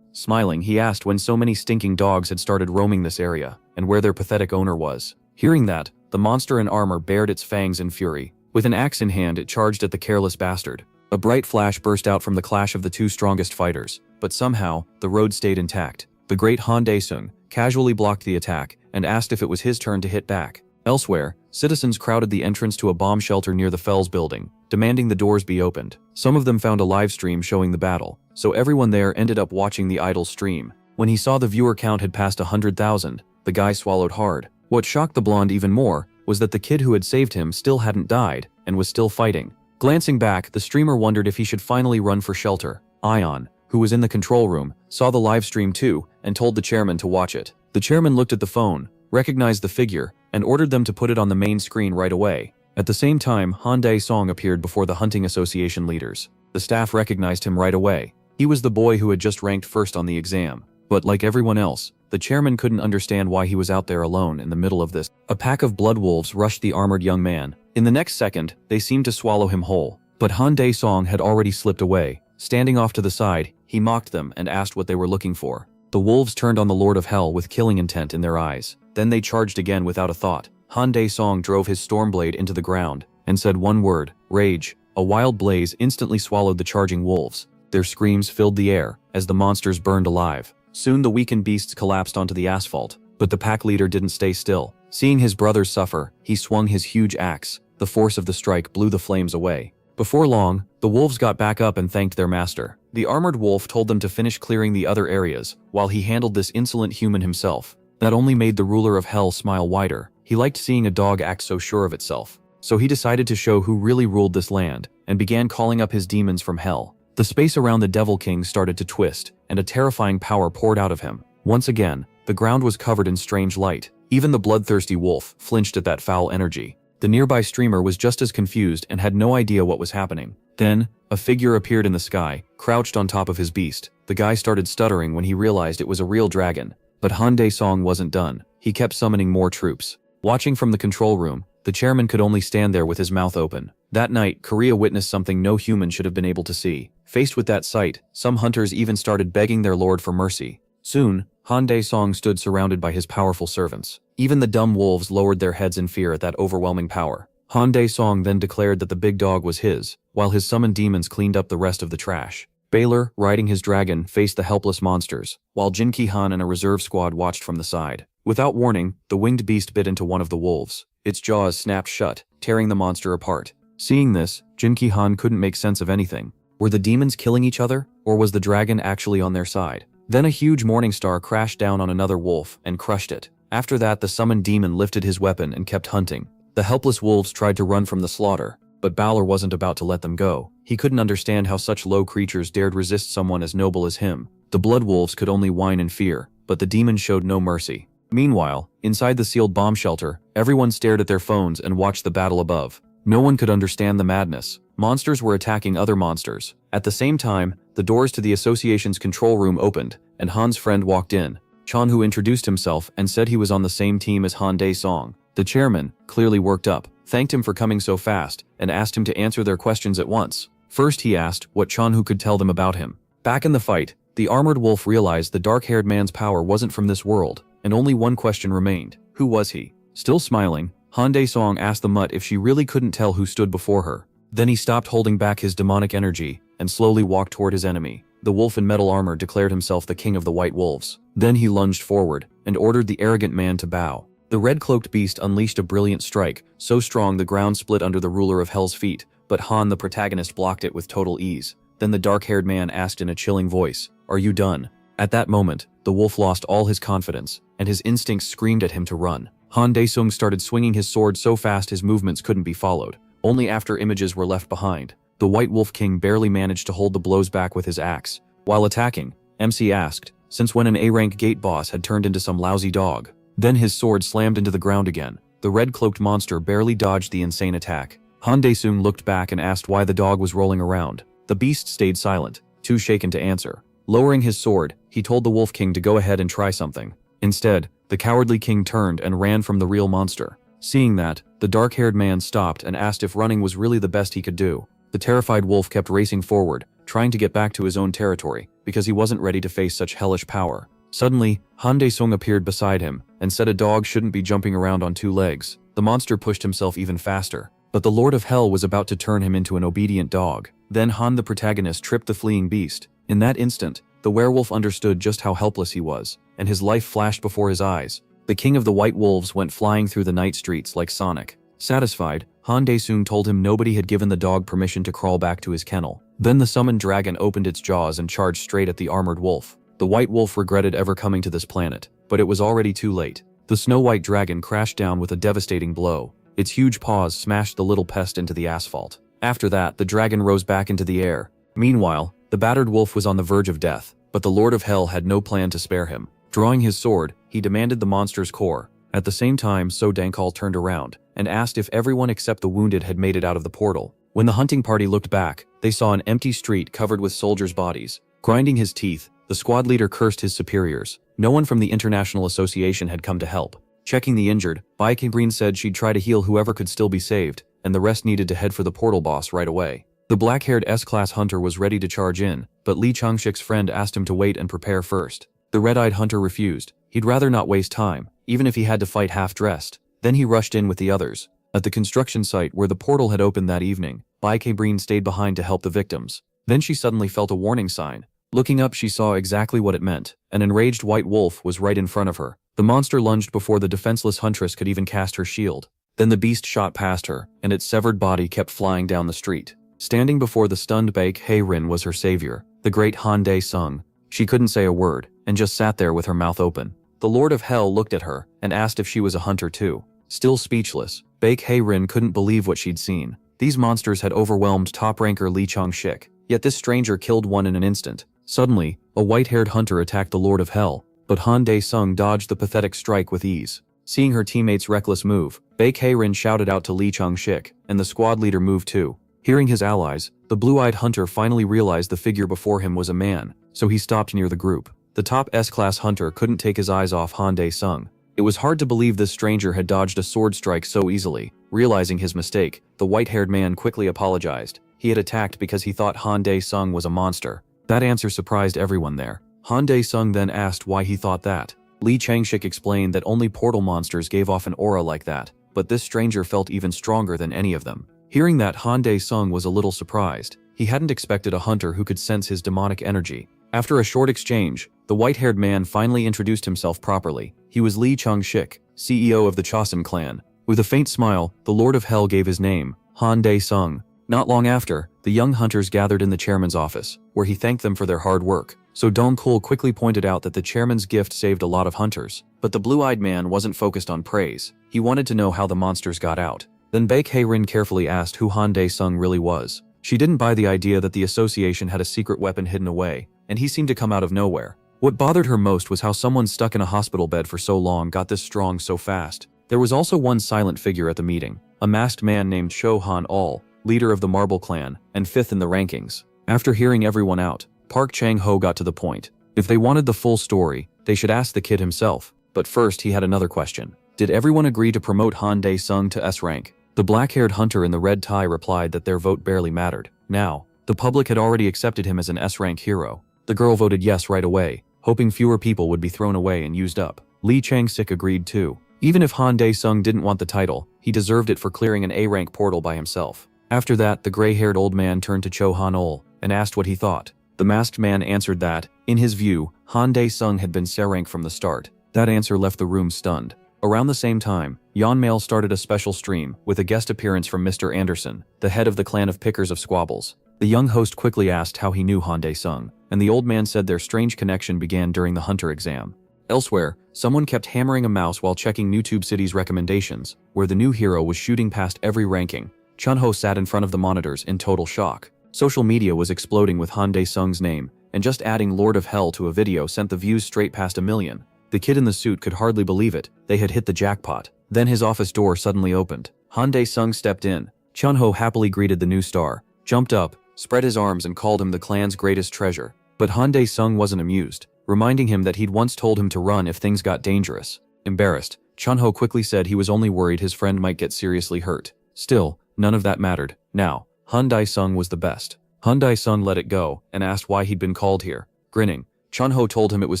Speaker 1: Smiling, he asked when so many stinking dogs had started roaming this area, and where their pathetic owner was. Hearing that, the monster in armor bared its fangs in fury. With an axe in hand, it charged at the careless bastard. A bright flash burst out from the clash of the two strongest fighters, but somehow, the road stayed intact. The great Han Dae-sung casually blocked the attack and asked if it was his turn to hit back. Elsewhere, citizens crowded the entrance to a bomb shelter near the Fells building, demanding the doors be opened. Some of them found a live stream showing the battle, so everyone there ended up watching the idol stream. When he saw the viewer count had passed 100,000, the guy swallowed hard. What shocked the blonde even more was that the kid who had saved him still hadn't died and was still fighting. Glancing back, the streamer wondered if he should finally run for shelter. Ion, who was in the control room, saw the live stream too and told the chairman to watch it. The chairman looked at the phone, recognized the figure, and ordered them to put it on the main screen right away. At the same time, Han Dae-sung appeared before the hunting association leaders. The staff recognized him right away. He was the boy who had just ranked first on the exam. But like everyone else, the chairman couldn't understand why he was out there alone in the middle of this. A pack of blood wolves rushed the armored young man. In the next second, they seemed to swallow him whole. But Han Dae-sung had already slipped away. Standing off to the side, he mocked them and asked what they were looking for. The wolves turned on the Lord of Hell with killing intent in their eyes. Then they charged again without a thought. Han Dae-sung drove his stormblade into the ground and said one word, rage. A wild blaze instantly swallowed the charging wolves. Their screams filled the air as the monsters burned alive. Soon the weakened beasts collapsed onto the asphalt, but the pack leader didn't stay still. Seeing his brothers suffer, he swung his huge axe. The force of the strike blew the flames away. Before long, the wolves got back up and thanked their master. The armored wolf told them to finish clearing the other areas, while he handled this insolent human himself. That only made the ruler of hell smile wider. He liked seeing a dog act so sure of itself. So he decided to show who really ruled this land, and began calling up his demons from hell. The space around the Devil King started to twist, and a terrifying power poured out of him. Once again, the ground was covered in strange light. Even the bloodthirsty wolf flinched at that foul energy. The nearby streamer was just as confused and had no idea what was happening. Then, a figure appeared in the sky, crouched on top of his beast. The guy started stuttering when he realized it was a real dragon. But Han Dae-sung wasn't done. He kept summoning more troops. Watching from the control room, The chairman could only stand there with his mouth open. That night, Korea witnessed something no human should have been able to see. Faced with that sight, some hunters even started begging their lord for mercy. Soon, Han Dae-song stood surrounded by his powerful servants. Even the dumb wolves lowered their heads in fear at that overwhelming power. Han Dae-song then declared that the big dog was his, while his summoned demons cleaned up the rest of the trash. Baylor, riding his dragon, faced the helpless monsters, while Jin Ki-han and a reserve squad watched from the side. Without warning, the winged beast bit into one of the wolves. Its jaws snapped shut, tearing the monster apart. Seeing this, Jin Ki-han couldn't make sense of anything. Were the demons killing each other, or was the dragon actually on their side? Then a huge morning star crashed down on another wolf and crushed it. After that, the summoned demon lifted his weapon and kept hunting. The helpless wolves tried to run from the slaughter, but Balor wasn't about to let them go. He couldn't understand how such low creatures dared resist someone as noble as him. The blood wolves could only whine in fear, but the demon showed no mercy. Meanwhile, inside the sealed bomb shelter, everyone stared at their phones and watched the battle above. No one could understand the madness. Monsters were attacking other monsters. At the same time, the doors to the association's control room opened, and Han's friend walked in. Chan, who introduced himself and said he was on the same team as Han Dae-song. The chairman, clearly worked up, thanked him for coming so fast, and asked him to answer their questions at once. First he asked what Chan-Hu could tell them about him. Back in the fight, the armored wolf realized the dark-haired man's power wasn't from this world, and only one question remained. Who was he? Still smiling, Han Dae-song asked the mutt if she really couldn't tell who stood before her. Then he stopped holding back his demonic energy, and slowly walked toward his enemy. The wolf in metal armor declared himself the king of the white wolves. Then he lunged forward, and ordered the arrogant man to bow. The red-cloaked beast unleashed a brilliant strike, so strong the ground split under the ruler of Hell's feet, but Han, the protagonist, blocked it with total ease. Then the dark-haired man asked in a chilling voice, "Are you done?" At that moment, the wolf lost all his confidence, and his instincts screamed at him to run. Han Dae-sung started swinging his sword so fast his movements couldn't be followed. Only after images were left behind. The White Wolf King barely managed to hold the blows back with his axe. While attacking, MC asked, since when an A-rank gate boss had turned into some lousy dog. Then his sword slammed into the ground again. The red-cloaked monster barely dodged the insane attack. Han Dae-sung looked back and asked why the dog was rolling around. The beast stayed silent, too shaken to answer. Lowering his sword, he told the Wolf King to go ahead and try something. Instead, the cowardly king turned and ran from the real monster. Seeing that, the dark-haired man stopped and asked if running was really the best he could do. The terrified wolf kept racing forward, trying to get back to his own territory, because he wasn't ready to face such hellish power. Suddenly, Han Dae-sung appeared beside him, and said a dog shouldn't be jumping around on two legs. The monster pushed himself even faster, but the Lord of Hell was about to turn him into an obedient dog. Then Han, the protagonist, tripped the fleeing beast. In that instant, the werewolf understood just how helpless he was, and his life flashed before his eyes. The king of the white wolves went flying through the night streets like Sonic. Satisfied, Han Dae-sung told him nobody had given the dog permission to crawl back to his kennel. Then the summoned dragon opened its jaws and charged straight at the armored wolf. The white wolf regretted ever coming to this planet, but it was already too late. The snow-white dragon crashed down with a devastating blow. Its huge paws smashed the little pest into the asphalt. After that, the dragon rose back into the air. Meanwhile, the battered wolf was on the verge of death, but the Lord of Hell had no plan to spare him. Drawing his sword, he demanded the monster's core. At the same time, So Dankal turned around and asked if everyone except the wounded had made it out of the portal. When the hunting party looked back, they saw an empty street covered with soldiers' bodies. Grinding his teeth, the squad leader cursed his superiors. No one from the International Association had come to help. Checking the injured, Baekhyun said she'd try to heal whoever could still be saved, and the rest needed to head for the portal boss right away. The black-haired S-class hunter was ready to charge in, but Lee Changshik's friend asked him to wait and prepare first. The red-eyed hunter refused. He'd rather not waste time, even if he had to fight half-dressed. Then he rushed in with the others. At the construction site where the portal had opened that evening, Baekhyun stayed behind to help the victims. Then she suddenly felt a warning sign. Looking up, she saw exactly what it meant. An enraged white wolf was right in front of her. The monster lunged before the defenseless huntress could even cast her shield. Then the beast shot past her, and its severed body kept flying down the street. Standing before the stunned Baekhyun was her savior, the great Han Dae-sung. She couldn't say a word, and just sat there with her mouth open. The Lord of Hell looked at her, and asked if she was a hunter too. Still speechless, Baekhyun couldn't believe what she'd seen. These monsters had overwhelmed top-ranker Lee Changshik, yet this stranger killed one in an instant. Suddenly, a white-haired hunter attacked the Lord of Hell, but Han Dae-sung dodged the pathetic strike with ease. Seeing her teammates' reckless move, Baekhyun shouted out to Lee Changshik, and the squad leader moved too. Hearing his allies, the blue-eyed hunter finally realized the figure before him was a man, so he stopped near the group. The top S-class hunter couldn't take his eyes off Han Dae-sung. It It was hard to believe this stranger had dodged a sword strike so easily. Realizing his mistake, the white-haired man quickly apologized. He had attacked because he thought Han Dae-sung was a monster. That answer surprised everyone there. Han Dae-sung then asked why he thought that. Lee Changshik explained that only portal monsters gave off an aura like that, but this stranger felt even stronger than any of them. Hearing that, Han Dae-sung was a little surprised. He hadn't expected a hunter who could sense his demonic energy. After a short exchange, the white-haired man finally introduced himself properly. He was Lee Changshik, CEO of the Chosun clan. With a faint smile, the Lord of Hell gave his name, Han Dae-sung. Not long after, the young hunters gathered in the chairman's office, where he thanked them for their hard work. So Dong-kul quickly pointed out that the chairman's gift saved a lot of hunters. But the blue-eyed man wasn't focused on praise. He wanted to know how the monsters got out. Then Baek Hae-rin carefully asked who Han Dae-sung really was. She didn't buy the idea that the association had a secret weapon hidden away, and he seemed to come out of nowhere. What bothered her most was how someone stuck in a hospital bed for so long got this strong so fast. There was also one silent figure at the meeting, a masked man named Cho Han-ul, leader of the Marble Clan, and fifth in the rankings. After hearing everyone out, Park Chang-ho got to the point. If they wanted the full story, they should ask the kid himself. But first he had another question. Did everyone agree to promote Han Dae-sung to S rank? The black-haired hunter in the red tie replied that their vote barely mattered. Now, the public had already accepted him as an S-rank hero. The girl voted yes right away, hoping fewer people would be thrown away and used up. Lee Chang-sik agreed too. Even if Han Dae-sung didn't want the title, he deserved it for clearing an A-rank portal by himself. After that, the gray-haired old man turned to Cho Han-ul and asked what he thought. The masked man answered that, in his view, Han Dae-sung had been S-rank from the start. That answer left the room stunned. Around the same time, Yeonmail started a special stream with a guest appearance from Mr. Anderson, the head of the clan of Pickers of Squabbles. The young host quickly asked how he knew Han Dae-sung, and the old man said their strange connection began during the hunter exam. Elsewhere, someone kept hammering a mouse while checking YouTube City's recommendations, where the new hero was shooting past every ranking. Chun-ho sat in front of the monitors in total shock. Social media was exploding with Han Dae-sung's name, and just adding Lord of Hell to a video sent the views straight past 1 million. The kid in the suit could hardly believe it. They had hit the jackpot. Then his office door suddenly opened. Han Dae-sung stepped in. Chun-ho happily greeted the new star, jumped up, spread his arms and called him the clan's greatest treasure. But Han Dae-sung wasn't amused, reminding him that he'd once told him to run if things got dangerous. Embarrassed, Chun-ho quickly said he was only worried his friend might get seriously hurt. Still, none of that mattered. Now, Han Dae-sung was the best. Han Dae-sung let it go and asked why he'd been called here. Grinning, Chun-ho told him it was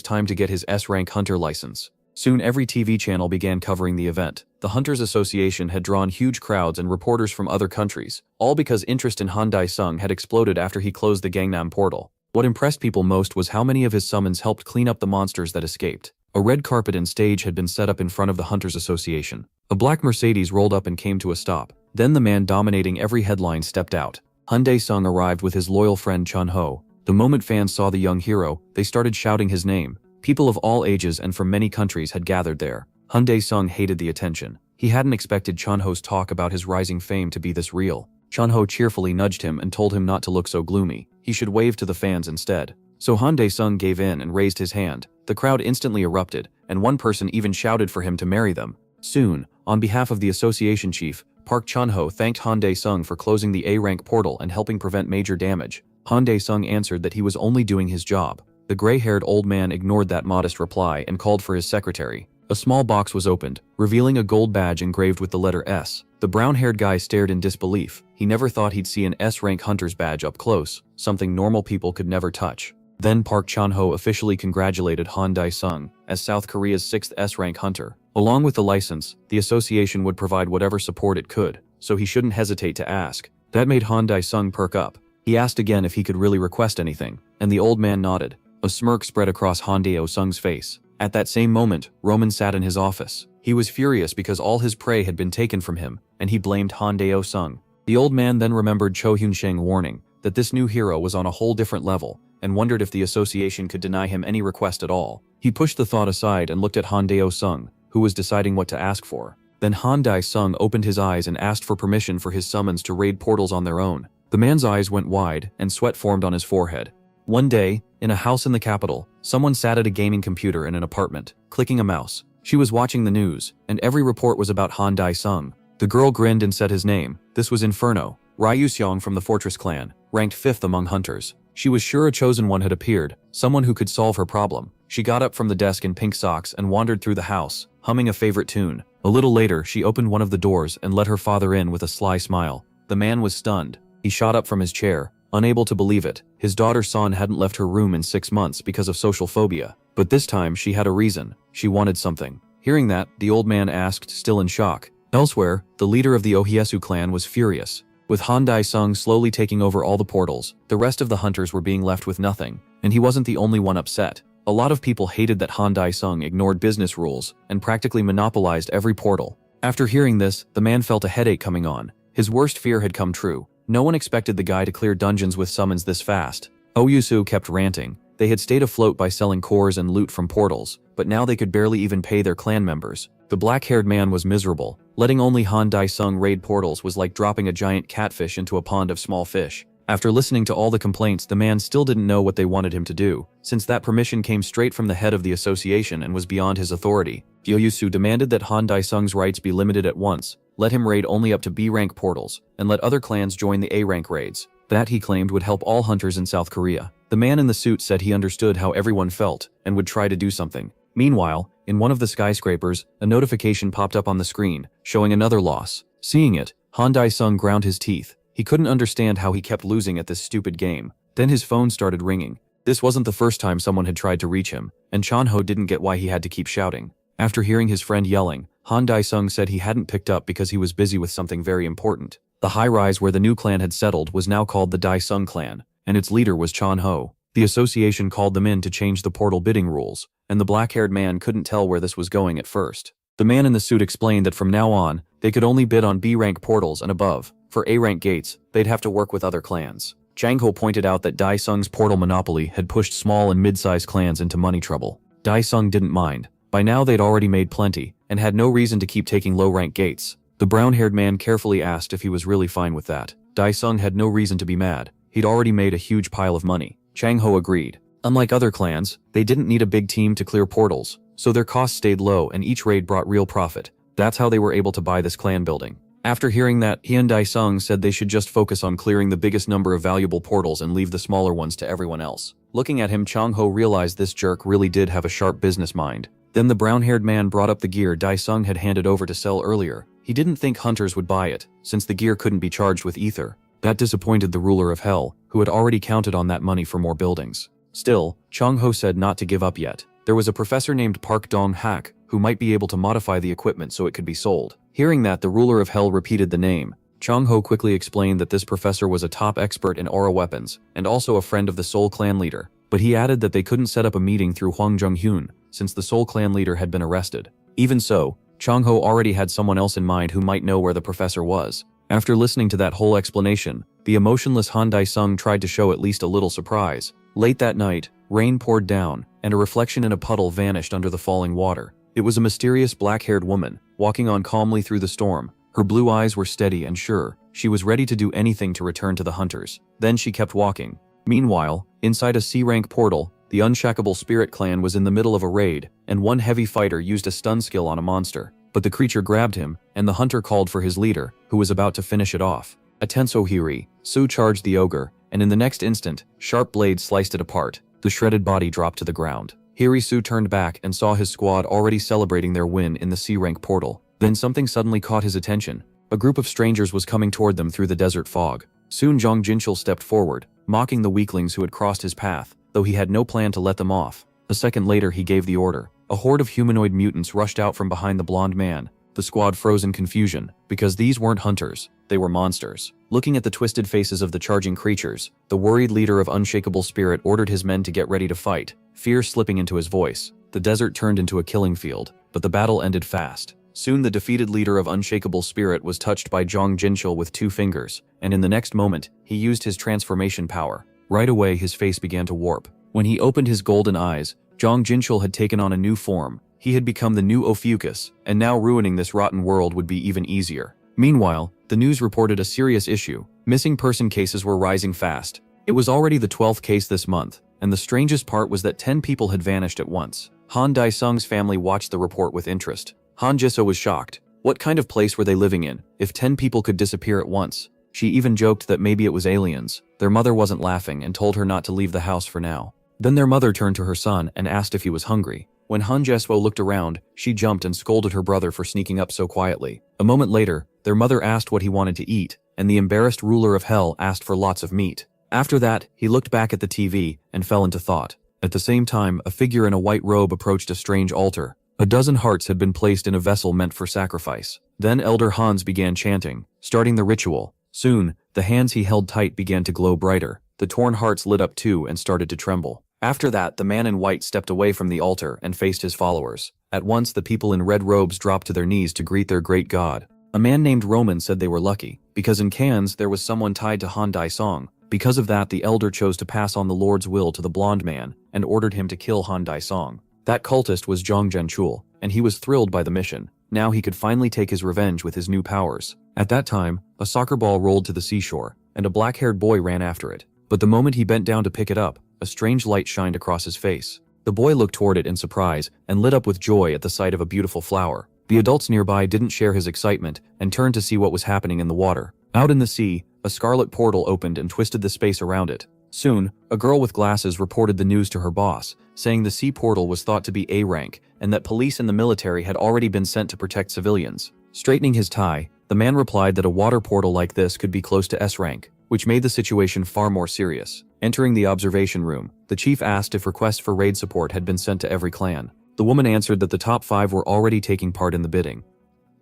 Speaker 1: time to get his S-rank hunter license. Soon every TV channel began covering the event. The Hunters Association had drawn huge crowds and reporters from other countries, all because interest in Han Dae-sung had exploded after he closed the Gangnam portal. What impressed people most was how many of his summons helped clean up the monsters that escaped. A red carpet and stage had been set up in front of the Hunters Association. A black Mercedes rolled up and came to a stop. Then the man dominating every headline stepped out. Han Dae-sung arrived with his loyal friend Chun-ho. The moment fans saw the young hero, they started shouting his name. People of all ages and from many countries had gathered there. Han Dae-sung hated the attention. He hadn't expected Chun-ho's talk about his rising fame to be this real. Chun-ho cheerfully nudged him and told him not to look so gloomy. He should wave to the fans instead. So Han Dae-sung gave in and raised his hand. The crowd instantly erupted, and one person even shouted for him to marry them. Soon, on behalf of the association chief, Park Chun-ho thanked Han Dae-sung for closing the A-rank portal and helping prevent major damage. Han Dae-sung answered that he was only doing his job. The gray-haired old man ignored that modest reply and called for his secretary. A small box was opened, revealing a gold badge engraved with the letter S. The brown-haired guy stared in disbelief. He never thought he'd see an S-rank hunter's badge up close, something normal people could never touch. Then Park Chan-ho officially congratulated Han Dae-sung as South Korea's 6th S-rank hunter. Along with the license, the association would provide whatever support it could, so he shouldn't hesitate to ask. That made Han Dae-sung perk up. He asked again if he could really request anything, and the old man nodded. A smirk spread across Han Dae-sung's face. At that same moment, Roman sat in his office. He was furious because all his prey had been taken from him, and he blamed Han Dae-sung. The old man then remembered Cho Hyun-sheng's warning that this new hero was on a whole different level, and wondered if the association could deny him any request at all. He pushed the thought aside and looked at Han Dae-sung, who was deciding what to ask for. Then Han Dae-sung opened his eyes and asked for permission for his summons to raid portals on their own. The man's eyes went wide, and sweat formed on his forehead. One day, in a house in the capital, someone sat at a gaming computer in an apartment, clicking a mouse. She was watching the news, and every report was about Han Dae-sung. The girl grinned and said his name. This was Inferno, Ryu-seong from the Fortress clan, ranked 5th among hunters. She was sure a chosen one had appeared, someone who could solve her problem. She got up from the desk in pink socks and wandered through the house, humming a favorite tune. A little later, she opened one of the doors and let her father in with a sly smile. The man was stunned. He shot up from his chair, unable to believe it. His daughter Son hadn't left her room in 6 months because of social phobia. But this time, she had a reason. She wanted something. Hearing that, the old man asked, still in shock. Elsewhere, the leader of the Ohiesu clan was furious. With Han Dae-sung slowly taking over all the portals, the rest of the hunters were being left with nothing. And he wasn't the only one upset. A lot of people hated that Han Dae-sung ignored business rules and practically monopolized every portal. After hearing this, the man felt a headache coming on. His worst fear had come true. No one expected the guy to clear dungeons with summons this fast. Ohiesu kept ranting. They had stayed afloat by selling cores and loot from portals, but now they could barely even pay their clan members. The black-haired man was miserable. Letting only Han Dae-sung raid portals was like dropping a giant catfish into a pond of small fish. After listening to all the complaints, the man still didn't know what they wanted him to do, since that permission came straight from the head of the association and was beyond his authority. Ohiesu demanded that Han Dae-sung's rights be limited at once, let him raid only up to B-rank portals, and let other clans join the A-rank raids. That, he claimed, would help all hunters in South Korea. The man in the suit said he understood how everyone felt, and would try to do something. Meanwhile, in one of the skyscrapers, a notification popped up on the screen, showing another loss. Seeing it, Han Dae-sung ground his teeth. He couldn't understand how he kept losing at this stupid game. Then his phone started ringing. This wasn't the first time someone had tried to reach him, and Chanho didn't get why he had to keep shouting. After hearing his friend yelling, Han Dae-sung said he hadn't picked up because he was busy with something very important. The high-rise where the new clan had settled was now called the Dae-sung clan, and its leader was Chanho. The association called them in to change the portal bidding rules, and the black-haired man couldn't tell where this was going at first. The man in the suit explained that from now on, they could only bid on B-rank portals and above. For A-rank gates, they'd have to work with other clans. Changho pointed out that Dae-sung's portal monopoly had pushed small and mid-sized clans into money trouble. Dae-sung didn't mind. By now they'd already made plenty, and had no reason to keep taking low-rank gates. The brown-haired man carefully asked if he was really fine with that. Dae-sung had no reason to be mad. He'd already made a huge pile of money. Changho agreed. Unlike other clans, they didn't need a big team to clear portals, so their costs stayed low and each raid brought real profit. That's how they were able to buy this clan building. After hearing that, Han Dae-sung said they should just focus on clearing the biggest number of valuable portals and leave the smaller ones to everyone else. Looking at him, Changho realized this jerk really did have a sharp business mind. Then the brown-haired man brought up the gear Dae-sung had handed over to sell earlier. He didn't think hunters would buy it, since the gear couldn't be charged with ether. That disappointed the ruler of Hell, who had already counted on that money for more buildings. Still, Changho said not to give up yet. There was a professor named Park Dong-hak, who might be able to modify the equipment so it could be sold. Hearing that, the ruler of Hell repeated the name. Changho quickly explained that this professor was a top expert in aura weapons, and also a friend of the Seoul clan leader. But he added that they couldn't set up a meeting through Hwang Jung-hyun, since the Seoul clan leader had been arrested. Even so, Changho already had someone else in mind who might know where the professor was. After listening to that whole explanation, the emotionless Han Dae-sung tried to show at least a little surprise. Late that night, rain poured down, and a reflection in a puddle vanished under the falling water. It was a mysterious black-haired woman, walking on calmly through the storm. Her blue eyes were steady and sure. She was ready to do anything to return to the hunters. Then she kept walking. Meanwhile, inside a C-rank portal, the Unshackable Spirit clan was in the middle of a raid, and one heavy fighter used a stun skill on a monster. But the creature grabbed him, and the hunter called for his leader, who was about to finish it off. A tenso Hiri, Su charged the ogre, and in the next instant, sharp blades sliced it apart. The shredded body dropped to the ground. Hirisu turned back and saw his squad already celebrating their win in the C-rank portal. Then something suddenly caught his attention. A group of strangers was coming toward them through the desert fog. Soon Jong Jinchul stepped forward, mocking the weaklings who had crossed his path, though he had no plan to let them off. A second later he gave the order. A horde of humanoid mutants rushed out from behind the blonde man. The squad froze in confusion, because these weren't hunters, they were monsters. Looking at the twisted faces of the charging creatures, the worried leader of Unshakable Spirit ordered his men to get ready to fight, fear slipping into his voice. The desert turned into a killing field, but the battle ended fast. Soon the defeated leader of Unshakable Spirit was touched by Jong Jinchul with 2 fingers, and in the next moment, he used his transformation power. Right away his face began to warp. When he opened his golden eyes, Jong Jinchul had taken on a new form. He had become the new Ophiuchus, and now ruining this rotten world would be even easier. Meanwhile, the news reported a serious issue. Missing person cases were rising fast. It was already the 12th case this month, and the strangest part was that 10 people had vanished at once. Han Dae-sung's family watched the report with interest. Han Jiso was shocked. What kind of place were they living in, if 10 people could disappear at once? She even joked that maybe it was aliens. Their mother wasn't laughing and told her not to leave the house for now. Then their mother turned to her son and asked if he was hungry. When Han Jeswo looked around, she jumped and scolded her brother for sneaking up so quietly. A moment later, their mother asked what he wanted to eat, and the embarrassed ruler of hell asked for lots of meat. After that, he looked back at the TV and fell into thought. At the same time, a figure in a white robe approached a strange altar. A dozen hearts had been placed in a vessel meant for sacrifice. Then Elder Hans began chanting, starting the ritual. Soon, the hands he held tight began to glow brighter. The torn hearts lit up too and started to tremble. After that, the man in white stepped away from the altar and faced his followers. At once, the people in red robes dropped to their knees to greet their great god. A man named Roman said they were lucky, because in Cannes there was someone tied to Han Dae-song. Because of that, the elder chose to pass on the Lord's will to the blonde man and ordered him to kill Han Dae-song. That cultist was Zhang Zhenchul, and he was thrilled by the mission. Now he could finally take his revenge with his new powers. At that time, a soccer ball rolled to the seashore, and a black-haired boy ran after it. But the moment he bent down to pick it up, a strange light shined across his face. The boy looked toward it in surprise and lit up with joy at the sight of a beautiful flower. The adults nearby didn't share his excitement and turned to see what was happening in the water. Out in the sea, a scarlet portal opened and twisted the space around it. Soon, a girl with glasses reported the news to her boss, saying the sea portal was thought to be A rank and that police and the military had already been sent to protect civilians. Straightening his tie, the man replied that a water portal like this could be close to S rank, which made the situation far more serious. Entering the observation room, the chief asked if requests for raid support had been sent to every clan. The woman answered that the top 5 were already taking part in the bidding.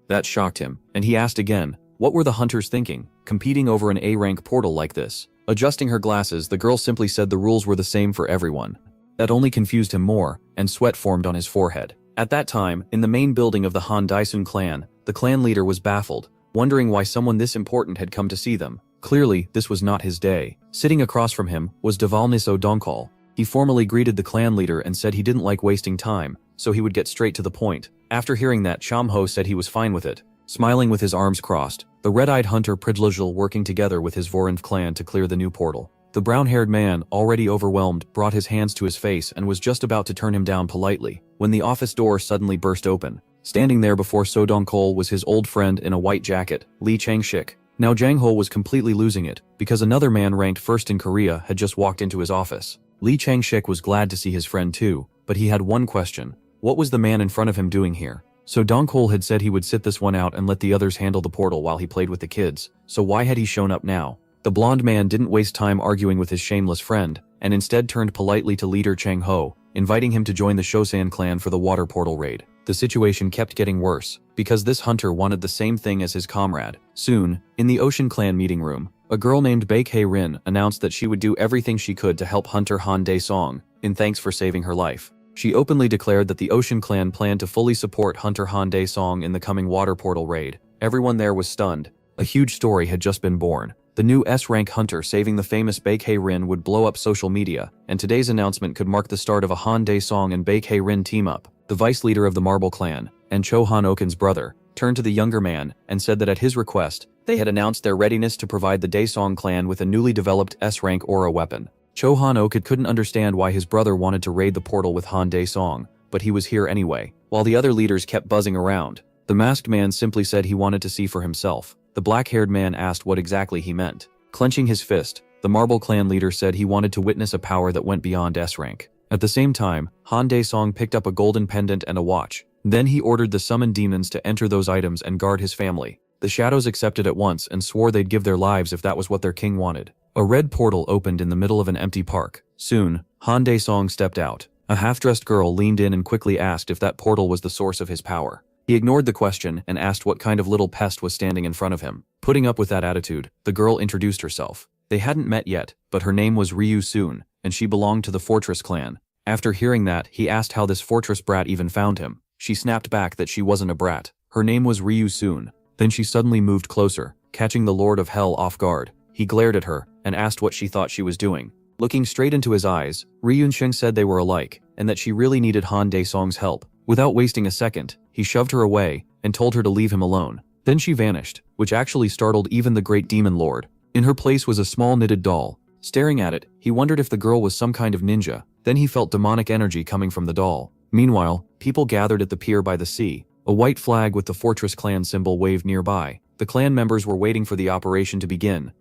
Speaker 1: That shocked him, and he asked again, what were the hunters thinking, competing over an A-rank portal like this? Adjusting her glasses, the girl simply said the rules were the same for everyone. That only confused him more, and sweat formed on his forehead. At that time, in the main building of the Han Daesun clan, the clan leader was baffled, wondering why someone this important had come to see them. Clearly, this was not his day. Sitting across from him was Devalniso Donkal. He formally greeted the clan leader and said he didn't like wasting time, so he would get straight to the point. After hearing that, Chamho said he was fine with it. Smiling with his arms crossed, the red-eyed hunter Pridlajul working together with his Vorinth clan to clear the new portal. The brown-haired man, already overwhelmed, brought his hands to his face and was just about to turn him down politely, when the office door suddenly burst open. Standing there before So Donkal was his old friend in a white jacket, Lee Changshik. Now Jang Ho was completely losing it, because another man ranked first in Korea had just walked into his office. Lee Changshik was glad to see his friend too, but he had one question. What was the man in front of him doing here? So Donkal had said he would sit this one out and let the others handle the portal while he played with the kids, so why had he shown up now? The blonde man didn't waste time arguing with his shameless friend, and instead turned politely to leader Chang Ho, inviting him to join the Shosan clan for the water portal raid. The situation kept getting worse, because this hunter wanted the same thing as his comrade. Soon, in the Ocean Clan meeting room, a girl named Baekhae Rin announced that she would do everything she could to help Hunter Han Dae-song, in thanks for saving her life. She openly declared that the Ocean Clan planned to fully support Hunter Han Dae-song in the coming water portal raid. Everyone there was stunned. A huge story had just been born. The new S-rank hunter saving the famous Baekhae Rin would blow up social media, and today's announcement could mark the start of a Han Dae-song and Baekhae Rin team-up. The vice leader of the Marble Clan, and Cho Han Okun's brother, turned to the younger man and said that at his request, they had announced their readiness to provide the Daesong clan with a newly developed S-rank aura weapon. Cho Han Okun couldn't understand why his brother wanted to raid the portal with Han Daesong, but he was here anyway. While the other leaders kept buzzing around, the masked man simply said he wanted to see for himself. The black-haired man asked what exactly he meant. Clenching his fist, the Marble Clan leader said he wanted to witness a power that went beyond S-rank. At the same time, Han Daesong picked up a golden pendant and a watch. Then he ordered the summoned demons to enter those items and guard his family. The shadows accepted at once and swore they'd give their lives if that was what their king wanted. A red portal opened in the middle of an empty park. Soon, Han Daesong stepped out. A half-dressed girl leaned in and quickly asked if that portal was the source of his power. He ignored the question and asked what kind of little pest was standing in front of him. Putting up with that attitude, the girl introduced herself. They hadn't met yet, but her name was Ryu Soon, and she belonged to the Fortress clan. After hearing that, he asked how this Fortress brat even found him. She snapped back that she wasn't a brat. Her name was Ryu Soon. Then she suddenly moved closer, catching the Lord of Hell off guard. He glared at her and asked what she thought she was doing. Looking straight into his eyes, Ryun Sheng said they were alike and that she really needed Han Daesong's help. Without wasting a second, he shoved her away and told her to leave him alone. Then she vanished, which actually startled even the great demon lord. In her place was a small knitted doll. Staring at it, he wondered if the girl was some kind of ninja. Then he felt demonic energy coming from the doll. Meanwhile, people gathered at the pier by the sea. A white flag with the Fortress clan symbol waved nearby. The clan members were waiting for the operation to begin.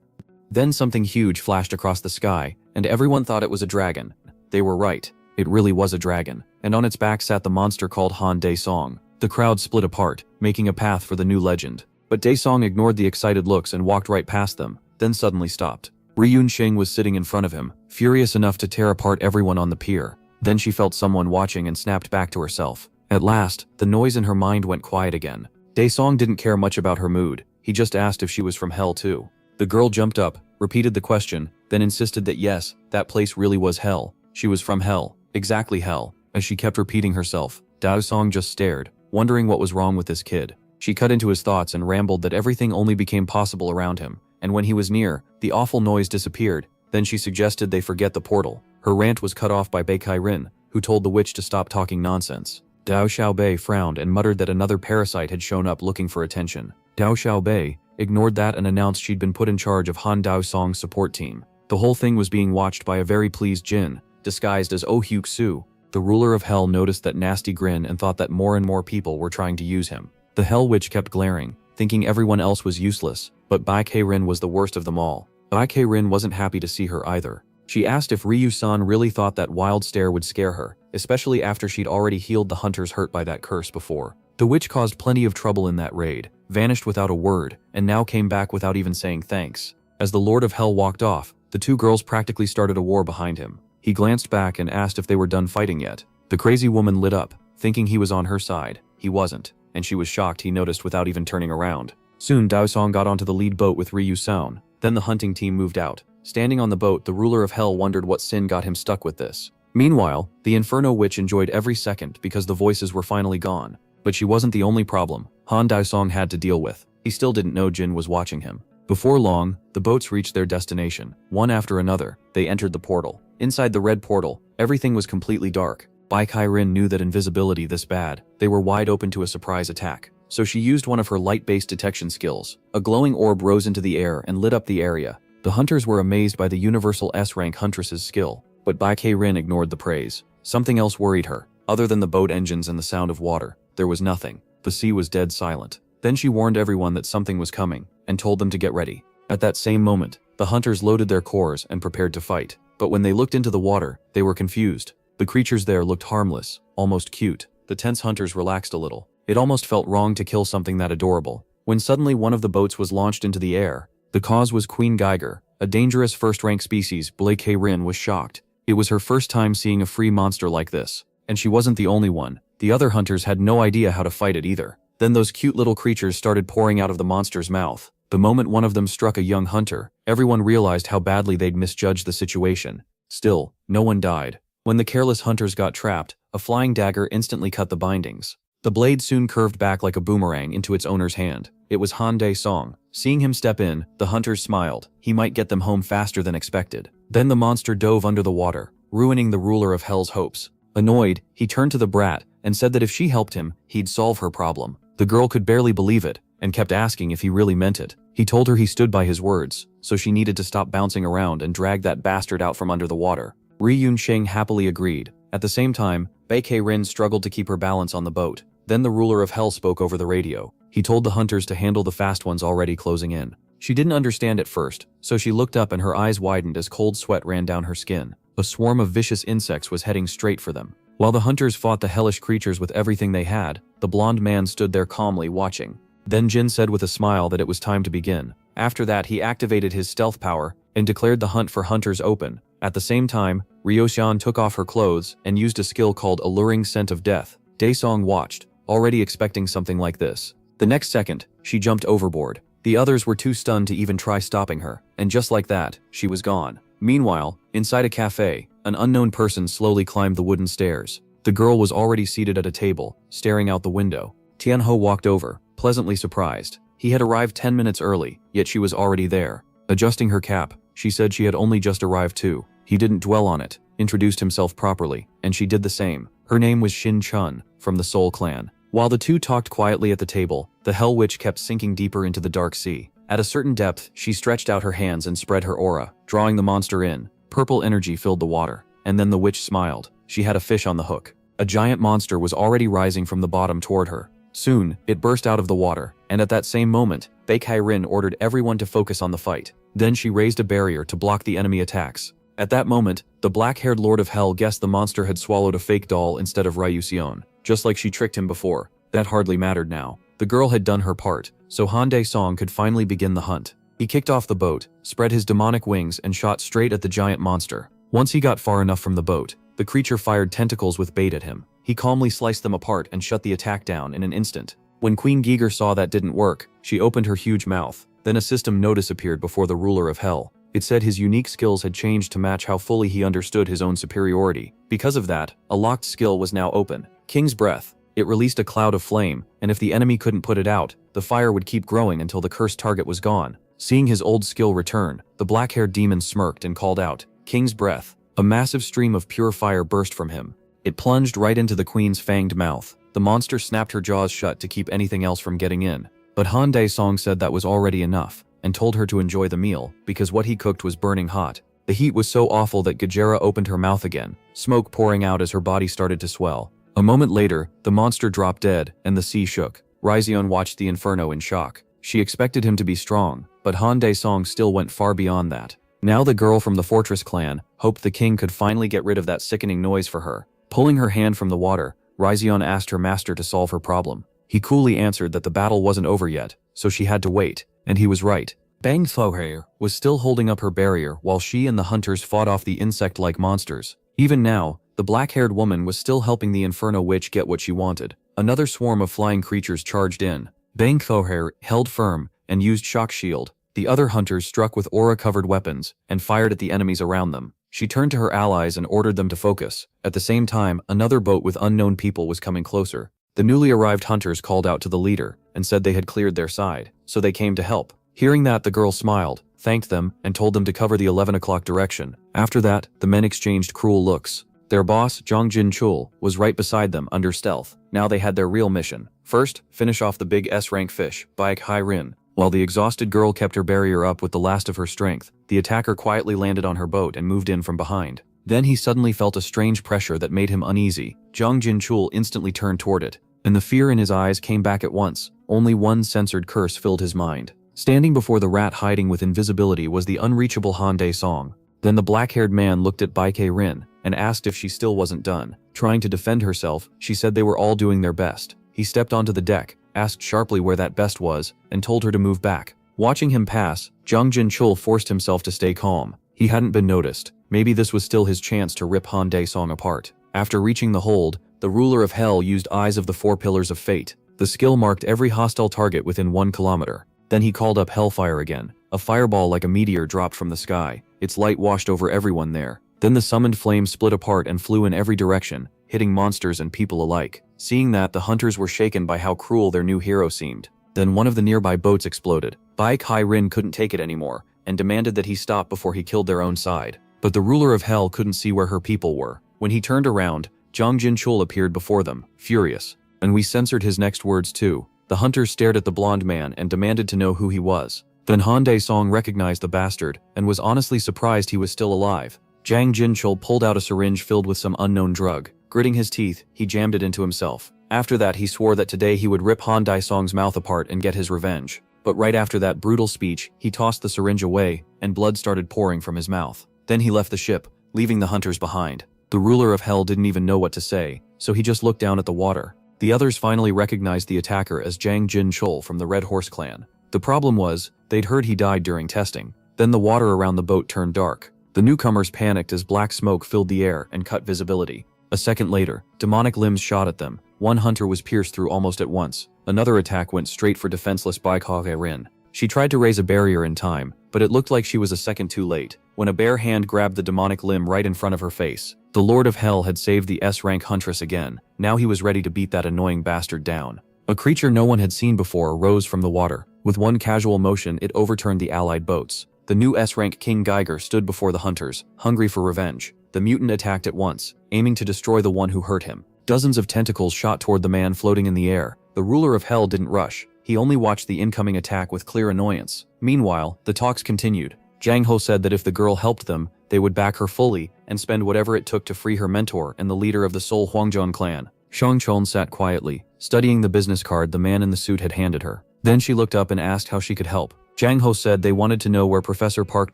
Speaker 1: Then something huge flashed across the sky, and everyone thought it was a dragon. They were right. It really was a dragon, and on its back sat the monster called Han Dae-song. The crowd split apart, making a path for the new legend. But Dae-song ignored the excited looks and walked right past them, then suddenly stopped. Ryun-shing was sitting in front of him, furious enough to tear apart everyone on the pier. Then she felt someone watching and snapped back to herself. At last, the noise in her mind went quiet again. Dae-song didn't care much about her mood. He just asked if she was from hell too. The girl jumped up, repeated the question, then insisted that yes, that place really was hell. She was from hell. Exactly hell. As she kept repeating herself, Dae-song just stared, wondering what was wrong with this kid. She cut into his thoughts and rambled that everything only became possible around him, and when he was near, the awful noise disappeared. Then she suggested they forget the portal. Her rant was cut off by Baekairin, who told the witch to stop talking nonsense. Dao Xiaobei frowned and muttered that another parasite had shown up looking for attention. Dao Xiaobei ignored that and announced she'd been put in charge of Han Dao-song's support team. The whole thing was being watched by a very pleased Jin, disguised as Oh Hyuk-soo. The ruler of hell noticed that nasty grin and thought that more and more people were trying to use him. The hell witch kept glaring, thinking everyone else was useless, but Baekairin was the worst of them all. Baekairin wasn't happy to see her either. She asked if Ryu-san really thought that wild stare would scare her, especially after she'd already healed the hunters hurt by that curse before. The witch caused plenty of trouble in that raid, vanished without a word, and now came back without even saying thanks. As the Lord of Hell walked off, the two girls practically started a war behind him. He glanced back and asked if they were done fighting yet. The crazy woman lit up, thinking he was on her side. He wasn't, and she was shocked he noticed without even turning around. Soon Dae-song got onto the lead boat with Ryu-san. Then the hunting team moved out. Standing on the boat, the ruler of hell wondered what sin got him stuck with this. Meanwhile, the Inferno Witch enjoyed every second because the voices were finally gone. But she wasn't the only problem Han Dae-song had to deal with. He still didn't know Jin was watching him. Before long, the boats reached their destination. One after another, they entered the portal. Inside the red portal, everything was completely dark. Baekairin knew that invisibility this bad, they were wide open to a surprise attack. So she used one of her light-based detection skills. A glowing orb rose into the air and lit up the area. The hunters were amazed by the universal S-rank huntress's skill, but Baekairin ignored the praise. Something else worried her. Other than the boat engines and the sound of water, there was nothing. The sea was dead silent. Then she warned everyone that something was coming, and told them to get ready. At that same moment, the hunters loaded their cores and prepared to fight. But when they looked into the water, they were confused. The creatures there looked harmless, almost cute. The tense hunters relaxed a little. It almost felt wrong to kill something that adorable. When suddenly one of the boats was launched into the air. The cause was Queen Geiger, a dangerous first-rank species. Baekairin was shocked. It was her first time seeing a free monster like this. And she wasn't the only one. The other hunters had no idea how to fight it either. Then those cute little creatures started pouring out of the monster's mouth. The moment one of them struck a young hunter, everyone realized how badly they'd misjudged the situation. Still, no one died. When the careless hunters got trapped, a flying dagger instantly cut the bindings. The blade soon curved back like a boomerang into its owner's hand. It was Han Dae-song. Seeing him step in, the hunters smiled. He might get them home faster than expected. Then the monster dove under the water, ruining the ruler of hell's hopes. Annoyed, he turned to the brat and said that if she helped him, he'd solve her problem. The girl could barely believe it, and kept asking if he really meant it. He told her he stood by his words, so she needed to stop bouncing around and drag that bastard out from under the water. Ryun-shing happily agreed. At the same time, Baekairin struggled to keep her balance on the boat. Then the ruler of hell spoke over the radio. He told the hunters to handle the fast ones already closing in. She didn't understand at first, so she looked up and her eyes widened as cold sweat ran down her skin. A swarm of vicious insects was heading straight for them. While the hunters fought the hellish creatures with everything they had, the blonde man stood there calmly watching. Then Jin said with a smile that it was time to begin. After that, he activated his stealth power and declared the hunt for hunters open. At the same time, Ryo-san took off her clothes and used a skill called Alluring Scent of Death. Dae-song watched, already expecting something like this. The next second, she jumped overboard. The others were too stunned to even try stopping her, and just like that, she was gone. Meanwhile, inside a cafe, an unknown person slowly climbed the wooden stairs. The girl was already seated at a table, staring out the window. Tianho walked over, pleasantly surprised. He had arrived 10 minutes early, yet she was already there. Adjusting her cap, she said she had only just arrived too. He didn't dwell on it, introduced himself properly, and she did the same. Her name was Shin Chun, from the Soul Clan. While the two talked quietly at the table, the Hell Witch kept sinking deeper into the dark sea. At a certain depth, she stretched out her hands and spread her aura, drawing the monster in. Purple energy filled the water, and then the witch smiled. She had a fish on the hook. A giant monster was already rising from the bottom toward her. Soon, it burst out of the water, and at that same moment, Baekairin ordered everyone to focus on the fight. Then she raised a barrier to block the enemy attacks. At that moment, the black-haired Lord of Hell guessed the monster had swallowed a fake doll instead of Ryuseon, just like she tricked him before. That hardly mattered now. The girl had done her part, so Han Dae-song could finally begin the hunt. He kicked off the boat, spread his demonic wings, and shot straight at the giant monster. Once he got far enough from the boat, the creature fired tentacles with bait at him. He calmly sliced them apart and shut the attack down in an instant. When Queen Giger saw that didn't work, she opened her huge mouth. Then a system notice appeared before the ruler of Hell. It said his unique skills had changed to match how fully he understood his own superiority. Because of that, a locked skill was now open. King's Breath. It released a cloud of flame, and if the enemy couldn't put it out, the fire would keep growing until the cursed target was gone. Seeing his old skill return, the black-haired demon smirked and called out, "King's Breath." A massive stream of pure fire burst from him. It plunged right into the queen's fanged mouth. The monster snapped her jaws shut to keep anything else from getting in. But Han Dae-song said that was already enough, and told her to enjoy the meal, because what he cooked was burning hot. The heat was so awful that Gajera opened her mouth again, smoke pouring out as her body started to swell. A moment later, the monster dropped dead, and the sea shook. Ryuseon watched the inferno in shock. She expected him to be strong, but Han Dae-song still went far beyond that. Now the girl from the Fortress clan hoped the king could finally get rid of that sickening noise for her. Pulling her hand from the water, Ryuseon asked her master to solve her problem. He coolly answered that the battle wasn't over yet, so she had to wait, and he was right. Bang Thohair was still holding up her barrier while she and the hunters fought off the insect-like monsters. Even now, the black-haired woman was still helping the Inferno Witch get what she wanted. Another swarm of flying creatures charged in. Bang Thohair held firm and used shock shield. The other hunters struck with aura-covered weapons and fired at the enemies around them. She turned to her allies and ordered them to focus. At the same time, another boat with unknown people was coming closer. The newly arrived hunters called out to the leader and said they had cleared their side, so they came to help. Hearing that, the girl smiled, thanked them, and told them to cover the 11 o'clock direction. After that, the men exchanged cruel looks. Their boss, Jong Jin-chul, was right beside them under stealth. Now they had their real mission. First, finish off the big S-rank fish, Baek Hai-rin. While the exhausted girl kept her barrier up with the last of her strength, the attacker quietly landed on her boat and moved in from behind. Then he suddenly felt a strange pressure that made him uneasy. Jong Jin-chul instantly turned toward it, and the fear in his eyes came back at once. Only one censored curse filled his mind. Standing before the rat hiding with invisibility was the unreachable Han Dae-song. Then the black-haired man looked at Baek Hai-rin and asked if she still wasn't done. Trying to defend herself, she said they were all doing their best. He stepped onto the deck, asked sharply where that best was, and told her to move back. Watching him pass, Jong Jin-chul forced himself to stay calm. He hadn't been noticed. Maybe this was still his chance to rip Han Dae-song apart. After reaching the hold, the ruler of Hell used Eyes of the Four Pillars of Fate. The skill marked every hostile target within 1 kilometer. Then he called up Hellfire again. A fireball like a meteor dropped from the sky. Its light washed over everyone there. Then the summoned flames split apart and flew in every direction, hitting monsters and people alike. Seeing that, the hunters were shaken by how cruel their new hero seemed. Then one of the nearby boats exploded. Baek Hai-rin couldn't take it anymore, and demanded that he stop before he killed their own side. But the ruler of Hell couldn't see where her people were. When he turned around, Jong Jin-chul appeared before them, furious. And we censored his next words too. The hunters stared at the blonde man and demanded to know who he was. Then Han Dae-song recognized the bastard, and was honestly surprised he was still alive. Jang Jin-chul pulled out a syringe filled with some unknown drug. Gritting his teeth, he jammed it into himself. After that, he swore that today he would rip Han Dae-song's mouth apart and get his revenge. But right after that brutal speech, he tossed the syringe away, and blood started pouring from his mouth. Then he left the ship, leaving the hunters behind. The ruler of Hell didn't even know what to say, so he just looked down at the water. The others finally recognized the attacker as Jang Jin-chul from the Red Horse clan. The problem was, they'd heard he died during testing. Then the water around the boat turned dark. The newcomers panicked as black smoke filled the air and cut visibility. A second later, demonic limbs shot at them. One hunter was pierced through almost at once. Another attack went straight for defenseless Baek Hai-rin. She tried to raise a barrier in time, but it looked like she was a second too late, when a bare hand grabbed the demonic limb right in front of her face. The Lord of Hell had saved the S-rank huntress again. Now he was ready to beat that annoying bastard down. A creature no one had seen before rose from the water. With one casual motion, it overturned the allied boats. The new S-rank King Geiger stood before the hunters, hungry for revenge. The mutant attacked at once, aiming to destroy the one who hurt him. Dozens of tentacles shot toward the man floating in the air. The ruler of Hell didn't rush. He only watched the incoming attack with clear annoyance. Meanwhile, the talks continued. Jang Ho said that if the girl helped them, they would back her fully and spend whatever it took to free her mentor and the leader of the Seoul Hwangjeon clan. Shang Chon sat quietly, studying the business card the man in the suit had handed her. Then she looked up and asked how she could help. Jang Ho said they wanted to know where Professor Park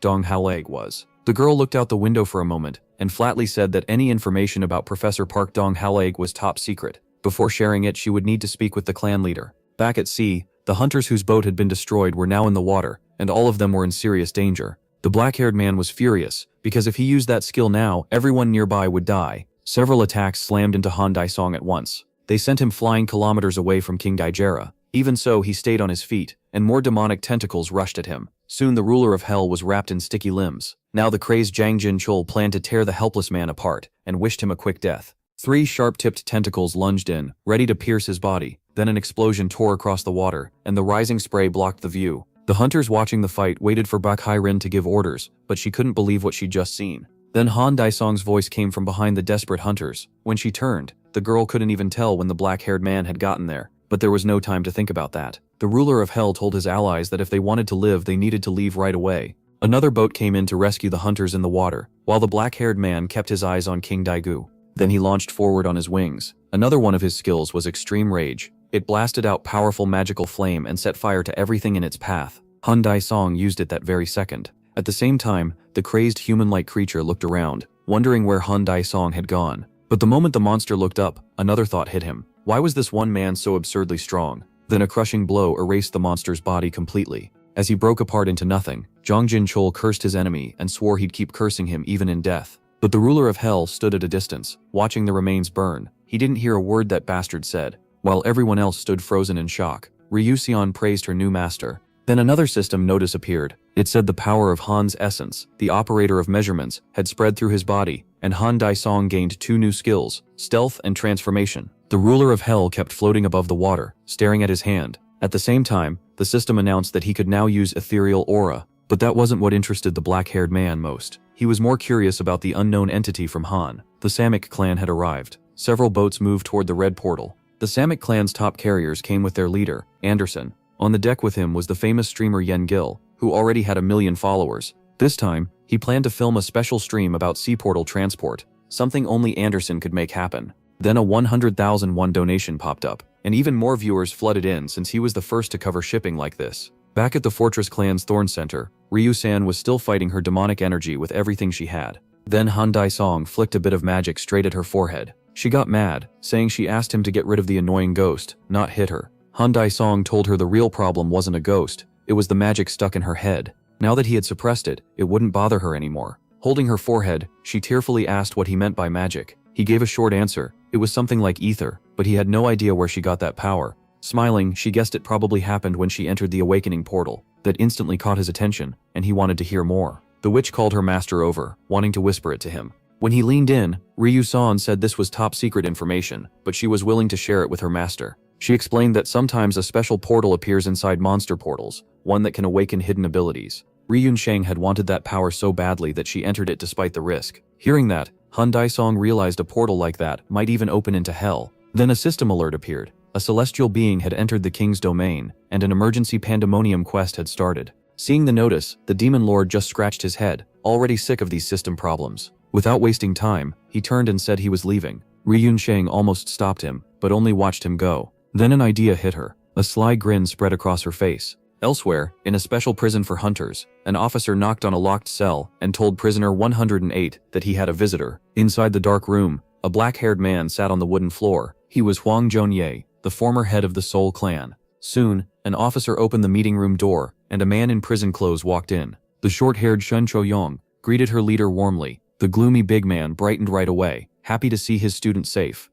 Speaker 1: Dong-haleg was. The girl looked out the window for a moment and flatly said that any information about Professor Park Dong-haleg was top secret. Before sharing it, she would need to speak with the clan leader. Back at sea, the hunters whose boat had been destroyed were now in the water, and all of them were in serious danger. The black-haired man was furious, because if he used that skill now, everyone nearby would die. Several attacks slammed into Han Daisong at once. They sent him flying kilometers away from King Daijera. Even so, he stayed on his feet, and more demonic tentacles rushed at him. Soon the ruler of hell was wrapped in sticky limbs. Now the crazed Zhang Jinchul planned to tear the helpless man apart, and wished him a quick death. 3 sharp-tipped tentacles lunged in, ready to pierce his body. Then an explosion tore across the water, and the rising spray blocked the view. The hunters watching the fight waited for Bak Hai-rin to give orders, but she couldn't believe what she'd just seen. Then Han Daisong's voice came from behind the desperate hunters. When she turned, the girl couldn't even tell when the black-haired man had gotten there. But there was no time to think about that. The ruler of hell told his allies that if they wanted to live, they needed to leave right away. Another boat came in to rescue the hunters in the water, while the black-haired man kept his eyes on King Daegu. Then he launched forward on his wings. Another one of his skills was Extreme Rage. It blasted out powerful magical flame and set fire to everything in its path. Han Daisong used it that very second. At the same time, the crazed human-like creature looked around, wondering where Han Daisong had gone. But the moment the monster looked up, another thought hit him. Why was this one man so absurdly strong? Then a crushing blow erased the monster's body completely. As he broke apart into nothing, Zhang Jinchul cursed his enemy and swore he'd keep cursing him even in death. But the ruler of hell stood at a distance, watching the remains burn. He didn't hear a word that bastard said, while everyone else stood frozen in shock. Ryu Xian praised her new master. Then another system notice appeared. It said the power of Han's essence, the operator of measurements, had spread through his body, and Han Daisong gained 2 new skills, stealth and transformation. The ruler of hell kept floating above the water, staring at his hand. At the same time, the system announced that he could now use ethereal aura. But that wasn't what interested the black-haired man most. He was more curious about the unknown entity from Han. The Samik clan had arrived. Several boats moved toward the red portal. The Samik clan's top carriers came with their leader, Anderson. On the deck with him was the famous streamer Yen Gil, who already had 1 million followers. This time, he planned to film a special stream about sea portal transport, something only Anderson could make happen. Then a 100,000 won donation popped up, and even more viewers flooded in since he was the first to cover shipping like this. Back at the Fortress Clan's Thorn Center, Ryu-san was still fighting her demonic energy with everything she had. Then Han Daisong flicked a bit of magic straight at her forehead. She got mad, saying she asked him to get rid of the annoying ghost, not hit her. Han Daisong told her the real problem wasn't a ghost, it was the magic stuck in her head. Now that he had suppressed it, it wouldn't bother her anymore. Holding her forehead, she tearfully asked what he meant by magic. He gave a short answer. It was something like ether, but he had no idea where she got that power. Smiling, she guessed it probably happened when she entered the awakening portal. That instantly caught his attention, and he wanted to hear more. The witch called her master over, wanting to whisper it to him. When he leaned in, Ryu-san said this was top secret information, but she was willing to share it with her master. She explained that sometimes a special portal appears inside monster portals, one that can awaken hidden abilities. Ryun Sheng had wanted that power so badly that she entered it despite the risk. Hearing that, Han Daisong realized a portal like that might even open into hell. Then a system alert appeared. A celestial being had entered the king's domain, and an emergency pandemonium quest had started. Seeing the notice, the demon lord just scratched his head, already sick of these system problems. Without wasting time, he turned and said he was leaving. Ryun Sheng almost stopped him, but only watched him go. Then an idea hit her. A sly grin spread across her face. Elsewhere, in a special prison for hunters, an officer knocked on a locked cell and told prisoner 108 that he had a visitor. Inside the dark room, a black-haired man sat on the wooden floor. He was Huang Zhongye, the former head of the Soul clan. Soon, an officer opened the meeting room door, and a man in prison clothes walked in. The short-haired Shun Choyong greeted her leader warmly. The gloomy big man brightened right away, happy to see his student safe.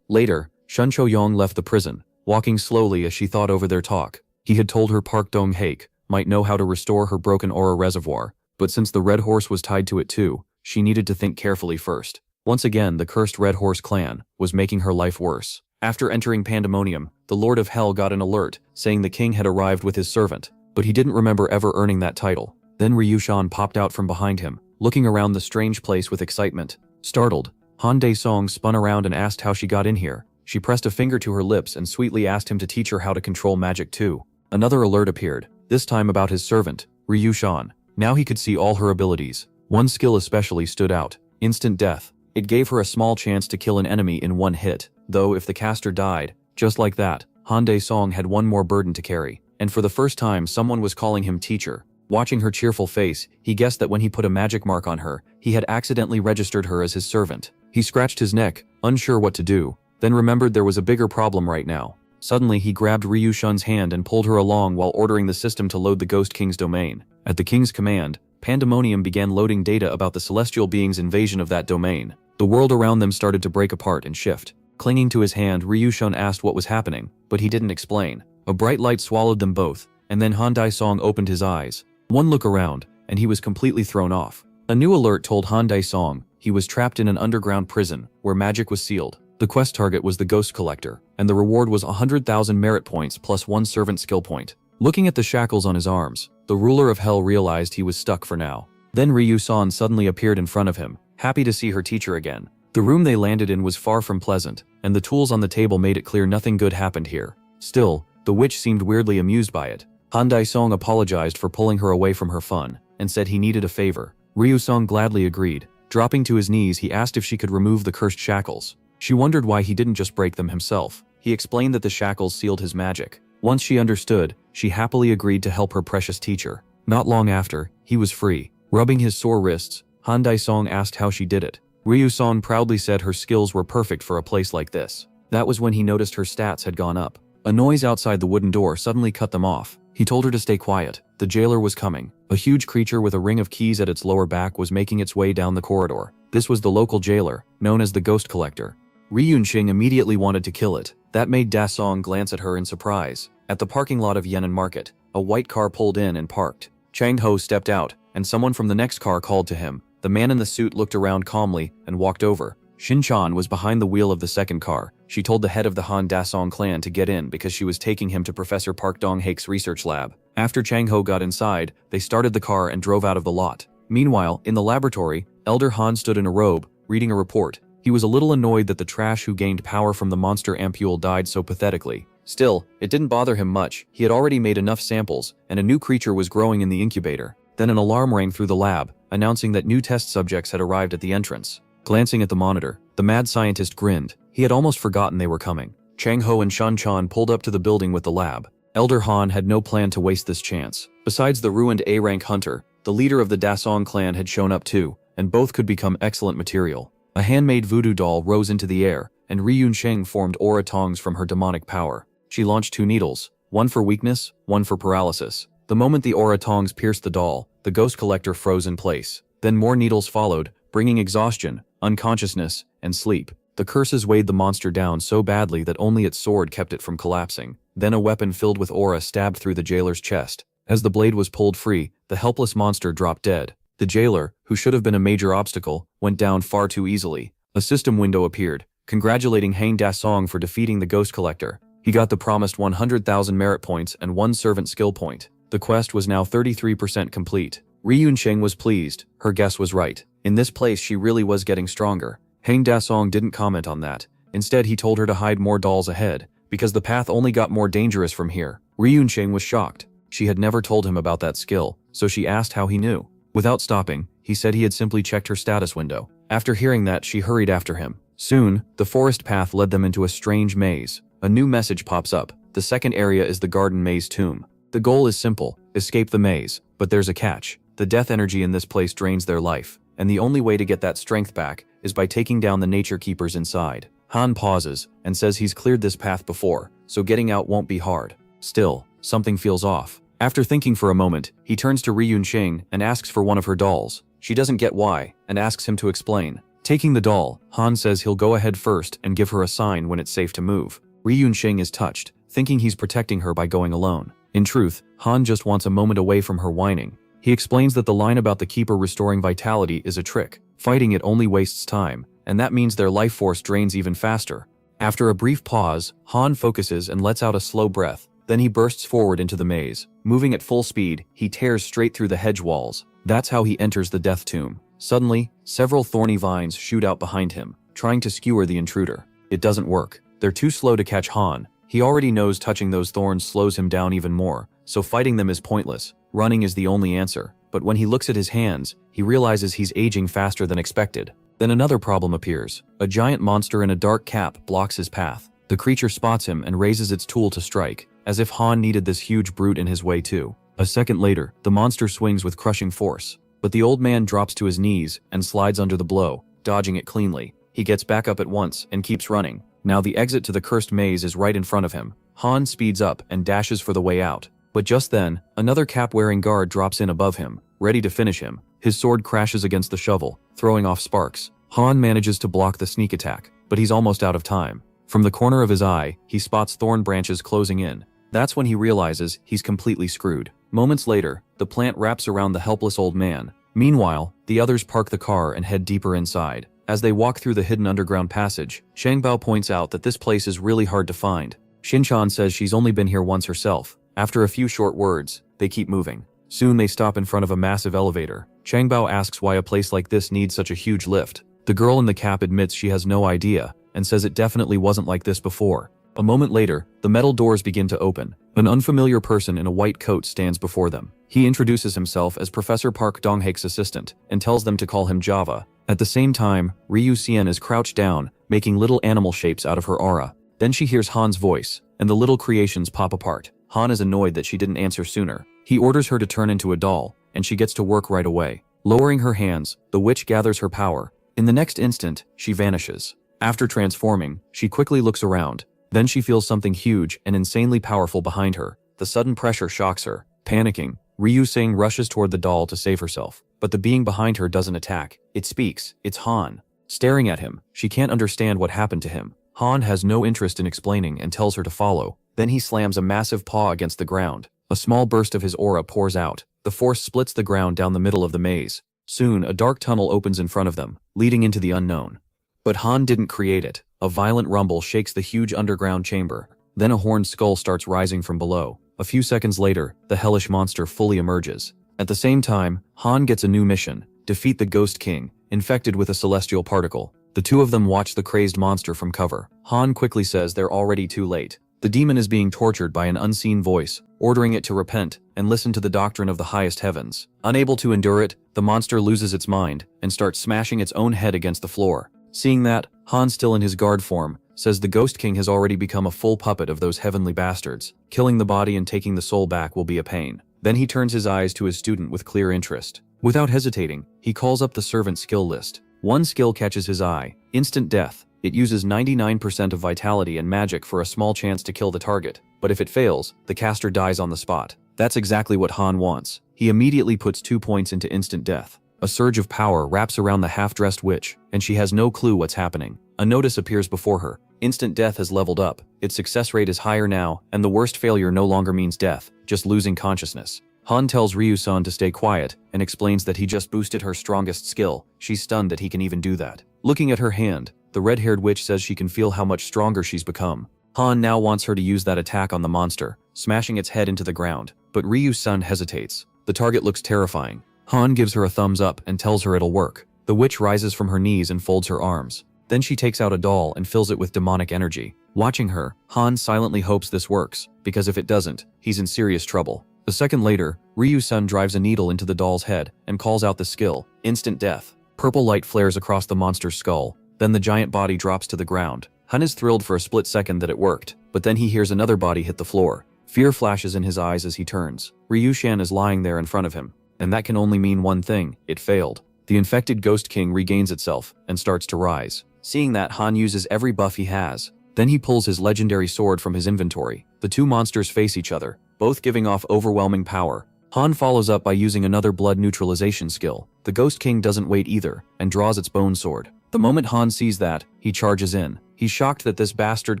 Speaker 1: Later, Shun Choyong left the prison, walking slowly as she thought over their talk. He had told her Park Dong-haek might know how to restore her broken aura reservoir, but since the Red Horse was tied to it too, she needed to think carefully first. Once again, the cursed Red Horse clan was making her life worse. After entering Pandemonium, the Lord of Hell got an alert saying the king had arrived with his servant, but he didn't remember ever earning that title. Then Ryushan popped out from behind him, looking around the strange place with excitement. Startled, Han Daesong spun around and asked how she got in here. She pressed a finger to her lips and sweetly asked him to teach her how to control magic too. Another alert appeared, this time about his servant, Ryushan. Now he could see all her abilities. One skill especially stood out, instant death. It gave her a small chance to kill an enemy in one hit, though if the caster died, just like that, Han Daesong had one more burden to carry. and for the first time someone was calling him teacher. Watching her cheerful face, he guessed that when he put a magic mark on her, he had accidentally registered her as his servant. He scratched his neck, unsure what to do, then remembered there was a bigger problem right now. Suddenly he grabbed Ryu Shun's hand and pulled her along while ordering the system to load the Ghost King's domain. At the king's command, Pandemonium began loading data about the celestial beings' invasion of that domain. The world around them started to break apart and shift. Clinging to his hand, Ryu Shun asked what was happening, but he didn't explain. A bright light swallowed them both, and then Han Dae-song opened his eyes. One look around, and he was completely thrown off. A new alert told Han Dae-song he was trapped in an underground prison where magic was sealed. The quest target was the Ghost Collector, and the reward was 100,000 merit points plus 1 servant skill point. Looking at the shackles on his arms, the ruler of hell realized he was stuck for now. Then Ryu San suddenly appeared in front of him, happy to see her teacher again. The room they landed in was far from pleasant, and the tools on the table made it clear nothing good happened here. Still, the witch seemed weirdly amused by it. Han Dae-song apologized for pulling her away from her fun, and said he needed a favor. Ryu San gladly agreed. Dropping to his knees, he asked if she could remove the cursed shackles. She wondered why he didn't just break them himself. He explained that the shackles sealed his magic. Once she understood, she happily agreed to help her precious teacher. Not long after, he was free. Rubbing his sore wrists, Han Dae-song asked how she did it. Ryu San proudly said her skills were perfect for a place like this. That was when he noticed her stats had gone up. A noise outside the wooden door suddenly cut them off. He told her to stay quiet. The jailer was coming. A huge creature with a ring of keys at its lower back was making its way down the corridor. This was the local jailer, known as the Ghost Collector. Ryunqing immediately wanted to kill it. That made Dae-song glance at her in surprise. At the parking lot of Yan'an Market, a white car pulled in and parked. Chang-ho stepped out, and someone from the next car called to him. The man in the suit looked around calmly and walked over. Shin-chan was behind the wheel of the second car. She told the head of the Han Dae-song clan to get in because she was taking him to Professor Park Dong-haek's research lab. After Chang-ho got inside, they started the car and drove out of the lot. Meanwhile, in the laboratory, Elder Han stood in a robe, reading a report. He was a little annoyed that the trash who gained power from the monster ampule died so pathetically. Still, it didn't bother him much. He had already made enough samples, and a new creature was growing in the incubator. Then an alarm rang through the lab, announcing that new test subjects had arrived at the entrance. Glancing at the monitor, the mad scientist grinned. He had almost forgotten they were coming. Chang-ho and Shan-chan pulled up to the building with the lab. Elder Han had no plan to waste this chance. Besides the ruined A-rank hunter, the leader of the Dae-song clan had shown up too, and both could become excellent material. A handmade voodoo doll rose into the air, and Ryunqing formed aura tongs from her demonic power. She launched 2 needles, one for weakness, one for paralysis. The moment the aura tongs pierced the doll, the Ghost Collector froze in place. Then more needles followed, bringing exhaustion, unconsciousness, and sleep. The curses weighed the monster down so badly that only its sword kept it from collapsing. Then a weapon filled with aura stabbed through the jailer's chest. As the blade was pulled free, the helpless monster dropped dead. The jailer, who should have been a major obstacle, went down far too easily. A system window appeared, congratulating Han Dae-song for defeating the Ghost Collector. He got the promised 100,000 merit points and 1 servant skill point. The quest was now 33% complete. Ryunqing was pleased. Her guess was right. In this place she really was getting stronger. Han Dae-song didn't comment on that. Instead, he told her to hide more dolls ahead, because the path only got more dangerous from here. Ryunqing was shocked. She had never told him about that skill, so she asked how he knew. Without stopping, he said he had simply checked her status window. After hearing that, she hurried after him. Soon, the forest path led them into a strange maze. A new message pops up. The second area is the Garden Maze Tomb. The goal is simple: escape the maze. But there's a catch. The death energy in this place drains their life, and the only way to get that strength back is by taking down the nature keepers inside. Han pauses and says he's cleared this path before, so getting out won't be hard. Still, something feels off. After thinking for a moment, he turns to Ryunqing and asks for one of her dolls. She doesn't get why, and asks him to explain. Taking the doll, Han says he'll go ahead first and give her a sign when it's safe to move. Ryunqing is touched, thinking he's protecting her by going alone. In truth, Han just wants a moment away from her whining. He explains that the line about the keeper restoring vitality is a trick. Fighting it only wastes time, and that means their life force drains even faster. After a brief pause, Han focuses and lets out a slow breath. Then he bursts forward into the maze. Moving at full speed, he tears straight through the hedge walls. That's how he enters the death tomb. Suddenly, several thorny vines shoot out behind him, trying to skewer the intruder. It doesn't work. They're too slow to catch Han. He already knows touching those thorns slows him down even more, so fighting them is pointless. Running is the only answer. But when he looks at his hands, he realizes he's aging faster than expected. Then another problem appears. A giant monster in a dark cap blocks his path. The creature spots him and raises its tool to strike. as if Han needed this huge brute in his way too. A second later, the monster swings with crushing force, but the old man drops to his knees and slides under the blow, dodging it cleanly. He gets back up at once and keeps running. Now the exit to the cursed maze is right in front of him. Han speeds up and dashes for the way out. But just then, another cap-wearing guard drops in above him, ready to finish him. His sword crashes against the shovel, throwing off sparks. Han manages to block the sneak attack, but he's almost out of time. From the corner of his eye, he spots thorn branches closing in. That's when he realizes he's completely screwed. Moments later, the plant wraps around the helpless old man. Meanwhile, the others park the car and head deeper inside. As they walk through the hidden underground passage, Shangbao points out that this place is really hard to find. Shinchan says she's only been here once herself. After a few short words, they keep moving. Soon they stop in front of a massive elevator. Shangbao asks why a place like this needs such a huge lift. The girl in the cap admits she has no idea, and says it definitely wasn't like this before. A moment later, the metal doors begin to open. An unfamiliar person in a white coat stands before them. He introduces himself as Professor Park Donghaek's assistant, and tells them to call him Java. At the same time, Ryu Xian is crouched down, making little animal shapes out of her aura. Then she hears Han's voice, and the little creations pop apart. Han is annoyed that she didn't answer sooner. He orders her to turn into a doll, and she gets to work right away. Lowering her hands, the witch gathers her power. In the next instant, she vanishes. After transforming, she quickly looks around. Then she feels something huge and insanely powerful behind her. The sudden pressure shocks her. Panicking, Ryu Sing rushes toward the doll to save herself. But the being behind her doesn't attack. It speaks. It's Han. Staring at him, she can't understand what happened to him. Han has no interest in explaining and tells her to follow. Then he slams a massive paw against the ground. A small burst of his aura pours out. The force splits the ground down the middle of the maze. Soon, a dark tunnel opens in front of them, leading into the unknown. But Han didn't create it. A violent rumble shakes the huge underground chamber. Then a horned skull starts rising from below. A few seconds later, the hellish monster fully emerges. At the same time, Han gets a new mission: defeat the Ghost King, infected with a celestial particle. The two of them watch the crazed monster from cover. Han quickly says they're already too late. The demon is being tortured by an unseen voice, ordering it to repent and listen to the doctrine of the highest heavens. Unable to endure it, the monster loses its mind and starts smashing its own head against the floor. Seeing that, Han, still in his guard form, says the Ghost King has already become a full puppet of those heavenly bastards. Killing the body and taking the soul back will be a pain. Then he turns his eyes to his student with clear interest. Without hesitating, he calls up the servant skill list. One skill catches his eye: instant death. It uses 99% of vitality and magic for a small chance to kill the target, but if it fails, the caster dies on the spot. That's exactly what Han wants. He immediately puts 2 points into instant death. A surge of power wraps around the half-dressed witch, and she has no clue what's happening. A notice appears before her. Instant death has leveled up. Its success rate is higher now, and the worst failure no longer means death, just losing consciousness. Han tells Ryu-san to stay quiet, and explains that he just boosted her strongest skill. She's stunned that he can even do that. Looking at her hand, the red-haired witch says she can feel how much stronger she's become. Han now wants her to use that attack on the monster, smashing its head into the ground. But Ryu-san hesitates. The target looks terrifying. Han gives her a thumbs up and tells her it'll work. The witch rises from her knees and folds her arms. Then she takes out a doll and fills it with demonic energy. Watching her, Han silently hopes this works, because if it doesn't, he's in serious trouble. A second later, Ryu-san drives a needle into the doll's head and calls out the skill: instant death. Purple light flares across the monster's skull. Then the giant body drops to the ground. Han is thrilled for a split second that it worked, but then he hears another body hit the floor. Fear flashes in his eyes as he turns. Ryu-shan is lying there in front of him, and that can only mean one thing: it failed. The infected Ghost King regains itself and starts to rise. Seeing that, Han uses every buff he has. Then he pulls his legendary sword from his inventory. The two monsters face each other, both giving off overwhelming power. Han follows up by using another blood neutralization skill. The Ghost King doesn't wait either, and draws its bone sword. The moment Han sees that, he charges in. He's shocked that this bastard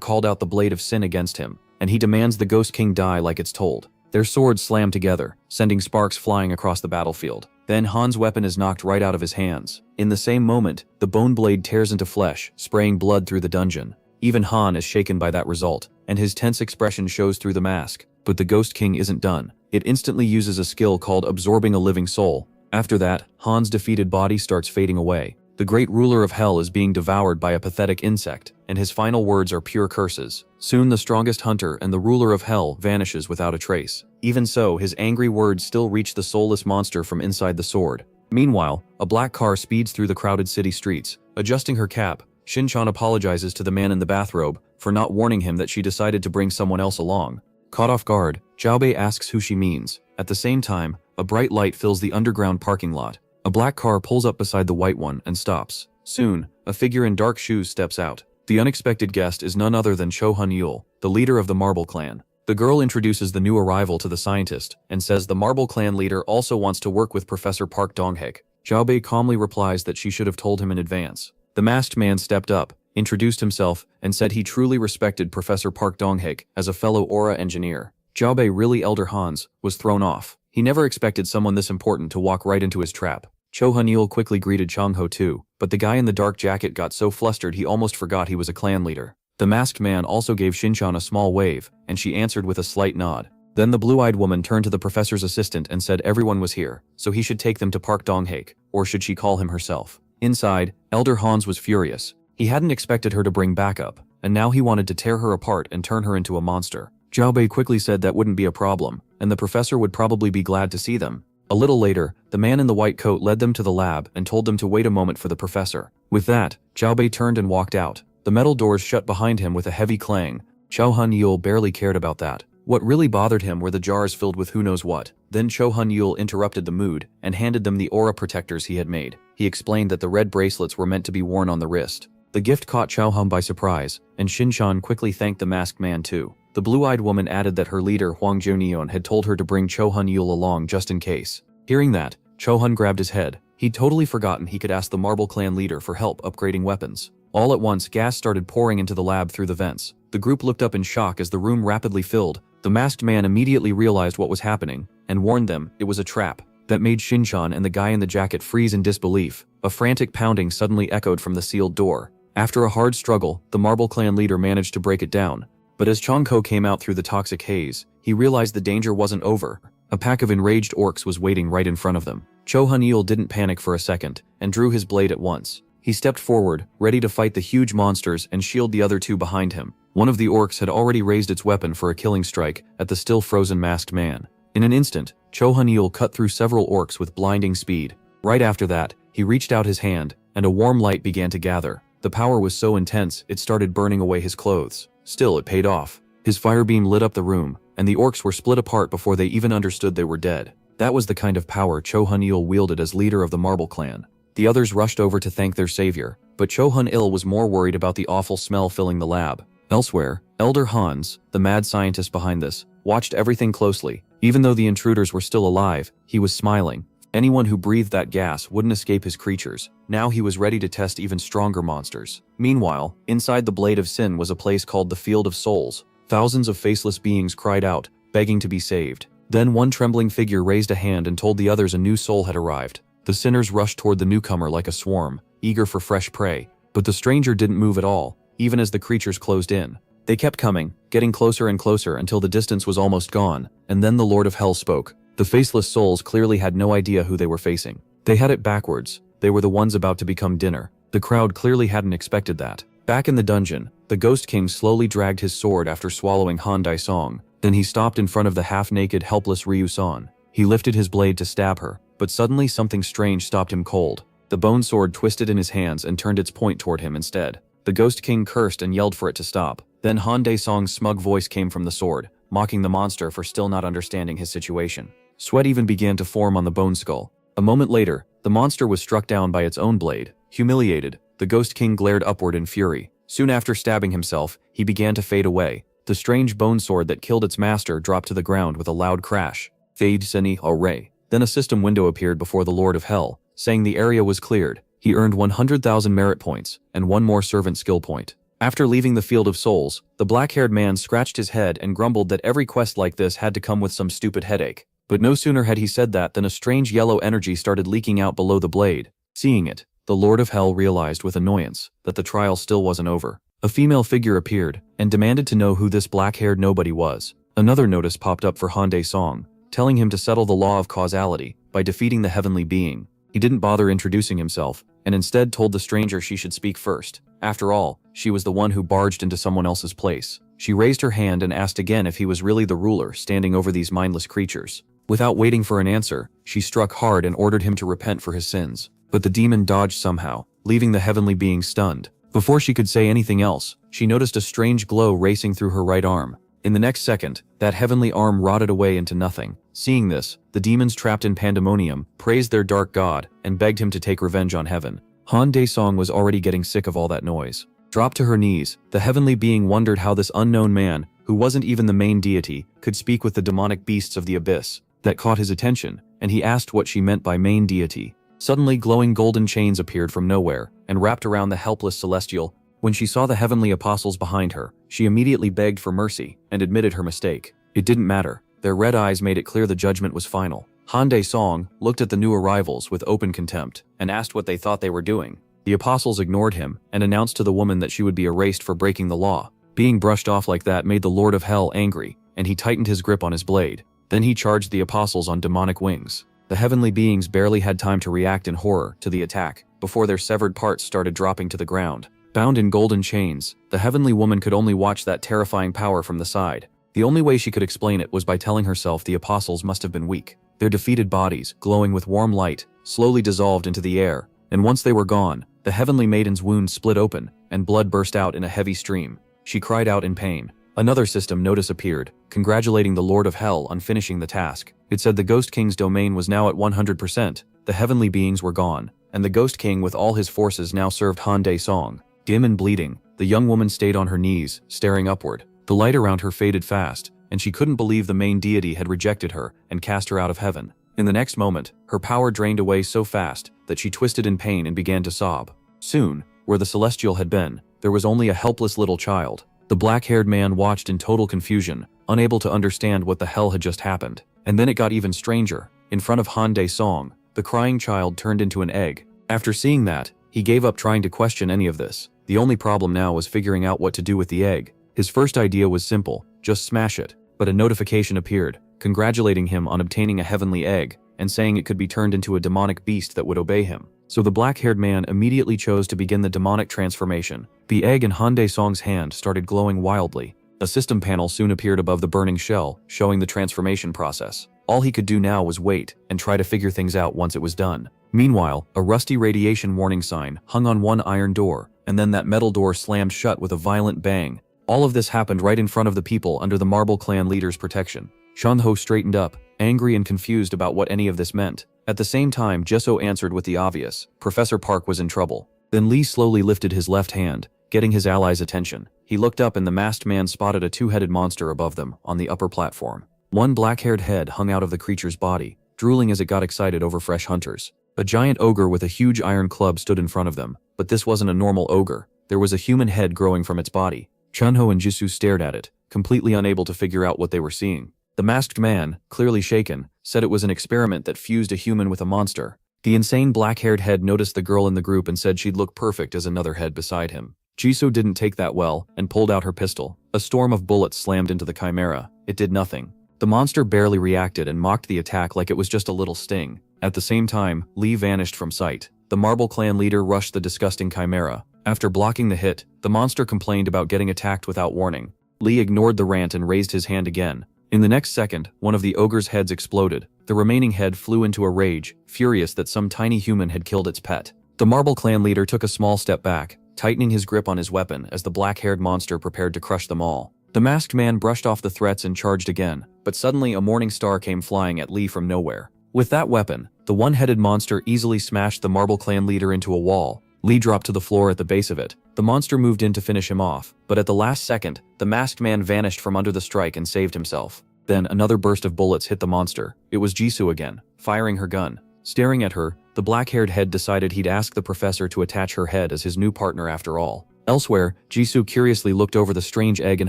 Speaker 1: called out the blade of sin against him, and he demands the Ghost King die like it's told. Their swords slam together, sending sparks flying across the battlefield. Then Han's weapon is knocked right out of his hands. In the same moment, the bone blade tears into flesh, spraying blood through the dungeon. Even Han is shaken by that result, and his tense expression shows through the mask. But the Ghost King isn't done. It instantly uses a skill called absorbing a living soul. After that, Han's defeated body starts fading away. The great ruler of hell is being devoured by a pathetic insect, and his final words are pure curses. Soon the strongest hunter and the ruler of hell vanishes without a trace. Even so, his angry words still reach the soulless monster from inside the sword. Meanwhile, a black car speeds through the crowded city streets. Adjusting her cap, Shin-chan apologizes to the man in the bathrobe for not warning him that she decided to bring someone else along. Caught off guard, Xiaobei asks who she means. At the same time, a bright light fills the underground parking lot. A black car pulls up beside the white one and stops. Soon, a figure in dark shoes steps out. The unexpected guest is none other than Cho Hun-yul, the leader of the Marble Clan. The girl introduces the new arrival to the scientist and says the Marble Clan leader also wants to work with Professor Park Dong-haek. Xiaobei calmly replies that she should have told him in advance. The masked man stepped up, introduced himself, and said he truly respected Professor Park Dong-haek as a fellow aura engineer. Xiaobei, really Elder Hans, was thrown off. He never expected someone this important to walk right into his trap. Cho Hun-yul quickly greeted Chang Ho too, but the guy in the dark jacket got so flustered he almost forgot he was a clan leader. The masked man also gave Shinchan a small wave, and she answered with a slight nod. Then the blue-eyed woman turned to the professor's assistant and said everyone was here, so he should take them to Park Dong-haek, or should she call him herself. Inside, Elder Hans was furious. He hadn't expected her to bring backup, and now he wanted to tear her apart and turn her into a monster. Xiaobei quickly said that wouldn't be a problem, and the professor would probably be glad to see them. A little later, the man in the white coat led them to the lab and told them to wait a moment for the professor. With that, Xiaobei turned and walked out. The metal doors shut behind him with a heavy clang. Cho Hun-yul barely cared about that. What really bothered him were the jars filled with who knows what. Then Cho Hun-yul interrupted the mood and handed them the aura protectors he had made. He explained that the red bracelets were meant to be worn on the wrist. The gift caught Chao Hum by surprise, and Shinchan quickly thanked the masked man too. The blue-eyed woman added that her leader Huang Jiunion had told her to bring Cho Hun-yul along just in case. Hearing that, Cho Hun grabbed his head. He'd totally forgotten he could ask the Marble Clan leader for help upgrading weapons. All at once, gas started pouring into the lab through the vents. The group looked up in shock as the room rapidly filled. The masked man immediately realized what was happening and warned them it was a trap. That made Shinchan and the guy in the jacket freeze in disbelief. A frantic pounding suddenly echoed from the sealed door. After a hard struggle, the Marble Clan leader managed to break it down. But as Changko came out through the toxic haze, he realized the danger wasn't over. A pack of enraged orcs was waiting right in front of them. Cho Hun-yul didn't panic for a second and drew his blade at once. He stepped forward, ready to fight the huge monsters and shield the other two behind him. One of the orcs had already raised its weapon for a killing strike at the still frozen masked man. In an instant, Cho Hun-yul cut through several orcs with blinding speed. Right after that, he reached out his hand, and a warm light began to gather. The power was so intense, it started burning away his clothes. Still, it paid off. His fire beam lit up the room, and the orcs were split apart before they even understood they were dead. That was the kind of power Cho Hun-yul wielded as leader of the Marble Clan. The others rushed over to thank their savior, but Cho Hun-il was more worried about the awful smell filling the lab. Elsewhere, Elder Hans, the mad scientist behind this, watched everything closely. Even though the intruders were still alive, he was smiling. Anyone who breathed that gas wouldn't escape his creatures. Now he was ready to test even stronger monsters. Meanwhile, inside the Blade of Sin was a place called the Field of Souls. Thousands of faceless beings cried out, begging to be saved. Then one trembling figure raised a hand and told the others a new soul had arrived. The sinners rushed toward the newcomer like a swarm, eager for fresh prey. But the stranger didn't move at all, even as the creatures closed in. They kept coming, getting closer and closer until the distance was almost gone, and then the Lord of Hell spoke. The faceless souls clearly had no idea who they were facing. They had it backwards. They were the ones about to become dinner. The crowd clearly hadn't expected that. Back in the dungeon, the Ghost King slowly dragged his sword after swallowing Han Dai-song. Then he stopped in front of the half-naked, helpless Ryu-san. He lifted his blade to stab her, but suddenly something strange stopped him cold. The bone sword twisted in his hands and turned its point toward him instead. The Ghost King cursed and yelled for it to stop. Then Han Dae-song's smug voice came from the sword, mocking the monster for still not understanding his situation. Sweat even began to form on the bone skull. A moment later, the monster was struck down by its own blade. Humiliated, the Ghost King glared upward in fury. Soon after stabbing himself, he began to fade away. The strange bone sword that killed its master dropped to the ground with a loud crash. Fade Seni Array. Then a system window appeared before the Lord of Hell, saying the area was cleared. He earned 100,000 merit points and one more servant skill point. After leaving the Field of Souls, the black-haired man scratched his head and grumbled that every quest like this had to come with some stupid headache. But no sooner had he said that than a strange yellow energy started leaking out below the blade. Seeing it, the Lord of Hell realized with annoyance that the trial still wasn't over. A female figure appeared and demanded to know who this black-haired nobody was. Another notice popped up for Han Dae-song, telling him to settle the law of causality by defeating the heavenly being. He didn't bother introducing himself, and instead told the stranger she should speak first. After all, she was the one who barged into someone else's place. She raised her hand and asked again if he was really the ruler standing over these mindless creatures. Without waiting for an answer, she struck hard and ordered him to repent for his sins. But the demon dodged somehow, leaving the heavenly being stunned. Before she could say anything else, she noticed a strange glow racing through her right arm. In the next second, that heavenly arm rotted away into nothing. Seeing this, the demons trapped in pandemonium praised their dark god and begged him to take revenge on heaven. Han Dae-song was already getting sick of all that noise. Dropped to her knees, the heavenly being wondered how this unknown man, who wasn't even the main deity, could speak with the demonic beasts of the abyss. That caught his attention, and he asked what she meant by main deity. Suddenly glowing golden chains appeared from nowhere and wrapped around the helpless celestial. When she saw the heavenly apostles behind her, she immediately begged for mercy and admitted her mistake. It didn't matter. Their red eyes made it clear the judgment was final. Han Dae-song looked at the new arrivals with open contempt and asked what they thought they were doing. The apostles ignored him and announced to the woman that she would be erased for breaking the law. Being brushed off like that made the Lord of Hell angry, and he tightened his grip on his blade. Then he charged the apostles on demonic wings. The heavenly beings barely had time to react in horror to the attack before their severed parts started dropping to the ground. Bound in golden chains, the heavenly woman could only watch that terrifying power from the side. The only way she could explain it was by telling herself the apostles must have been weak. Their defeated bodies, glowing with warm light, slowly dissolved into the air, and once they were gone, the heavenly maiden's wound split open, and blood burst out in a heavy stream. She cried out in pain. Another system notice appeared, congratulating the Lord of Hell on finishing the task. It said the Ghost King's domain was now at 100%, the heavenly beings were gone, and the Ghost King with all his forces now served Han Dae-song. Dim and bleeding, the young woman stayed on her knees, staring upward. The light around her faded fast, and she couldn't believe the main deity had rejected her and cast her out of heaven. In the next moment, her power drained away so fast that she twisted in pain and began to sob. Soon, where the celestial had been, there was only a helpless little child. The black-haired man watched in total confusion, unable to understand what the hell had just happened. And then it got even stranger. In front of Han Dae-song, the crying child turned into an egg. After seeing that, he gave up trying to question any of this. The only problem now was figuring out what to do with the egg. His first idea was simple, just smash it. But a notification appeared, congratulating him on obtaining a heavenly egg, and saying it could be turned into a demonic beast that would obey him. So the black-haired man immediately chose to begin the demonic transformation. The egg in Han Dae-song's hand started glowing wildly. A system panel soon appeared above the burning shell, showing the transformation process. All he could do now was wait and try to figure things out once it was done. Meanwhile, a rusty radiation warning sign hung on one iron door, and then that metal door slammed shut with a violent bang. All of this happened right in front of the people under the Marble Clan leader's protection. Shunho straightened up, angry and confused about what any of this meant. At the same time, Jesso answered with the obvious. Professor Park was in trouble. Then Lee slowly lifted his left hand, getting his allies' attention. He looked up and the masked man spotted a two-headed monster above them on the upper platform. One black-haired head hung out of the creature's body, drooling as it got excited over fresh hunters. A giant ogre with a huge iron club stood in front of them, but this wasn't a normal ogre. There was a human head growing from its body. Chunho and Jisoo stared at it, completely unable to figure out what they were seeing. The masked man, clearly shaken, said it was an experiment that fused a human with a monster. The insane black-haired head noticed the girl in the group and said she'd look perfect as another head beside him. Jisoo didn't take that well and pulled out her pistol. A storm of bullets slammed into the chimera. It did nothing. The monster barely reacted and mocked the attack like it was just a little sting. At the same time, Lee vanished from sight. The Marble Clan leader rushed the disgusting chimera. After blocking the hit, the monster complained about getting attacked without warning. Lee ignored the rant and raised his hand again. In the next second, one of the ogre's heads exploded. The remaining head flew into a rage, furious that some tiny human had killed its pet. The Marble Clan leader took a small step back, tightening his grip on his weapon as the black-haired monster prepared to crush them all. The masked man brushed off the threats and charged again, but suddenly a morning star came flying at Lee from nowhere. With that weapon, the one-headed monster easily smashed the Marble Clan leader into a wall. Lee dropped to the floor at the base of it. The monster moved in to finish him off, but at the last second, the masked man vanished from under the strike and saved himself. Then another burst of bullets hit the monster. It was Jisoo again, firing her gun. Staring at her, the black-haired head decided he'd ask the professor to attach her head as his new partner after all. Elsewhere, Jisoo curiously looked over the strange egg in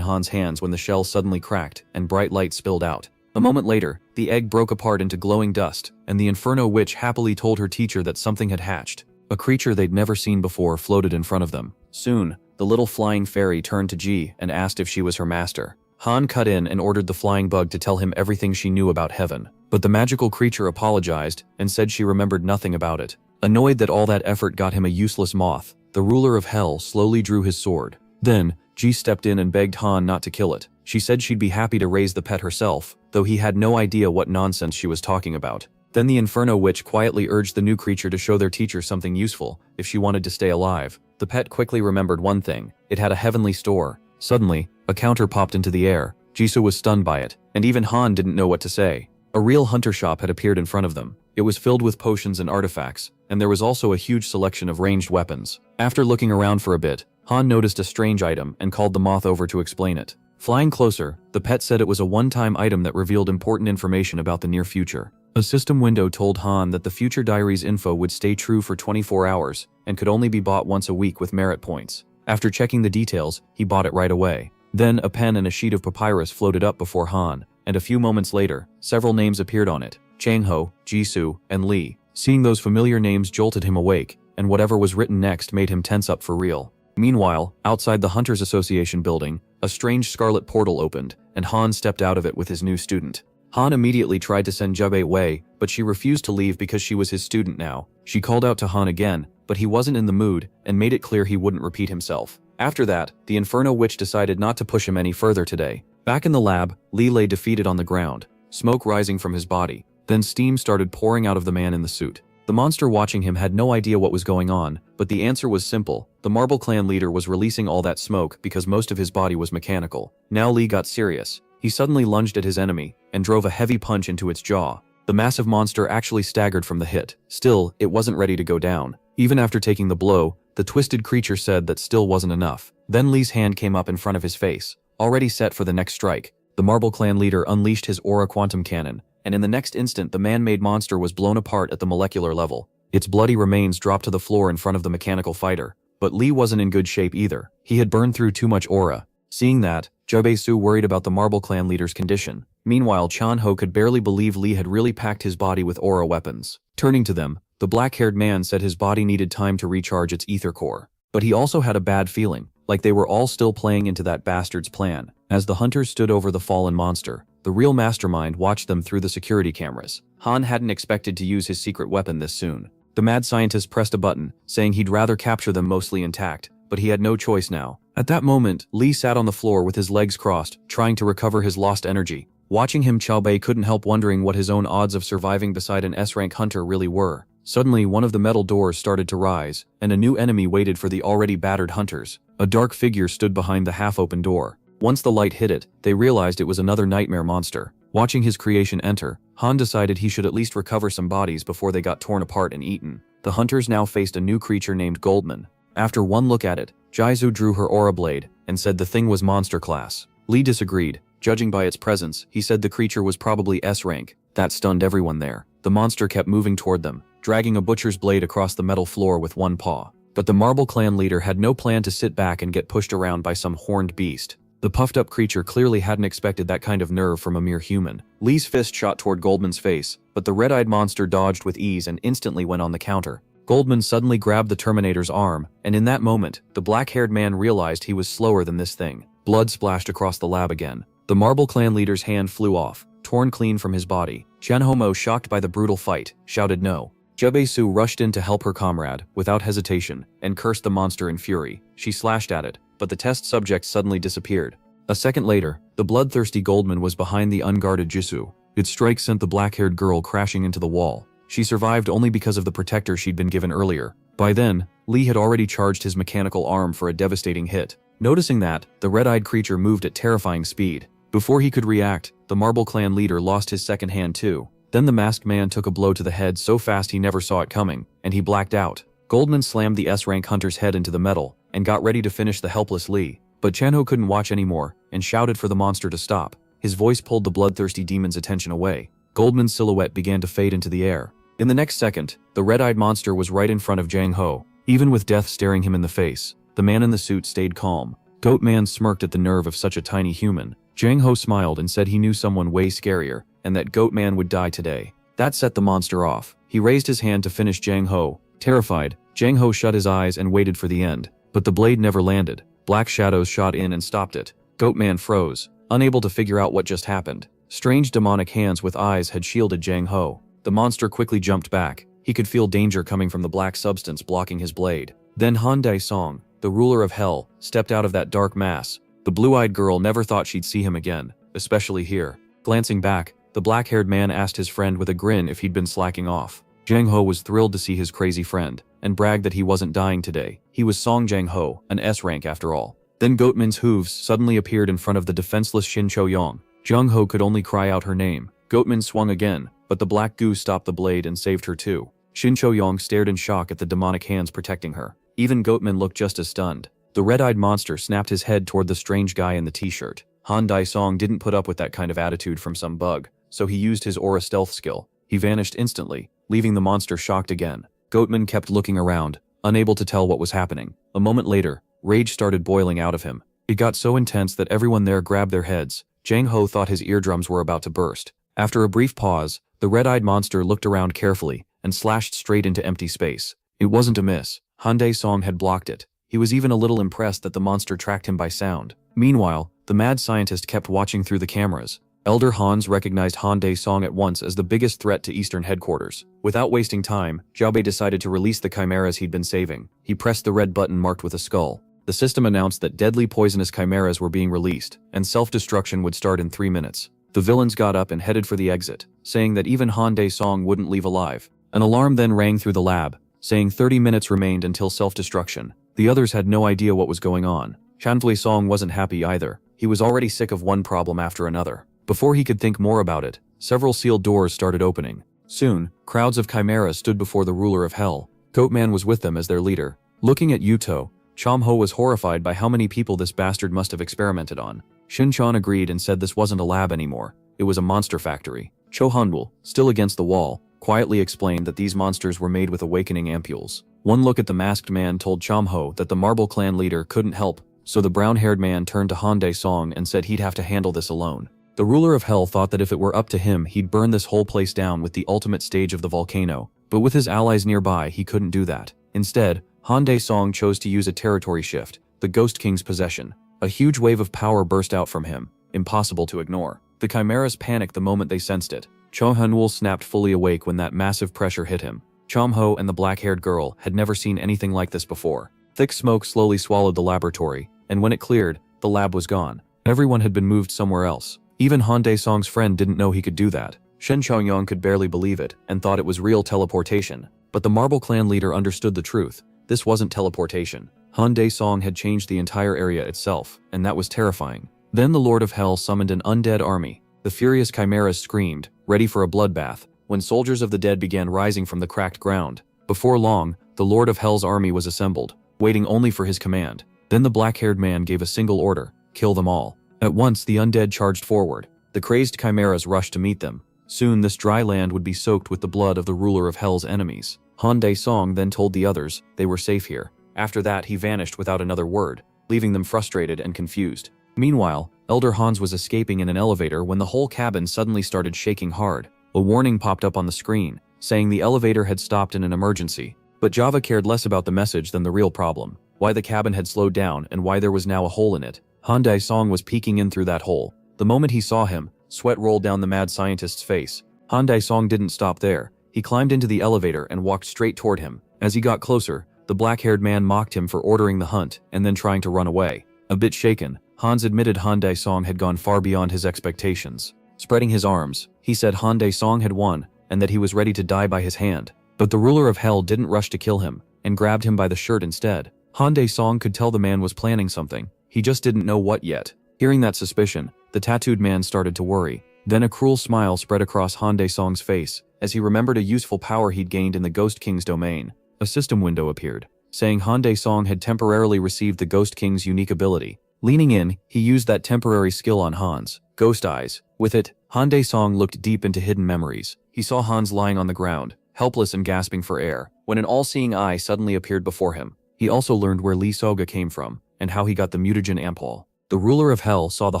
Speaker 1: Han's hands when the shell suddenly cracked and bright light spilled out. A moment later, the egg broke apart into glowing dust, and the Inferno Witch happily told her teacher that something had hatched. A creature they'd never seen before floated in front of them. Soon, the little flying fairy turned to Ji and asked if she was her master. Han cut in and ordered the flying bug to tell him everything she knew about heaven, but the magical creature apologized and said she remembered nothing about it. Annoyed that all that effort got him a useless moth, the ruler of hell slowly drew his sword. Then, Ji stepped in and begged Han not to kill it. She said she'd be happy to raise the pet herself, though he had no idea what nonsense she was talking about. Then the Inferno Witch quietly urged the new creature to show their teacher something useful if she wanted to stay alive. The pet quickly remembered one thing: it had a heavenly store. Suddenly, a counter popped into the air. Jisoo was stunned by it, and even Han didn't know what to say. A real hunter shop had appeared in front of them. It was filled with potions and artifacts, and there was also a huge selection of ranged weapons. After looking around for a bit, Han noticed a strange item and called the moth over to explain it. Flying closer, the pet said it was a one-time item that revealed important information about the near future. A system window told Han that the future diary's info would stay true for 24 hours and could only be bought once a week with merit points. After checking the details, he bought it right away. Then a pen and a sheet of papyrus floated up before Han, and a few moments later, several names appeared on it: Changho, Jisoo, and Lee. Seeing those familiar names jolted him awake, and whatever was written next made him tense up for real. Meanwhile, outside the Hunters Association building, a strange scarlet portal opened, and Han stepped out of it with his new student. Han immediately tried to send Jubei away, but she refused to leave because she was his student now. She called out to Han again, but he wasn't in the mood, and made it clear he wouldn't repeat himself. After that, the Inferno Witch decided not to push him any further today. Back in the lab, Lee lay defeated on the ground, smoke rising from his body. Then steam started pouring out of the man in the suit. The monster watching him had no idea what was going on, but the answer was simple. The Marble Clan leader was releasing all that smoke because most of his body was mechanical. Now Lee got serious. He suddenly lunged at his enemy and drove a heavy punch into its jaw. The massive monster actually staggered from the hit. Still, it wasn't ready to go down. Even after taking the blow, the twisted creature said that still wasn't enough. Then Lee's hand came up in front of his face, already set for the next strike. The Marble Clan leader unleashed his aura quantum cannon, and in the next instant the man-made monster was blown apart at the molecular level. Its bloody remains dropped to the floor in front of the mechanical fighter. But Lee wasn't in good shape either. He had burned through too much aura. Seeing that, Jubei-su worried about the Marble Clan leader's condition. Meanwhile, Chan-ho could barely believe Lee had really packed his body with aura weapons. Turning to them, the black-haired man said his body needed time to recharge its ether core. But he also had a bad feeling, like they were all still playing into that bastard's plan. As the hunters stood over the fallen monster, the real mastermind watched them through the security cameras. Han hadn't expected to use his secret weapon this soon. The mad scientist pressed a button, saying he'd rather capture them mostly intact, but he had no choice now. At that moment, Lee sat on the floor with his legs crossed, trying to recover his lost energy. Watching him, Xiaobei couldn't help wondering what his own odds of surviving beside an S-rank hunter really were. Suddenly, one of the metal doors started to rise, and a new enemy waited for the already battered hunters. A dark figure stood behind the half-open door. Once the light hit it, they realized it was another nightmare monster. Watching his creation enter, Han decided he should at least recover some bodies before they got torn apart and eaten. The hunters now faced a new creature named Goldman. After one look at it, Jaizu drew her aura blade and said the thing was monster class. Lee disagreed. Judging by its presence, he said the creature was probably S-rank. That stunned everyone there. The monster kept moving toward them, dragging a butcher's blade across the metal floor with one paw. But the Marble Clan leader had no plan to sit back and get pushed around by some horned beast. The puffed-up creature clearly hadn't expected that kind of nerve from a mere human. Lee's fist shot toward Goldman's face, but the red-eyed monster dodged with ease and instantly went on the counter. Goldman suddenly grabbed the Terminator's arm, and in that moment, the black-haired man realized he was slower than this thing. Blood splashed across the lab again. The Marble Clan leader's hand flew off, torn clean from his body. Chanhomo, shocked by the brutal fight, shouted no. Jubei-su rushed in to help her comrade, without hesitation, and cursed the monster in fury. She slashed at it, but the test subject suddenly disappeared. A second later, the bloodthirsty Goldman was behind the unguarded Jisoo. Its strike sent the black-haired girl crashing into the wall. She survived only because of the protector she'd been given earlier. By then, Lee had already charged his mechanical arm for a devastating hit. Noticing that, the red-eyed creature moved at terrifying speed. Before he could react, the Marble Clan leader lost his second hand too. Then the masked man took a blow to the head so fast he never saw it coming, and he blacked out. Goldman slammed the S-rank hunter's head into the metal, and got ready to finish the helpless Lee. But Chanho couldn't watch anymore, and shouted for the monster to stop. His voice pulled the bloodthirsty demon's attention away. Goldman's silhouette began to fade into the air. In the next second, the red-eyed monster was right in front of Jang Ho. Even with death staring him in the face, the man in the suit stayed calm. Goatman smirked at the nerve of such a tiny human. Jang Ho smiled and said he knew someone way scarier, and that Goatman would die today. That set the monster off. He raised his hand to finish Jang Ho. Terrified, Jang Ho shut his eyes and waited for the end. But the blade never landed. Black shadows shot in and stopped it. Goatman froze, unable to figure out what just happened. Strange demonic hands with eyes had shielded Jang Ho. The monster quickly jumped back. He could feel danger coming from the black substance blocking his blade. Then Han Dae-song, the ruler of hell, stepped out of that dark mass. The blue-eyed girl never thought she'd see him again, especially here. Glancing back, the black-haired man asked his friend with a grin if he'd been slacking off. Jang Ho was thrilled to see his crazy friend, and bragged that he wasn't dying today. He was Song Jang Ho, an S rank after all. Then Goatman's hooves suddenly appeared in front of the defenseless Shin Cho-yong. Jung-ho could only cry out her name. Goatman swung again, but the black goo stopped the blade and saved her too. Shin Cho-yong stared in shock at the demonic hands protecting her. Even Goatman looked just as stunned. The red-eyed monster snapped his head toward the strange guy in the t-shirt. Han Dae-song didn't put up with that kind of attitude from some bug, so he used his aura stealth skill. He vanished instantly, leaving the monster shocked again. Goatman kept looking around, unable to tell what was happening. A moment later, rage started boiling out of him. It got so intense that everyone there grabbed their heads. Jang Ho thought his eardrums were about to burst. After a brief pause, the red-eyed monster looked around carefully and slashed straight into empty space. It wasn't a miss. Han Dae-song had blocked it. He was even a little impressed that the monster tracked him by sound. Meanwhile, the mad scientist kept watching through the cameras. Elder Hans recognized Han Dae-song at once as the biggest threat to Eastern headquarters. Without wasting time, Jiaobei decided to release the chimeras he'd been saving. He pressed the red button marked with a skull. The system announced that deadly poisonous chimeras were being released, and self-destruction would start in 3 minutes. The villains got up and headed for the exit, saying that even Han Dae-song wouldn't leave alive. An alarm then rang through the lab, saying 30 minutes remained until self-destruction. The others had no idea what was going on. Chanfui-song wasn't happy either. He was already sick of one problem after another. Before he could think more about it, several sealed doors started opening. Soon, crowds of chimeras stood before the ruler of hell. Goatman was with them as their leader. Looking at Yuto, Chom-ho was horrified by how many people this bastard must have experimented on. Shin-chan agreed and said this wasn't a lab anymore. It was a monster factory. Cho Hanwul, still against the wall, quietly explained that these monsters were made with awakening ampules. One look at the masked man told Chom-ho that the Marble Clan leader couldn't help, so the brown-haired man turned to Han Dae-song and said he'd have to handle this alone. The ruler of hell thought that if it were up to him, he'd burn this whole place down with the ultimate stage of the volcano, but with his allies nearby, he couldn't do that. Instead, Han Dae-song chose to use a territory shift, the Ghost King's possession. A huge wave of power burst out from him, impossible to ignore. The chimeras panicked the moment they sensed it. Cho Hanwul snapped fully awake when that massive pressure hit him. Chom-ho and the black-haired girl had never seen anything like this before. Thick smoke slowly swallowed the laboratory, and when it cleared, the lab was gone. Everyone had been moved somewhere else. Even Han Dae-song's friend didn't know he could do that. Shen Chongyong could barely believe it and thought it was real teleportation. But the Marble Clan leader understood the truth. This wasn't teleportation. Han Dae-song had changed the entire area itself, and that was terrifying. Then the Lord of Hell summoned an undead army. The furious chimeras screamed, ready for a bloodbath, when soldiers of the dead began rising from the cracked ground. Before long, the Lord of Hell's army was assembled, waiting only for his command. Then the black-haired man gave a single order: kill them all. At once the undead charged forward. The crazed chimeras rushed to meet them. Soon this dry land would be soaked with the blood of the ruler of Hell's enemies. Han Dae-song then told the others they were safe here. After that he vanished without another word, leaving them frustrated and confused. Meanwhile, Elder Hans was escaping in an elevator when the whole cabin suddenly started shaking hard. A warning popped up on the screen, saying the elevator had stopped in an emergency. But Java cared less about the message than the real problem: why the cabin had slowed down and why there was now a hole in it. Han Dae-song was peeking in through that hole. The moment he saw him, sweat rolled down the mad scientist's face. Han Dae-song didn't stop there. He climbed into the elevator and walked straight toward him. As he got closer, the black-haired man mocked him for ordering the hunt and then trying to run away. A bit shaken, Hans admitted Han Dae-song had gone far beyond his expectations. Spreading his arms, he said Han Dae-song had won and that he was ready to die by his hand. But the ruler of hell didn't rush to kill him and grabbed him by the shirt instead. Han Dae-song could tell the man was planning something. He just didn't know what yet. Hearing that suspicion, the tattooed man started to worry. Then a cruel smile spread across Han Dae-song's face as he remembered a useful power he'd gained in the Ghost King's domain. A system window appeared, saying Han Dae-song had temporarily received the Ghost King's unique ability. Leaning in, he used that temporary skill on Hans. Ghost eyes. With it, Han Dae-song looked deep into hidden memories. He saw Hans lying on the ground, helpless and gasping for air, when an all-seeing eye suddenly appeared before him. He also learned where Lee Soga came from, and how he got the mutagen ampule. The ruler of hell saw the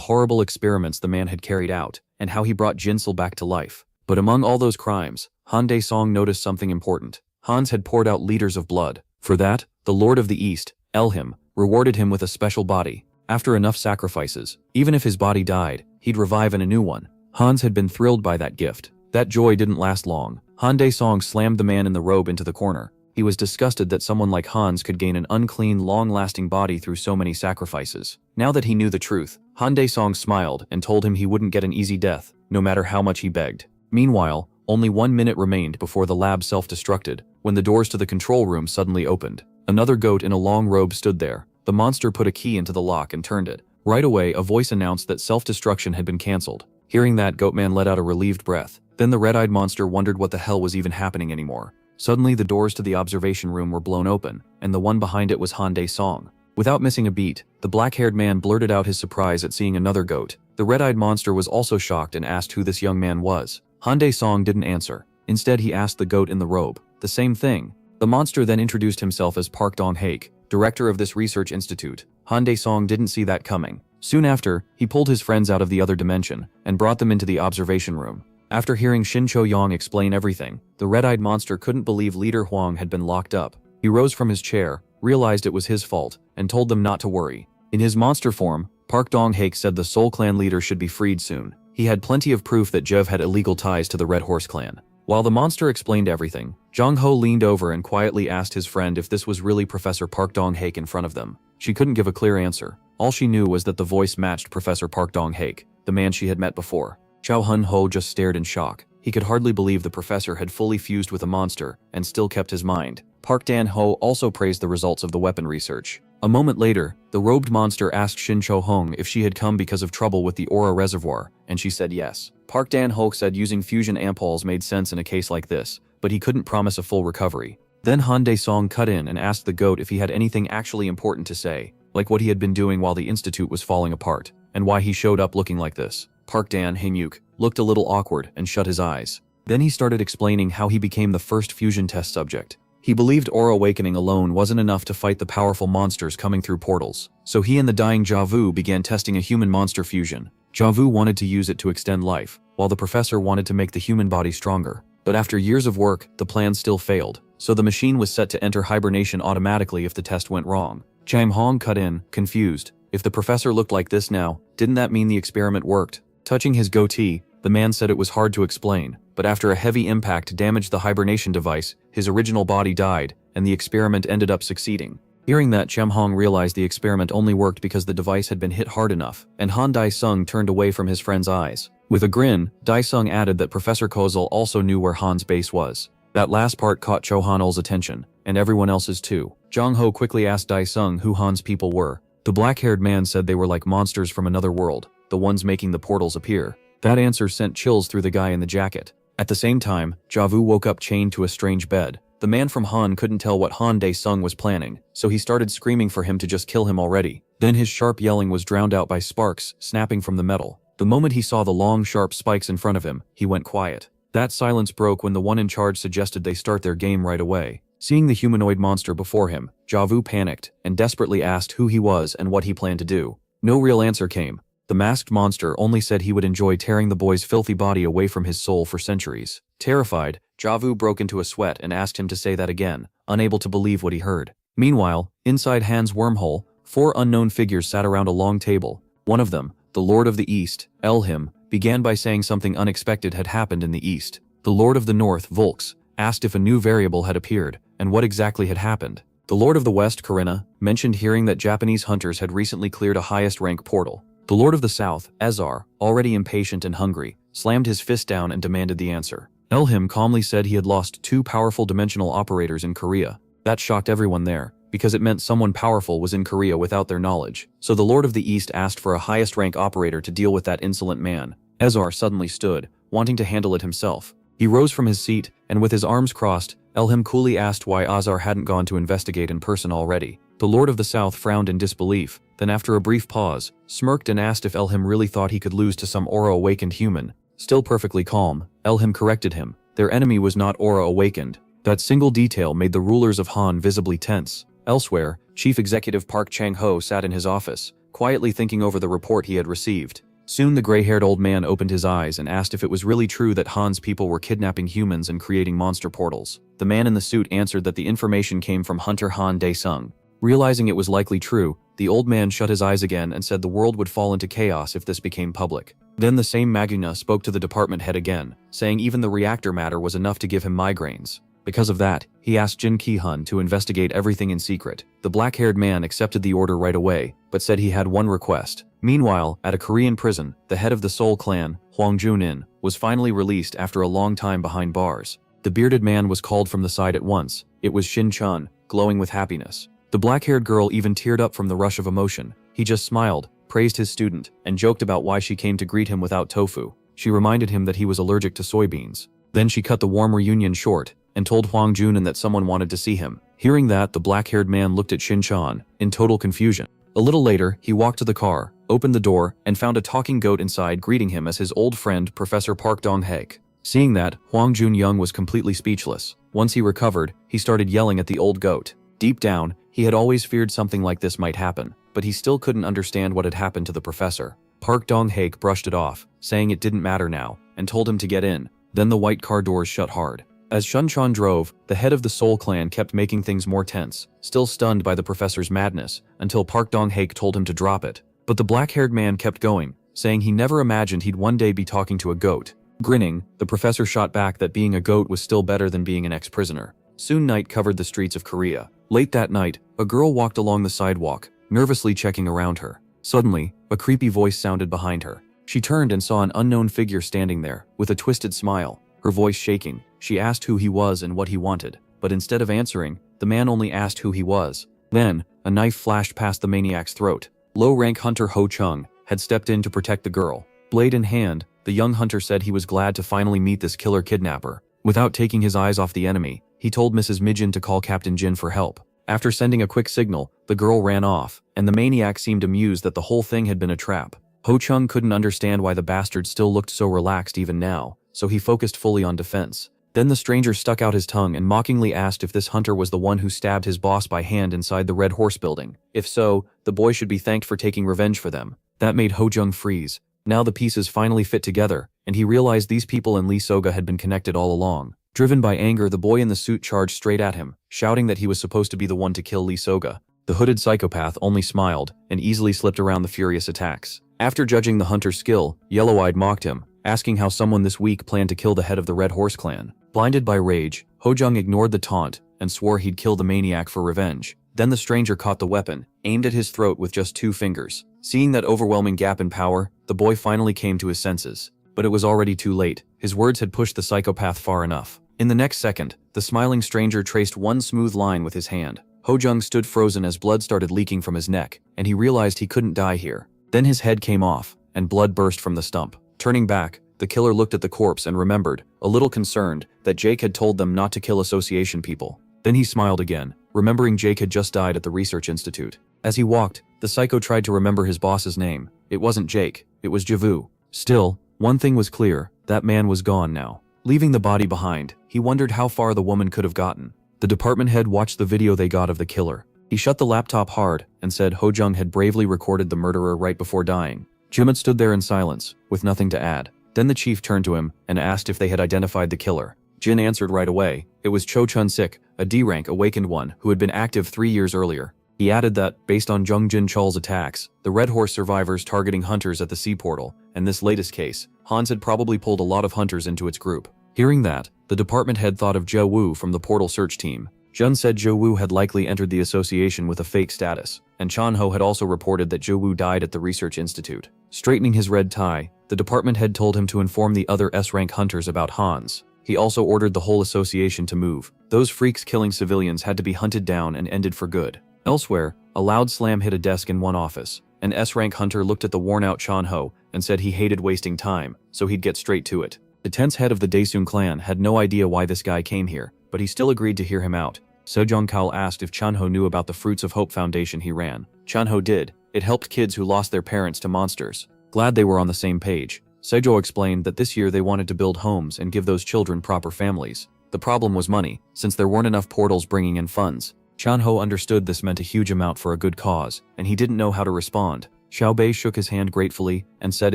Speaker 1: horrible experiments the man had carried out, and how he brought Jinsel back to life. But among all those crimes, Han Dae-song noticed something important. Hans had poured out liters of blood. For that, the Lord of the East, Elhim, rewarded him with a special body. After enough sacrifices, even if his body died, he'd revive in a new one. Hans had been thrilled by that gift. That joy didn't last long. Han Dae-song slammed the man in the robe into the corner. He was disgusted that someone like Hans could gain an unclean, long-lasting body through so many sacrifices. Now that he knew the truth, Han Dae-song smiled and told him he wouldn't get an easy death, no matter how much he begged. Meanwhile, only 1 minute remained before the lab self-destructed, when the doors to the control room suddenly opened. Another goat in a long robe stood there, The monster put a key into the lock and turned it. Right away, a voice announced that self-destruction had been cancelled. Hearing that, Goatman let out a relieved breath. Then the red-eyed monster wondered what the hell was even happening anymore. Suddenly, the doors to the observation room were blown open, and the one behind it was Han Song. Without missing a beat, the black-haired man blurted out his surprise at seeing another goat. The red-eyed monster was also shocked and asked who this young man was. Han Song didn't answer. Instead, he asked the goat in the robe the same thing. The monster then introduced himself as Park Dong-haek, director of this research institute. Han Song didn't see that coming. Soon after, he pulled his friends out of the other dimension and brought them into the observation room. After hearing Shin Cho-yong explain everything, the red-eyed monster couldn't believe Leader Huang had been locked up. He rose from his chair, realized it was his fault, and told them not to worry. In his monster form, Park Dong-haek said the Soul Clan leader should be freed soon. He had plenty of proof that Jev had illegal ties to the Red Horse Clan. While the monster explained everything, Jong Ho leaned over and quietly asked his friend if this was really Professor Park Dong-haek in front of them. She couldn't give a clear answer. All she knew was that the voice matched Professor Park Dong-haek, the man she had met before. Chao Hun Ho just stared in shock. He could hardly believe the professor had fully fused with a monster and still kept his mind. Park Dan Ho also praised the results of the weapon research. A moment later, the robed monster asked Shin Cho Hong if she had come because of trouble with the Aura Reservoir, and she said yes. Park Dan Ho said using fusion ampoules made sense in a case like this, but he couldn't promise a full recovery. Then Han Dae Song cut in and asked the goat if he had anything actually important to say, like what he had been doing while the institute was falling apart, and why he showed up looking like this. Park Dan Hyuk looked a little awkward and shut his eyes. Then he started explaining how he became the first fusion test subject. He believed Aura Awakening alone wasn't enough to fight the powerful monsters coming through portals, so he and the dying Javu began testing a human-monster fusion. Javu wanted to use it to extend life, while the professor wanted to make the human body stronger. But after years of work, the plan still failed, so the machine was set to enter hibernation automatically if the test went wrong. Chang Hong cut in, confused. If the professor looked like this now, didn't that mean the experiment worked? Touching his goatee, the man said it was hard to explain, but after a heavy impact damaged the hibernation device, his original body died, and the experiment ended up succeeding. Hearing that, Cham Hong realized the experiment only worked because the device had been hit hard enough, and Han Dai-sung turned away from his friend's eyes. With a grin, Dai-sung added that Professor Kozel also knew where Han's base was. That last part caught Cho Han-ul's attention, and everyone else's too. Jong Ho quickly asked Dai-sung who Han's people were. The black-haired man said they were like monsters from another world, the ones making the portals appear. That answer sent chills through the guy in the jacket. At the same time, Javu woke up chained to a strange bed. The man from Han couldn't tell what Han Dae-sung was planning, so he started screaming for him to just kill him already. Then his sharp yelling was drowned out by sparks snapping from the metal. The moment he saw the long, sharp spikes in front of him, he went quiet. That silence broke when the one in charge suggested they start their game right away. Seeing the humanoid monster before him, Javu panicked and desperately asked who he was and what he planned to do. No real answer came. The masked monster only said he would enjoy tearing the boy's filthy body away from his soul for centuries. Terrified, Javu broke into a sweat and asked him to say that again, unable to believe what he heard. Meanwhile, inside Han's wormhole, 4 unknown figures sat around a long table. One of them, the Lord of the East, Elhim, began by saying something unexpected had happened in the East. The Lord of the North, Volks, asked if a new variable had appeared, and what exactly had happened. The Lord of the West, Corinna, mentioned hearing that Japanese hunters had recently cleared a highest rank portal. The Lord of the South, Ezar, already impatient and hungry, slammed his fist down and demanded the answer. Elhim calmly said he had lost 2 powerful dimensional operators in Korea. That shocked everyone there, because it meant someone powerful was in Korea without their knowledge. So the Lord of the East asked for a highest rank operator to deal with that insolent man. Ezar suddenly stood, wanting to handle it himself. He rose from his seat, and with his arms crossed, Elhim coolly asked why Azar hadn't gone to investigate in person already. The Lord of the South frowned in disbelief, then after a brief pause, smirked and asked if Elhim really thought he could lose to some Aura-awakened human. Still perfectly calm, Elhim corrected him. Their enemy was not Aura-awakened. That single detail made the rulers of Han visibly tense. Elsewhere, Chief Executive Park Chang-ho sat in his office, quietly thinking over the report he had received. Soon the gray-haired old man opened his eyes and asked if it was really true that Han's people were kidnapping humans and creating monster portals. The man in the suit answered that the information came from Hunter Han Dae-sung. Realizing it was likely true, the old man shut his eyes again and said the world would fall into chaos if this became public. Then the same Maguna spoke to the department head again, saying even the reactor matter was enough to give him migraines. Because of that, he asked Jin Ki-hun to investigate everything in secret. The black-haired man accepted the order right away, but said he had one request. Meanwhile, at a Korean prison, the head of the Seoul clan, Hwang Jun-in, was finally released after a long time behind bars. The bearded man was called from the side at once. It was Shin Chun, glowing with happiness. The black-haired girl even teared up from the rush of emotion. He just smiled, praised his student, and joked about why she came to greet him without tofu. She reminded him that he was allergic to soybeans. Then she cut the warm reunion short and told Huang Junin that someone wanted to see him. Hearing that, the black-haired man looked at Shin-chan in total confusion. A little later, he walked to the car, opened the door, and found a talking goat inside greeting him as his old friend Professor Park Dong-haek. Seeing that, Huang Jun-young was completely speechless. Once he recovered, he started yelling at the old goat. Deep down, he had always feared something like this might happen, but he still couldn't understand what had happened to the professor. Park Dong-haek brushed it off, saying it didn't matter now, and told him to get in. Then the white car doors shut hard. As Shun-chan drove, the head of the Soul clan kept making things more tense, still stunned by the professor's madness, until Park Dong-haek told him to drop it. But the black-haired man kept going, saying he never imagined he'd one day be talking to a goat. Grinning, the professor shot back that being a goat was still better than being an ex-prisoner. Soon night covered the streets of Korea. Late that night, a girl walked along the sidewalk, nervously checking around her. Suddenly, a creepy voice sounded behind her. She turned and saw an unknown figure standing there, with a twisted smile. Her voice shaking, she asked who he was and what he wanted. But instead of answering, the man only asked who he was. Then, a knife flashed past the maniac's throat. Low-rank hunter Ho Chung had stepped in to protect the girl. Blade in hand, the young hunter said he was glad to finally meet this killer kidnapper. Without taking his eyes off the enemy, he told Mrs. Mijin to call Captain Jin for help. After sending a quick signal, the girl ran off, and the maniac seemed amused that the whole thing had been a trap. Ho Chung couldn't understand why the bastard still looked so relaxed even now, so he focused fully on defense. Then the stranger stuck out his tongue and mockingly asked if this hunter was the one who stabbed his boss by hand inside the Red Horse building. If so, the boy should be thanked for taking revenge for them. That made Ho Chung freeze. Now the pieces finally fit together, and he realized these people and Lee Soga had been connected all along. Driven by anger, the boy in the suit charged straight at him, shouting that he was supposed to be the one to kill Lee Soga. The hooded psychopath only smiled and easily slipped around the furious attacks. After judging the hunter's skill, Yellow-Eyed mocked him, asking how someone this weak planned to kill the head of the Red Horse clan. Blinded by rage, Ho Jung ignored the taunt and swore he'd kill the maniac for revenge. Then the stranger caught the weapon, aimed at his throat with just 2 fingers. Seeing that overwhelming gap in power, the boy finally came to his senses. But it was already too late. His words had pushed the psychopath far enough. In the next second, the smiling stranger traced one smooth line with his hand. Ho Jung stood frozen as blood started leaking from his neck, and he realized he couldn't die here. Then his head came off, and blood burst from the stump. Turning back, the killer looked at the corpse and remembered, a little concerned, that Jake had told them not to kill association people. Then he smiled again, remembering Jake had just died at the research institute. As he walked, the psycho tried to remember his boss's name. It wasn't Jake, it was Javu. Still, one thing was clear, that man was gone now. Leaving the body behind, he wondered how far the woman could have gotten. The department head watched the video they got of the killer. He shut the laptop hard and said Ho Jung had bravely recorded the murderer right before dying. Jimit stood there in silence, with nothing to add. Then the chief turned to him and asked if they had identified the killer. Jin answered right away. It was Cho Chun-sik, a D-rank awakened one who had been active 3 years earlier. He added that, based on Jung Jin Chol's attacks, the Red Horse survivors targeting hunters at the sea portal, and this latest case, Hans had probably pulled a lot of hunters into its group. Hearing that, the department head thought of Zhou Wu from the portal search team. Jun said Zhou Wu had likely entered the association with a fake status, and Chan Ho had also reported that Zhou Wu died at the research institute. Straightening his red tie, the department head told him to inform the other S-rank hunters about Hans. He also ordered the whole association to move. Those freaks killing civilians had to be hunted down and ended for good. Elsewhere, a loud slam hit a desk in one office. An S-rank hunter looked at the worn-out Chan Ho and said he hated wasting time, so he'd get straight to it. The tense head of the Daesun clan had no idea why this guy came here, but he still agreed to hear him out. Sejong Kao asked if Chan Ho knew about the Fruits of Hope Foundation he ran. Chan Ho did. It helped kids who lost their parents to monsters. Glad they were on the same page, Sejo explained that this year they wanted to build homes and give those children proper families. The problem was money, since there weren't enough portals bringing in funds. Chan Ho understood this meant a huge amount for a good cause, and he didn't know how to respond. Xiao Bei shook his hand gratefully and said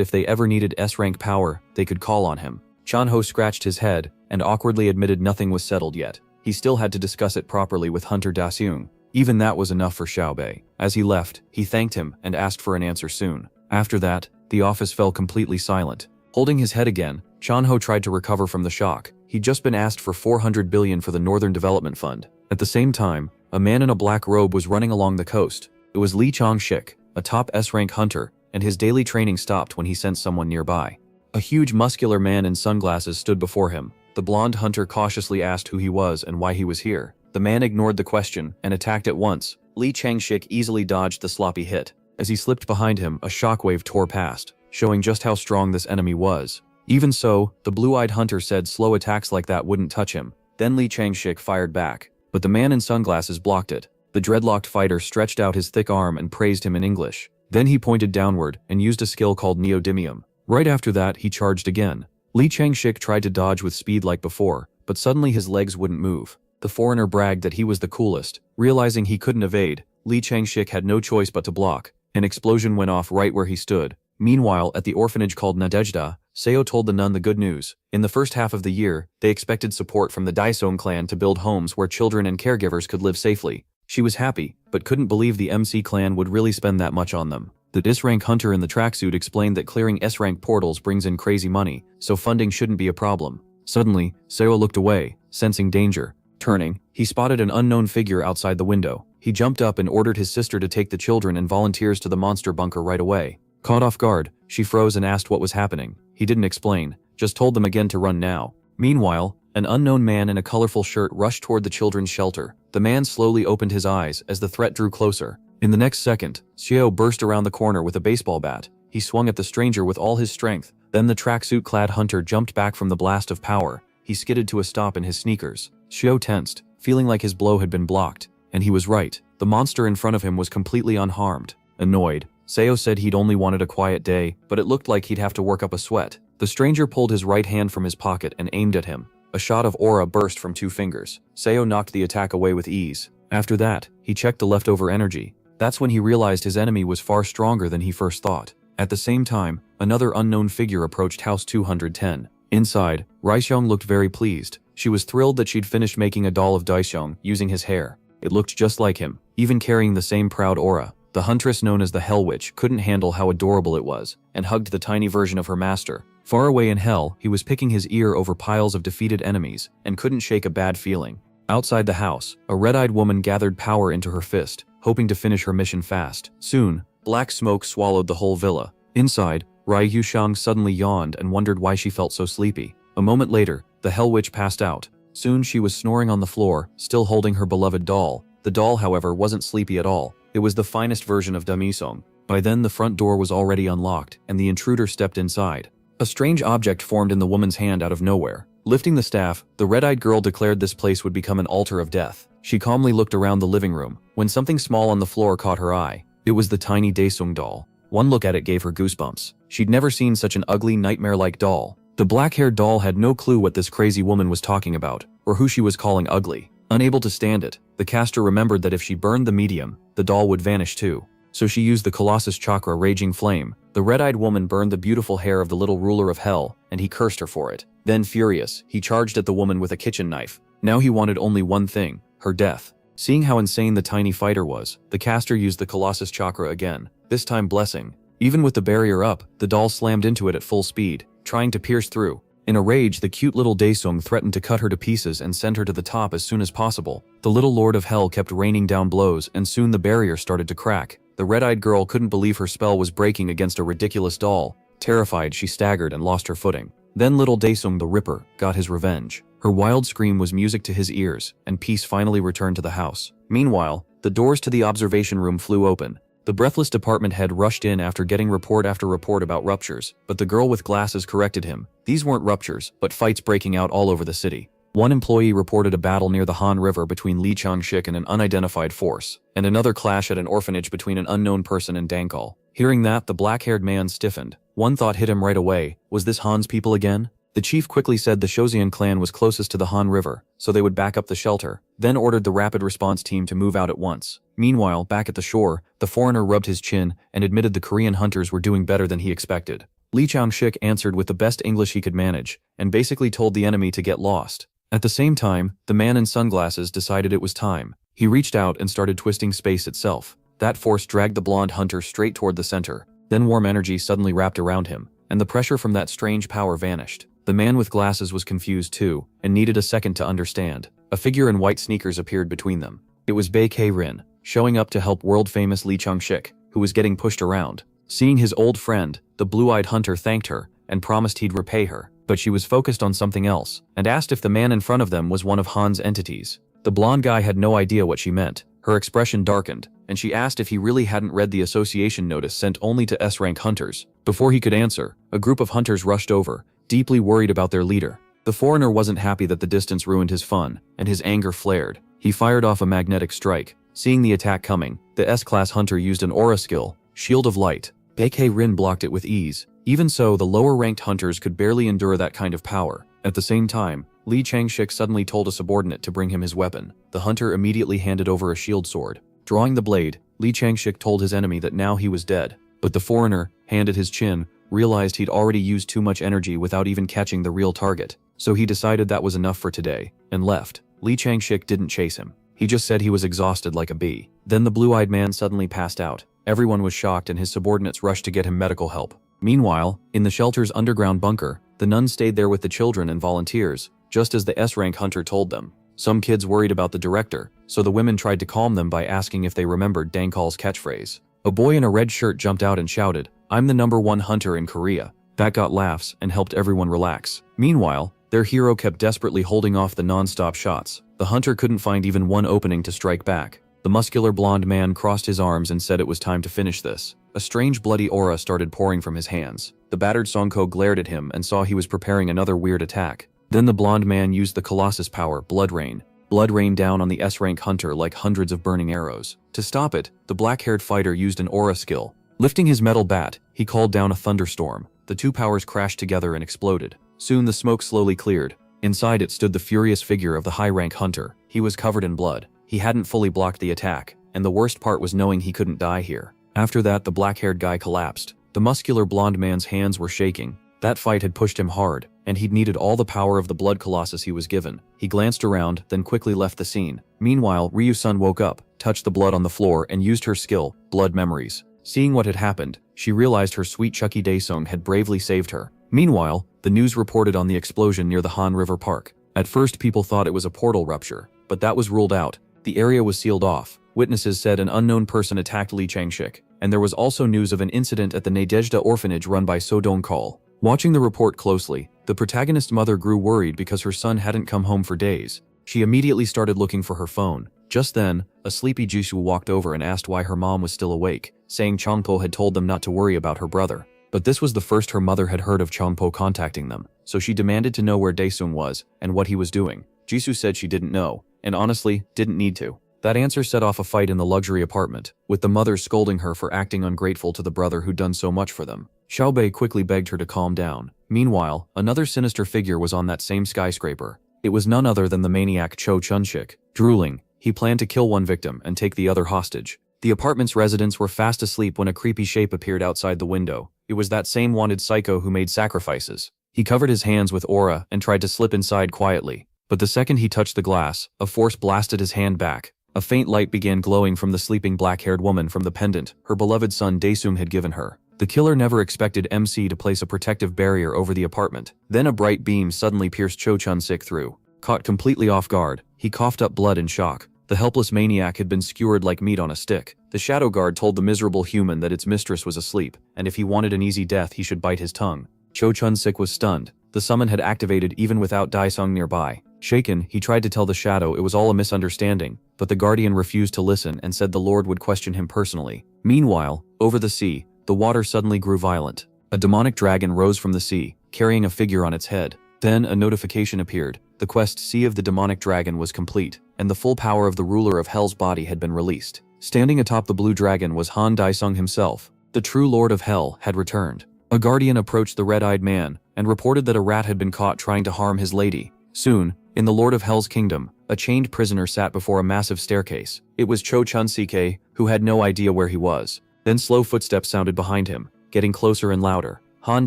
Speaker 1: if they ever needed S-rank power, they could call on him. Chan Ho scratched his head and awkwardly admitted nothing was settled yet. He still had to discuss it properly with Hunter Daseung. Even that was enough for Xiao Bei. As he left, he thanked him and asked for an answer soon. After that, the office fell completely silent. Holding his head again, Chan Ho tried to recover from the shock. He'd just been asked for 400 billion for the Northern Development Fund. At the same time, a man in a black robe was running along the coast. It was Lee Chong-shik, a top S-rank hunter, and his daily training stopped when he sensed someone nearby. A huge muscular man in sunglasses stood before him. The blonde hunter cautiously asked who he was and why he was here. The man ignored the question and attacked at once, Li Changshik easily dodged the sloppy hit. As he slipped behind him, a shockwave tore past, showing just how strong this enemy was. Even so, the blue-eyed hunter said slow attacks like that wouldn't touch him. Then Li Changshik fired back, but the man in sunglasses blocked it. The dreadlocked fighter stretched out his thick arm and praised him in English. Then he pointed downward and used a skill called Neodymium. Right after that, he charged again. Li Changshik tried to dodge with speed like before, but suddenly his legs wouldn't move. The foreigner bragged that he was the coolest. Realizing he couldn't evade, Li Changshik had no choice but to block. An explosion went off right where he stood. Meanwhile, at the orphanage called Nadezhda, Seo told the nun the good news. In the first half of the year, they expected support from the Daesung clan to build homes where children and caregivers could live safely. She was happy, but couldn't believe the MC clan would really spend that much on them. The S-rank hunter in the tracksuit explained that clearing S-rank portals brings in crazy money, so funding shouldn't be a problem. Suddenly, Seo looked away, sensing danger. Turning, he spotted an unknown figure outside the window. He jumped up and ordered his sister to take the children and volunteers to the monster bunker right away. Caught off guard, she froze and asked what was happening. He didn't explain, just told them again to run now. Meanwhile, an unknown man in a colorful shirt rushed toward the children's shelter. The man slowly opened his eyes as the threat drew closer. In the next second, Xiao burst around the corner with a baseball bat. He swung at the stranger with all his strength. Then the tracksuit-clad hunter jumped back from the blast of power. He skidded to a stop in his sneakers. Xiao tensed, feeling like his blow had been blocked. And he was right. The monster in front of him was completely unharmed. Annoyed, Seo said he'd only wanted a quiet day, but it looked like he'd have to work up a sweat. The stranger pulled his right hand from his pocket and aimed at him. A shot of aura burst from 2 fingers. Seo knocked the attack away with ease. After that, he checked the leftover energy. That's when he realized his enemy was far stronger than he first thought. At the same time, another unknown figure approached House 210. Inside, Raixiong looked very pleased. She was thrilled that she'd finished making a doll of Daisong using his hair. It looked just like him, even carrying the same proud aura. The huntress known as the Hell Witch couldn't handle how adorable it was, and hugged the tiny version of her master. Far away in hell, he was picking his ear over piles of defeated enemies, and couldn't shake a bad feeling. Outside the house, a red-eyed woman gathered power into her fist, hoping to finish her mission fast. Soon, black smoke swallowed the whole villa. Inside, Rai Yushang suddenly yawned and wondered why she felt so sleepy. A moment later, the Hell Witch passed out. Soon she was snoring on the floor, still holding her beloved doll. The doll, however, wasn't sleepy at all. It was the finest version of Damisong. By then, the front door was already unlocked, and the intruder stepped inside. A strange object formed in the woman's hand out of nowhere. Lifting the staff, the red-eyed girl declared this place would become an altar of death. She calmly looked around the living room, when something small on the floor caught her eye. It was the tiny Daesung doll. One look at it gave her goosebumps. She'd never seen such an ugly, nightmare-like doll. The black-haired doll had no clue what this crazy woman was talking about, or who she was calling ugly. Unable to stand it, the caster remembered that if she burned the medium, the doll would vanish too. So she used the Colossus Chakra Raging Flame. The red-eyed woman burned the beautiful hair of the little ruler of hell, and he cursed her for it. Then, furious, he charged at the woman with a kitchen knife. Now he wanted only one thing, her death. Seeing how insane the tiny fighter was, the caster used the Colossus Chakra again, this time blessing. Even with the barrier up, the doll slammed into it at full speed, trying to pierce through. In a rage, the cute little Daesung threatened to cut her to pieces and send her to the top as soon as possible. The little Lord of Hell kept raining down blows, and soon the barrier started to crack. The red-eyed girl couldn't believe her spell was breaking against a ridiculous doll. Terrified, she staggered and lost her footing. Then little Daesung the Ripper got his revenge. Her wild scream was music to his ears, and peace finally returned to the house. Meanwhile, the doors to the observation room flew open. The breathless department head rushed in after getting report after report about ruptures, but the girl with glasses corrected him. These weren't ruptures, but fights breaking out all over the city. One employee reported a battle near the Han River between Li Changshik and an unidentified force, and another clash at an orphanage between an unknown person and Dankal. Hearing that, the black-haired man stiffened. One thought hit him right away. Was this Han's people again? The chief quickly said the Shozian clan was closest to the Han River, so they would back up the shelter, then ordered the rapid response team to move out at once. Meanwhile, back at the shore, the foreigner rubbed his chin and admitted the Korean hunters were doing better than he expected. Li Changshik answered with the best English he could manage, and basically told the enemy to get lost. At the same time, the man in sunglasses decided it was time. He reached out and started twisting space itself. That force dragged the blonde hunter straight toward the center. Then warm energy suddenly wrapped around him, and the pressure from that strange power vanished. The man with glasses was confused too, and needed a second to understand. A figure in white sneakers appeared between them. It was Bae K-rin, showing up to help world-famous Li Changshik, who was getting pushed around. Seeing his old friend, the blue-eyed hunter thanked her, and promised he'd repay her, but she was focused on something else, and asked if the man in front of them was one of Han's entities. The blonde guy had no idea what she meant. Her expression darkened, and she asked if he really hadn't read the association notice sent only to S-rank hunters. Before he could answer, a group of hunters rushed over, deeply worried about their leader. The foreigner wasn't happy that the distance ruined his fun, and his anger flared. He fired off a magnetic strike. Seeing the attack coming, the S-class hunter used an aura skill, Shield of Light. Baekhae Rin blocked it with ease. Even so, the lower-ranked hunters could barely endure that kind of power. At the same time, Lee Changshik suddenly told a subordinate to bring him his weapon. The hunter immediately handed over a shield sword. Drawing the blade, Lee Changshik told his enemy that now he was dead. But the foreigner, hand at his chin, realized he'd already used too much energy without even catching the real target. So he decided that was enough for today, and left. Lee Changshik didn't chase him. He just said he was exhausted like a bee. Then the blue-eyed man suddenly passed out. Everyone was shocked and his subordinates rushed to get him medical help. Meanwhile, in the shelter's underground bunker, the nuns stayed there with the children and volunteers, just as the S-rank hunter told them. Some kids worried about the director, so the women tried to calm them by asking if they remembered Dangkal's catchphrase. A boy in a red shirt jumped out and shouted, "I'm the #1 hunter in Korea." That got laughs and helped everyone relax. Meanwhile, their hero kept desperately holding off the non-stop shots. The hunter couldn't find even one opening to strike back. The muscular blonde man crossed his arms and said it was time to finish this. A strange bloody aura started pouring from his hands. The battered Songko glared at him and saw he was preparing another weird attack. Then the blonde man used the Colossus power, Blood Rain. Blood rained down on the S-rank hunter like hundreds of burning arrows. To stop it, the black-haired fighter used an aura skill. Lifting his metal bat, he called down a thunderstorm. The two powers crashed together and exploded. Soon the smoke slowly cleared. Inside it stood the furious figure of the high-rank hunter. He was covered in blood. He hadn't fully blocked the attack, and the worst part was knowing he couldn't die here. After that, the black-haired guy collapsed. The muscular blonde man's hands were shaking. That fight had pushed him hard, and he'd needed all the power of the blood colossus he was given. He glanced around, then quickly left the scene. Meanwhile, Ryu-sun woke up, touched the blood on the floor, and used her skill, Blood Memories. Seeing what had happened, she realized her sweet Chucky Daesung had bravely saved her. Meanwhile, the news reported on the explosion near the Han River Park. At first, people thought it was a portal rupture, but that was ruled out. The area was sealed off. Witnesses said an unknown person attacked Lee Changshik, and there was also news of an incident at the Nadezhda orphanage run by So Dong-kal. Watching the report closely, the protagonist's mother grew worried because her son hadn't come home for days. She immediately started looking for her phone. Just then, a sleepy Jisoo walked over and asked why her mom was still awake, saying Changpo had told them not to worry about her brother. But this was the first her mother had heard of Changpo contacting them, so she demanded to know where Daesung was and what he was doing. Jisoo said she didn't know, and honestly, didn't need to. That answer set off a fight in the luxury apartment, with the mother scolding her for acting ungrateful to the brother who'd done so much for them. Xiaobei quickly begged her to calm down. Meanwhile, another sinister figure was on that same skyscraper. It was none other than the maniac Cho Chun-shik. Drooling, he planned to kill one victim and take the other hostage. The apartment's residents were fast asleep when a creepy shape appeared outside the window. It was that same wanted psycho who made sacrifices. He covered his hands with aura and tried to slip inside quietly. But the second he touched the glass, a force blasted his hand back. A faint light began glowing from the sleeping black-haired woman from the pendant her beloved son Daesung had given her. The killer never expected MC to place a protective barrier over the apartment. Then a bright beam suddenly pierced Cho Chun-sik through. Caught completely off guard, he coughed up blood in shock. The helpless maniac had been skewered like meat on a stick. The shadow guard told the miserable human that its mistress was asleep, and if he wanted an easy death he should bite his tongue. Cho Chun-sik was stunned. The summon had activated even without Daesung nearby. Shaken, he tried to tell the shadow it was all a misunderstanding, but the guardian refused to listen and said the Lord would question him personally. Meanwhile, over the sea, the water suddenly grew violent. A demonic dragon rose from the sea, carrying a figure on its head. Then a notification appeared. The quest Sea of the Demonic Dragon was complete, and the full power of the ruler of Hell's body had been released. Standing atop the blue dragon was Han Daesung himself. The true Lord of Hell had returned. A guardian approached the red-eyed man and reported that a rat had been caught trying to harm his lady. Soon, in the Lord of Hell's kingdom, a chained prisoner sat before a massive staircase. It was Cho Chun-sik, who had no idea where he was. Then slow footsteps sounded behind him, getting closer and louder. Han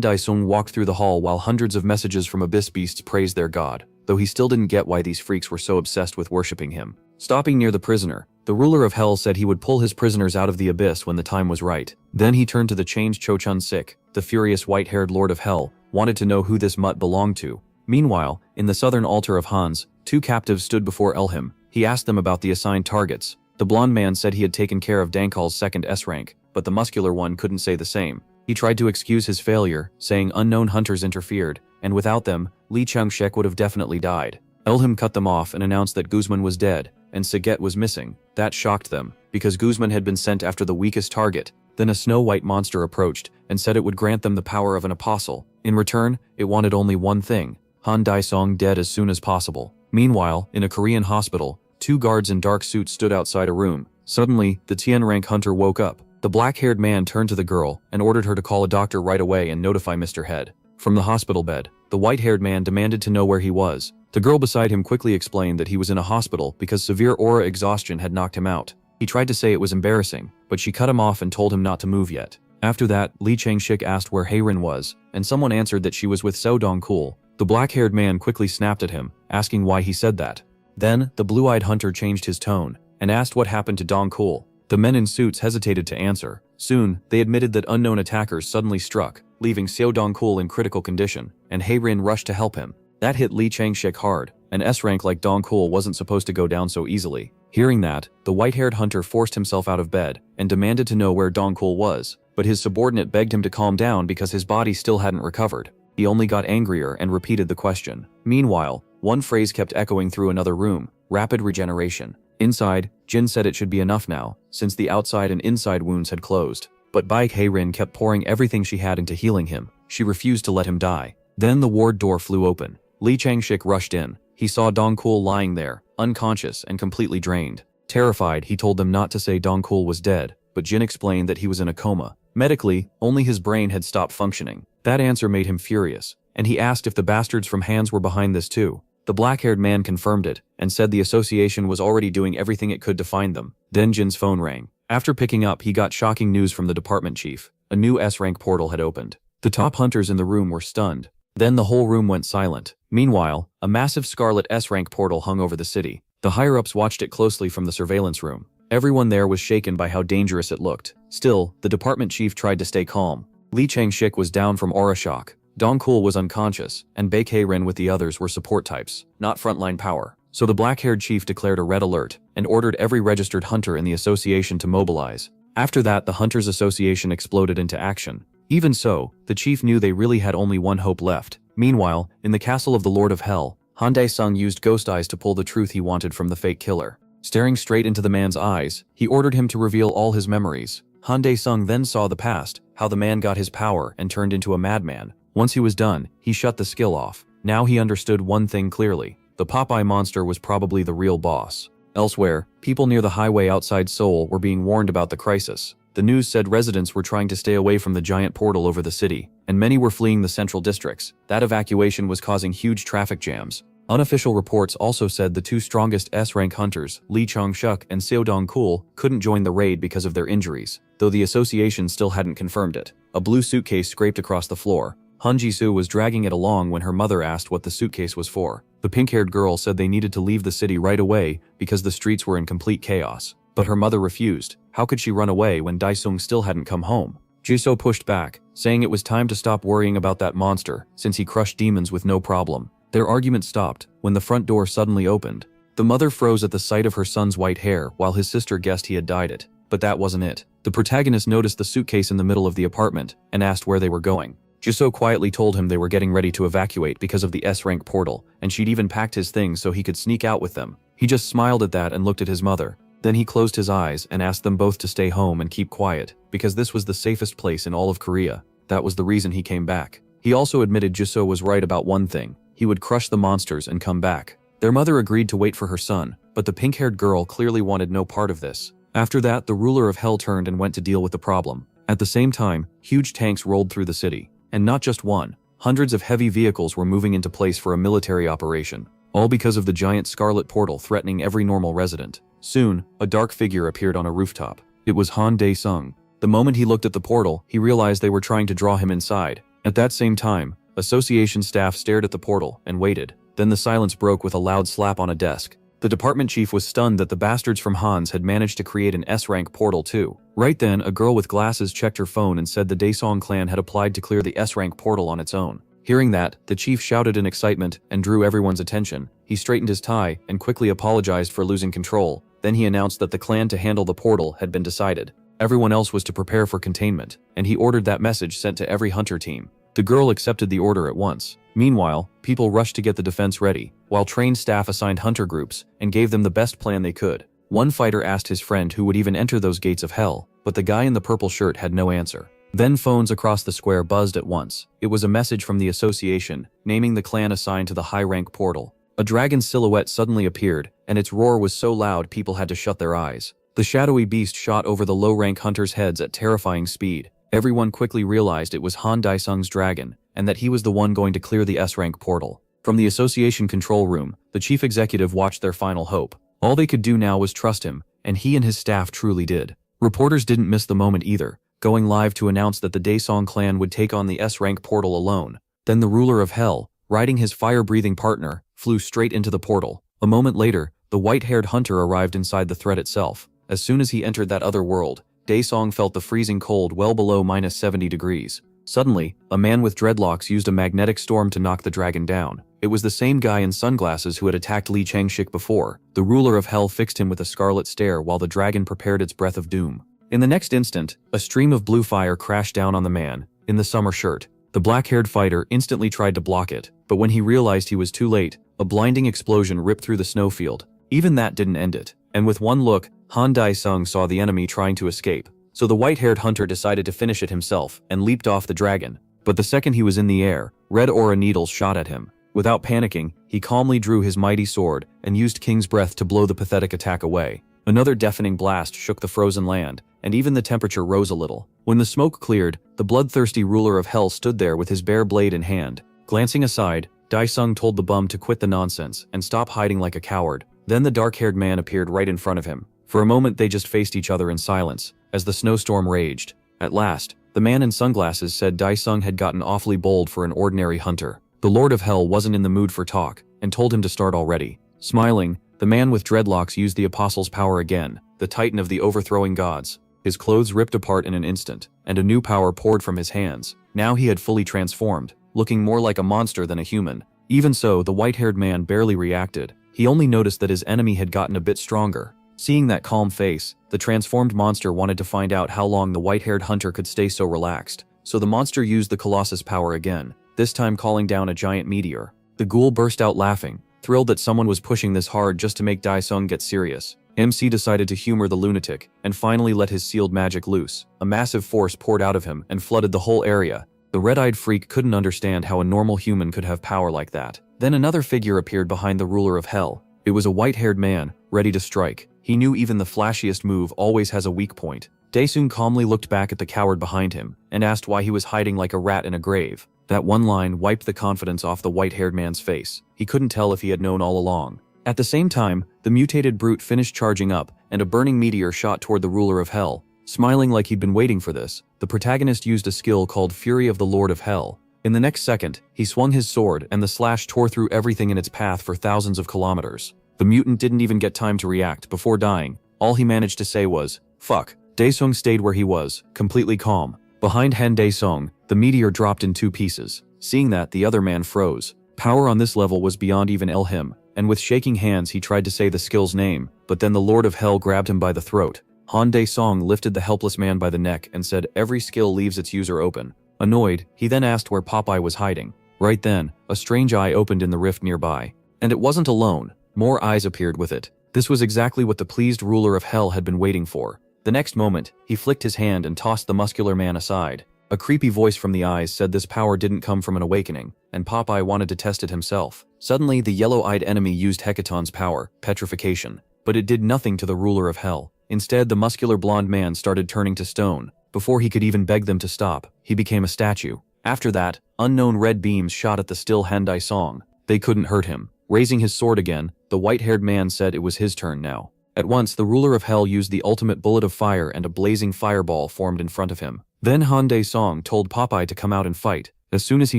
Speaker 1: Daesung walked through the hall while hundreds of messages from abyss beasts praised their god, though he still didn't get why these freaks were so obsessed with worshipping him. Stopping near the prisoner, the ruler of Hell said he would pull his prisoners out of the abyss when the time was right. Then he turned to the changed Cho Chun-sik. The furious white-haired Lord of Hell wanted to know who this mutt belonged to. Meanwhile, in the southern altar of Hans, two captives stood before Elhim. He asked them about the assigned targets. The blonde man said he had taken care of Dangkal's second S rank, but the muscular one couldn't say the same. He tried to excuse his failure, saying unknown hunters interfered, and without them, Lee Changshik would have definitely died. Elham cut them off and announced that Guzman was dead, and Saget was missing. That shocked them, because Guzman had been sent after the weakest target. Then a snow-white monster approached, and said it would grant them the power of an apostle. In return, it wanted only one thing: Han Dae-sung dead as soon as possible. Meanwhile, in a Korean hospital, 2 guards in dark suits stood outside a room. Suddenly, the Tien rank hunter woke up. The black-haired man turned to the girl, and ordered her to call a doctor right away and notify Mr. Head. From the hospital bed, the white-haired man demanded to know where he was. The girl beside him quickly explained that he was in a hospital because severe aura exhaustion had knocked him out. He tried to say it was embarrassing, but she cut him off and told him not to move yet. After that, Lee Chang-shik asked where Haerin was, and someone answered that she was with Seo Dong-kul. The black-haired man quickly snapped at him, asking why he said that. Then, the blue-eyed hunter changed his tone, and asked what happened to Dong-kul. The men in suits hesitated to answer. Soon, they admitted that unknown attackers suddenly struck, leaving Seo Dong-kul in critical condition, and Haerin rushed to help him. That hit Lee Chang-shik hard. An S-rank like Dong-kul wasn't supposed to go down so easily. Hearing that, the white-haired hunter forced himself out of bed, and demanded to know where Dong-kul was, but his subordinate begged him to calm down because his body still hadn't recovered. He only got angrier and repeated the question. Meanwhile, one phrase kept echoing through another room: rapid regeneration. Inside, Jin said it should be enough now, since the outside and inside wounds had closed. But Baek Haerin kept pouring everything she had into healing him. She refused to let him die. Then the ward door flew open. Lee Chang-shik rushed in. He saw Dong-kul lying there, unconscious and completely drained. Terrified, he told them not to say Dong-kul was dead, but Jin explained that he was in a coma. Medically, only his brain had stopped functioning. That answer made him furious, and he asked if the bastards from Hans were behind this too. The black-haired man confirmed it, and said the association was already doing everything it could to find them. Then Jin's phone rang. After picking up, he got shocking news from the department chief. A new S-rank portal had opened. The top hunters in the room were stunned. Then the whole room went silent. Meanwhile, a massive scarlet S-rank portal hung over the city. The higher-ups watched it closely from the surveillance room. Everyone there was shaken by how dangerous it looked. Still, the department chief tried to stay calm. Lee Chang-shik was down from aura shock. Dong-kul was unconscious, and Baek Haerin with the others were support types, not frontline power. So the black-haired chief declared a red alert, and ordered every registered hunter in the association to mobilize. After that, the Hunters Association exploded into action. Even so, the chief knew they really had only one hope left. Meanwhile, in the castle of the Lord of Hell, Han Dae-sung used ghost eyes to pull the truth he wanted from the fake killer. Staring straight into the man's eyes, he ordered him to reveal all his memories. Han Dae-sung then saw the past, how the man got his power and turned into a madman. Once he was done, he shut the skill off. Now he understood one thing clearly. The Popeye monster was probably the real boss. Elsewhere, people near the highway outside Seoul were being warned about the crisis. The news said residents were trying to stay away from the giant portal over the city, and many were fleeing the central districts. That evacuation was causing huge traffic jams. Unofficial reports also said the 2 strongest S-rank hunters, Lee Chang-shuk and Seo Dong-kul, couldn't join the raid because of their injuries, though the association still hadn't confirmed it. A blue suitcase scraped across the floor. Han Ji-soo was dragging it along when her mother asked what the suitcase was for. The pink-haired girl said they needed to leave the city right away because the streets were in complete chaos. But her mother refused. How could she run away when Dae-sung still hadn't come home? Ji-soo pushed back, saying it was time to stop worrying about that monster, since he crushed demons with no problem. Their argument stopped when the front door suddenly opened. The mother froze at the sight of her son's white hair while his sister guessed he had dyed it. But that wasn't it. The protagonist noticed the suitcase in the middle of the apartment and asked where they were going. Ji-soo quietly told him they were getting ready to evacuate because of the S-rank portal, and she'd even packed his things so he could sneak out with them. He just smiled at that and looked at his mother. Then he closed his eyes and asked them both to stay home and keep quiet, because this was the safest place in all of Korea. That was the reason he came back. He also admitted Ji-soo was right about one thing. He would crush the monsters and come back. Their mother agreed to wait for her son, but the pink-haired girl clearly wanted no part of this. After that, the ruler of Hell turned and went to deal with the problem. At the same time, huge tanks rolled through the city. And not just one. Hundreds of heavy vehicles were moving into place for a military operation. All because of the giant scarlet portal threatening every normal resident. Soon, a dark figure appeared on a rooftop. It was Han Dae-sung. The moment he looked at the portal, he realized they were trying to draw him inside. At that same time, association staff stared at the portal and waited. Then the silence broke with a loud slap on a desk. The department chief was stunned that the bastards from Hans had managed to create an S-rank portal too. Right then, a girl with glasses checked her phone and said the Daesung clan had applied to clear the S-rank portal on its own. Hearing that, the chief shouted in excitement and drew everyone's attention. He straightened his tie and quickly apologized for losing control. Then he announced that the clan to handle the portal had been decided. Everyone else was to prepare for containment, and he ordered that message sent to every hunter team. The girl accepted the order at once. Meanwhile, people rushed to get the defense ready, while trained staff assigned hunter groups and gave them the best plan they could. One fighter asked his friend who would even enter those gates of hell, but the guy in the purple shirt had no answer. Then phones across the square buzzed at once. It was a message from the association, naming the clan assigned to the high-rank portal. A dragon's silhouette suddenly appeared, and its roar was so loud people had to shut their eyes. The shadowy beast shot over the low-rank hunters' heads at terrifying speed. Everyone quickly realized it was Han Daisung's dragon, and that he was the one going to clear the S-rank portal. From the association control room, the chief executive watched their final hope. All they could do now was trust him, and he and his staff truly did. Reporters didn't miss the moment either, going live to announce that the Daesong clan would take on the S-rank portal alone. Then the ruler of hell, riding his fire-breathing partner, flew straight into the portal. A moment later, the white-haired hunter arrived inside the thread itself. As soon as he entered that other world, Daesong felt the freezing cold well below -70 degrees. Suddenly, a man with dreadlocks used a magnetic storm to knock the dragon down. It was the same guy in sunglasses who had attacked Li Changshik before. The ruler of hell fixed him with a scarlet stare while the dragon prepared its breath of doom. In the next instant, a stream of blue fire crashed down on the man, in the summer shirt. The black-haired fighter instantly tried to block it, but when he realized he was too late, a blinding explosion ripped through the snowfield. Even that didn't end it, and with one look, Han Daisung saw the enemy trying to escape. So the white-haired hunter decided to finish it himself and leaped off the dragon. But the second he was in the air, red aura needles shot at him. Without panicking, he calmly drew his mighty sword and used King's Breath to blow the pathetic attack away. Another deafening blast shook the frozen land, and even the temperature rose a little. When the smoke cleared, the bloodthirsty ruler of hell stood there with his bare blade in hand. Glancing aside, Daisung told the bum to quit the nonsense and stop hiding like a coward. Then the dark-haired man appeared right in front of him. For a moment they just faced each other in silence, as the snowstorm raged. At last, the man in sunglasses said Daisung had gotten awfully bold for an ordinary hunter. The Lord of Hell wasn't in the mood for talk, and told him to start already. Smiling, the man with dreadlocks used the Apostle's power again, the titan of the overthrowing gods. His clothes ripped apart in an instant, and a new power poured from his hands. Now he had fully transformed, looking more like a monster than a human. Even so, the white-haired man barely reacted. He only noticed that his enemy had gotten a bit stronger. Seeing that calm face, the transformed monster wanted to find out how long the white-haired hunter could stay so relaxed. So the monster used the Colossus power again, this time calling down a giant meteor. The ghoul burst out laughing, thrilled that someone was pushing this hard just to make Daisung get serious. MC decided to humor the lunatic, and finally let his sealed magic loose. A massive force poured out of him and flooded the whole area. The red-eyed freak couldn't understand how a normal human could have power like that. Then another figure appeared behind the ruler of hell. It was a white-haired man, ready to strike. He knew even the flashiest move always has a weak point. Daesung calmly looked back at the coward behind him, and asked why he was hiding like a rat in a grave. That one line wiped the confidence off the white-haired man's face. He couldn't tell if he had known all along. At the same time, the mutated brute finished charging up, and a burning meteor shot toward the ruler of hell. Smiling like he'd been waiting for this, the protagonist used a skill called Fury of the Lord of Hell. In the next second, he swung his sword, and the slash tore through everything in its path for thousands of kilometers. The mutant didn't even get time to react. Before dying, all he managed to say was, "Fuck." Daesung stayed where he was, completely calm. Behind Han Daesung, the meteor dropped in 2 pieces. Seeing that, the other man froze. Power on this level was beyond even him, and with shaking hands he tried to say the skill's name, but then the Lord of Hell grabbed him by the throat. Han Daesung lifted the helpless man by the neck and said every skill leaves its user open. Annoyed, he then asked where Popeye was hiding. Right then, a strange eye opened in the rift nearby. And it wasn't alone. More eyes appeared with it. This was exactly what the pleased ruler of hell had been waiting for. The next moment, he flicked his hand and tossed the muscular man aside. A creepy voice from the eyes said this power didn't come from an awakening, and Popeye wanted to test it himself. Suddenly, the yellow-eyed enemy used Hecaton's power, petrification, but it did nothing to the ruler of hell. Instead, the muscular blonde man started turning to stone. Before he could even beg them to stop, he became a statue. After that, unknown red beams shot at the still Han Daesung. They couldn't hurt him. Raising his sword again, the white-haired man said it was his turn now. At once, the ruler of hell used the ultimate bullet of fire and a blazing fireball formed in front of him. Then Han Daesung told Popeye to come out and fight. As soon as he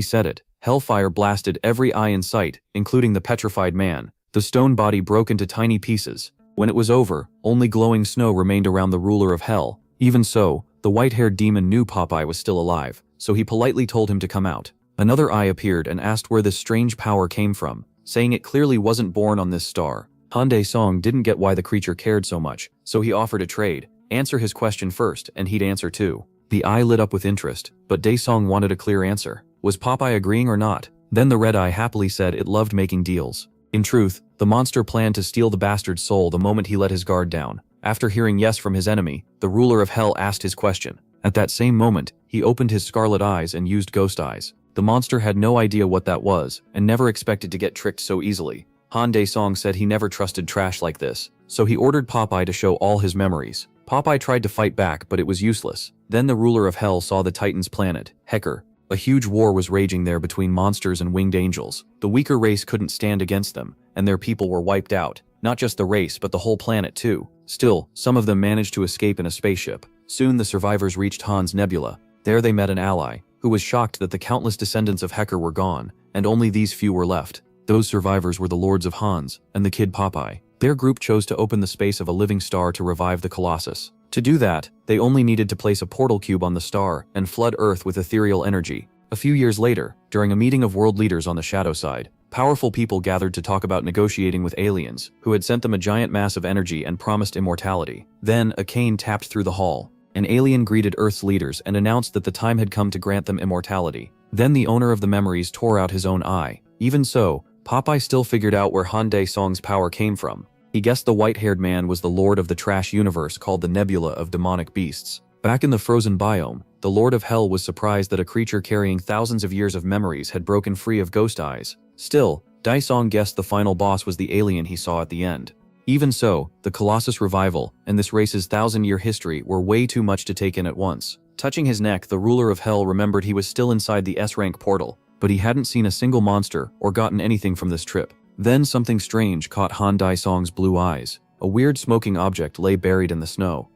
Speaker 1: said it, hellfire blasted every eye in sight, including the petrified man. The stone body broke into tiny pieces. When it was over, only glowing snow remained around the ruler of hell. Even so, the white-haired demon knew Popeye was still alive, so he politely told him to come out. Another eye appeared and asked where this strange power came from, saying it clearly wasn't born on this star. Han Daesung didn't get why the creature cared so much, so he offered a trade. Answer his question first, and he'd answer too. The eye lit up with interest, but Daesung wanted a clear answer. Was Popeye agreeing or not? Then the red eye happily said it loved making deals. In truth, the monster planned to steal the bastard's soul the moment he let his guard down. After hearing yes from his enemy, the ruler of hell asked his question. At that same moment, he opened his scarlet eyes and used ghost eyes. The monster had no idea what that was, and never expected to get tricked so easily. Han Dae-song said he never trusted trash like this, so he ordered Popeye to show all his memories. Popeye tried to fight back, but it was useless. Then the ruler of hell saw the Titan's planet, Hecker. A huge war was raging there between monsters and winged angels. The weaker race couldn't stand against them, and their people were wiped out. Not just the race, but the whole planet too. Still, some of them managed to escape in a spaceship. Soon the survivors reached Han's Nebula. There they met an ally, who was shocked that the countless descendants of Hecker were gone, and only these few were left. Those survivors were the Lords of Hans, and the kid Popeye. Their group chose to open the space of a living star to revive the Colossus. To do that, they only needed to place a portal cube on the star and flood Earth with ethereal energy. A few years later, during a meeting of world leaders on the shadow side, powerful people gathered to talk about negotiating with aliens, who had sent them a giant mass of energy and promised immortality. Then, a cane tapped through the hall. An alien greeted Earth's leaders and announced that the time had come to grant them immortality. Then the owner of the memories tore out his own eye. Even so, Popeye still figured out where Han Dae-song's power came from. He guessed the white-haired man was the lord of the trash universe called the Nebula of Demonic Beasts. Back in the frozen biome, the Lord of Hell was surprised that a creature carrying thousands of years of memories had broken free of ghost eyes. Still, Dae-song guessed the final boss was the alien he saw at the end. Even so, the Colossus revival and this race's thousand-year history were way too much to take in at once. Touching his neck, the ruler of hell remembered he was still inside the S-rank portal, but he hadn't seen a single monster or gotten anything from this trip. Then something strange caught Han Dae-song's blue eyes. A weird smoking object lay buried in the snow.